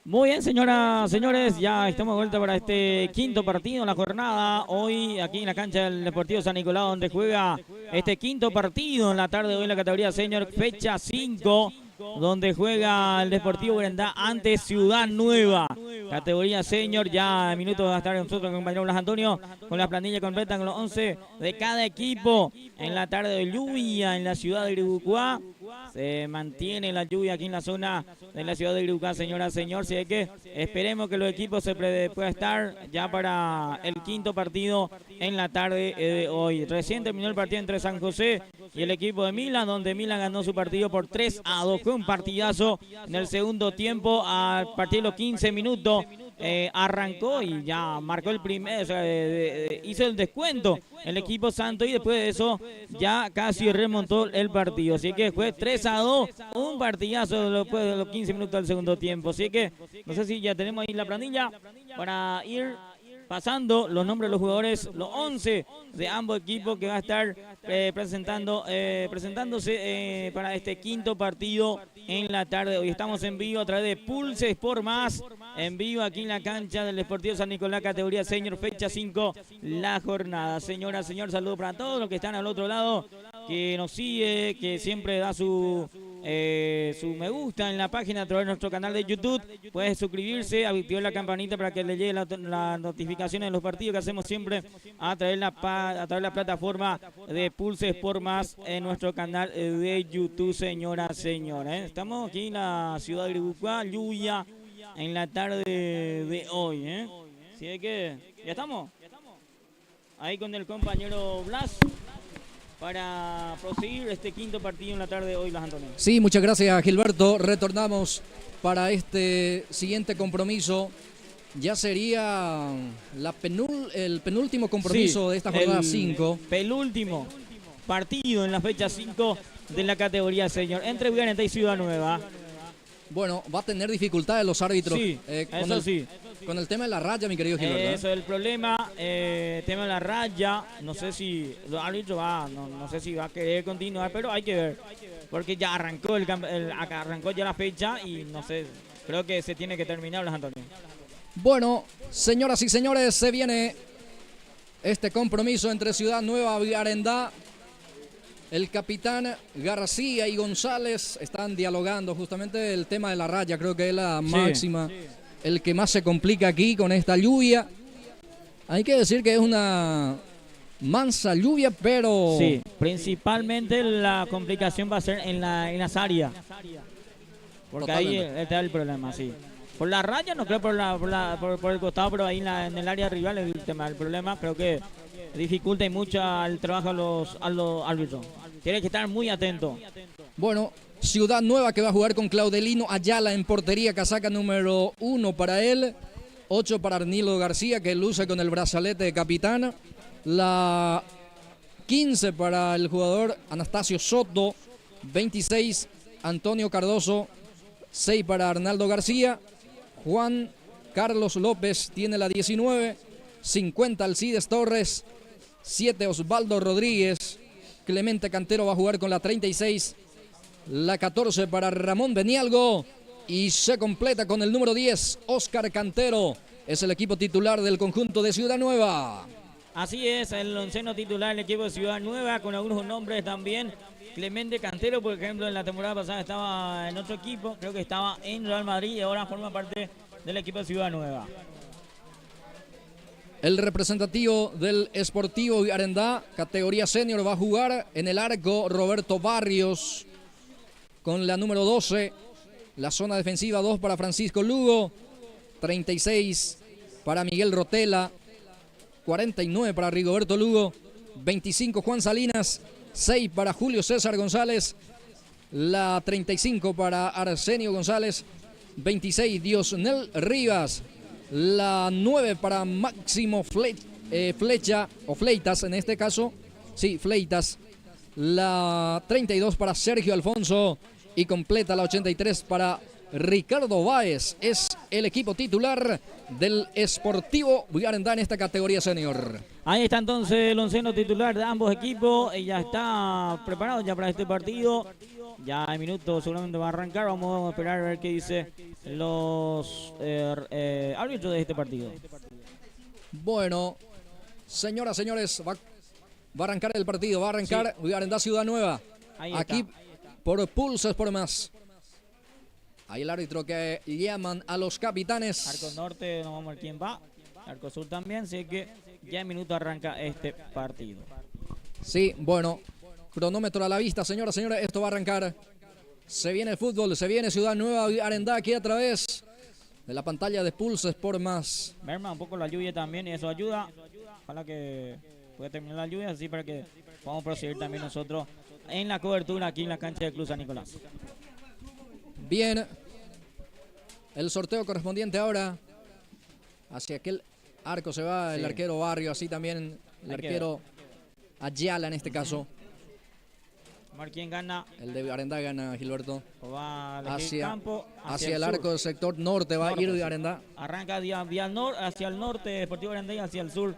Muy bien, señoras, señores, ya estamos de vuelta para este quinto partido en la jornada. Hoy aquí en la cancha del Deportivo San Nicolás, donde juega este quinto partido en la tarde de hoy en la categoría senior, fecha 5, donde juega el Deportivo Urendá ante Ciudad Nueva. Categoría senior, ya en minutos va a estar nosotros el compañero Blas Antonio con la planilla completa con los 11 de cada equipo. En la tarde de lluvia en la ciudad de Iribucuá. Se mantiene la lluvia aquí en la zona de la ciudad de Iribucuá, señoras, señor. Así que esperemos que los equipos se puedan estar ya para el quinto partido en la tarde de hoy. Recién terminó el partido entre San José y el equipo de Milan, donde Milan ganó su partido por 3-2. Fue un partidazo en el segundo tiempo. A partir de los 15 minutos arrancó y ya marcó el primer, hizo el descuento el equipo santo, y después de eso ya casi remontó el partido. Así que fue 3-2, un partidazo después de los 15 minutos del segundo tiempo. Así que no sé si ya tenemos ahí la planilla para ir pasando los nombres de los jugadores, los 11 de ambos equipos que va a estar presentándose para este quinto partido en la tarde. Hoy estamos en vivo a través de Pulse Sport Más, en vivo aquí en la cancha del Deportivo San Nicolás, categoría senior, fecha 5, la jornada. Señora, señor, saludo para todos los que están al otro lado, que nos sigue, que siempre da su me gusta en la página a través de nuestro canal de YouTube. Puede suscribirse, activar la campanita para que le llegue las notificaciones de los partidos que hacemos siempre a través de la plataforma de Pulse Sport Más en nuestro canal de YouTube, señoras, señores. Estamos aquí en la ciudad de Iribucuá, lluvia en la tarde de hoy, Así que ya estamos ahí con el compañero Blas para proseguir este quinto partido en la tarde de hoy, Blas Antonio. Sí, muchas gracias, Gilberto. Retornamos para este siguiente compromiso. Ya sería el penúltimo compromiso de esta jornada 5. Penúltimo partido en la fecha 5 de la categoría senior entre Villarenta y Ciudad Nueva. Bueno, va a tener dificultades los árbitros. Sí, con el tema de la raya, mi querido Gilberto. Eso es el problema, tema de la raya. No sé si los árbitros no sé si va a querer continuar, pero hay que ver. Porque ya arrancó arrancó ya la fecha y no sé, creo que se tiene que terminar, Blas Antonio. Bueno, señoras y señores, se viene este compromiso entre Ciudad Nueva y Arendá. El capitán García y González están dialogando justamente el tema de la raya. Creo que es la máxima, el que más se complica aquí con esta lluvia. Hay que decir que es una mansa lluvia, pero... Sí, principalmente la complicación va a ser en las áreas. Porque totalmente. Ahí está el problema, sí. Por la raya no creo por el costado, pero ahí en el área rival es el tema del problema. Creo que dificulta mucho el trabajo a los árbitros. Tiene que estar muy atento. Bueno, Ciudad Nueva que va a jugar con Claudelino Ayala en portería, casaca número 1 para él, 8 para Arnildo García, que luce con el brazalete de capitán, la 15 para el jugador Anastasio Soto, 26 Antonio Cardoso, 6 para Arnaldo García, Juan Carlos López tiene la 19, 50 Alcides Torres, 7 Osvaldo Rodríguez, Clemente Cantero va a jugar con la 36, la 14 para Ramón Benialgo y se completa con el número 10, Oscar Cantero. Es el equipo titular del conjunto de Ciudad Nueva. Así es, el onceno titular del equipo de Ciudad Nueva, con algunos nombres también. Clemente Cantero, por ejemplo, en la temporada pasada estaba en otro equipo, creo que estaba en Real Madrid y ahora forma parte del equipo de Ciudad Nueva. El representativo del Sportivo Arendá, categoría senior, va a jugar en el arco Roberto Barrios con la número 12. La zona defensiva 2 para Francisco Lugo, 36 para Miguel Rotela, 49 para Rigoberto Lugo, 25 Juan Salinas, 6 para Julio César González, la 35 para Arsenio González, 26 Diosnel Rivas, la 9 para Máximo Flecha, o Fleitas en este caso, sí, Fleitas, la 32 para Sergio Alfonso y completa la 83 para Ricardo Báez es el equipo titular del Sportivo Villarendá en esta categoría senior. Ahí está entonces el onceno titular de ambos equipos. Ya está preparado ya para este partido. Ya en minutos seguramente va a arrancar. Vamos a esperar a ver qué dice los árbitros de este partido. Bueno, señoras, señores, va a arrancar el partido. Va a arrancar Villarendá Ciudad Nueva. Aquí por Pulse Sport Más. Ahí el árbitro que llaman a los capitanes. Arco norte, no vamos a ver quién va. Arco sur también, así que ya en minutos arranca este partido. Sí, bueno, cronómetro a la vista, señoras, señores, esto va a arrancar. Se viene el fútbol, se viene Ciudad Nueva Villarendá aquí a través de la pantalla de Pulse Sport Más. Merma un poco la lluvia también y eso ayuda. Ojalá que pueda terminar la lluvia, así para que podamos proseguir también nosotros en la cobertura aquí en la cancha de Club San Nicolás. Bien, el sorteo correspondiente ahora hacia aquel arco se va el arquero Barrio, así también el arquero Ayala en este caso. A ver quién gana. El de Villarendá gana, Gilberto. Va a elegir campo hacia el arco del sector norte va a ir Villarendá. Arranca hacia el norte Deportivo Villarendá y hacia el sur.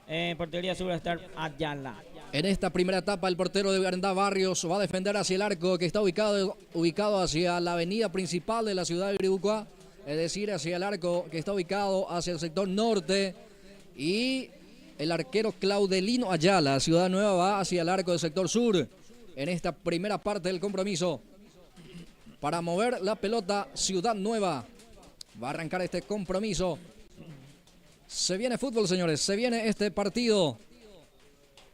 En portería sur va a estar Ayala. En esta primera etapa el portero de Villarendá, Barrios, va a defender hacia el arco que está ubicado hacia la avenida principal de la ciudad de Iribucua, es decir, hacia el arco que está ubicado hacia el sector norte. Y el arquero Claudelino Ayala, Ciudad Nueva, va hacia el arco del sector sur. En esta primera parte del compromiso, para mover la pelota, Ciudad Nueva va a arrancar este compromiso. Se viene fútbol, señores, se viene este partido.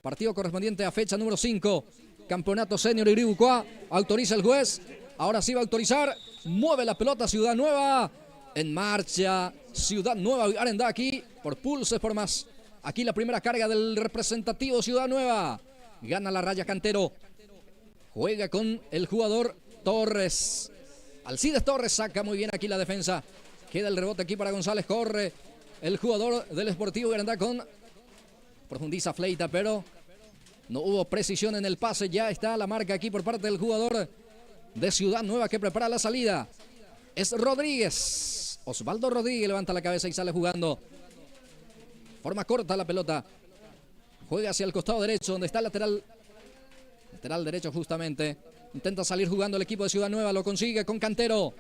Partido correspondiente a fecha número 5. Campeonato Senior Iribucua. Autoriza el juez. Ahora sí va a autorizar. Mueve la pelota Ciudad Nueva. En marcha Ciudad Nueva Villarendá aquí por Pulse Sport Más. Aquí la primera carga del representativo Ciudad Nueva. Gana la raya Cantero. Juega con el jugador Torres. Alcides Torres saca muy bien aquí la defensa. Queda el rebote aquí para González. Corre el jugador del Sportivo Villarendá con... Profundiza Fleita, pero no hubo precisión en el pase. Ya está la marca aquí por parte del jugador de Ciudad Nueva que prepara la salida. Es Rodríguez. Osvaldo Rodríguez levanta la cabeza y sale jugando. Forma corta la pelota. Juega hacia el costado derecho donde está el lateral. Lateral derecho justamente. Intenta salir jugando el equipo de Ciudad Nueva. Lo consigue con Cantero.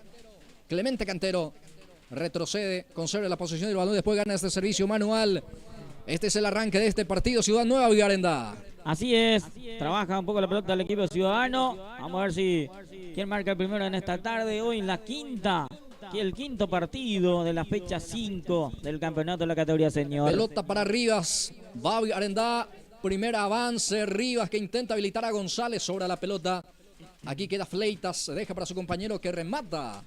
Clemente Cantero. Retrocede. Conserva la posición del balón. Después gana este servicio manual. Este es el arranque de este partido, Ciudad Nueva Villarendá. Así es, trabaja un poco la pelota del equipo ciudadano. Vamos a ver si quién marca el primero en esta tarde. Hoy en la el quinto partido de la fecha 5 del campeonato de la categoría senior. Pelota para Rivas, va Villarendá. Primer avance, Rivas que intenta habilitar a González sobre la pelota. Aquí queda Fleitas, se deja para su compañero que remata.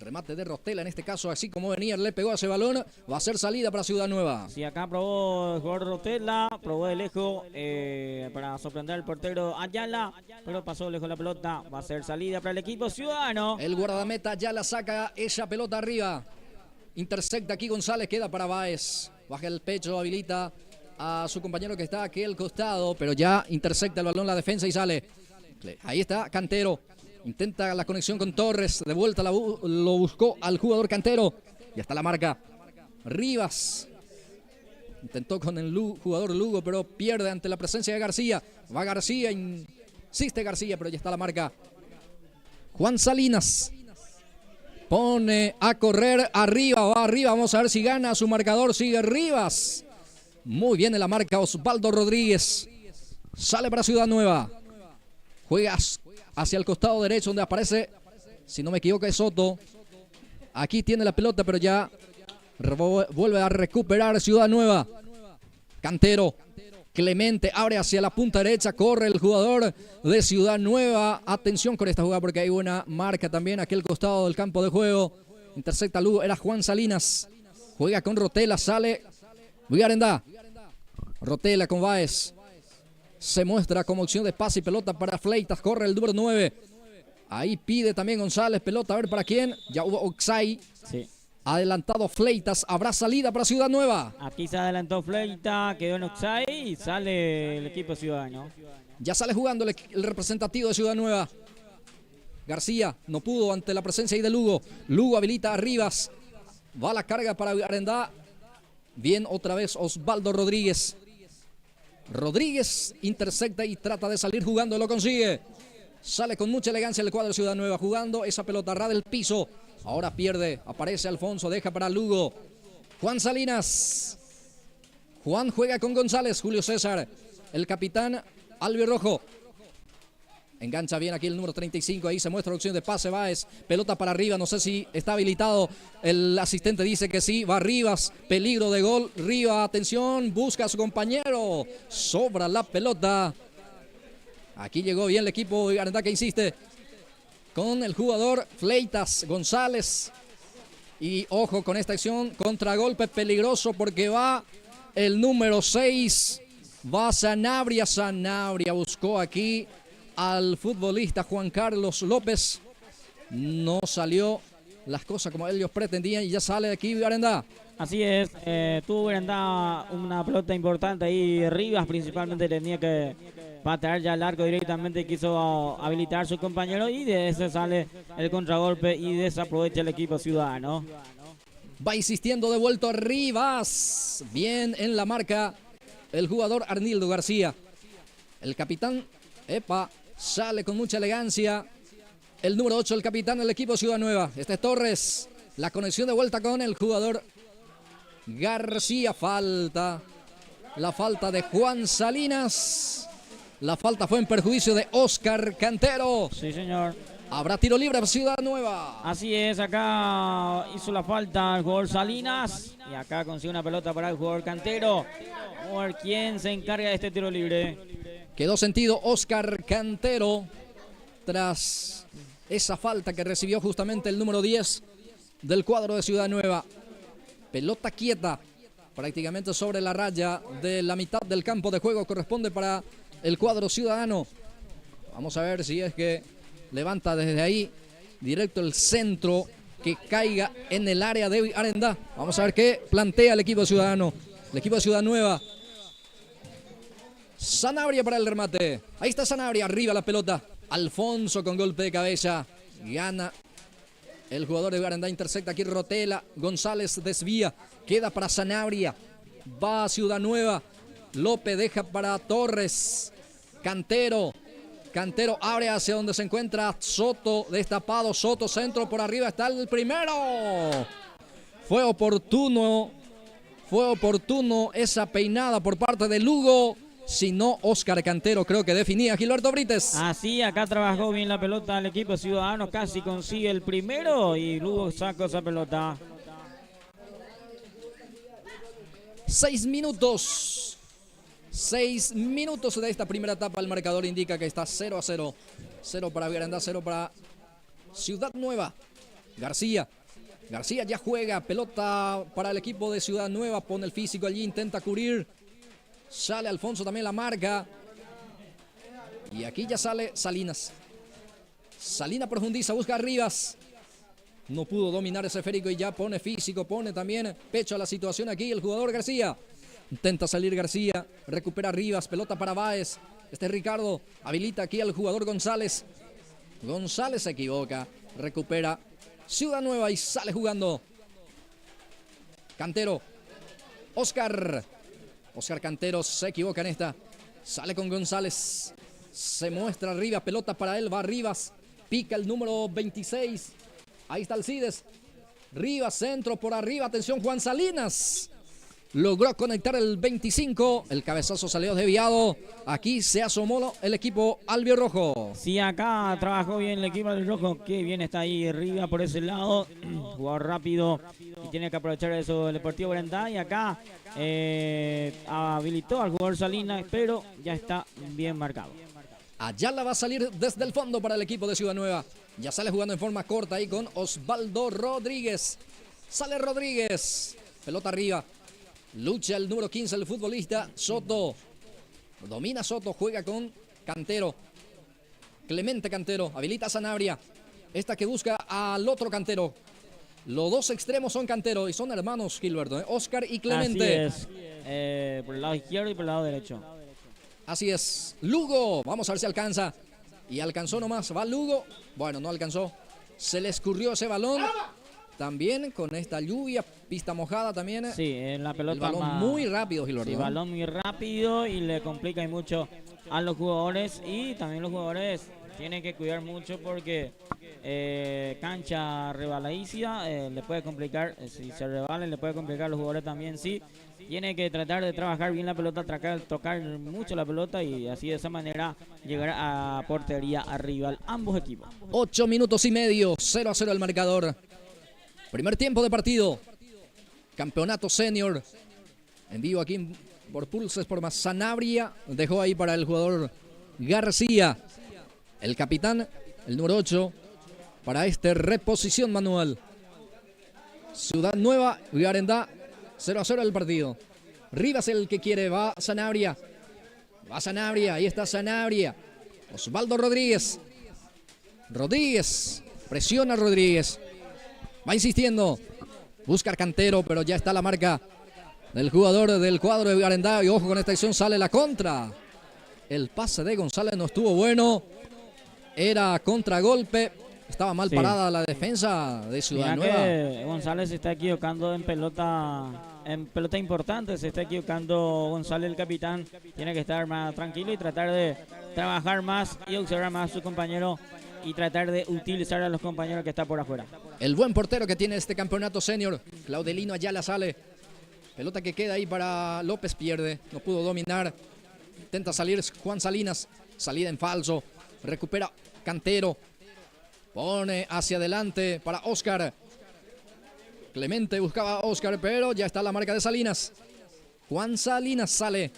Remate de Rotela en este caso, así como venía, le pegó a ese balón. Va a ser salida para Ciudad Nueva. Sí, acá probó el jugador Rotela, probó de lejos para sorprender al portero Ayala, pero pasó lejos la pelota. Va a ser salida para el equipo ciudadano. El guardameta Ayala saca esa pelota arriba. Intersecta aquí González, queda para Báez. Baja el pecho, habilita a su compañero que está aquí al costado, pero ya intersecta el balón la defensa y sale. Ahí está Cantero. Intenta la conexión con Torres. De vuelta lo buscó al jugador Cantero. Ya está la marca. Rivas. Intentó con el jugador Lugo, pero pierde ante la presencia de García. Va García. Insiste García, pero ya está la marca. Juan Salinas. Pone a correr arriba. Va arriba. Vamos a ver si gana su marcador. Sigue Rivas. Muy bien en la marca Osvaldo Rodríguez. Sale para Ciudad Nueva. Juega hacia el costado derecho donde aparece, si no me equivoco, es Soto. Aquí tiene la pelota, pero ya vuelve a recuperar Ciudad Nueva. Cantero. Clemente abre hacia la punta derecha. Corre el jugador de Ciudad Nueva. Atención con esta jugada porque hay buena marca también aquí al costado del campo de juego. Intercepta Lugo. Era Juan Salinas. Juega con Rotela. Sale Villarendá. Rotela con Báez. Se muestra como opción de pase y pelota para Fleitas. Corre el número 9. Ahí pide también González. Pelota a ver para quién. Ya hubo Oxay. Sí. Adelantado Fleitas. Habrá salida para Ciudad Nueva. Aquí se adelantó Fleita. Quedó en Oxay y sale el equipo ciudadano. Ya sale jugando el representativo de Ciudad Nueva. García no pudo ante la presencia ahí de Lugo. Lugo habilita a Rivas. Va la carga para Arendá. Bien otra vez Osvaldo Rodríguez. Rodríguez intercepta y trata de salir jugando, lo consigue. Sale con mucha elegancia el cuadro de Ciudad Nueva jugando esa pelota ras del piso. Ahora pierde, aparece Alfonso, deja para Lugo. Juan Salinas. Juan juega con González, Julio César. El capitán albirrojo. Engancha bien aquí el número 35, ahí se muestra la opción de pase, Báez, pelota para arriba, no sé si está habilitado, el asistente dice que sí, va Rivas, peligro de gol, Rivas, atención, busca a su compañero, sobra la pelota. Aquí llegó bien el equipo de Arendá que insiste con el jugador Fleitas González. Y ojo con esta acción, contragolpe peligroso porque va el número 6, va Sanabria, Sanabria buscó aquí al futbolista Juan Carlos López. No salió las cosas como ellos pretendían y ya sale de aquí Arendá. Así es, tuvo Arendá una pelota importante ahí, Rivas principalmente tenía que patear ya el arco directamente, quiso habilitar a su compañero y de ese sale el contragolpe y desaprovecha el equipo ciudadano. Va insistiendo de vuelta Rivas, bien en la marca el jugador Arnildo García. El capitán, sale con mucha elegancia. El número 8, el capitán del equipo Ciudad Nueva. Este es Torres. La conexión de vuelta con el jugador García. Falta. La falta de Juan Salinas. La falta fue en perjuicio de Oscar Cantero. Sí, señor. Habrá tiro libre para Ciudad Nueva. Así es, acá hizo la falta el jugador Salinas. Y acá consigue una pelota para el jugador Cantero. Vamos a ver quién se encarga de este tiro libre. Quedó sentido Oscar Cantero tras esa falta que recibió justamente el número 10 del cuadro de Ciudad Nueva. Pelota quieta, prácticamente sobre la raya de la mitad del campo de juego, corresponde para el cuadro ciudadano. Vamos a ver si es que levanta desde ahí directo el centro que caiga en el área de Arendá. Vamos a ver qué plantea el equipo ciudadano, el equipo de Ciudad Nueva. Sanabria para el remate. Ahí está Sanabria, arriba la pelota. Alfonso con golpe de cabeza. Gana el jugador de Arendá, intercepta aquí Rotela. González desvía. Queda para Sanabria. Va a Ciudad Nueva. López deja para Torres. Cantero. Cantero abre hacia donde se encuentra Soto. Destapado. Soto centro por arriba. Está el primero. Fue oportuno esa peinada por parte de Lugo. Si no, Oscar Cantero creo que definía Gilberto Brites. Así, acá trabajó bien la pelota el equipo ciudadano, casi consigue el primero y luego sacó esa pelota. 6 minutos. 6 minutos de esta primera etapa. El marcador indica que está 0-0. 0 para Arendá, 0 para Ciudad Nueva. García ya juega. Pelota para el equipo de Ciudad Nueva. Pone el físico allí, intenta cubrir. Sale Alfonso, también la marca. Y aquí ya sale Salinas. Salinas profundiza, busca a Rivas. No pudo dominar ese esférico y ya pone físico, pone también pecho a la situación aquí el jugador García. Intenta salir García, recupera Rivas, pelota para Báez. Este es Ricardo, habilita aquí al jugador González. González se equivoca, recupera Ciudad Nueva y sale jugando. Cantero, Oscar Cantero se equivoca en esta. Sale con González. Se muestra Rivas. Pelota para él. Va Rivas. Pica el número 26. Ahí está Alcides. Rivas, centro por arriba. Atención, Juan Salinas. Logró conectar el 25. El cabezazo salió desviado. Aquí se asomó el equipo albirrojo. Sí, acá trabajó bien el equipo albirrojo. Qué bien está ahí Rivas por ese lado. Jugador rápido y tiene que aprovechar eso del Deportivo Arendá. Y acá habilitó al jugador Salinas, pero ya está bien marcado. Ayala va a salir desde el fondo para el equipo de Ciudad Nueva. Ya sale jugando en forma corta ahí con Osvaldo Rodríguez. Sale Rodríguez. Pelota arriba. Lucha el número 15, el futbolista Soto. Domina Soto, juega con Cantero. Clemente Cantero, habilita a Sanabria. Esta que busca al otro Cantero. Los dos extremos son Cantero y son hermanos, Gilberto, Oscar y Clemente. Así es, por el lado izquierdo y por el lado derecho. Así es. Lugo, vamos a ver si alcanza. Y alcanzó nomás, va Lugo. Bueno, no alcanzó. Se le escurrió ese balón. También con esta lluvia, pista mojada también. Sí, en la pelota el balón muy rápido, Gilberto. Sí, balón muy rápido y le complica y mucho a los jugadores. Y también los jugadores tienen que cuidar mucho porque cancha rebaladicia le puede complicar. Si se rebalen, le puede complicar a los jugadores también. Sí, tiene que tratar de trabajar bien la pelota, tocar mucho la pelota y así de esa manera llegar a portería a rival ambos equipos. 8 minutos y medio, 0-0 el marcador. Primer tiempo de partido. Campeonato senior. En vivo aquí por Pulse Sport más. Sanabria dejó ahí para el jugador García. El capitán, el número 8, para esta reposición manual. Ciudad Nueva, Arendá, 0-0 el partido. Rivas el que quiere, va Sanabria. Va Sanabria, ahí está Sanabria. Osvaldo Rodríguez. Rodríguez, presiona Rodríguez. Va insistiendo. Busca Cantero, pero ya está la marca del jugador del cuadro de Arendá. Y ojo con esta acción, sale la contra. El pase de González no estuvo bueno. Era contragolpe. Estaba mal parada la defensa de Ciudad Nueva. Que González se está equivocando en pelota importante. Se está equivocando González, el capitán. Tiene que estar más tranquilo y tratar de trabajar más y observar más a su compañero y tratar de utilizar a los compañeros que están por afuera. El buen portero que tiene este campeonato senior, Claudelino Ayala, sale. Pelota que queda ahí para López, pierde. No pudo dominar. Intenta salir Juan Salinas. Salida en falso. Recupera Cantero. Pone hacia adelante para Oscar. Clemente buscaba a Oscar, pero ya está la marca de Salinas. Juan Salinas sale.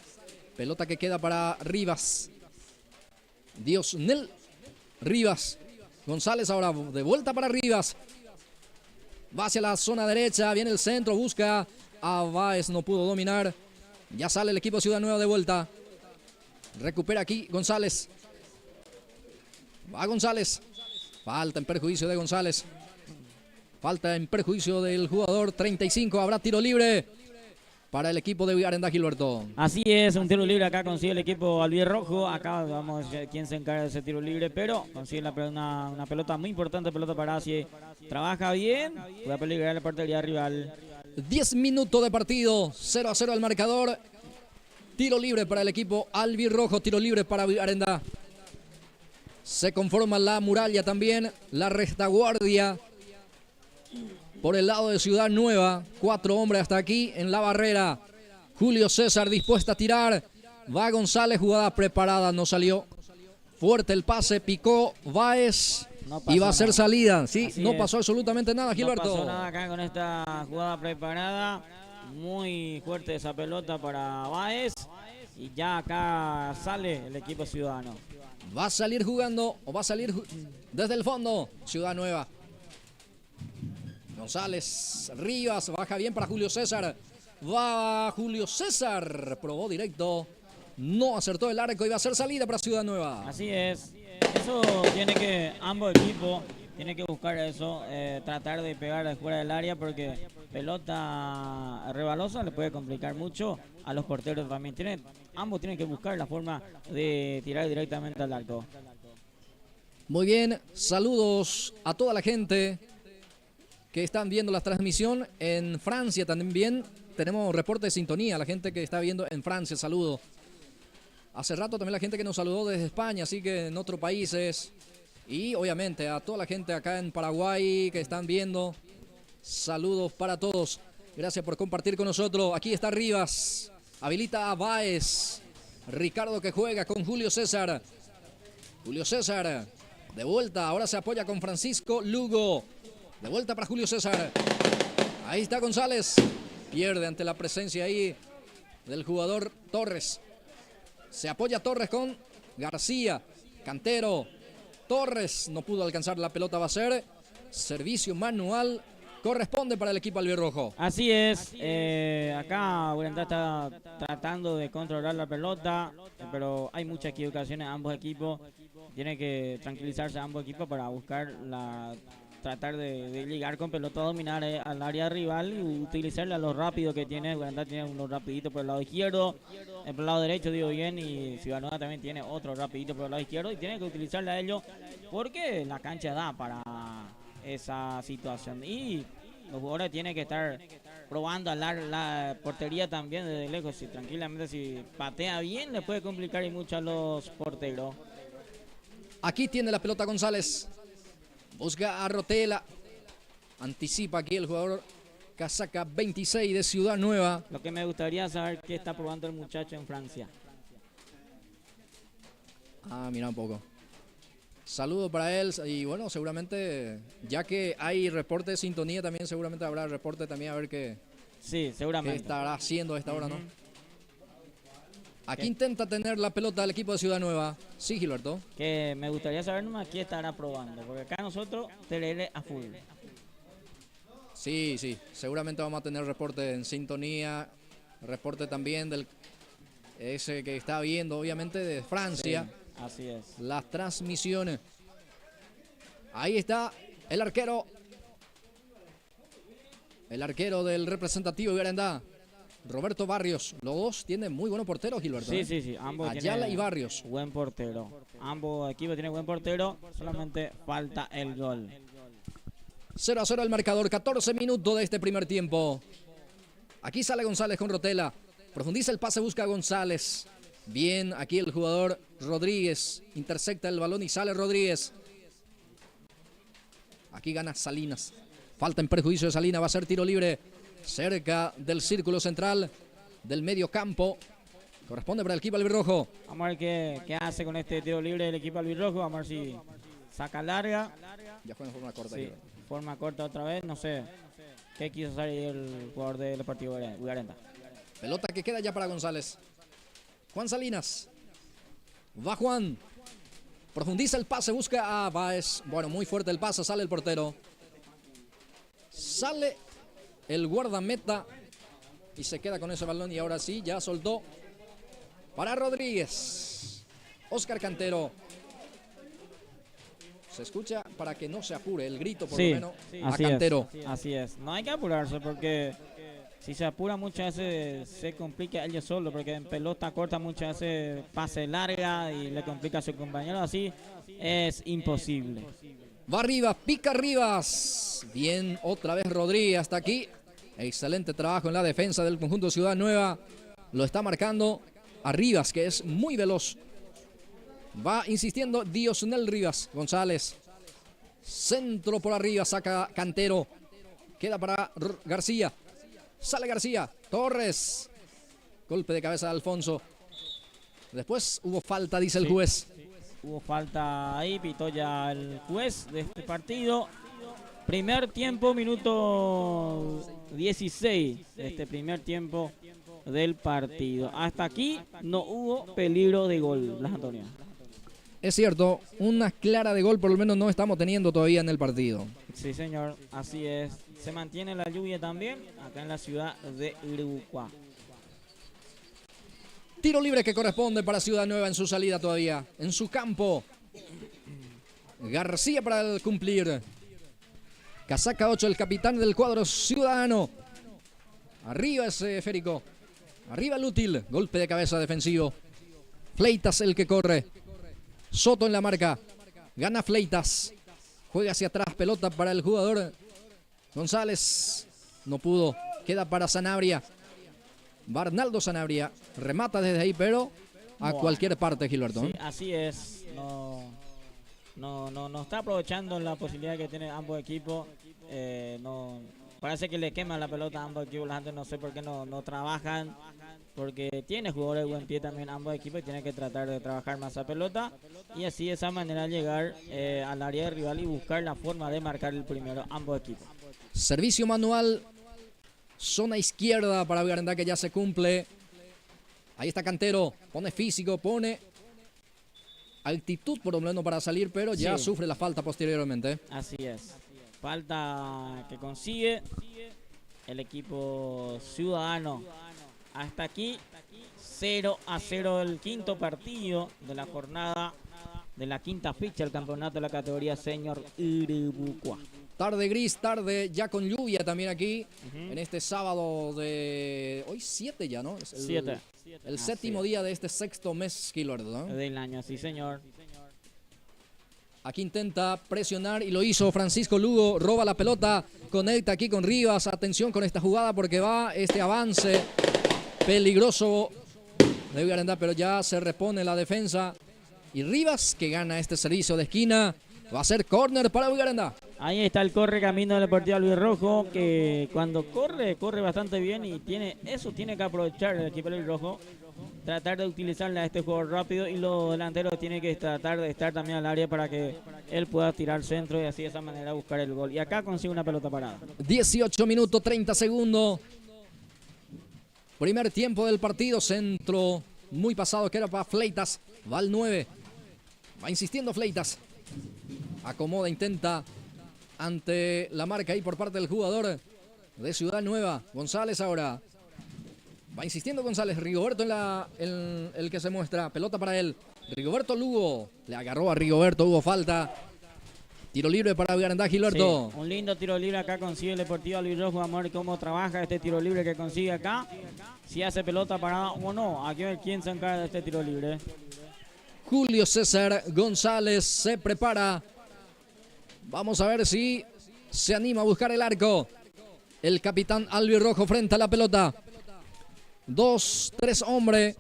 Pelota que queda para Rivas. Diosnel Rivas. González ahora de vuelta para Rivas. Va hacia la zona derecha. Viene el centro. Busca a Báez. No pudo dominar. Ya sale el equipo Ciudad Nueva de vuelta. Recupera aquí González. Va González. Falta en perjuicio de González. Falta en perjuicio del jugador 35. Habrá tiro libre para el equipo de Arendá, Gilberto. Así es, un tiro libre acá consigue el equipo albirrojo. Acá vamos a ver quién se encarga de ese tiro libre, pero consigue una pelota muy importante, pelota para Asie. Trabaja bien, puede peligrar la portería rival. 10 minutos de partido, 0-0 el marcador. Tiro libre para el equipo albirrojo, tiro libre para Arendá. Se conforma la muralla también, la retaguardia por el lado de Ciudad Nueva. 4 hombres hasta aquí en la barrera. Julio César dispuesta a tirar. Va González, jugada preparada, no salió. Fuerte el pase, picó Báez y va a ser salida. Sí, Así no es. pasó absolutamente nada, Gilberto. No pasó nada acá con esta jugada preparada. Muy fuerte esa pelota para Báez. Y ya acá sale el equipo ciudadano. Va a salir jugando o va a salir desde el fondo Ciudad Nueva. González, Rivas, baja bien para Julio César. Va Julio César, probó directo. No acertó el arco y va a ser salida para Ciudad Nueva. Así es. Eso tiene que, ambos equipos tienen que buscar eso, tratar de pegar fuera del área porque pelota rebalosa le puede complicar mucho a los porteros también. Ambos tienen que buscar la forma de tirar directamente al arco. Muy bien, saludos a toda la gente que están viendo la transmisión en Francia también. Tenemos reporte de sintonía, la gente que está viendo en Francia, saludo. Hace rato también la gente que nos saludó desde España, así que en otros países. Y obviamente a toda la gente acá en Paraguay que están viendo. Saludos para todos. Gracias por compartir con nosotros. Aquí está Rivas. Habilita a Báez. Ricardo que juega con Julio César. Julio César. De vuelta. Ahora se apoya con Francisco Lugo. De vuelta para Julio César. Ahí está González. Pierde ante la presencia ahí del jugador Torres. Se apoya Torres con García. Cantero. Torres no pudo alcanzar la pelota. Va a ser servicio manual. Corresponde para el equipo albirrojo. Así es. Acá Urendá está tratando de controlar la pelota, pero hay muchas equivocaciones. Ambos equipos tienen que tranquilizarse, ambos equipos, para buscar tratar de llegar con pelota a dominar al área rival y utilizarle a los rápidos que tiene. Guaranda tiene unos rapiditos por el lado izquierdo, por el lado derecho digo bien, y Ciudad Nueva también tiene otro rapidito por el lado izquierdo y tiene que utilizarle a ellos porque la cancha da para esa situación. Y los jugadores tienen que estar probando a la portería también desde lejos. Y tranquilamente, si patea bien, le puede complicar y mucho a los porteros. Aquí tiene la pelota González. Busca a Rotela. Anticipa aquí el jugador casaca 26 de Ciudad Nueva. Lo que me gustaría saber qué está probando el muchacho en Francia. Mira un poco. Saludo para él y bueno, seguramente, ya que hay reporte de sintonía, también seguramente habrá reporte también a ver qué, sí, seguramente. qué estará haciendo a esta hora, ¿no? Aquí intenta tener la pelota el equipo de Ciudad Nueva. Sí, Gilberto. Que me gustaría saber nomás qué estará probando, porque acá nosotros TLL a full. Sí, seguramente vamos a tener reporte en sintonía, reporte también del ese que está viendo, obviamente, de Francia. Sí. Así es. Las transmisiones. Ahí está el arquero. El arquero del representativo de Guarandá, Roberto Barrios. Los dos tienen muy buenos porteros, Gilberto. Sí. Ambos Ayala y Barrios. Buen portero. Ambos equipos tienen buen portero. Solamente falta el gol. 0-0 el marcador. 14 minutos de este primer tiempo. Aquí sale González con Rotela. Profundiza el pase, busca a González. Bien, aquí el jugador Rodríguez intercepta el balón y sale Rodríguez. Aquí gana Salinas. Falta en perjuicio de Salinas, va a ser tiro libre cerca del círculo central del medio campo. Corresponde para el equipo albirrojo. Vamos a ver qué hace con este tiro libre del equipo albirrojo. Vamos a ver si saca larga. Ya fue en forma corta. Sí, forma corta otra vez, no sé. ¿Qué quiso hacer el jugador del partido Guaranda? Pelota que queda ya para González. Juan Salinas. Va Juan. Profundiza el pase, busca a Báez. Bueno, muy fuerte el pase, sale el portero. Sale el guardameta y se queda con ese balón y ahora sí, ya soltó para Rodríguez. Oscar Cantero. Se escucha para que no se apure el grito por lo menos a Cantero. Así es, no hay que apurarse porque si se apura muchas veces se complica ellos solo, porque en pelota corta muchas veces pase larga y le complica a su compañero, así es imposible. Va arriba, pica Rivas. Bien, otra vez Rodríguez hasta aquí. Excelente trabajo en la defensa del conjunto Ciudad Nueva. Lo está marcando a Rivas, que es muy veloz. Va insistiendo Diosnel Rivas. González. Centro por arriba, saca Cantero. Queda para García. Sale García. Torres. Golpe de cabeza de Alfonso. Después hubo falta, dice el juez. Hubo falta ahí, pitó ya el juez de este partido. Primer tiempo, minuto 16 de este primer tiempo del partido. Hasta aquí no hubo peligro de gol, Blas Antonio. Es cierto, una clara de gol por lo menos no estamos teniendo todavía en el partido. Sí, señor, así es. Se mantiene la lluvia también acá en la ciudad de Uruguay. Tiro libre que corresponde para Ciudad Nueva en su salida todavía. En su campo. García para el cumplir. Casaca 8, el capitán del cuadro ciudadano. Arriba ese esférico. Arriba el útil. Golpe de cabeza defensivo. Fleitas el que corre. Soto en la marca. Gana Fleitas. Juega hacia atrás. Pelota para el jugador González. No pudo. Queda para Sanabria. Barnaldo Sanabria remata desde ahí, pero a cualquier parte, Gilberto. Sí, así es. No está aprovechando la posibilidad que tienen ambos equipos. Parece que le queman la pelota a ambos equipos. La gente no sé por qué no trabajan. Porque tiene jugadores de buen pie también ambos equipos y tienen que tratar de trabajar más a pelota. Y así de esa manera llegar al área de rival y buscar la forma de marcar el primero ambos equipos. Servicio manual. Zona izquierda para Guarandá que ya se cumple. Ahí está Cantero. Pone físico, pone altitud por lo menos para salir, pero ya sufre la falta posteriormente. Así es. Falta que consigue el equipo ciudadano. Hasta aquí 0-0 el quinto partido de la jornada de la quinta fecha del campeonato de la categoría Senior Uruguay. Tarde gris, tarde ya con lluvia también aquí, en este sábado de... Hoy 7 ya, ¿no? Es el 7. El séptimo día de este sexto mes, Gilbert, ¿no? Del año, sí, señor. Aquí intenta presionar y lo hizo Francisco Lugo, roba la pelota, conecta aquí con Rivas. Atención con esta jugada porque va este avance peligroso de Vigarandá, pero ya se repone la defensa. Y Rivas, que gana este servicio de esquina, va a ser córner para Vigarandá. Ahí está el corre camino del Deportivo Albirrojo, que cuando corre bastante bien y tiene que aprovechar el equipo albirrojo, tratar de utilizarle a este jugador rápido, y los delanteros tienen que tratar de estar también al área para que él pueda tirar centro y así de esa manera buscar el gol. Y acá consigue una pelota parada. 18 minutos 30 segundos. Primer tiempo del partido, centro muy pasado que era para Fleitas, va al 9, va insistiendo Fleitas, acomoda, intenta ante la marca ahí por parte del jugador de Ciudad Nueva. González ahora. Va insistiendo González. Rigoberto en el que se muestra. Pelota para él. Rigoberto Lugo. Le agarró a Rigoberto. Hubo falta. Tiro libre para Vigarandá, Gilberto. Sí, un lindo tiro libre acá consigue el Deportivo Albirrojo. Vamos a ver cómo trabaja este tiro libre que consigue acá. Si hace pelota parada o no. Aquí a ver quién se encarga de este tiro libre. Julio César González se prepara. Vamos a ver si se anima a buscar el arco. El capitán albirrojo frente a la pelota. 2, 3 hombres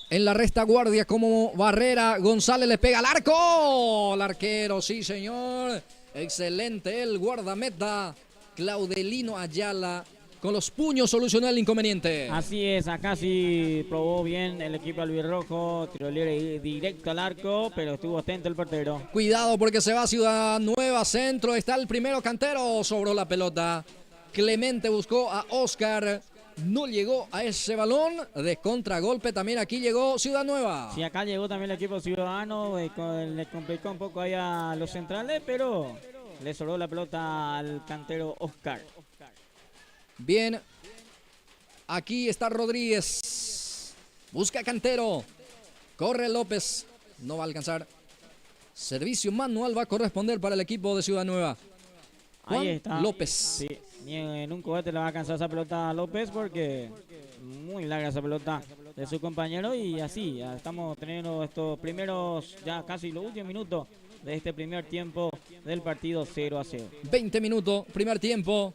en la retaguardia como barrera. González le pega al arco. El arquero, sí señor. Excelente el guardameta Claudelino Ayala. Con los puños solucionó el inconveniente. Así es, acá sí probó bien el equipo albirrojo. Tiro libre directo al arco, pero estuvo atento el portero. Cuidado porque se va a Ciudad Nueva, centro. Está el primero cantero, sobró la pelota. Clemente buscó a Oscar. No llegó a ese balón de contragolpe. También aquí llegó Ciudad Nueva. Sí, acá llegó también el equipo ciudadano. Le complicó un poco ahí a los centrales, pero le sobró la pelota al cantero Oscar. Bien, aquí está Rodríguez, busca Cantero, corre López, no va a alcanzar. Servicio manual va a corresponder para el equipo de Ciudad Nueva. Juan Ahí está López. Sí, ni en un cohete le va a alcanzar esa pelota a López porque muy larga esa pelota de su compañero. Y así, ya estamos teniendo estos primeros, ya casi los últimos minutos de este primer tiempo del partido 0-0. 20 minutos, primer tiempo.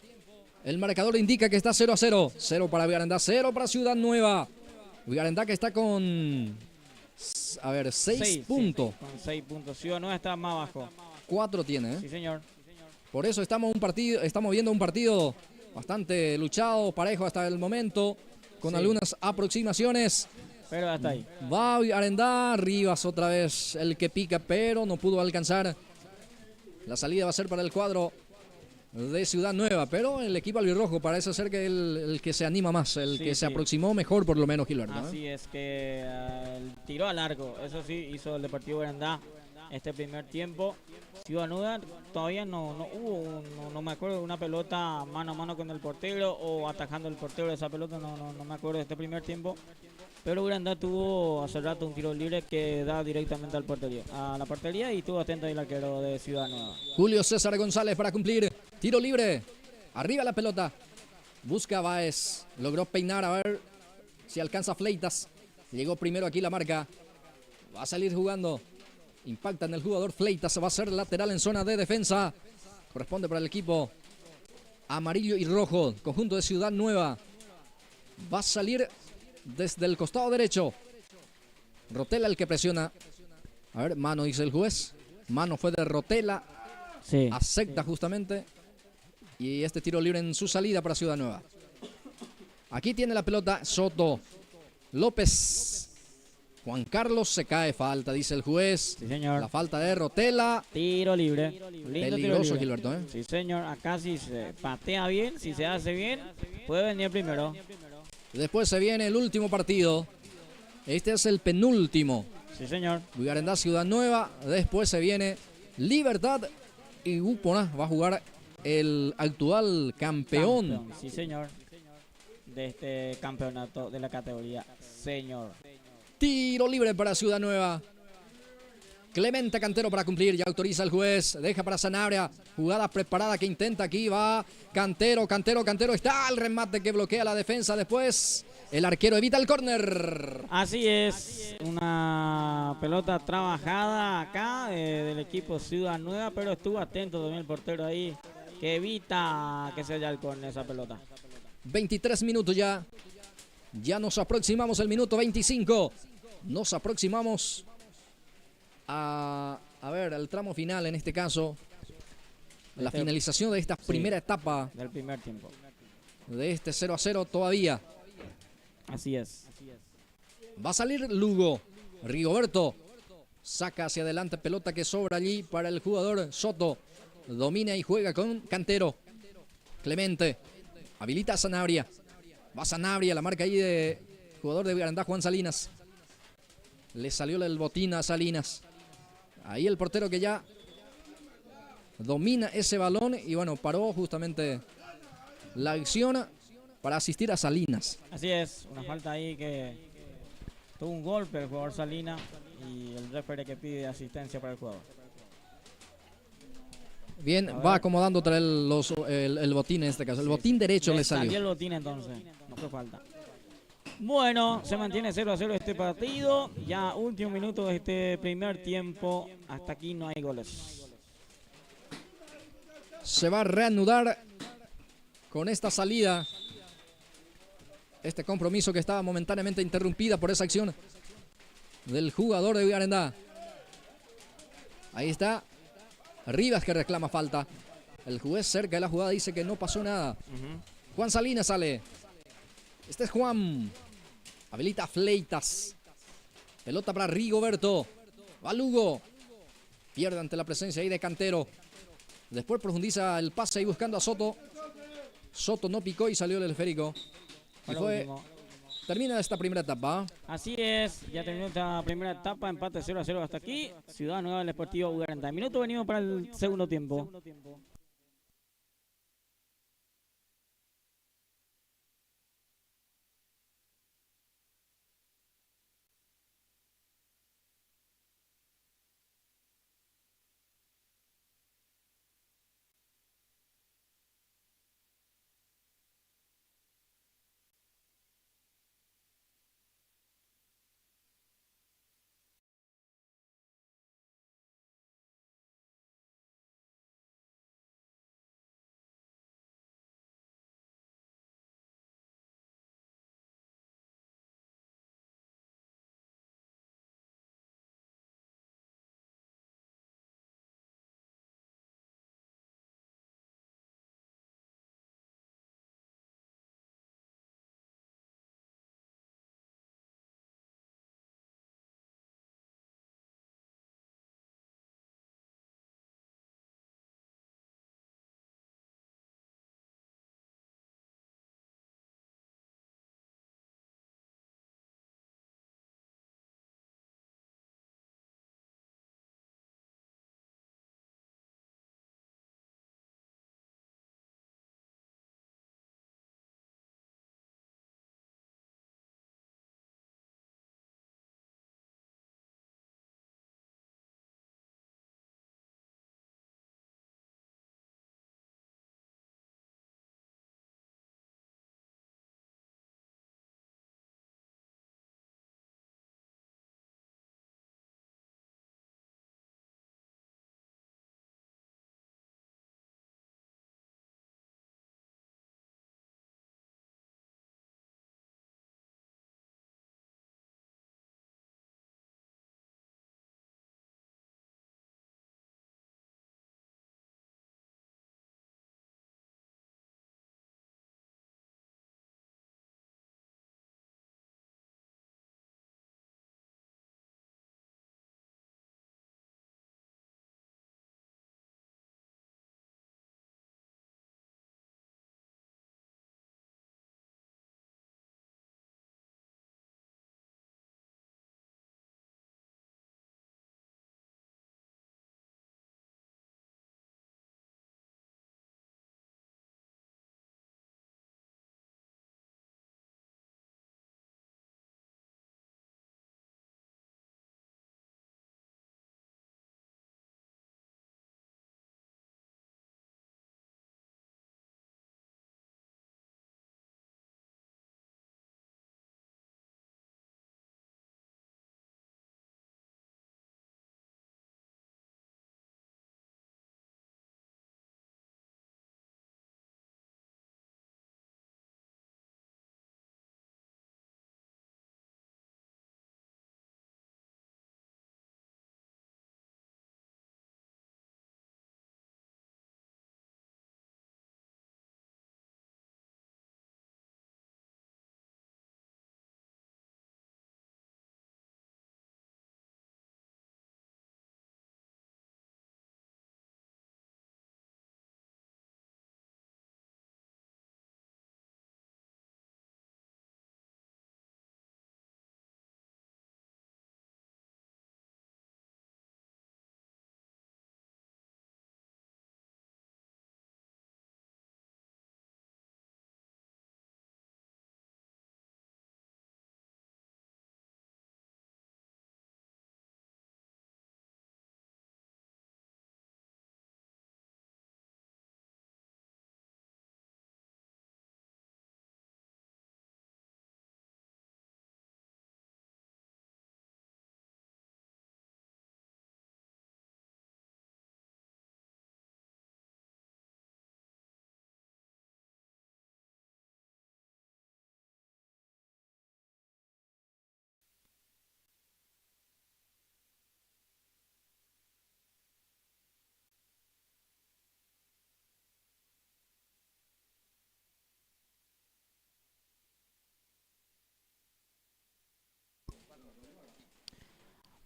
El marcador indica que está 0-0. 0 para Vigarandá, 0 para Ciudad Nueva. Vigarandá que está con, a ver, 6 puntos. Sí, con 6 puntos. Ciudad Nueva está más abajo. 4 tiene, ¿eh? Sí, señor. Por eso estamos viendo un partido bastante luchado, parejo hasta el momento, con algunas aproximaciones. Pero hasta ahí. Va Vigarandá, Rivas otra vez el que pica, pero no pudo alcanzar. La salida va a ser para el cuadro de Ciudad Nueva, pero el equipo albirrojo parece ser que el que se anima más, el que se aproximó mejor por lo menos, Gilberto. Así es, que tiró a largo, eso sí, hizo el Deportivo Vigarandá este primer tiempo. Ciudad Nueva todavía no hubo, no me acuerdo de una pelota mano a mano con el portero o atajando el portero de esa pelota, no me acuerdo de este primer tiempo. Pero Vigarandá tuvo hace rato un tiro libre que da directamente a la portería y estuvo atento ahí el arquero de Ciudad Nueva. Julio César González para cumplir. Tiro libre. Arriba la pelota. Busca Báez. Logró peinar a ver si alcanza Fleitas. Llegó primero aquí la marca. Va a salir jugando. Impacta en el jugador Fleitas. Va a ser lateral en zona de defensa. Corresponde para el equipo amarillo y rojo. Conjunto de Ciudad Nueva. Va a salir desde el costado derecho. Rotela el que presiona. A ver, mano dice el juez. Mano fue de Rotela. Sí. Acepta justamente. Y este tiro libre en su salida para Ciudad Nueva. Aquí tiene la pelota Soto. López. Juan Carlos se cae. Falta, dice el juez. Sí, señor. La falta de Rotela. Tiro libre. Lindo Peligroso, tiro libre. Gilberto, ¿eh? Sí, señor. Acá si se patea bien, si se hace bien, puede venir primero. Después se viene el último partido. Este es el penúltimo. Sí, señor. Vigarandá, Ciudad Nueva. Después se viene Libertad y Upona. Va a jugar el actual campeón. Sí, señor. De este campeonato de la categoría señor. Tiro libre para Ciudad Nueva. Clemente Cantero para cumplir, ya autoriza el juez, deja para Sanabria, jugada preparada que intenta, aquí va Cantero, está el remate que bloquea la defensa, después el arquero evita el córner. Así es, una pelota trabajada acá del equipo Ciudad Nueva, pero estuvo atento también el portero ahí, que evita que se haya el córner esa pelota. 23 minutos ya nos aproximamos al minuto 25, nos aproximamos a ver, el tramo final en este caso, la finalización de esta primera etapa del primer tiempo, de este 0-0 todavía. Así es. Va a salir Lugo, Rigoberto saca hacia adelante, pelota que sobra allí para el jugador Soto, domina y juega con Cantero. Clemente habilita a Sanabria, va Sanabria, la marca ahí de jugador de Garandá, Juan Salinas, le salió el botín a Salinas. Ahí el portero que ya domina ese balón y bueno, paró justamente la acción para asistir a Salinas. Así es, una falta ahí que tuvo un golpe el jugador Salinas y el referee que pide asistencia para el jugador. Bien, va acomodando el botín en este caso. El botín derecho le salió. Salió el botín entonces, no fue falta. Bueno, se mantiene 0-0 este partido. Ya último minuto de este primer tiempo. Hasta aquí no hay goles. Se va a reanudar con esta salida. Este compromiso que estaba momentáneamente interrumpida por esa acción del jugador de Garandá. Ahí está Rivas que reclama falta. El juez cerca de la jugada dice que no pasó nada. Juan Salinas sale. Este es Juan. Habilita Fleitas. Pelota para Rigoberto. Va Lugo. Pierde ante la presencia ahí de Cantero. Después profundiza el pase ahí buscando a Soto. Soto no picó y salió el esférico. Y termina esta primera etapa. Así es, ya terminó esta primera etapa, empate 0-0 hasta aquí. Ciudad Nueva del Deportivo Ugaranda. Minuto venimos para el segundo tiempo.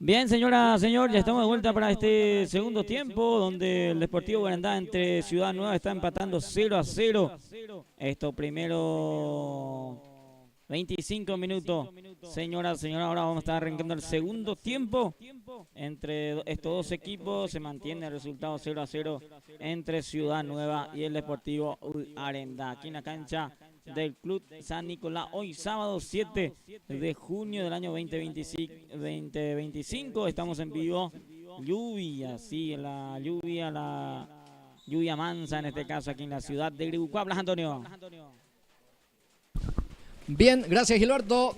Bien, señora, señor, ya estamos de vuelta para este segundo tiempo, donde el Deportivo Guarandá entre Ciudad Nueva está empatando 0-0. Esto primero 25 minutos. Señora, ahora vamos a estar arrancando el segundo tiempo. Entre estos dos equipos se mantiene el resultado 0-0 entre Ciudad Nueva y el Deportivo Arendá. Aquí en la cancha del Club San Nicolás, hoy sábado 7 de junio del año 2025. Estamos en vivo. Lluvia, sí, la lluvia mansa en este caso aquí en la ciudad de Gribucó. Hablas, Antonio. Bien, gracias, Gilberto.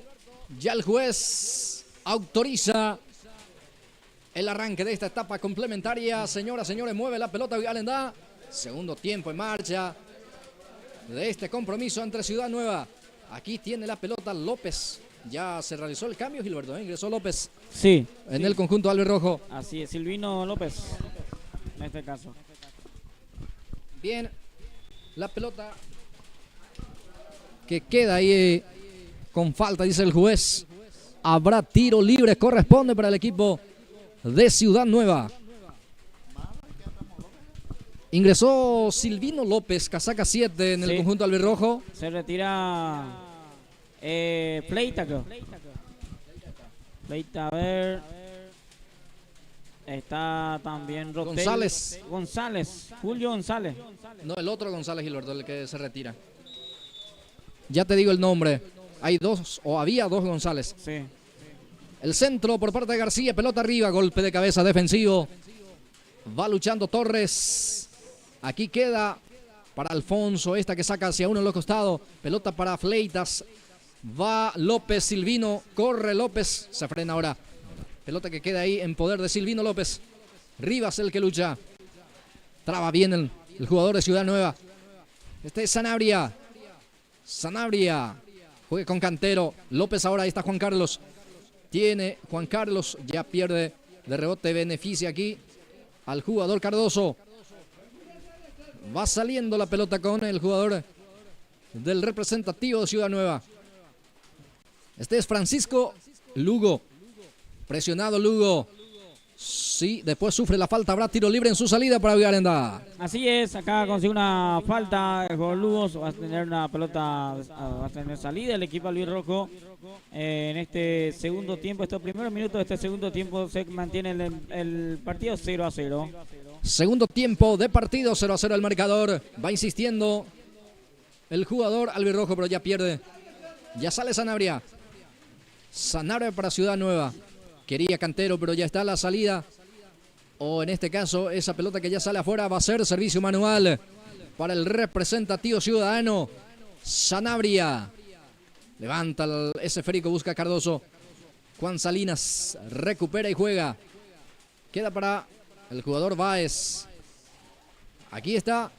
Ya el juez autoriza el arranque de esta etapa complementaria. Señoras, señores, mueve la pelota Arendá. Segundo tiempo en marcha de este compromiso entre Ciudad Nueva. Aquí tiene la pelota López. Ya se realizó el cambio, Gilberto, ¿eh? Ingresó López. Sí. En el conjunto albirrojo. Así es, Silvino López, en este caso. Bien, la pelota que queda ahí con falta, dice el juez. Habrá tiro libre, corresponde para el equipo de Ciudad Nueva. Ingresó Silvino López, casaca 7 en el conjunto albirrojo. Se retira Pleita, creo. Pleita, a ver. Está también Rotel. Julio González. No, el otro González, Gilberto, el que se retira. Ya te digo el nombre. Hay dos, o había dos González. Sí. El centro por parte de García, pelota arriba, golpe de cabeza defensivo. Va luchando Torres. Aquí queda para Alfonso, esta que saca hacia uno en los costados. Pelota para Fleitas. Va López, Silvino, corre López. Se frena ahora. Pelota que queda ahí en poder de Silvino López. Rivas el que lucha. Traba bien el jugador de Ciudad Nueva. Este es Sanabria. Sanabria. Juega con Cantero. López ahora, ahí está Juan Carlos. Tiene Juan Carlos. Ya pierde de rebote. Beneficia aquí al jugador Cardoso. Va saliendo la pelota con el jugador del representativo de Ciudad Nueva. Este es Francisco Lugo. Presionado Lugo. Sí, después sufre la falta. Habrá tiro libre en su salida para Arendá. Así es, acá consigue una falta. El jugador Lugo va a tener una pelota, va a tener salida. El equipo albirrojo en este segundo tiempo, estos primeros minutos de este segundo tiempo, se mantiene el partido 0-0. Segundo tiempo de partido, 0-0 el marcador. Va insistiendo el jugador albirrojo, pero ya pierde. Ya sale Sanabria. Sanabria para Ciudad Nueva. Quería Cantero, pero ya está la salida. O en este caso, esa pelota que ya sale afuera va a ser servicio manual para el representativo ciudadano. Sanabria. Levanta ese esférico, busca Cardoso. Juan Salinas recupera y juega. Queda para el jugador Báez. Aquí está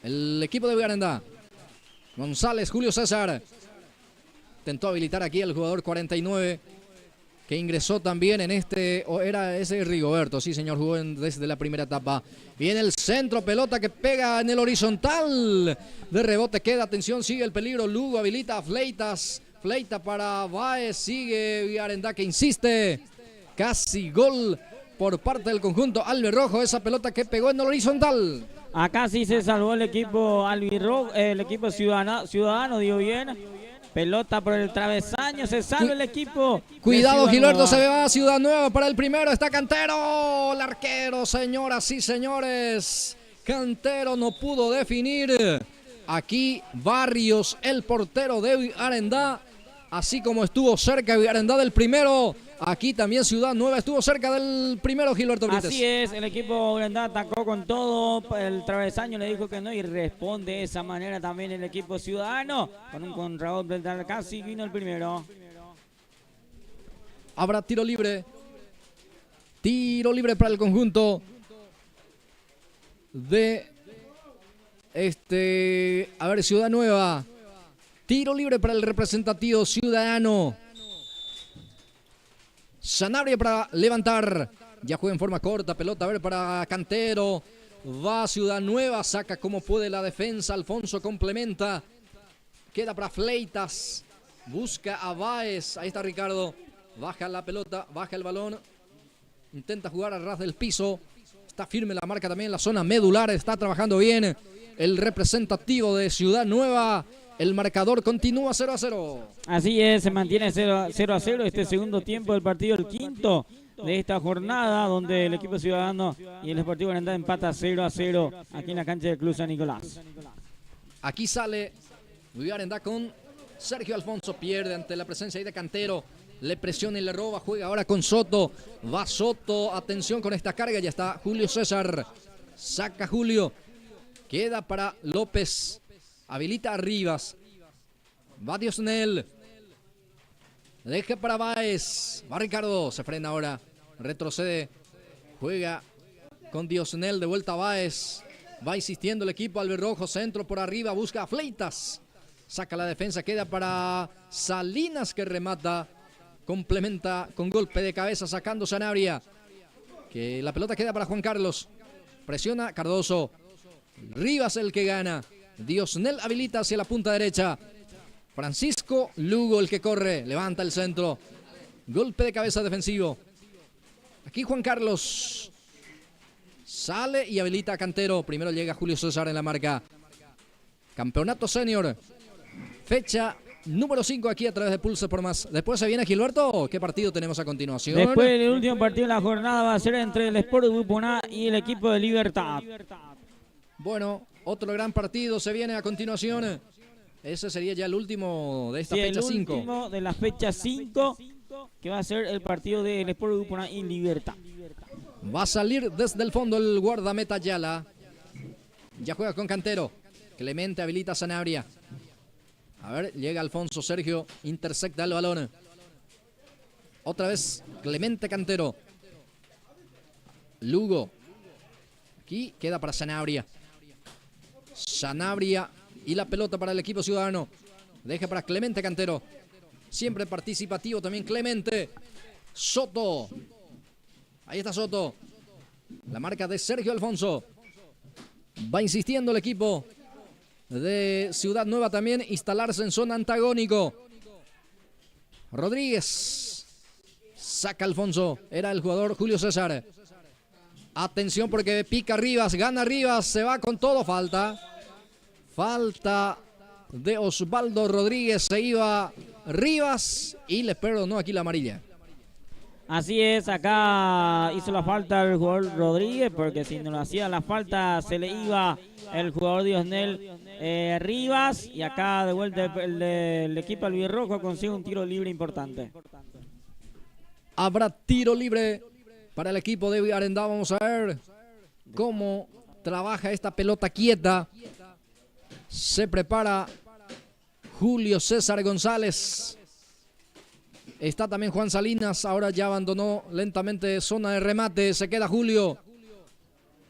el equipo de Arendá. González, Julio César. Intentó habilitar aquí el jugador 49. Que ingresó también en este, o era ese Rigoberto, sí señor, jugó desde la primera etapa. Viene el centro, pelota que pega en el horizontal. De rebote queda, atención, sigue el peligro. Lugo habilita a Fleitas. Fleita para Baez, sigue Arendá que insiste. Casi gol por parte del conjunto albirrojo, esa pelota que pegó en el horizontal. Acá sí se salvó el equipo albirrojo, el equipo ciudadano, dio bien. Pelota por el travesaño, se salva el equipo. Cuidado, Gilberto, se va a Ciudad Nueva para el primero. Está Cantero, el arquero, señoras y señores. Cantero no pudo definir. Aquí Barrios, el portero de Arendá. Así como estuvo cerca de Arendá del primero, aquí también Ciudad Nueva estuvo cerca del primero, Gilberto Brites. Así es, el equipo Arendá atacó con todo, el travesaño le dijo que no y responde de esa manera también el equipo ciudadano. Con un contragolpe casi vino el primero. Habrá tiro libre. Tiro libre para el conjunto de Ciudad Nueva. Tiro libre para el representativo ciudadano. Sanabria para levantar. Ya juega en forma corta. Pelota a ver para Cantero. Va Ciudad Nueva. Saca como puede la defensa. Alfonso complementa. Queda para Fleitas. Busca a Báez. Ahí está Ricardo. Baja la pelota. Baja el balón. Intenta jugar a ras del piso. Está firme la marca también en la zona medular. Está trabajando bien el representativo de Ciudad Nueva. El marcador continúa 0-0. Así es, se mantiene 0-0 este segundo tiempo del partido, el quinto de esta jornada, donde el equipo ciudadano y el Deportivo Arendá empata 0-0 aquí en la cancha del Club San Nicolás. Aquí sale Arendá con Sergio Alfonso, pierde ante la presencia ahí de Cantero. Le presiona y le roba, juega ahora con Soto. Va Soto, atención con esta carga, ya está Julio César. Saca Julio, queda para López. Habilita a Rivas. Va Diosnel. Deja para Báez. Va Ricardo. Se frena ahora. Retrocede. Juega con Diosnel. De vuelta a Báez. Va insistiendo el equipo albirrojo. Centro por arriba. Busca a Fleitas. Saca la defensa. Queda para Salinas que remata. Complementa con golpe de cabeza sacando Sanabria. Que la pelota queda para Juan Carlos. Presiona Cardoso. Rivas el que gana. Diosnel habilita hacia la punta derecha. Francisco Lugo el que corre. Levanta el centro. Golpe de cabeza defensivo. Aquí Juan Carlos. Sale y habilita a Cantero. Primero llega Julio César en la marca. Campeonato Senior. Fecha número 5 aquí a través de Pulse por Más. Después se viene Gilberto. ¿Qué partido tenemos a continuación? Después el último partido de la jornada va a ser entre el Sport de Buponá y el equipo de Libertad. Bueno, otro gran partido se viene a continuación. Ese sería ya el último de esta fecha 5. El último de la fecha 5, que va a ser el partido del Sport de Buponá y Libertad. Va a salir desde el fondo el guardameta Ayala. Ya juega con Cantero. Clemente habilita a Sanabria. A ver, llega Alfonso Sergio. Intersecta el balón. Otra vez Clemente Cantero. Lugo. Aquí queda para Sanabria. Sanabria y la pelota para el equipo ciudadano. Deja para Clemente Cantero. Siempre participativo también Clemente. Soto. Ahí está Soto. La marca de Sergio Alfonso. Va insistiendo el equipo de Ciudad Nueva también. Instalarse en zona antagónico. Rodríguez. Saca Alfonso. Era el jugador Julio César. Atención porque pica Rivas. Gana Rivas. Se va con todo. Falta de Osvaldo Rodríguez. Se iba Rivas y le perdonó aquí la amarilla. Así es, acá hizo la falta el jugador Rodríguez, porque si no lo hacía la falta se le iba el jugador Diosnel Rivas. Y acá de vuelta el equipo albirrojo consigue un tiro libre importante. Habrá tiro libre para el equipo de Arendá. Vamos a ver cómo trabaja esta pelota quieta. Se prepara Julio César González. Está también Juan Salinas. Ahora ya abandonó lentamente zona de remate. Se queda Julio.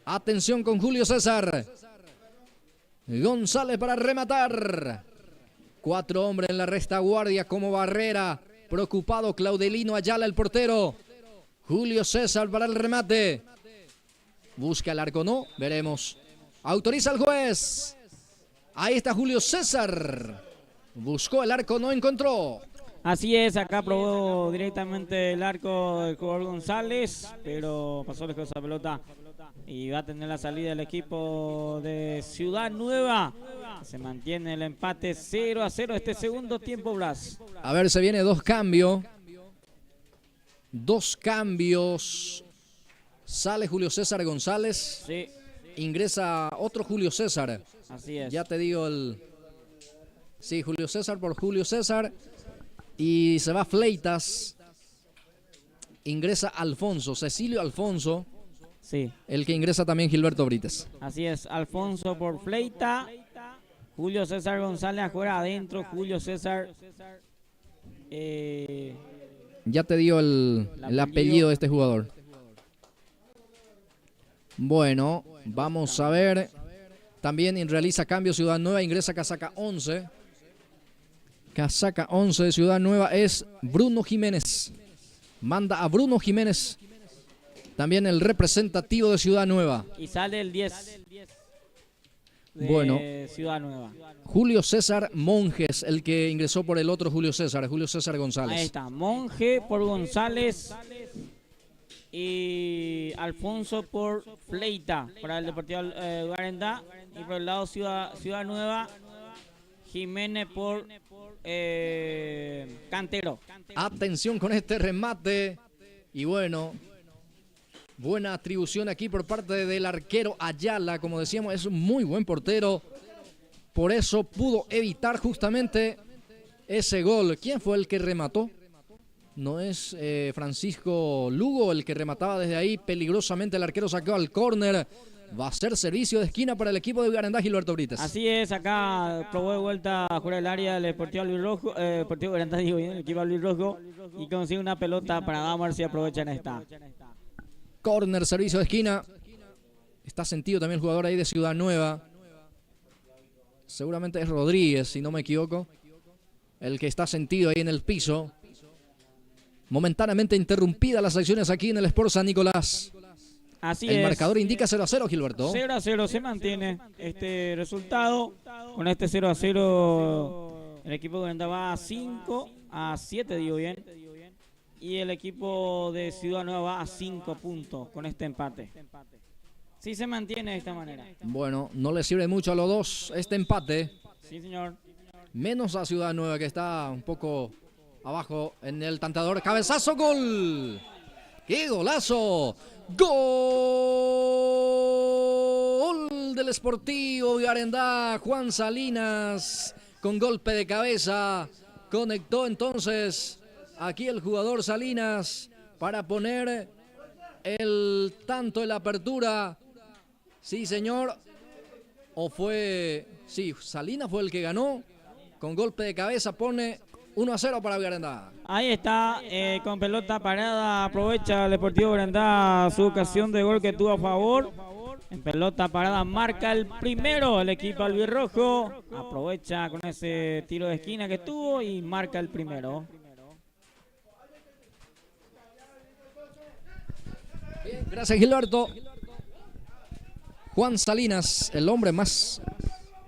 Atención con Julio César. González para rematar. 4 hombres en la retaguardia como barrera. Preocupado Claudelino Ayala, el portero. Julio César para el remate. Busca el arco, no. Veremos. Autoriza el juez. Ahí está Julio César. Buscó el arco, no encontró. Así es, acá probó directamente el arco del jugador González, pero pasó lejos esa pelota y va a tener la salida del equipo de Ciudad Nueva. Se mantiene el empate 0-0 este segundo tiempo, Blas. A ver, se viene 2 cambios. 2 cambios. Sale Julio César González. Sí. Ingresa otro Julio César. Así es. Ya te digo el... Sí, Julio César por Julio César. Y se va Fleitas. Ingresa Alfonso, Cecilio Alfonso. Sí. El que ingresa también Gilberto Brites. Así es, Alfonso por Fleita. Julio César González afuera adentro. Julio César. Ya te dio el apellido de este jugador. Bueno, vamos a ver. También realiza cambio Ciudad Nueva. Ingresa casaca 11. Casaca 11 de Ciudad Nueva es Bruno Jiménez. Manda a Bruno Jiménez. También el representativo de Ciudad Nueva. Y sale el 10 de bueno, Ciudad Nueva. Julio César Monjes, el que ingresó por el otro Julio César González. Ahí está, Monje por González. Y Alfonso por Fleita para el Deportivo Garendá. Y por el lado Ciudad Nueva, Jiménez por Cantero. Atención con este remate. Y bueno, buena atribución aquí por parte del arquero Ayala. Como decíamos, es un muy buen portero. Por eso pudo evitar justamente ese gol. ¿Quién fue el que remató? No es Francisco Lugo el que remataba desde ahí peligrosamente. El arquero sacó al córner. Va a ser servicio de esquina para el equipo de Garendá, Gilberto Brites. Así es, acá probó de vuelta fuera del área el Deportivo Albirrojo, Deportivo Garendá, digo bien, el equipo Albirrojo, y consigue una pelota para Damar si aprovechan esta. Córner, servicio de esquina. Está sentido también el jugador ahí de Ciudad Nueva. Seguramente es Rodríguez, si no me equivoco. El que está sentido ahí en el piso. Momentáneamente interrumpidas las acciones aquí en el Sport San Nicolás. Así el es. marcador indica 0-0, Gilberto. 0-0 se mantiene este resultado. Con este 0-0 el equipo de Garendá va a 5-7, digo bien. Y el equipo de Ciudad Nueva va a 5 puntos con este empate. Sí se mantiene de esta manera. Bueno, no le sirve mucho a los dos este empate. Sí, señor. Menos a Ciudad Nueva, que está un poco abajo en el tanteador. Cabezazo, gol. ¡Qué golazo! Gol del Sportivo Garendá. Juan Salinas con golpe de cabeza. Conectó entonces aquí el jugador Salinas para poner el tanto en la apertura. Sí, señor. O fue... Sí, Salinas fue el que ganó. Con golpe de cabeza pone 1-0 para Garendá. Ahí está, con pelota parada, aprovecha el Deportivo Garendá su ocasión de gol que tuvo a favor. En pelota parada marca el primero el equipo albirrojo. Aprovecha con ese tiro de esquina que tuvo y marca el primero. Bien, gracias, Gilberto. Juan Salinas, el hombre más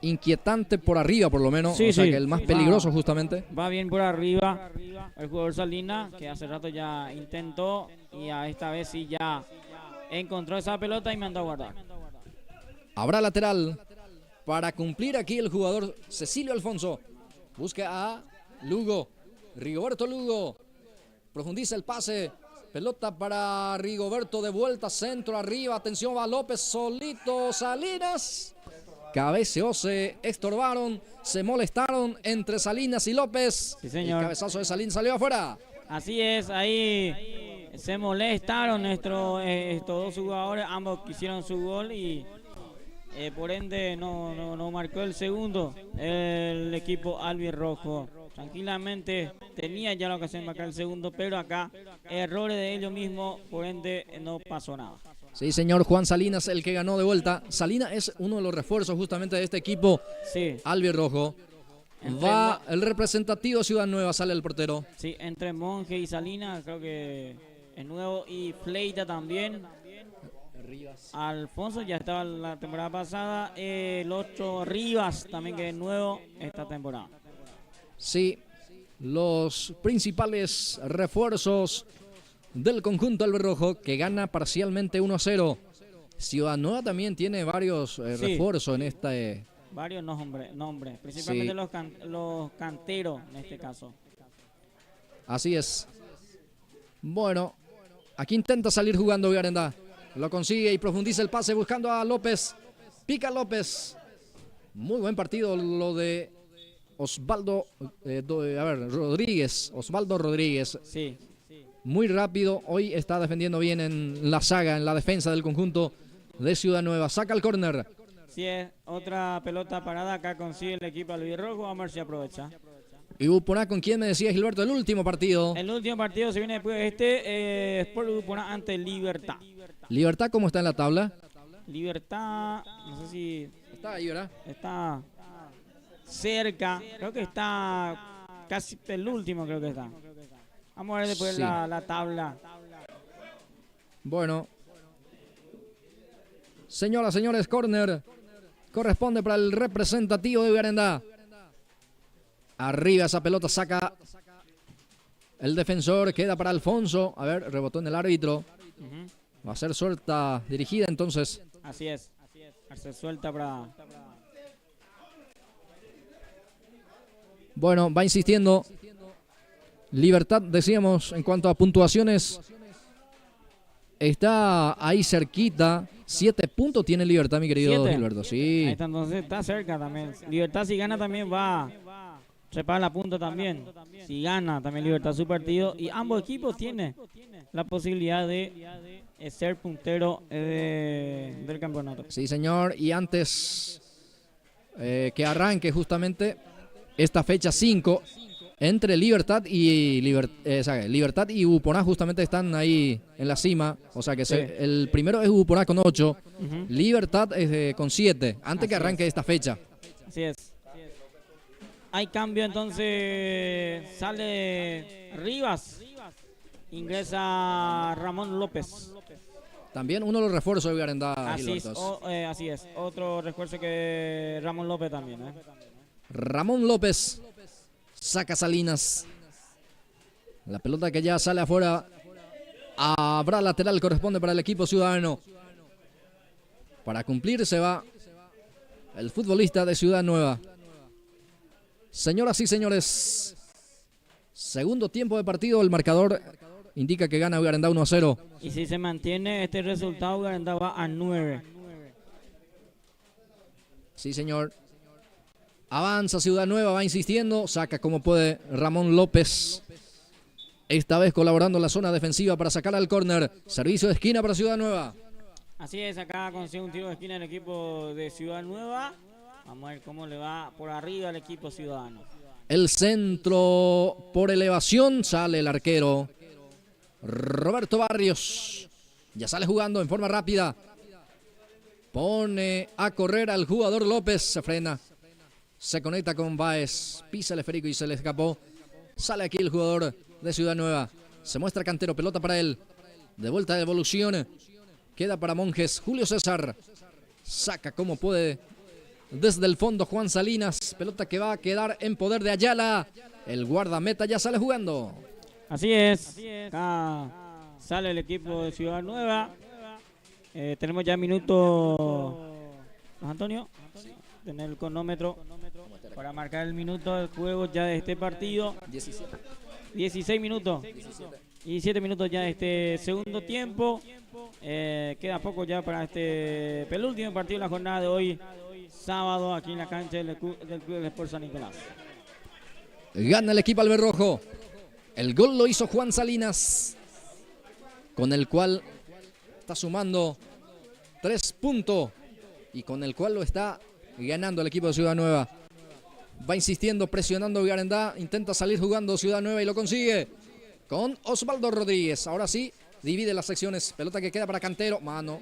inquietante por arriba, por lo menos. Sí, o sea, sí. que el más peligroso justamente. Va bien por arriba el jugador Salinas, que hace rato ya intentó y a esta vez sí ya encontró esa pelota y mandó a guardar. Habrá lateral para cumplir aquí el jugador Cecilio Alfonso. Busca a Lugo, Rigoberto Lugo. Profundiza el pase. Pelota para Rigoberto, de vuelta, centro, arriba. Atención, va López solito. Salinas. Cabeceó, se estorbaron, se molestaron entre Salinas y López. Sí, señor. El cabezazo de Salinas salió afuera. Así es, ahí se molestaron estos dos jugadores, ambos quisieron su gol y por ende no marcó el segundo el equipo albirrojo. Tranquilamente tenía ya la ocasión de marcar el segundo, pero acá errores de ellos mismos, por ende no pasó nada. Sí, señor, Juan Salinas, el que ganó de vuelta. Salinas es uno de los refuerzos justamente de este equipo Sí. albirrojo. Va el representativo Ciudad Nueva, sale el portero. Sí, entre Monge y Salinas, creo que es nuevo, y Fleita también. Alfonso ya estaba la temporada pasada. El 8 Rivas también, que es nuevo esta temporada. Sí, los principales refuerzos del conjunto albirrojo, que gana parcialmente 1-0. Ciudad Nueva también tiene varios refuerzos en este... Varios nombres, principalmente Sí. los canteros en este caso. Así es. Bueno, aquí intenta salir jugando Garendá. Lo consigue y profundiza el pase buscando a López. Pica López. Muy buen partido lo de Osvaldo Rodríguez. Osvaldo Rodríguez. Sí. Muy rápido. Hoy está defendiendo bien en la saga, en la defensa del conjunto de Ciudad Nueva. Saca el córner. Sí, es otra pelota parada. Acá consigue el equipo albirrojo. Vamos a ver si aprovecha. Y Uponá, ¿con quién me decía Gilberto? El último partido. El último partido se viene después de este. Sport Uponá ante Libertad. Libertad, ¿cómo está en la tabla? Libertad, no sé si Está ahí, ¿verdad? está cerca. Creo que está casi el último, creo que está. Vamos a ver después Sí. la tabla. Bueno. Señoras, señores, córner. Corresponde para el representativo de Garendá. Arriba esa pelota, saca el defensor, queda para Alfonso. A ver, rebotó en el árbitro. Ujú. Va a ser suelta dirigida entonces. Así es. Se suelta para... Bueno, va insistiendo. Libertad, decíamos, en cuanto a puntuaciones, está ahí cerquita. 7 puntos tiene Libertad, mi querido 7. Gilberto. Sí. Ahí está, entonces está cerca también. Libertad si gana también va a trepar la punta también. Si gana también Libertad su partido. Y ambos equipos tienen la posibilidad de ser puntero del campeonato. Sí, señor. Y antes que arranque justamente esta fecha 5 entre Libertad y Libertad y Uponá justamente están ahí en la cima. O sea que Sí. el primero es Uponá con 8, Ujú. Libertad con 7, antes que Así arranque esta fecha. Así es. Hay cambio, entonces sale Rivas. Ingresa Ramón López. También uno de los refuerzos de Garendá, Así es, Gilberto. así es. Otro refuerzo que Ramón López también. Ramón López saca Salinas. La pelota que ya sale afuera. Habrá lateral, corresponde para el equipo ciudadano. Para cumplir se va el futbolista de Ciudad Nueva. Señoras y señores, segundo tiempo de partido. El marcador indica que gana Garendá 1-0. Y si se mantiene este resultado, Garandá va a 9. Sí, señor. Avanza Ciudad Nueva, va insistiendo. Saca como puede Ramón López. Esta vez colaborando en la zona defensiva para sacar al córner. Servicio de esquina para Ciudad Nueva. Así es, acá consigue un tiro de esquina el equipo de Ciudad Nueva. Vamos a ver cómo le va por arriba al equipo ciudadano. El centro por elevación. Sale el arquero Roberto Barrios. Ya sale jugando en forma rápida. Pone a correr al jugador López. Se frena. Se conecta con Báez. Pisa el esférico y se le escapó. Sale aquí el jugador de Ciudad Nueva. Se muestra Cantero. Pelota para él. De vuelta de evolución. Queda para Monjes. Julio César. Saca como puede. Desde el fondo Juan Salinas. Pelota que va a quedar en poder de Ayala. El guardameta ya sale jugando. Así es. Acá sale el equipo de Ciudad Nueva. Tenemos ya minuto. Antonio, tener el cronómetro para marcar el minuto del juego ya de este partido. 16 minutos. 17 minutos ya de este segundo tiempo. Queda poco ya para este penúltimo partido de la jornada de hoy, sábado, aquí en la cancha del Club del Sport San Nicolás. Gana el equipo albirrojo. El gol lo hizo Juan Salinas, con el cual está sumando 3 puntos y con el cual lo está ganando el equipo de Ciudad Nueva. Va insistiendo, presionando Garendá, intenta salir jugando Ciudad Nueva y lo consigue con Osvaldo Rodríguez. Ahora sí, divide las secciones. Pelota que queda para Cantero, mano.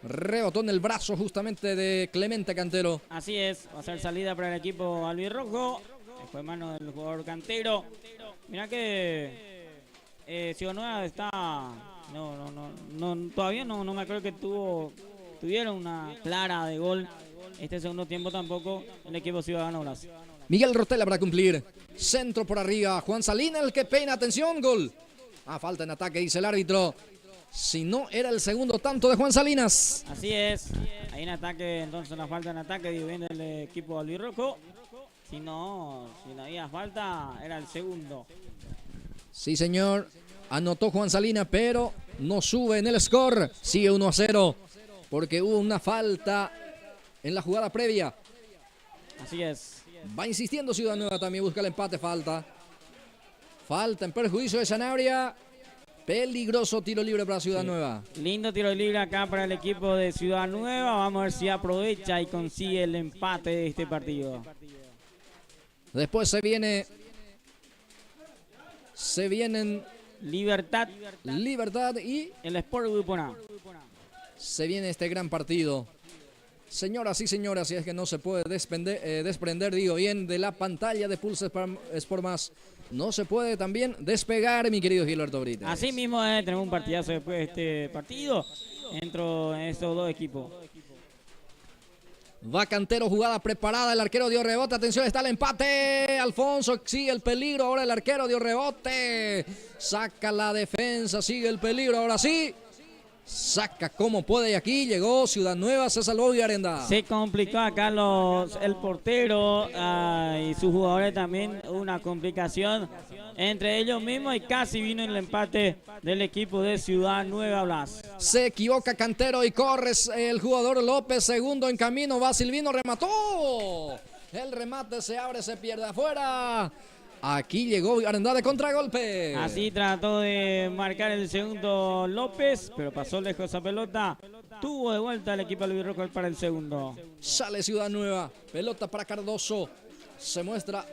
Rebotó en el brazo justamente de Clemente Cantero. Así es, va a ser salida para el equipo albirrojo. Fue mano del jugador Cantero. Mirá que Ciudad Nueva está... todavía no me acuerdo que tuvieron una clara de gol. Este segundo tiempo tampoco el equipo ciudadano Blas. Miguel Rotella para cumplir. Centro por arriba. Juan Salinas, el que peina. Atención, gol. Falta en ataque, dice el árbitro. Si no, era el segundo tanto de Juan Salinas. Así es. Ahí en ataque, entonces la falta en ataque viene el equipo albirrojo. Si no había falta, era el segundo. Sí, señor. Anotó Juan Salinas, pero no sube en el score. Sigue 1-0 porque hubo una falta en la jugada previa. Así es. Va insistiendo Ciudad Nueva, también busca el empate. Falta en perjuicio de Sanabria. Peligroso tiro libre para Ciudad Nueva. Lindo tiro libre acá para el equipo de Ciudad Nueva. Vamos a ver si aprovecha y consigue el empate de este partido. Después se vienen Libertad y el Sport Uponá. se viene este gran partido. Señoras y señores, si es que no se puede desprender, digo bien, de la pantalla de Pulse Sport Más. No se puede también despegar, mi querido Gilberto Brites. Así mismo tenemos un partidazo después de este partido entre estos dos equipos. Va Cantero, jugada preparada, el arquero dio rebote, atención, está el empate, Alfonso sigue el peligro, ahora el arquero dio rebote, saca la defensa, sigue el peligro, ahora sí, saca como puede y aquí llegó Ciudad Nueva, se salvó Villarenda. Se complicó acá el portero y sus jugadores también, una complicación entre ellos mismos y casi vino el empate del equipo de Ciudad Nueva, Blas. Se equivoca Cantero y corre el jugador López, segundo en camino, va Silvino, remató. El remate se abre, se pierde afuera. Aquí llegó Villarenda de contragolpe. Así trató de marcar el segundo López, pero pasó lejos esa pelota. Tuvo de vuelta el equipo albirrojo para el segundo. Sale Ciudad Nueva, pelota para Cardoso. Se muestra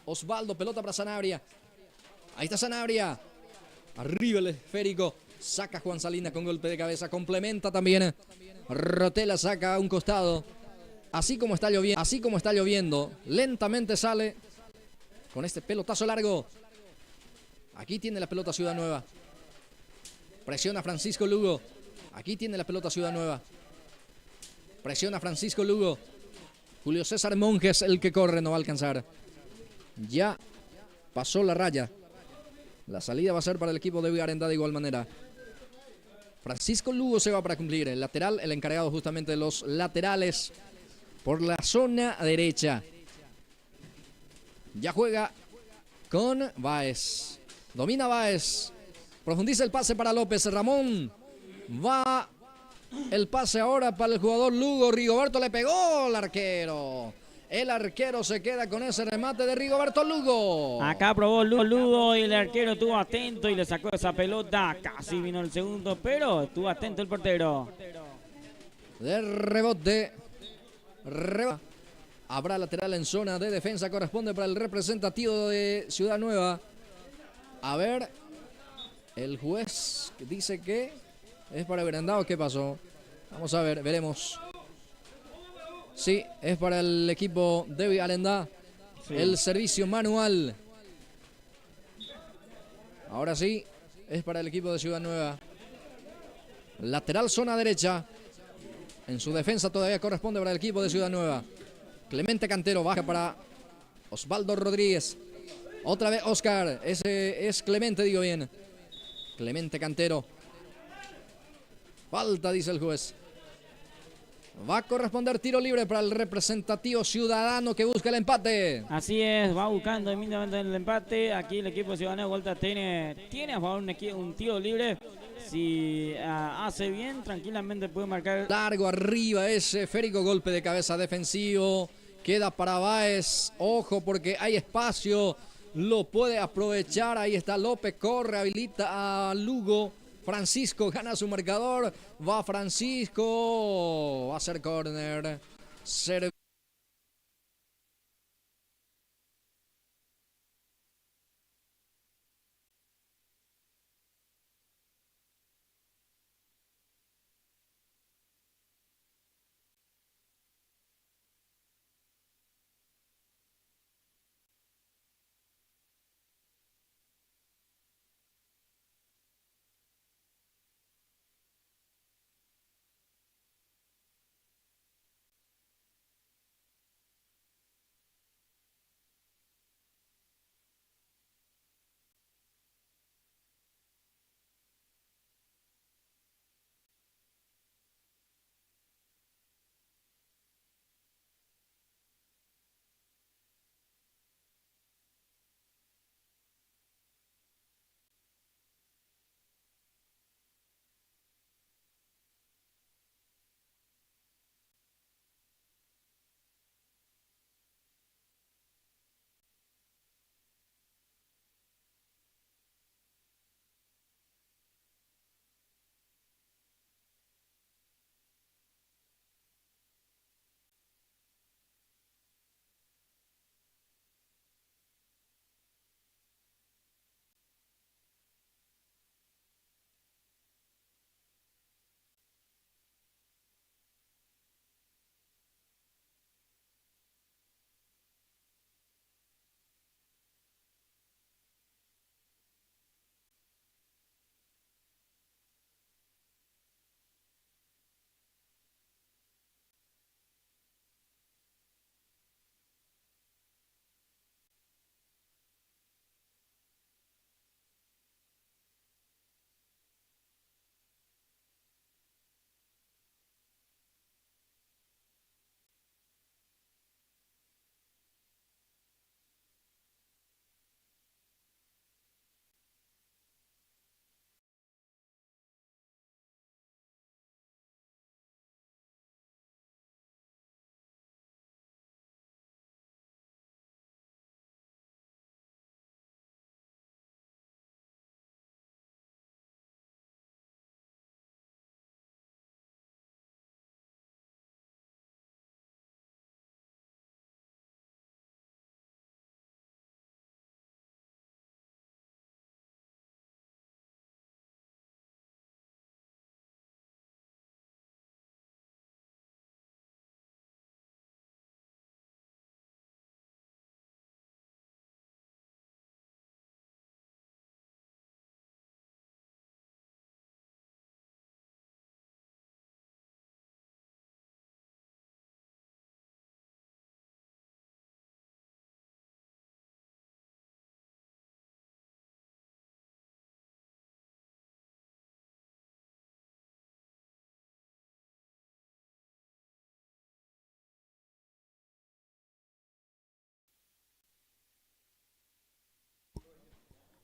Osvaldo, pelota para Sanabria. Ahí está Sanabria. Arriba el esférico. Saca Juan Salinas con golpe de cabeza. Complementa también. Rotela saca a un costado. Así como está lloviendo. Lentamente sale. Con este pelotazo largo. Aquí tiene la pelota Ciudad Nueva. Presiona Francisco Lugo. Aquí tiene la pelota Ciudad Nueva. Presiona Francisco Lugo. Julio César Monjes el que corre, no va a alcanzar. Ya pasó la raya. La salida va a ser para el equipo de Villarenda de igual manera. Francisco Lugo se va para cumplir. El lateral, el encargado justamente de los laterales por la zona derecha. Ya juega con Báez. Domina Báez. Profundiza el pase para López. Ramón. Va el pase ahora para el jugador Lugo. Rigoberto le pegó al arquero. El arquero se queda con ese remate de Rigoberto Lugo. Acá probó Lugo y el arquero estuvo atento y le sacó esa pelota. Casi vino el segundo, pero estuvo atento el portero. De rebote. Habrá lateral en zona de defensa. Corresponde para el representativo de Ciudad Nueva. A ver. El juez dice que es para Villarenda. ¿Qué pasó? Vamos a ver, veremos. Sí, es para el equipo de Villarenda. Sí. El servicio manual. Ahora sí, es para el equipo de Ciudad Nueva. Lateral zona derecha. En su defensa todavía corresponde para el equipo de Ciudad Nueva. Clemente Cantero baja para Osvaldo Rodríguez. Otra vez Oscar. Ese es Clemente, digo bien. Clemente Cantero. Falta, dice el juez. Va a corresponder tiro libre para el representativo ciudadano que busca el empate. Así es, va buscando inmediatamente el empate. Aquí el equipo ciudadano de vuelta tiene a favor un tiro libre. Si hace bien, tranquilamente puede marcar. Largo arriba ese esférico, golpe de cabeza defensivo. Queda para Báez. Ojo porque hay espacio. Lo puede aprovechar. Ahí está López, corre, habilita a Lugo. Francisco gana su marcador. Va Francisco. Va a ser córner.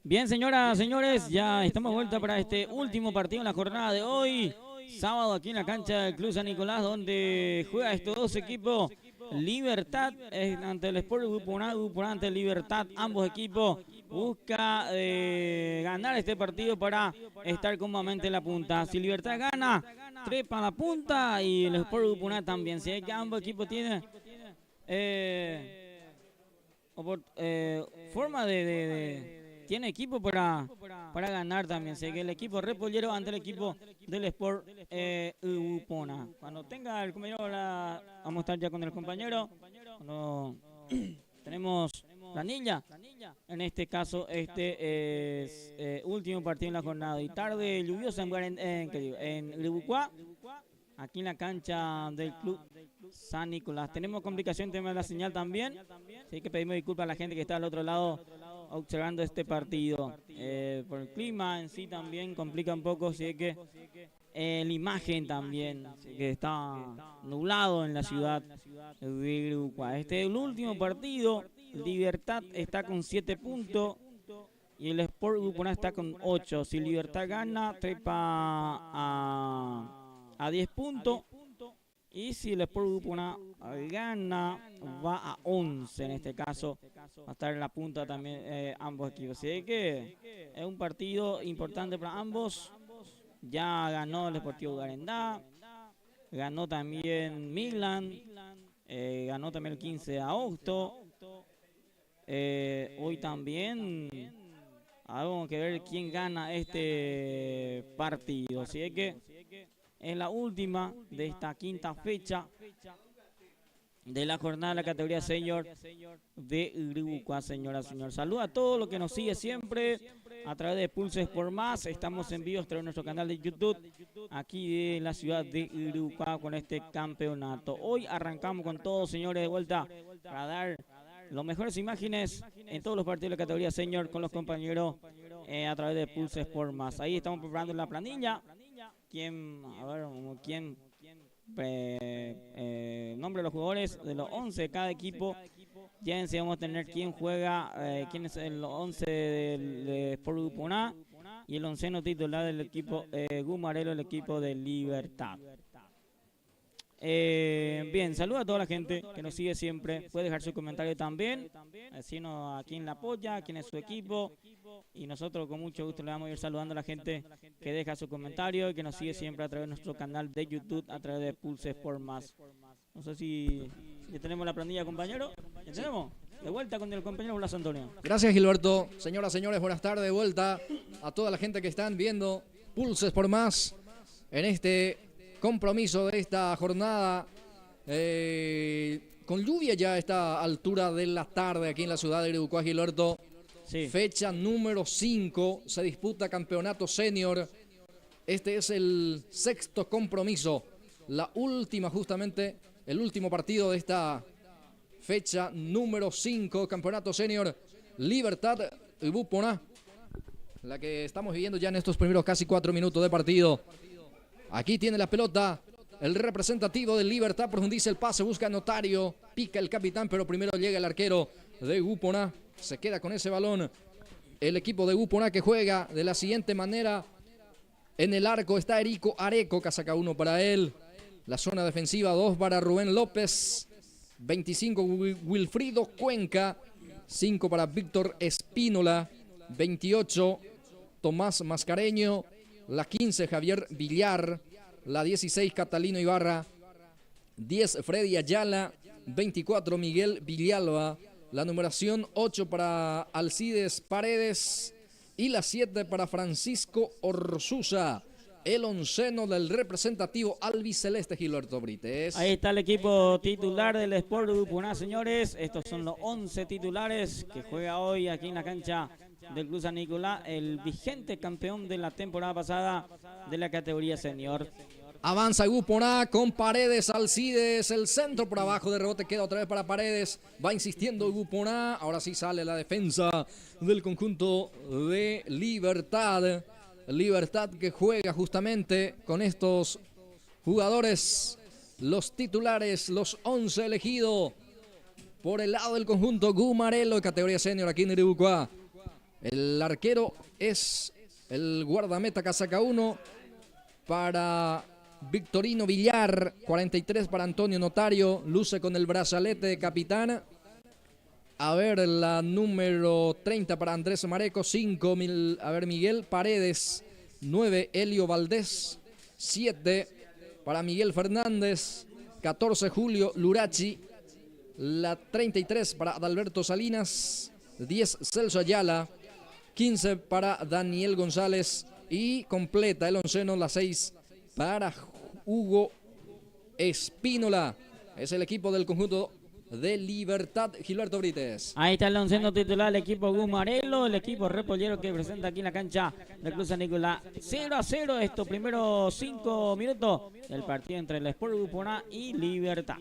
Bien, señoras, señores, ya estamos de vuelta para este último partido en la jornada de hoy. Sábado aquí en la cancha del Club San Nicolás, donde juega estos dos equipos. Libertad ante el Sport Grupo ante Libertad. Ambos equipos busca ganar este partido para estar cómodamente en la punta. Si Libertad gana, trepa a la punta y el Sport Grupo también. Si es que ambos equipos tienen forma tiene equipo para ganar también. Sé que el equipo repollero ante el equipo del Sport Upona. Cuando tenga el compañero, vamos a estar ya con el compañero. Cuando tenemos planilla. En este caso, este es último partido en la jornada. Y tarde lluviosa en Uribucuá, aquí en la cancha del Club San Nicolás. Tenemos complicación en tema de la señal también. Así que pedimos disculpas a la gente que está al otro lado observando este partido. Por el clima en sí también complica un poco, así que la imagen también, así que está nublado en la ciudad de Uruguay. Este es el último partido. Libertad está con 7 puntos y el Sport Grupo está con 8. Si Libertad gana, trepa a 10 puntos. Y si el Sport Grupo gana, va a 11 en este caso. Va a estar en la punta también ambos equipos. Así que es un partido importante para ambos. Ya ganó el Deportivo Garendá. Ganó también Milan. Ganó también el 15 de agosto. Hoy también vamos a ver quién gana este partido. Así que es la última de esta quinta fecha de la jornada de la categoría senior de Uribucuá, señoras y señores. Saludos a todos los que nos siguen siempre a través de Pulses por Más. Estamos en vivo a través de nuestro canal de YouTube aquí de la ciudad de Uribucuá con este campeonato. Hoy arrancamos con todos, señores, de vuelta para dar las mejores imágenes en todos los partidos de la categoría senior con los compañeros a través de Pulses por Más. Ahí estamos preparando la planilla. Nombre de los jugadores de los 11 de cada equipo. Ya vamos a tener quién juega, quién es el 11 del Sport Grupo A y el onceno titular del equipo Gumarelo, el equipo de Libertad. Bien, saludo a toda la gente que nos sigue siempre. Puede dejar su comentario también, decirnos a quién la apoya, quién es su equipo. Y nosotros con mucho gusto le vamos a ir saludando a la gente que deja su comentario y que nos sigue siempre a través de nuestro canal de YouTube, a través de Pulses por Más. No sé si ya tenemos la planilla, compañero. ¿Ya tenemos? De vuelta con el compañero Blas Antonio. Gracias, Gilberto. Señoras, señores, buenas tardes. De vuelta a toda la gente que están viendo Pulses por Más en este compromiso de esta jornada. Con lluvia ya a esta altura de la tarde aquí en la ciudad de Uribucuá, Gilberto. Sí. Fecha número 5, se disputa campeonato senior. Este es el sexto compromiso, la última justamente, el último partido de esta fecha número 5, campeonato senior Libertad Ubupona, la que estamos viviendo ya en estos primeros casi 4 minutos de partido. Aquí tiene la pelota el representativo de Libertad, profundiza el pase, busca Notario, pica el capitán, pero primero llega el arquero de Ubupona. Se queda con ese balón el equipo de Upona, que juega de la siguiente manera. En el arco está Erico Areco, que saca 1 para él. La zona defensiva, 2 para Rubén López. 25 Wilfrido Cuenca. 5 para Víctor Espínola. 28 Tomás Mascareño. La 15 Javier Villar. La 16 Catalino Ibarra. 10 Freddy Ayala. 24 Miguel Villalba. La numeración 8 para Alcides Paredes y la 7 para Francisco Orsuza. El onceno del representativo albiceleste, Gilberto Brites. Ahí está el equipo titular del Sport Grupo A, señores. Estos son los 11 titulares que juega hoy aquí en la cancha del Club San Nicolás, el vigente campeón de la temporada pasada de la categoría senior. Avanza Gupona con Paredes, Alcides, el centro por abajo de rebote, queda otra vez para Paredes, va insistiendo Gupona, ahora sí sale la defensa del conjunto de Libertad. Libertad que juega justamente con estos jugadores, los titulares, los 11 elegidos por el lado del conjunto Gumarelo de categoría senior aquí en Uribucuá. El arquero es el guardameta casaca 1 para Victorino Villar, 43 para Antonio Notario, luce con el brazalete de capitán. A ver, la número 30 para Andrés Mareco, 5, Miguel Paredes, 9, Elio Valdés, 7 para Miguel Fernández, 14, Julio Lurachi, la 33 para Adalberto Salinas, 10, Celso Ayala, 15 para Daniel González y completa el onceno, la 6 para Hugo Espínola. Es el equipo del conjunto de Libertad, Gilberto Brites. Ahí está el onceno titular del equipo Gumarelo, el equipo repollero que presenta aquí en la cancha del Club San Nicolás. 0-0 estos primeros 5 minutos del partido entre el Sport Gupona y Libertad.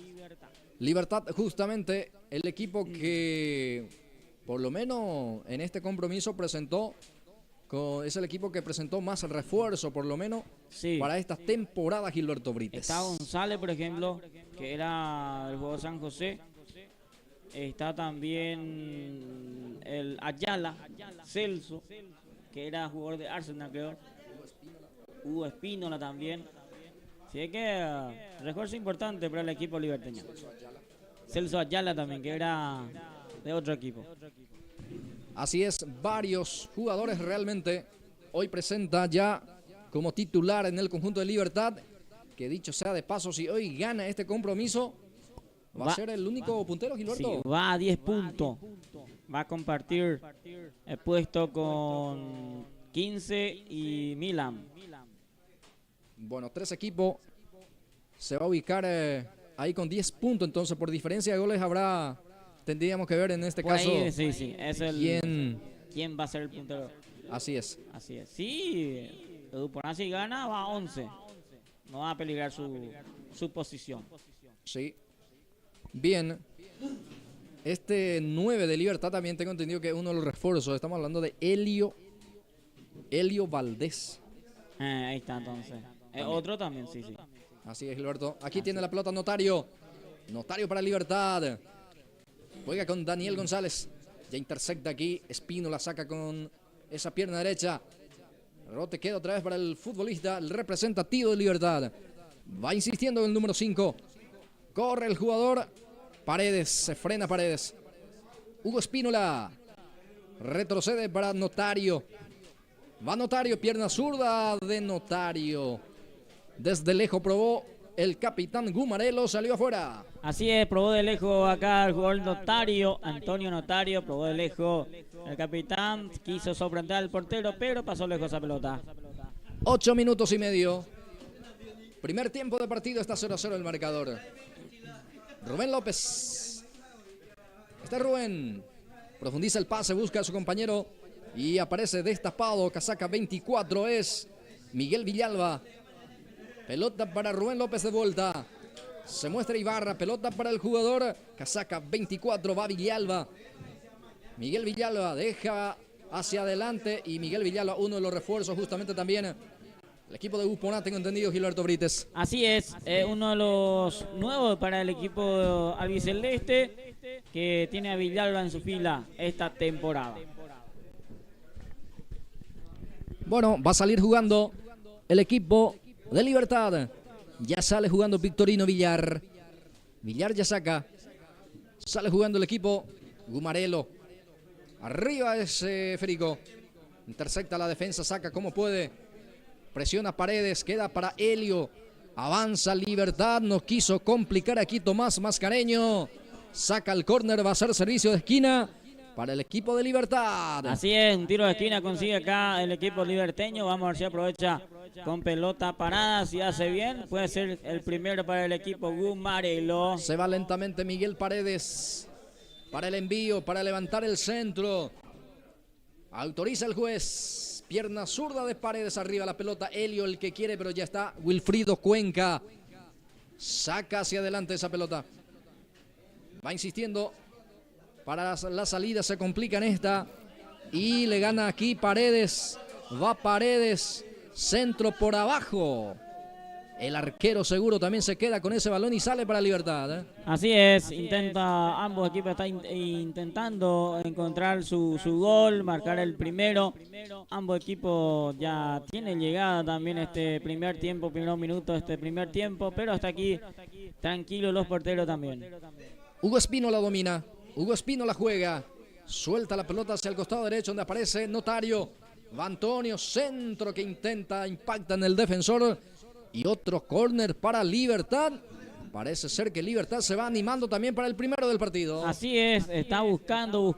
Libertad, justamente el equipo que por lo menos en este compromiso presentó, es el equipo que presentó más refuerzo por lo menos para esta temporada, Gilberto Brites. Está González, por ejemplo, que era el jugador San José. Está también el Ayala, Celso, que era jugador de Arsenal, creo. Hugo Espínola también. Así que refuerzo importante para el equipo liberteño. Celso Ayala también, que era de otro equipo. Así es, varios jugadores realmente hoy presenta ya como titular en el conjunto de Libertad, que dicho sea de paso, si hoy gana este compromiso, va a ser el único puntero, Gilberto. Sí, va a 10 puntos. Va a compartir el puesto con 15 y Milan. Bueno, 3 equipos. Se va a ubicar ahí con 10 puntos, entonces por diferencia de goles tendríamos que ver en este caso ahí, sí, es quién va a ser el puntero. Así es. Sí, Eduponá si gana va a 11. No va a peligrar su posición. Sí. Bien. Este 9 de Libertad también tengo entendido que es uno de los refuerzos. Estamos hablando de Elio Valdés. Ahí está entonces. Otro también, sí. Así es, Gilberto. Aquí tiene la pelota Notario. Notario para Libertad. Juega con Daniel González. Ya intersecta aquí. Espino la saca con esa pierna derecha. Rebote queda otra vez para el futbolista, el representativo de Libertad. Va insistiendo en el número 5. Corre el jugador. Paredes. Se frena Paredes. Hugo Espínola. Retrocede para Notario. Va Notario. Pierna zurda de Notario. Desde lejos probó el capitán Gumarelo. Salió afuera. Así es, probó de lejos acá el jugador Notario, Antonio Notario, probó de lejos el capitán, quiso sorprender al portero, pero pasó lejos esa pelota. 8 minutos y medio. Primer tiempo de partido, está 0-0 el marcador. Rubén López. Está Rubén. Profundiza el pase, busca a su compañero y aparece destapado. Casaca 24 es Miguel Villalba. Pelota para Rubén López de vuelta. Se muestra Ibarra, pelota para el jugador. Casaca 24, va Villalba. Miguel Villalba deja hacia adelante y Miguel Villalba, uno de los refuerzos justamente también. El equipo de Gupona, tengo entendido, Gilberto Brites. Así es, uno de los nuevos para el equipo albiceleste que tiene a Villalba en su fila esta temporada. Bueno, va a salir jugando el equipo de Libertad. Ya sale jugando Victorino Villar. Villar ya saca. Sale jugando el equipo Gumarelo. Arriba es Federico. Intersecta la defensa, saca como puede. Presiona Paredes, queda para Elio. Avanza Libertad, no quiso complicar aquí Tomás Mascareño. Saca el córner, va a ser servicio de esquina para el equipo de Libertad. Así es, un tiro de esquina consigue acá el equipo liberteño. Vamos a ver si aprovecha con pelota parada, si hace bien, puede ser el primero para el equipo Gumarelo. Se va lentamente Miguel Paredes para el envío, para levantar el centro. Autoriza el juez. Pierna zurda de Paredes, arriba la pelota. Elio el que quiere, pero ya está Wilfrido Cuenca. Saca hacia adelante esa pelota. Va insistiendo. Para la salida se complica en esta. Y le gana aquí Paredes. Va Paredes. Centro por abajo. El arquero seguro también se queda con ese balón y sale para Libertad. Así es, ambos equipos están intentando encontrar su gol, marcar el primero. Ambos equipos ya tienen llegada también este primer tiempo, primeros minutos de este primer tiempo, pero hasta aquí tranquilos los porteros también. Hugo Espino la domina, Hugo Espino la juega, suelta la pelota hacia el costado derecho donde aparece Notario. Va Antonio, centro que impacta en el defensor. Y otro córner para Libertad. Parece ser que Libertad se va animando también para el primero del partido. Así es, está buscando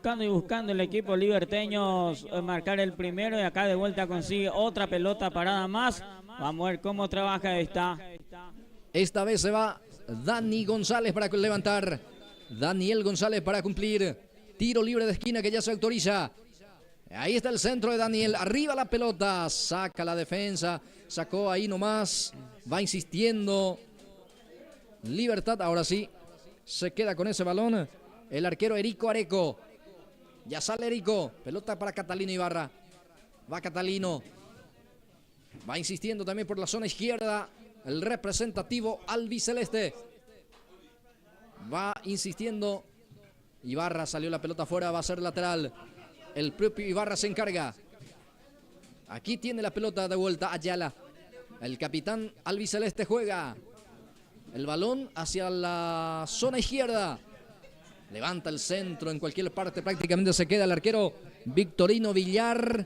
el equipo liberteño marcar el primero y acá de vuelta consigue otra pelota parada más. Vamos a ver cómo trabaja esta. Esta vez se va Dani González para levantar. Daniel González para cumplir. Tiro libre de esquina que ya se autoriza. Ahí está el centro de Daniel, arriba la pelota, saca la defensa, sacó ahí nomás, va insistiendo Libertad, ahora sí, se queda con ese balón, el arquero Erico Areco, ya sale Erico, pelota para Catalino Ibarra, va Catalino, va insistiendo también por la zona izquierda, el representativo albiceleste, va insistiendo, Ibarra salió la pelota afuera, va a ser lateral. El propio Ibarra se encarga. Aquí tiene la pelota de vuelta Ayala. El capitán albiceleste juega. El balón hacia la zona izquierda. Levanta el centro en cualquier parte. Prácticamente se queda el arquero Victorino Villar.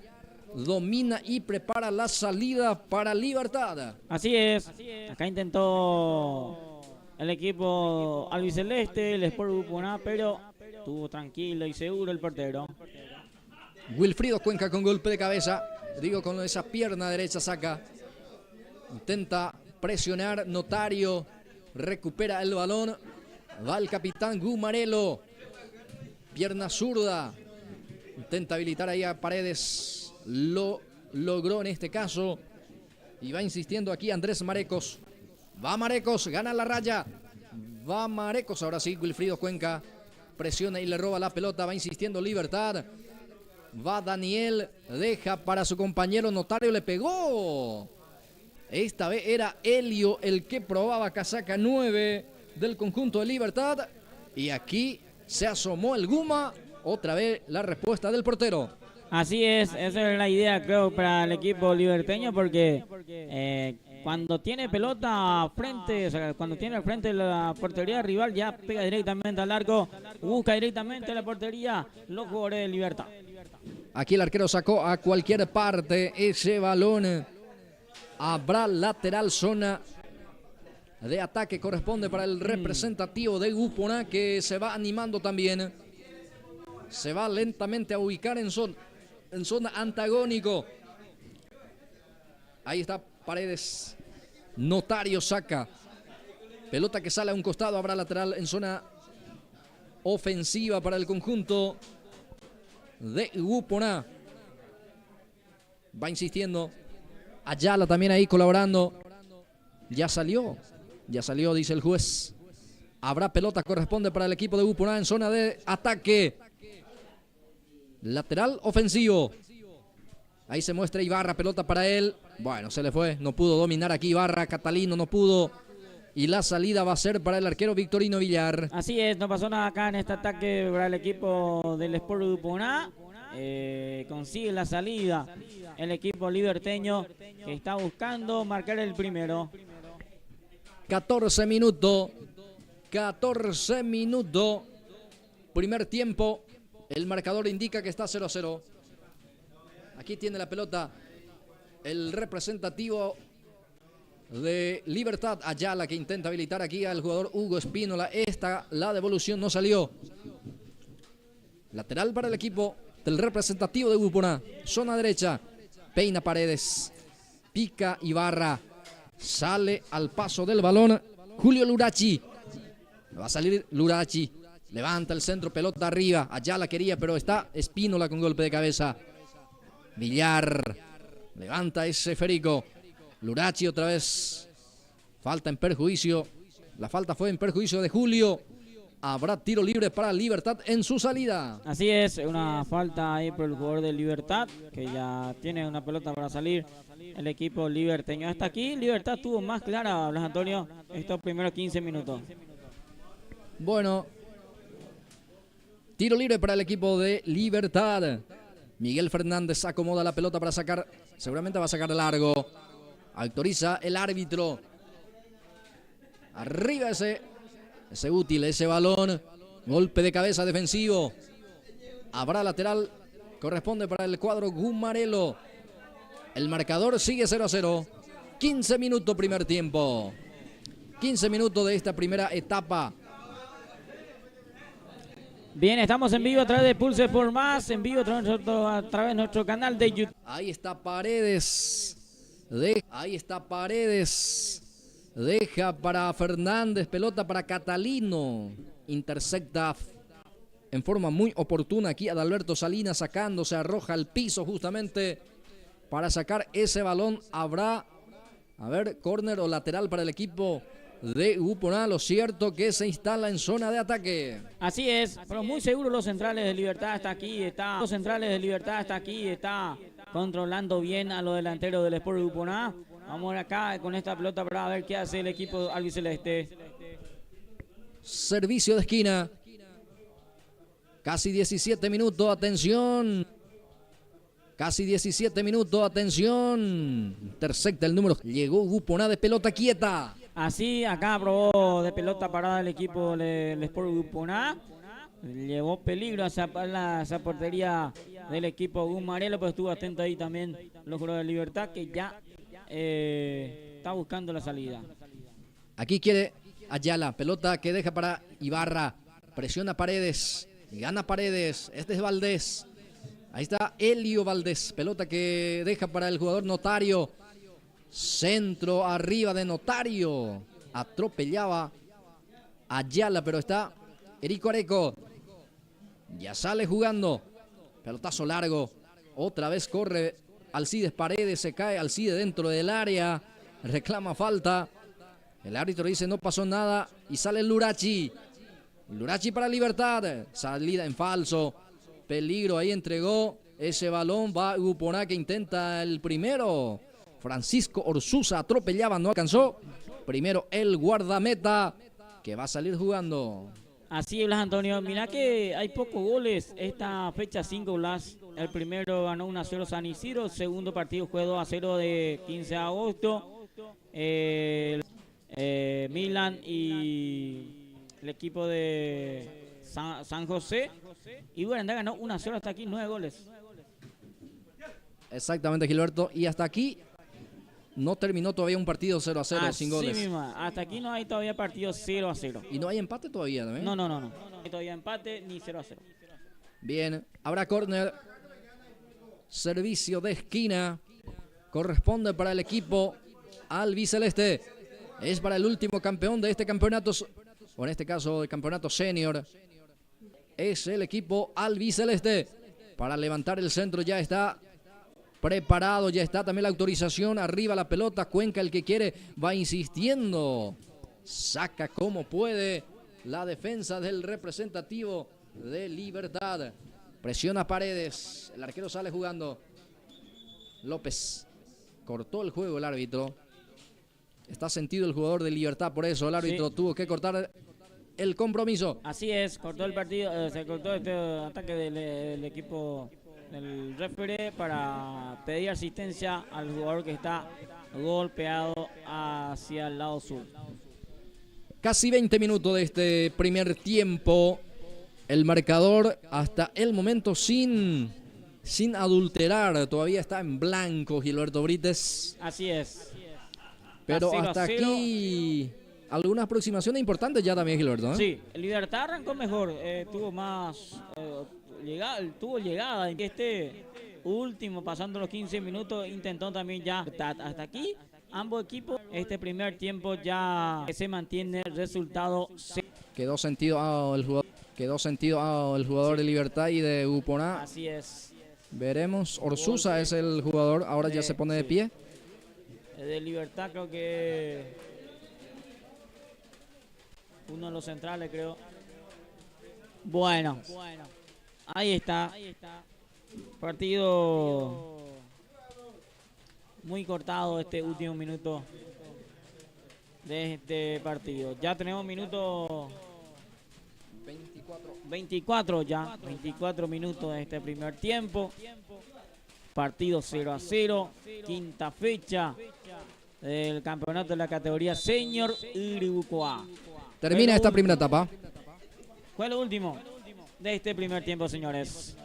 Domina y prepara la salida para Libertad. Así es. Acá intentó el equipo albiceleste, el Sport Buponá, pero estuvo tranquilo y seguro el portero. Wilfrido Cuenca con golpe de cabeza. Digo, con esa pierna derecha saca. Intenta presionar Notario. Recupera el balón. Va el capitán Gumarelo. Pierna zurda. Intenta habilitar ahí a Paredes. Lo logró en este caso. Y va insistiendo aquí Andrés Marecos. Va Marecos, gana la raya. Va Marecos, ahora sí, Wilfrido Cuenca. Presiona y le roba la pelota. Va insistiendo Libertad. Va Daniel, deja para su compañero Notario, le pegó. Esta vez era Helio el que probaba casaca 9 del conjunto de Libertad. Y aquí se asomó el Guma. Otra vez la respuesta del portero. Así es, esa es la idea creo para el equipo liberteño porque cuando tiene pelota frente, o sea, cuando tiene al frente la portería rival ya pega directamente al arco, busca directamente la portería los jugadores de Libertad. Aquí el arquero sacó a cualquier parte ese balón. Habrá lateral, zona de ataque, corresponde para el representativo de Buponá que se va animando también. Se va lentamente a ubicar en zona antagónico. Ahí está Paredes. Notario saca. Pelota que sale a un costado, habrá lateral en zona ofensiva para el conjunto de Buponá. Va insistiendo. Ayala también ahí colaborando. Ya salió, dice el juez. Habrá pelota, corresponde para el equipo de Buponá en zona de ataque. Lateral ofensivo. Ahí se muestra Ibarra, pelota para él. Bueno, se le fue, no pudo dominar aquí Ibarra. Catalino no pudo. Y la salida va a ser para el arquero Victorino Villar. Así es, no pasó nada acá en este ataque para el equipo del Sport Buponá. Consigue la salida el equipo liberteño que está buscando marcar el primero. 14 minutos. Primer tiempo. El marcador indica que está 0-0. Aquí tiene la pelota el representativo de Libertad, Ayala, que intenta habilitar aquí al jugador Hugo Espínola. La devolución no salió. Lateral para el equipo del representativo de Buponá. Zona derecha. Peina Paredes. Pica Ibarra. Sale al paso del balón Julio Lurachi. Va a salir Lurachi. Levanta el centro, pelota arriba. Ayala quería, pero está Espínola con golpe de cabeza. Villar. Levanta ese esférico. Lurachi otra vez. Falta en perjuicio. La falta fue en perjuicio de Julio. Habrá tiro libre para Libertad en su salida. Así es, una falta ahí por el jugador de Libertad, que ya tiene una pelota para salir el equipo liberteño. Hasta aquí Libertad tuvo más clara, Blas Antonio, estos primeros 15 minutos. Bueno, tiro libre para el equipo de Libertad. Miguel Fernández acomoda la pelota para sacar, seguramente va a sacar largo. Autoriza el árbitro. Arriba ese útil, ese balón. Golpe de cabeza defensivo. Habrá lateral, corresponde para el cuadro Gumarelo. El marcador sigue 0-0. 15 minutos primer tiempo. 15 minutos de esta primera etapa. Bien, estamos en vivo a través de Pulse Sport Más, en vivo a través de nuestro canal de YouTube. Ahí está Paredes. Ahí está Paredes. Deja para Fernández, pelota para Catalino. Intercepta en forma muy oportuna aquí Adalberto Salinas sacándose, arroja al piso justamente para sacar ese balón. Habrá, a ver, córner o lateral para el equipo de Uponá. Lo cierto que se instala en zona de ataque. Así es, pero muy seguro los centrales de Libertad hasta aquí está. Los centrales de Libertad hasta aquí está controlando bien a los delanteros del Sport Uponá. Vamos acá con esta pelota para ver qué hace el equipo albiceleste. Servicio de esquina. Casi 17 minutos, atención. Casi 17 minutos, atención. Intercepta el número. Llegó Uponá de pelota quieta. Así acá probó de pelota parada el equipo del Sport Uponá. Llevó peligro a esa portería del equipo Gumarelo, pero estuvo atento ahí también los jugadores de Libertad, que ya está buscando la salida. Aquí quiere Ayala, pelota que deja para Ibarra. Presiona Paredes, gana Paredes. Este es Valdés. Ahí está Elio Valdés, pelota que deja para el jugador Notario. Centro arriba de Notario. Atropellaba Ayala, pero está Erico Areco. Ya sale jugando. Pelotazo largo. Otra vez corre Alcides Paredes. Se cae Alcides dentro del área. Reclama falta. El árbitro dice no pasó nada. Y sale Lurachi. Lurachi para Libertad. Salida en falso. Peligro, ahí entregó ese balón. Va Uponá que intenta el primero. Francisco Orsuza atropellaba, no alcanzó. Primero el guardameta que va a salir jugando. Así es, Blas Antonio. Mirá que hay pocos goles esta fecha 5, Blas. El primero ganó 1-0 San Isidro. El segundo partido fue 2-0 de 15 de agosto. Milan y el equipo de San José. Y Guarandá ganó 1-0 hasta aquí, 9 goles. Exactamente, Gilberto. Y hasta aquí no terminó todavía un partido 0-0 sin goles. Sí, misma. Hasta aquí no hay todavía partido 0-0. Y no hay empate todavía también. No. No hay todavía empate ni 0-0. Bien, habrá córner. Servicio de esquina. Corresponde para el equipo albiceleste. Es para el último campeón de este campeonato, o en este caso el campeonato senior. Es el equipo albiceleste. Para levantar el centro ya está preparado, ya está también la autorización. Arriba la pelota, Cuenca el que quiere, va insistiendo. Saca como puede la defensa del representativo de Libertad. Presiona Paredes, el arquero sale jugando. López cortó el juego el árbitro. Está sentido el jugador de Libertad, por eso el árbitro tuvo que cortar el compromiso. Así es, cortó el partido, se cortó este ataque del equipo del referee para pedir asistencia al jugador que está golpeado hacia el lado sur. Casi 20 minutos de este primer tiempo. El marcador hasta el momento sin adulterar. Todavía está en blanco Gilberto Brites. Así es. Pero hasta aquí algunas aproximaciones importantes ya también, Gilberto, ¿eh? Sí, Libertad arrancó mejor, tuvo más tuvo llegada. Este último, pasando los 15 minutos, intentó también ya. Hasta aquí, ambos equipos, este primer tiempo ya se mantiene el resultado. Quedó sentido el jugador de Libertad y de Uponá. Así es. Veremos, Orsuza es el jugador, ahora ya se pone de pie. De Libertad creo que uno de los centrales, creo. Bueno, ahí está. Partido muy cortado este último minuto de este partido. Ya tenemos minuto 24 ya, 24 minutos de este primer tiempo. Partido 0-0, quinta fecha del campeonato de la categoría Senior Iribucoa. Termina esta primera etapa. Fue lo último de este primer tiempo, señores.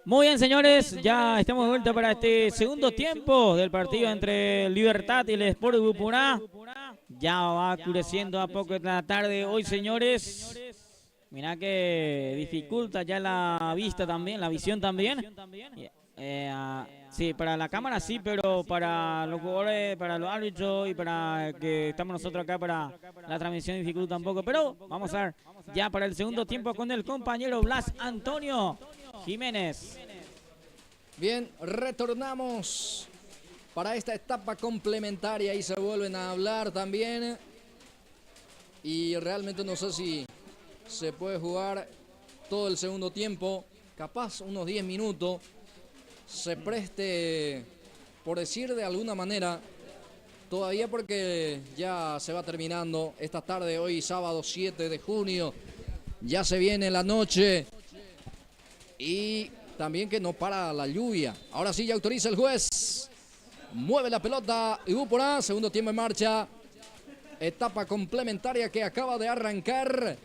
Muy bien, señores, ya estamos de vuelta para este segundo tiempo del partido entre Libertad y el Sport Bupuná. Ya va oscureciendo a poco de la tarde hoy, señores. Mirá que dificulta ya la vista también, la visión también. Sí, para la cámara sí, pero para los jugadores, para los árbitros y para que estamos nosotros acá para la transmisión dificulta un poco. Pero vamos a ver ya para el segundo tiempo con el compañero Blas Antonio Jiménez. Bien, retornamos para esta etapa complementaria y se vuelven a hablar también. Y realmente no sé si se puede jugar todo el segundo tiempo, capaz unos 10 minutos. Se preste, por decir de alguna manera, todavía porque ya se va terminando esta tarde, hoy sábado 7 de junio, ya se viene la noche y también que no para la lluvia. Ahora sí ya autoriza el juez, mueve la pelota Ibuporá, segundo tiempo en marcha, etapa complementaria que acaba de arrancar,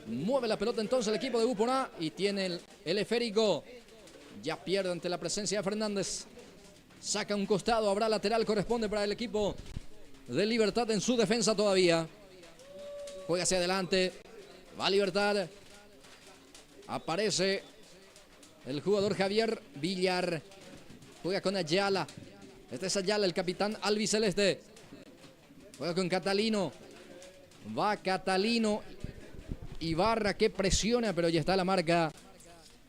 mueve la pelota entonces el equipo de Ibuporá y tiene el esférico. Ya pierde ante la presencia de Fernández. Saca un costado, habrá lateral, corresponde para el equipo de Libertad en su defensa todavía. Juega hacia adelante, va Libertad. Aparece el jugador Javier Villar. Juega con Ayala. Este es Ayala, el capitán albiceleste. Juega con Catalino. Va Catalino. Ibarra que presiona, pero ya está la marca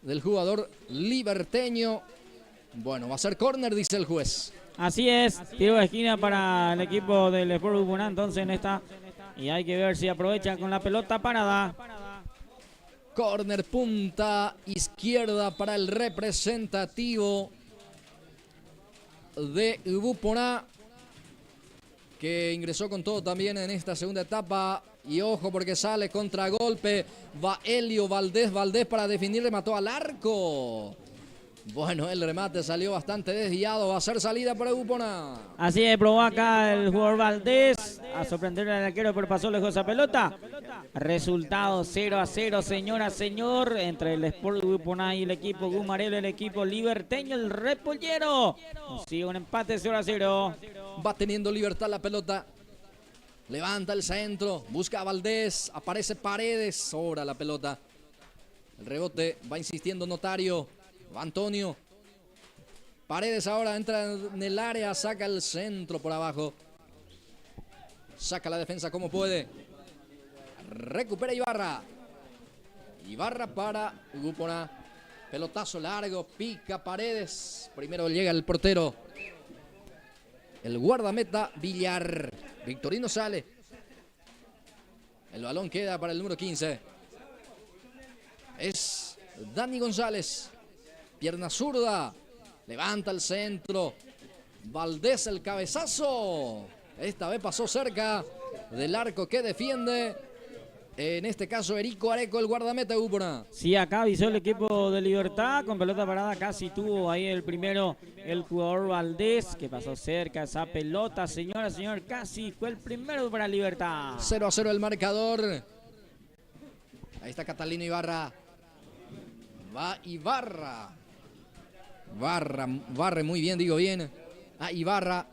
del jugador liberteño. Bueno, va a ser córner, dice el juez. Así es, tiro de esquina para el equipo del Sport Bupuná, entonces en esta Y hay que ver si aprovechan con la pelota parada. Corner punta izquierda para el representativo de Buponá, que ingresó con todo también en esta segunda etapa. Y ojo porque sale contragolpe. Va Elio Valdés. Valdés para definir, remató al arco. Bueno, el remate salió bastante desviado. Va a ser salida para Buponá. Así es, probó acá el jugador Valdés a sorprender al arquero, pero pasó lejos esa pelota. Resultado 0-0, señora, señor, entre el Sport Buponá y el equipo Gumarelo, el equipo liberteño, el Repollero. Sigue un empate 0-0. Va teniendo libertad la pelota. Levanta el centro, busca a Valdés, aparece Paredes, sobra la pelota. El rebote, va insistiendo Notario, va Antonio. Paredes ahora entra en el área, saca el centro por abajo. Saca la defensa como puede. Recupera Ibarra. Ibarra para Buponá. Pelotazo largo, pica Paredes. Primero llega el portero. El guardameta Villar. Victorino sale. El balón queda para el número 15. Es Dani González. Pierna zurda. Levanta el centro. Valdés el cabezazo. Esta vez pasó cerca del arco que defiende. En este caso, Erico Areco, el guardameta de Buponá. Sí, acá avisó el equipo de Libertad con pelota parada. Casi tuvo ahí el primero el jugador Valdés, que pasó cerca esa pelota. Señora, señor, casi fue el primero para Libertad. 0-0 el marcador. Ahí está Catalino Ibarra. Va Ibarra. Barre muy bien, digo bien. A Ibarra.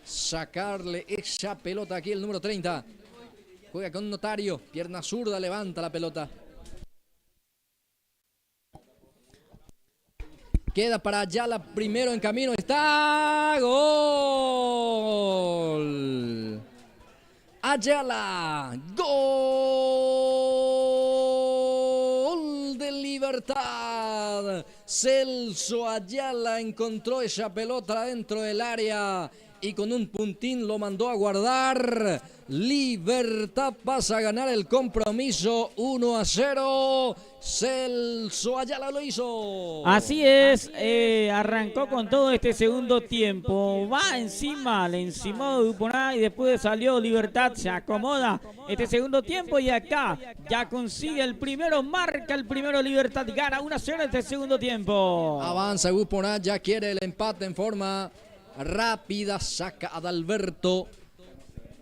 Sacarle esa pelota aquí el número 30. Juega con Notario, pierna zurda, levanta la pelota. Queda para Ayala, primero en camino, está gol. Ayala, gol de Libertad. Celso Ayala encontró esa pelota dentro del área y con un puntín lo mandó a guardar. Libertad pasa a ganar el compromiso 1-0. Celso Ayala lo hizo. Así es, arrancó con todo este segundo tiempo. Va encima, le encimó Buponá y después salió Libertad. Se acomoda este segundo tiempo y acá ya consigue el primero, marca el primero Libertad. Gana 1-0 este segundo tiempo. Avanza Buponá, ya quiere el empate en forma rápida. Saca Adalberto.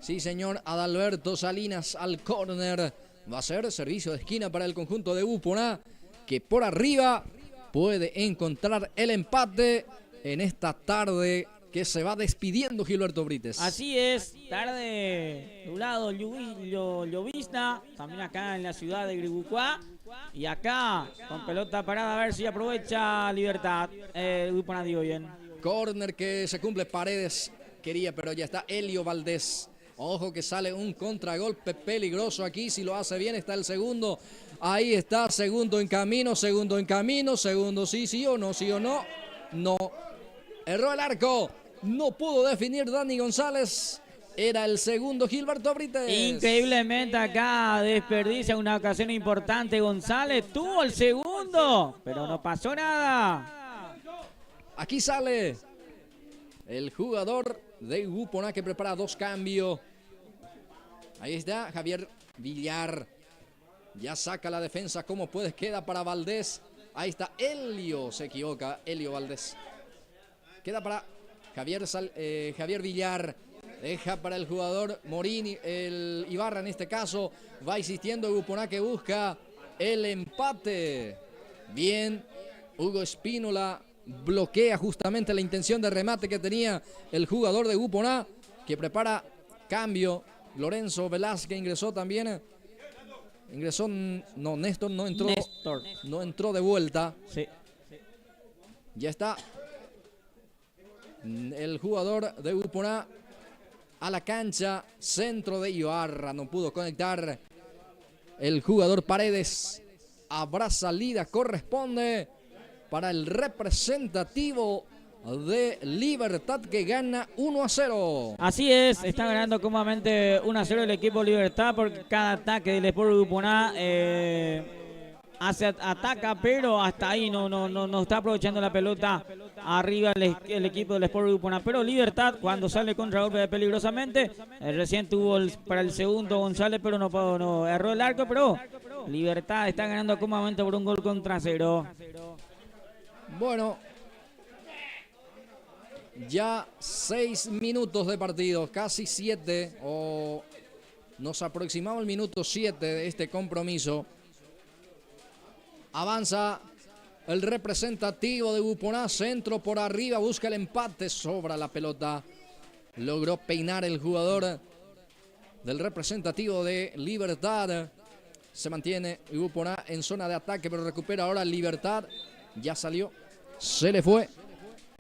Sí, señor, Adalberto Salinas al córner. Va a ser servicio de esquina para el conjunto de Buponá, que por arriba puede encontrar el empate en esta tarde que se va despidiendo Gilberto Brites. Así es, tarde nublado, llovizna, también acá en la ciudad de Gribucuá. Y acá, con pelota parada, a ver si aprovecha Libertad. Buponá, digo bien. Córner que se cumple, Paredes quería, pero ya está Elio Valdés. Ojo que sale un contragolpe peligroso aquí, si lo hace bien está el segundo. Ahí está, segundo en camino, segundo sí o no, no. Erró el arco, no pudo definir Dani González. Era el segundo Gilberto Brites. Increíblemente acá desperdicia una ocasión importante González. Tuvo el segundo, pero no pasó nada. Aquí sale el jugador de Buponá que prepara dos cambios. Ahí está Javier Villar. Ya saca la defensa como puede. Queda para Valdés. Ahí está Elio. Se equivoca. Elio Valdés. Queda para Javier Villar. Deja para el jugador Morini. El Ibarra en este caso. Va insistiendo Buponá que busca el empate. Bien. Hugo Espínola bloquea justamente la intención de remate que tenía el jugador de Buponá, que prepara cambio. Lorenzo Velázquez ingresó también. Néstor no entró. No entró de vuelta. Sí. Ya está el jugador de Buponá a la cancha. Centro de Ibarra. No pudo conectar el jugador Paredes. Habrá salida, corresponde para el representativo de Libertad que gana 1-0. Así es, está ganando cómodamente 1-0 el equipo Libertad porque cada ataque del Sport Gruponá ataca, pero hasta ahí no está aprovechando la pelota arriba el equipo del Sport Gruponá. Pero Libertad, cuando sale contragolpe peligrosamente, recién tuvo para el segundo González, pero no erró el arco, pero Libertad está ganando cómodamente por un gol contra 0. Bueno, ya 6 minutos de partido, casi 7, o nos aproximamos al minuto 7 de este compromiso. Avanza el representativo de Gruponá, centro por arriba, busca el empate, sobra la pelota. Logró peinar el jugador del representativo de Libertad. Se mantiene Gruponá en zona de ataque, pero recupera ahora Libertad. Ya salió, se le fue.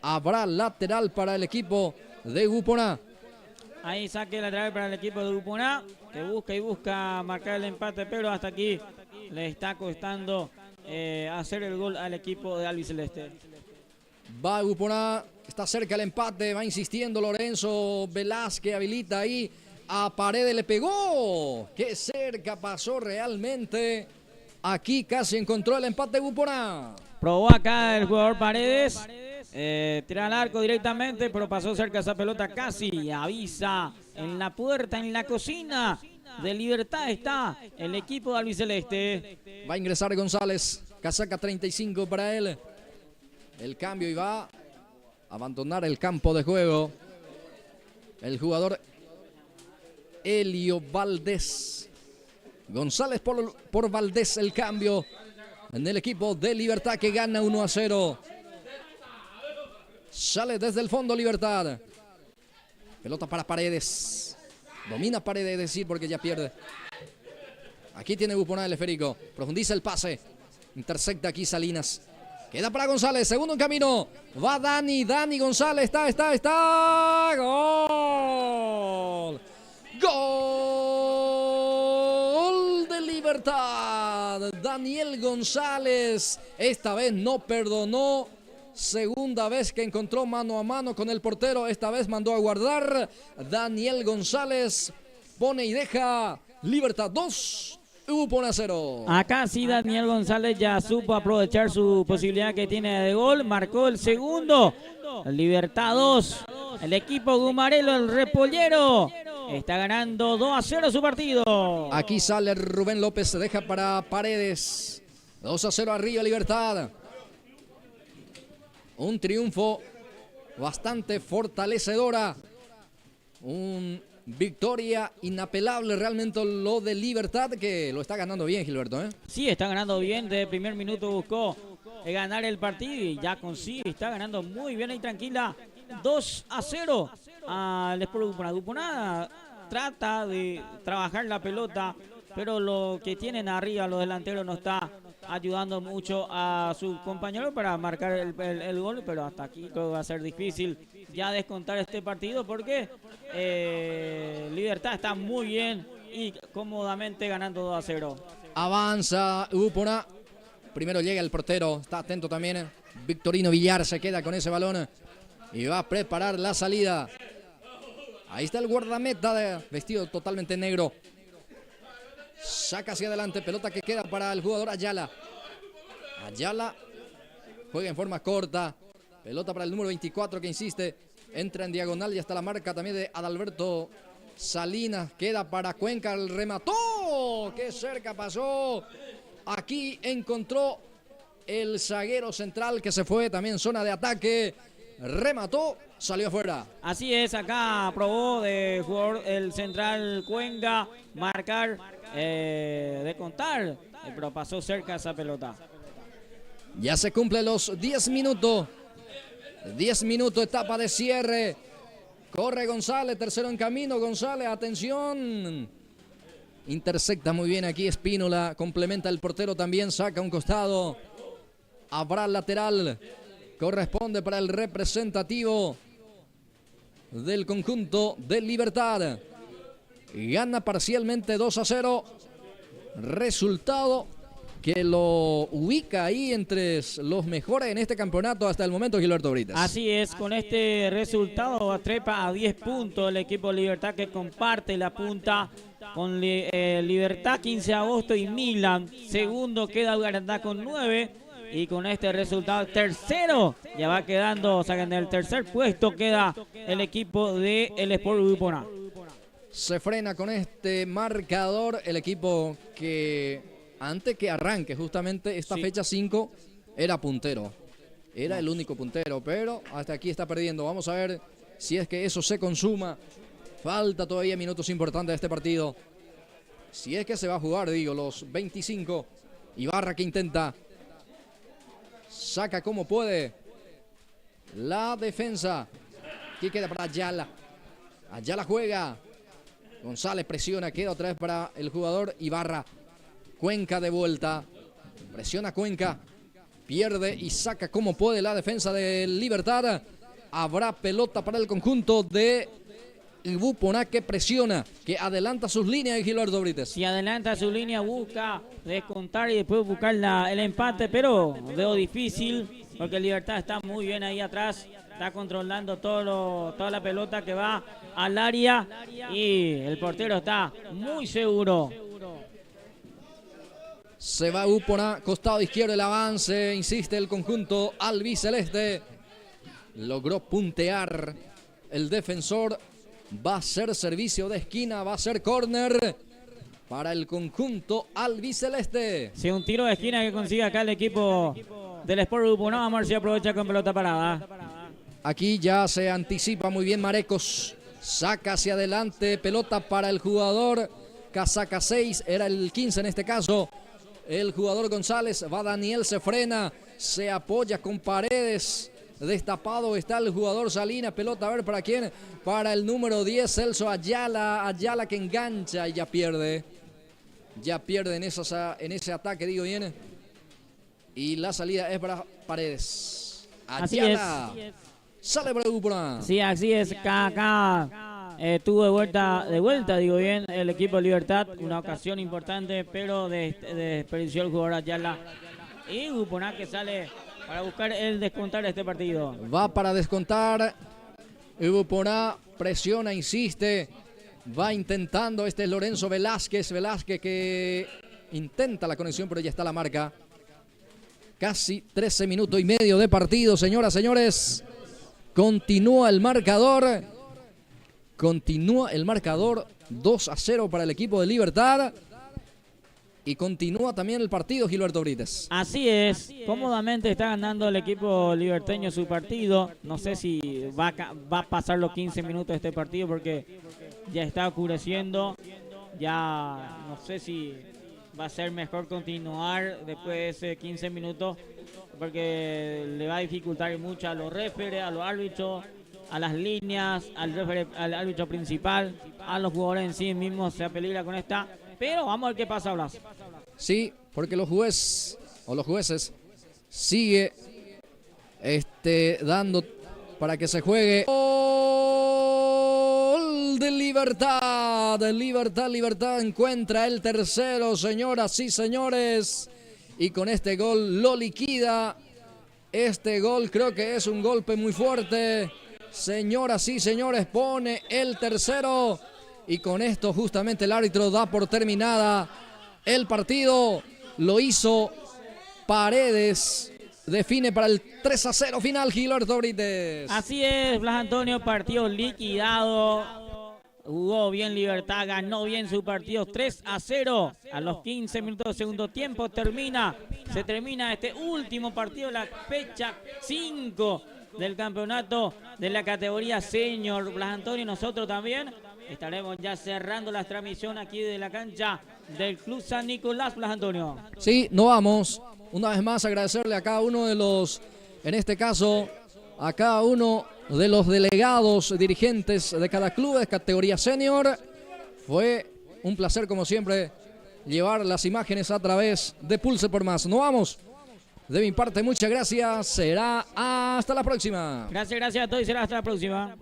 Habrá lateral para el equipo de Gruponá. Ahí saque lateral para el equipo de Gruponá, que busca marcar el empate, pero hasta aquí le está costando hacer el gol al equipo de albiceleste. Va Gruponá, está cerca el empate, va insistiendo Lorenzo Velázquez, habilita ahí a Paredes, le pegó. Qué cerca pasó realmente. Aquí casi encontró el empate Gruponá. Probó acá el jugador Paredes. Tira al arco directamente, pero pasó cerca esa pelota casi. Avisa en la puerta, en la cocina de Libertad está el equipo de albiceleste. Va a ingresar González, casaca 35 para él. El cambio y va a abandonar el campo de juego el jugador Elio Valdés. González por Valdés, el cambio en el equipo de Libertad que gana 1-0. Sale desde el fondo Libertad. Pelota para Paredes. Domina Paredes, es decir, porque ya pierde. Aquí tiene Gruponá el esférico. Profundiza el pase. Intercepta aquí Salinas. Queda para González. Segundo en camino. Va Dani. Dani González. Está. Gol. Gol de Libertad. Daniel González. Esta vez no perdonó. Segunda vez que encontró mano a mano con el portero. Esta vez mandó a guardar. Daniel González pone y deja. Libertad 2, Gruponá 0. Acá sí Daniel González ya supo aprovechar su posibilidad que tiene de gol. Marcó el segundo. Libertad 2. El equipo gumarelo, el Repollero, está ganando 2-0 su partido. Aquí sale Rubén López. Se deja para Paredes. 2-0 arriba Libertad. Un triunfo bastante fortalecedora. Un victoria inapelable realmente lo de Libertad, que lo está ganando bien, Gilberto, ¿eh? Sí, está ganando bien. Desde el primer minuto buscó ganar el partido y ya consigue. Está ganando muy bien y tranquila. 2-0 al Sport Gruponá. Gruponá trata de trabajar la pelota, pero lo que tienen arriba los delanteros no está ayudando mucho a su compañero para marcar el gol, pero hasta aquí creo que va a ser difícil ya descontar este partido porque Libertad está muy bien y cómodamente ganando 2-0. Avanza Gruponá. Primero llega el portero, está atento también. Victorino Villar se queda con ese balón y va a preparar la salida. Ahí está el guardameta vestido totalmente negro. Saca hacia adelante, pelota que queda para el jugador Ayala. Ayala juega en forma corta. Pelota para el número 24 que insiste. Entra en diagonal y hasta la marca también de Adalberto Salinas. Queda para Cuenca, el remató. ¡Qué cerca pasó! Aquí encontró el zaguero central que se fue también en zona de ataque. Remató, salió afuera. Así es, acá probó de jugador el central Cuenca marcar, de contar, pero pasó cerca esa pelota. Ya se cumplen los 10 minutos. 10 minutos, etapa de cierre. Corre González, tercero en camino. González, atención. Intercepta muy bien aquí Espínola. Complementa el portero también, saca un costado. Habrá lateral. Corresponde para el representativo del conjunto de Libertad. Gana parcialmente 2-0. Resultado que lo ubica ahí entre los mejores en este campeonato hasta el momento, Gilberto Brites. Así es, con este resultado trepa a 10 puntos el equipo Libertad, que comparte la punta con Libertad 15 de agosto y Milan. Segundo queda Libertad con 9. Y con este resultado, tercero ya va quedando, o sea, en el tercer puesto queda el equipo de el Sport Ubupona. Se frena con este marcador el equipo que antes que arranque justamente esta fecha 5 era puntero. Era el único puntero, pero hasta aquí está perdiendo. Vamos a ver si es que eso se consuma. Falta todavía minutos importantes de este partido. Si es que se va a jugar, digo, los 25. Ibarra que intenta. Saca como puede. La defensa. Aquí queda para Ayala. Ayala juega. González presiona. Queda otra vez para el jugador Ibarra. Cuenca de vuelta. Presiona Cuenca. Pierde y saca como puede la defensa de Libertad. Habrá pelota para el conjunto de Ubupona, que presiona, que adelanta sus líneas de Gilberto Brites. Si adelanta su línea, busca descontar y después buscar el empate, pero veo difícil porque Libertad está muy bien ahí atrás, está controlando toda la pelota que va al área y el portero está muy seguro. Se va Ubupona, costado izquierdo el avance, insiste el conjunto albiceleste. Logró puntear el defensor. Va a ser servicio de esquina, va a ser córner para el conjunto albiceleste. Sí, un tiro de esquina que consigue acá el equipo del Sport Ubupona. Vamos a ver si aprovecha con pelota parada. Aquí ya se anticipa muy bien Marecos. Saca hacia adelante, pelota para el jugador casaca 6, era el 15 en este caso. El jugador González, va Daniel, se frena, se apoya con Paredes. Destapado está el jugador Salinas, pelota a ver para quién, para el número 10, Celso Ayala. Ayala que engancha y ya pierde en ese ataque, digo bien. Y la salida es para Paredes. Ayala sale para Ubupona. Sí, así es, acá tuvo de vuelta, digo bien, el equipo Libertad, una ocasión importante, pero desperdició el jugador Ayala. Y Ubupona que sale para buscar el descontar de este partido. Va para descontar. Ubupona presiona, insiste. Va intentando Lorenzo Velázquez. Velázquez que intenta la conexión, pero ya está la marca. Casi 13 minutos y medio de partido, señoras, señores. Continúa el marcador. 2-0 para el equipo de Libertad. Y continúa también el partido, Gilberto Brites. Así es, cómodamente está ganando el equipo liberteño su partido. No sé si va a pasar los 15 minutos de este partido porque ya está oscureciendo. Ya no sé si va a ser mejor continuar después de ese 15 minutos porque le va a dificultar mucho a los referees, a los árbitros, a las líneas, al árbitro principal, a los jugadores en sí mismos. Se apeligra con esta. Pero vamos a ver qué pasa, Blas. Sí, porque los jueces sigue dando para que se juegue. Gol de Libertad. Libertad encuentra el tercero, señoras y señores. Y con este gol lo liquida. Este gol creo que es un golpe muy fuerte. Señoras y señores, pone el tercero. Y con esto justamente el árbitro da por terminada el partido. Lo hizo Paredes. Define para el 3-0 final, Gilberto Brites. Así es, Blas Antonio, partido liquidado. Jugó bien Libertad, ganó bien su partido 3-0. A los 15 minutos de segundo tiempo se termina este último partido, la fecha 5 del campeonato de la categoría senior. Blas Antonio, nosotros también estaremos ya cerrando la transmisión aquí de la cancha del Club San Nicolás, Blas Antonio. Sí, nos vamos. Una vez más agradecerle a cada uno de los, en este caso, a cada uno de los delegados, dirigentes de cada club de categoría senior. Fue un placer, como siempre, llevar las imágenes a través de Pulse por Más. Nos vamos. De mi parte, muchas gracias. Será hasta la próxima. Gracias a todos y será hasta la próxima.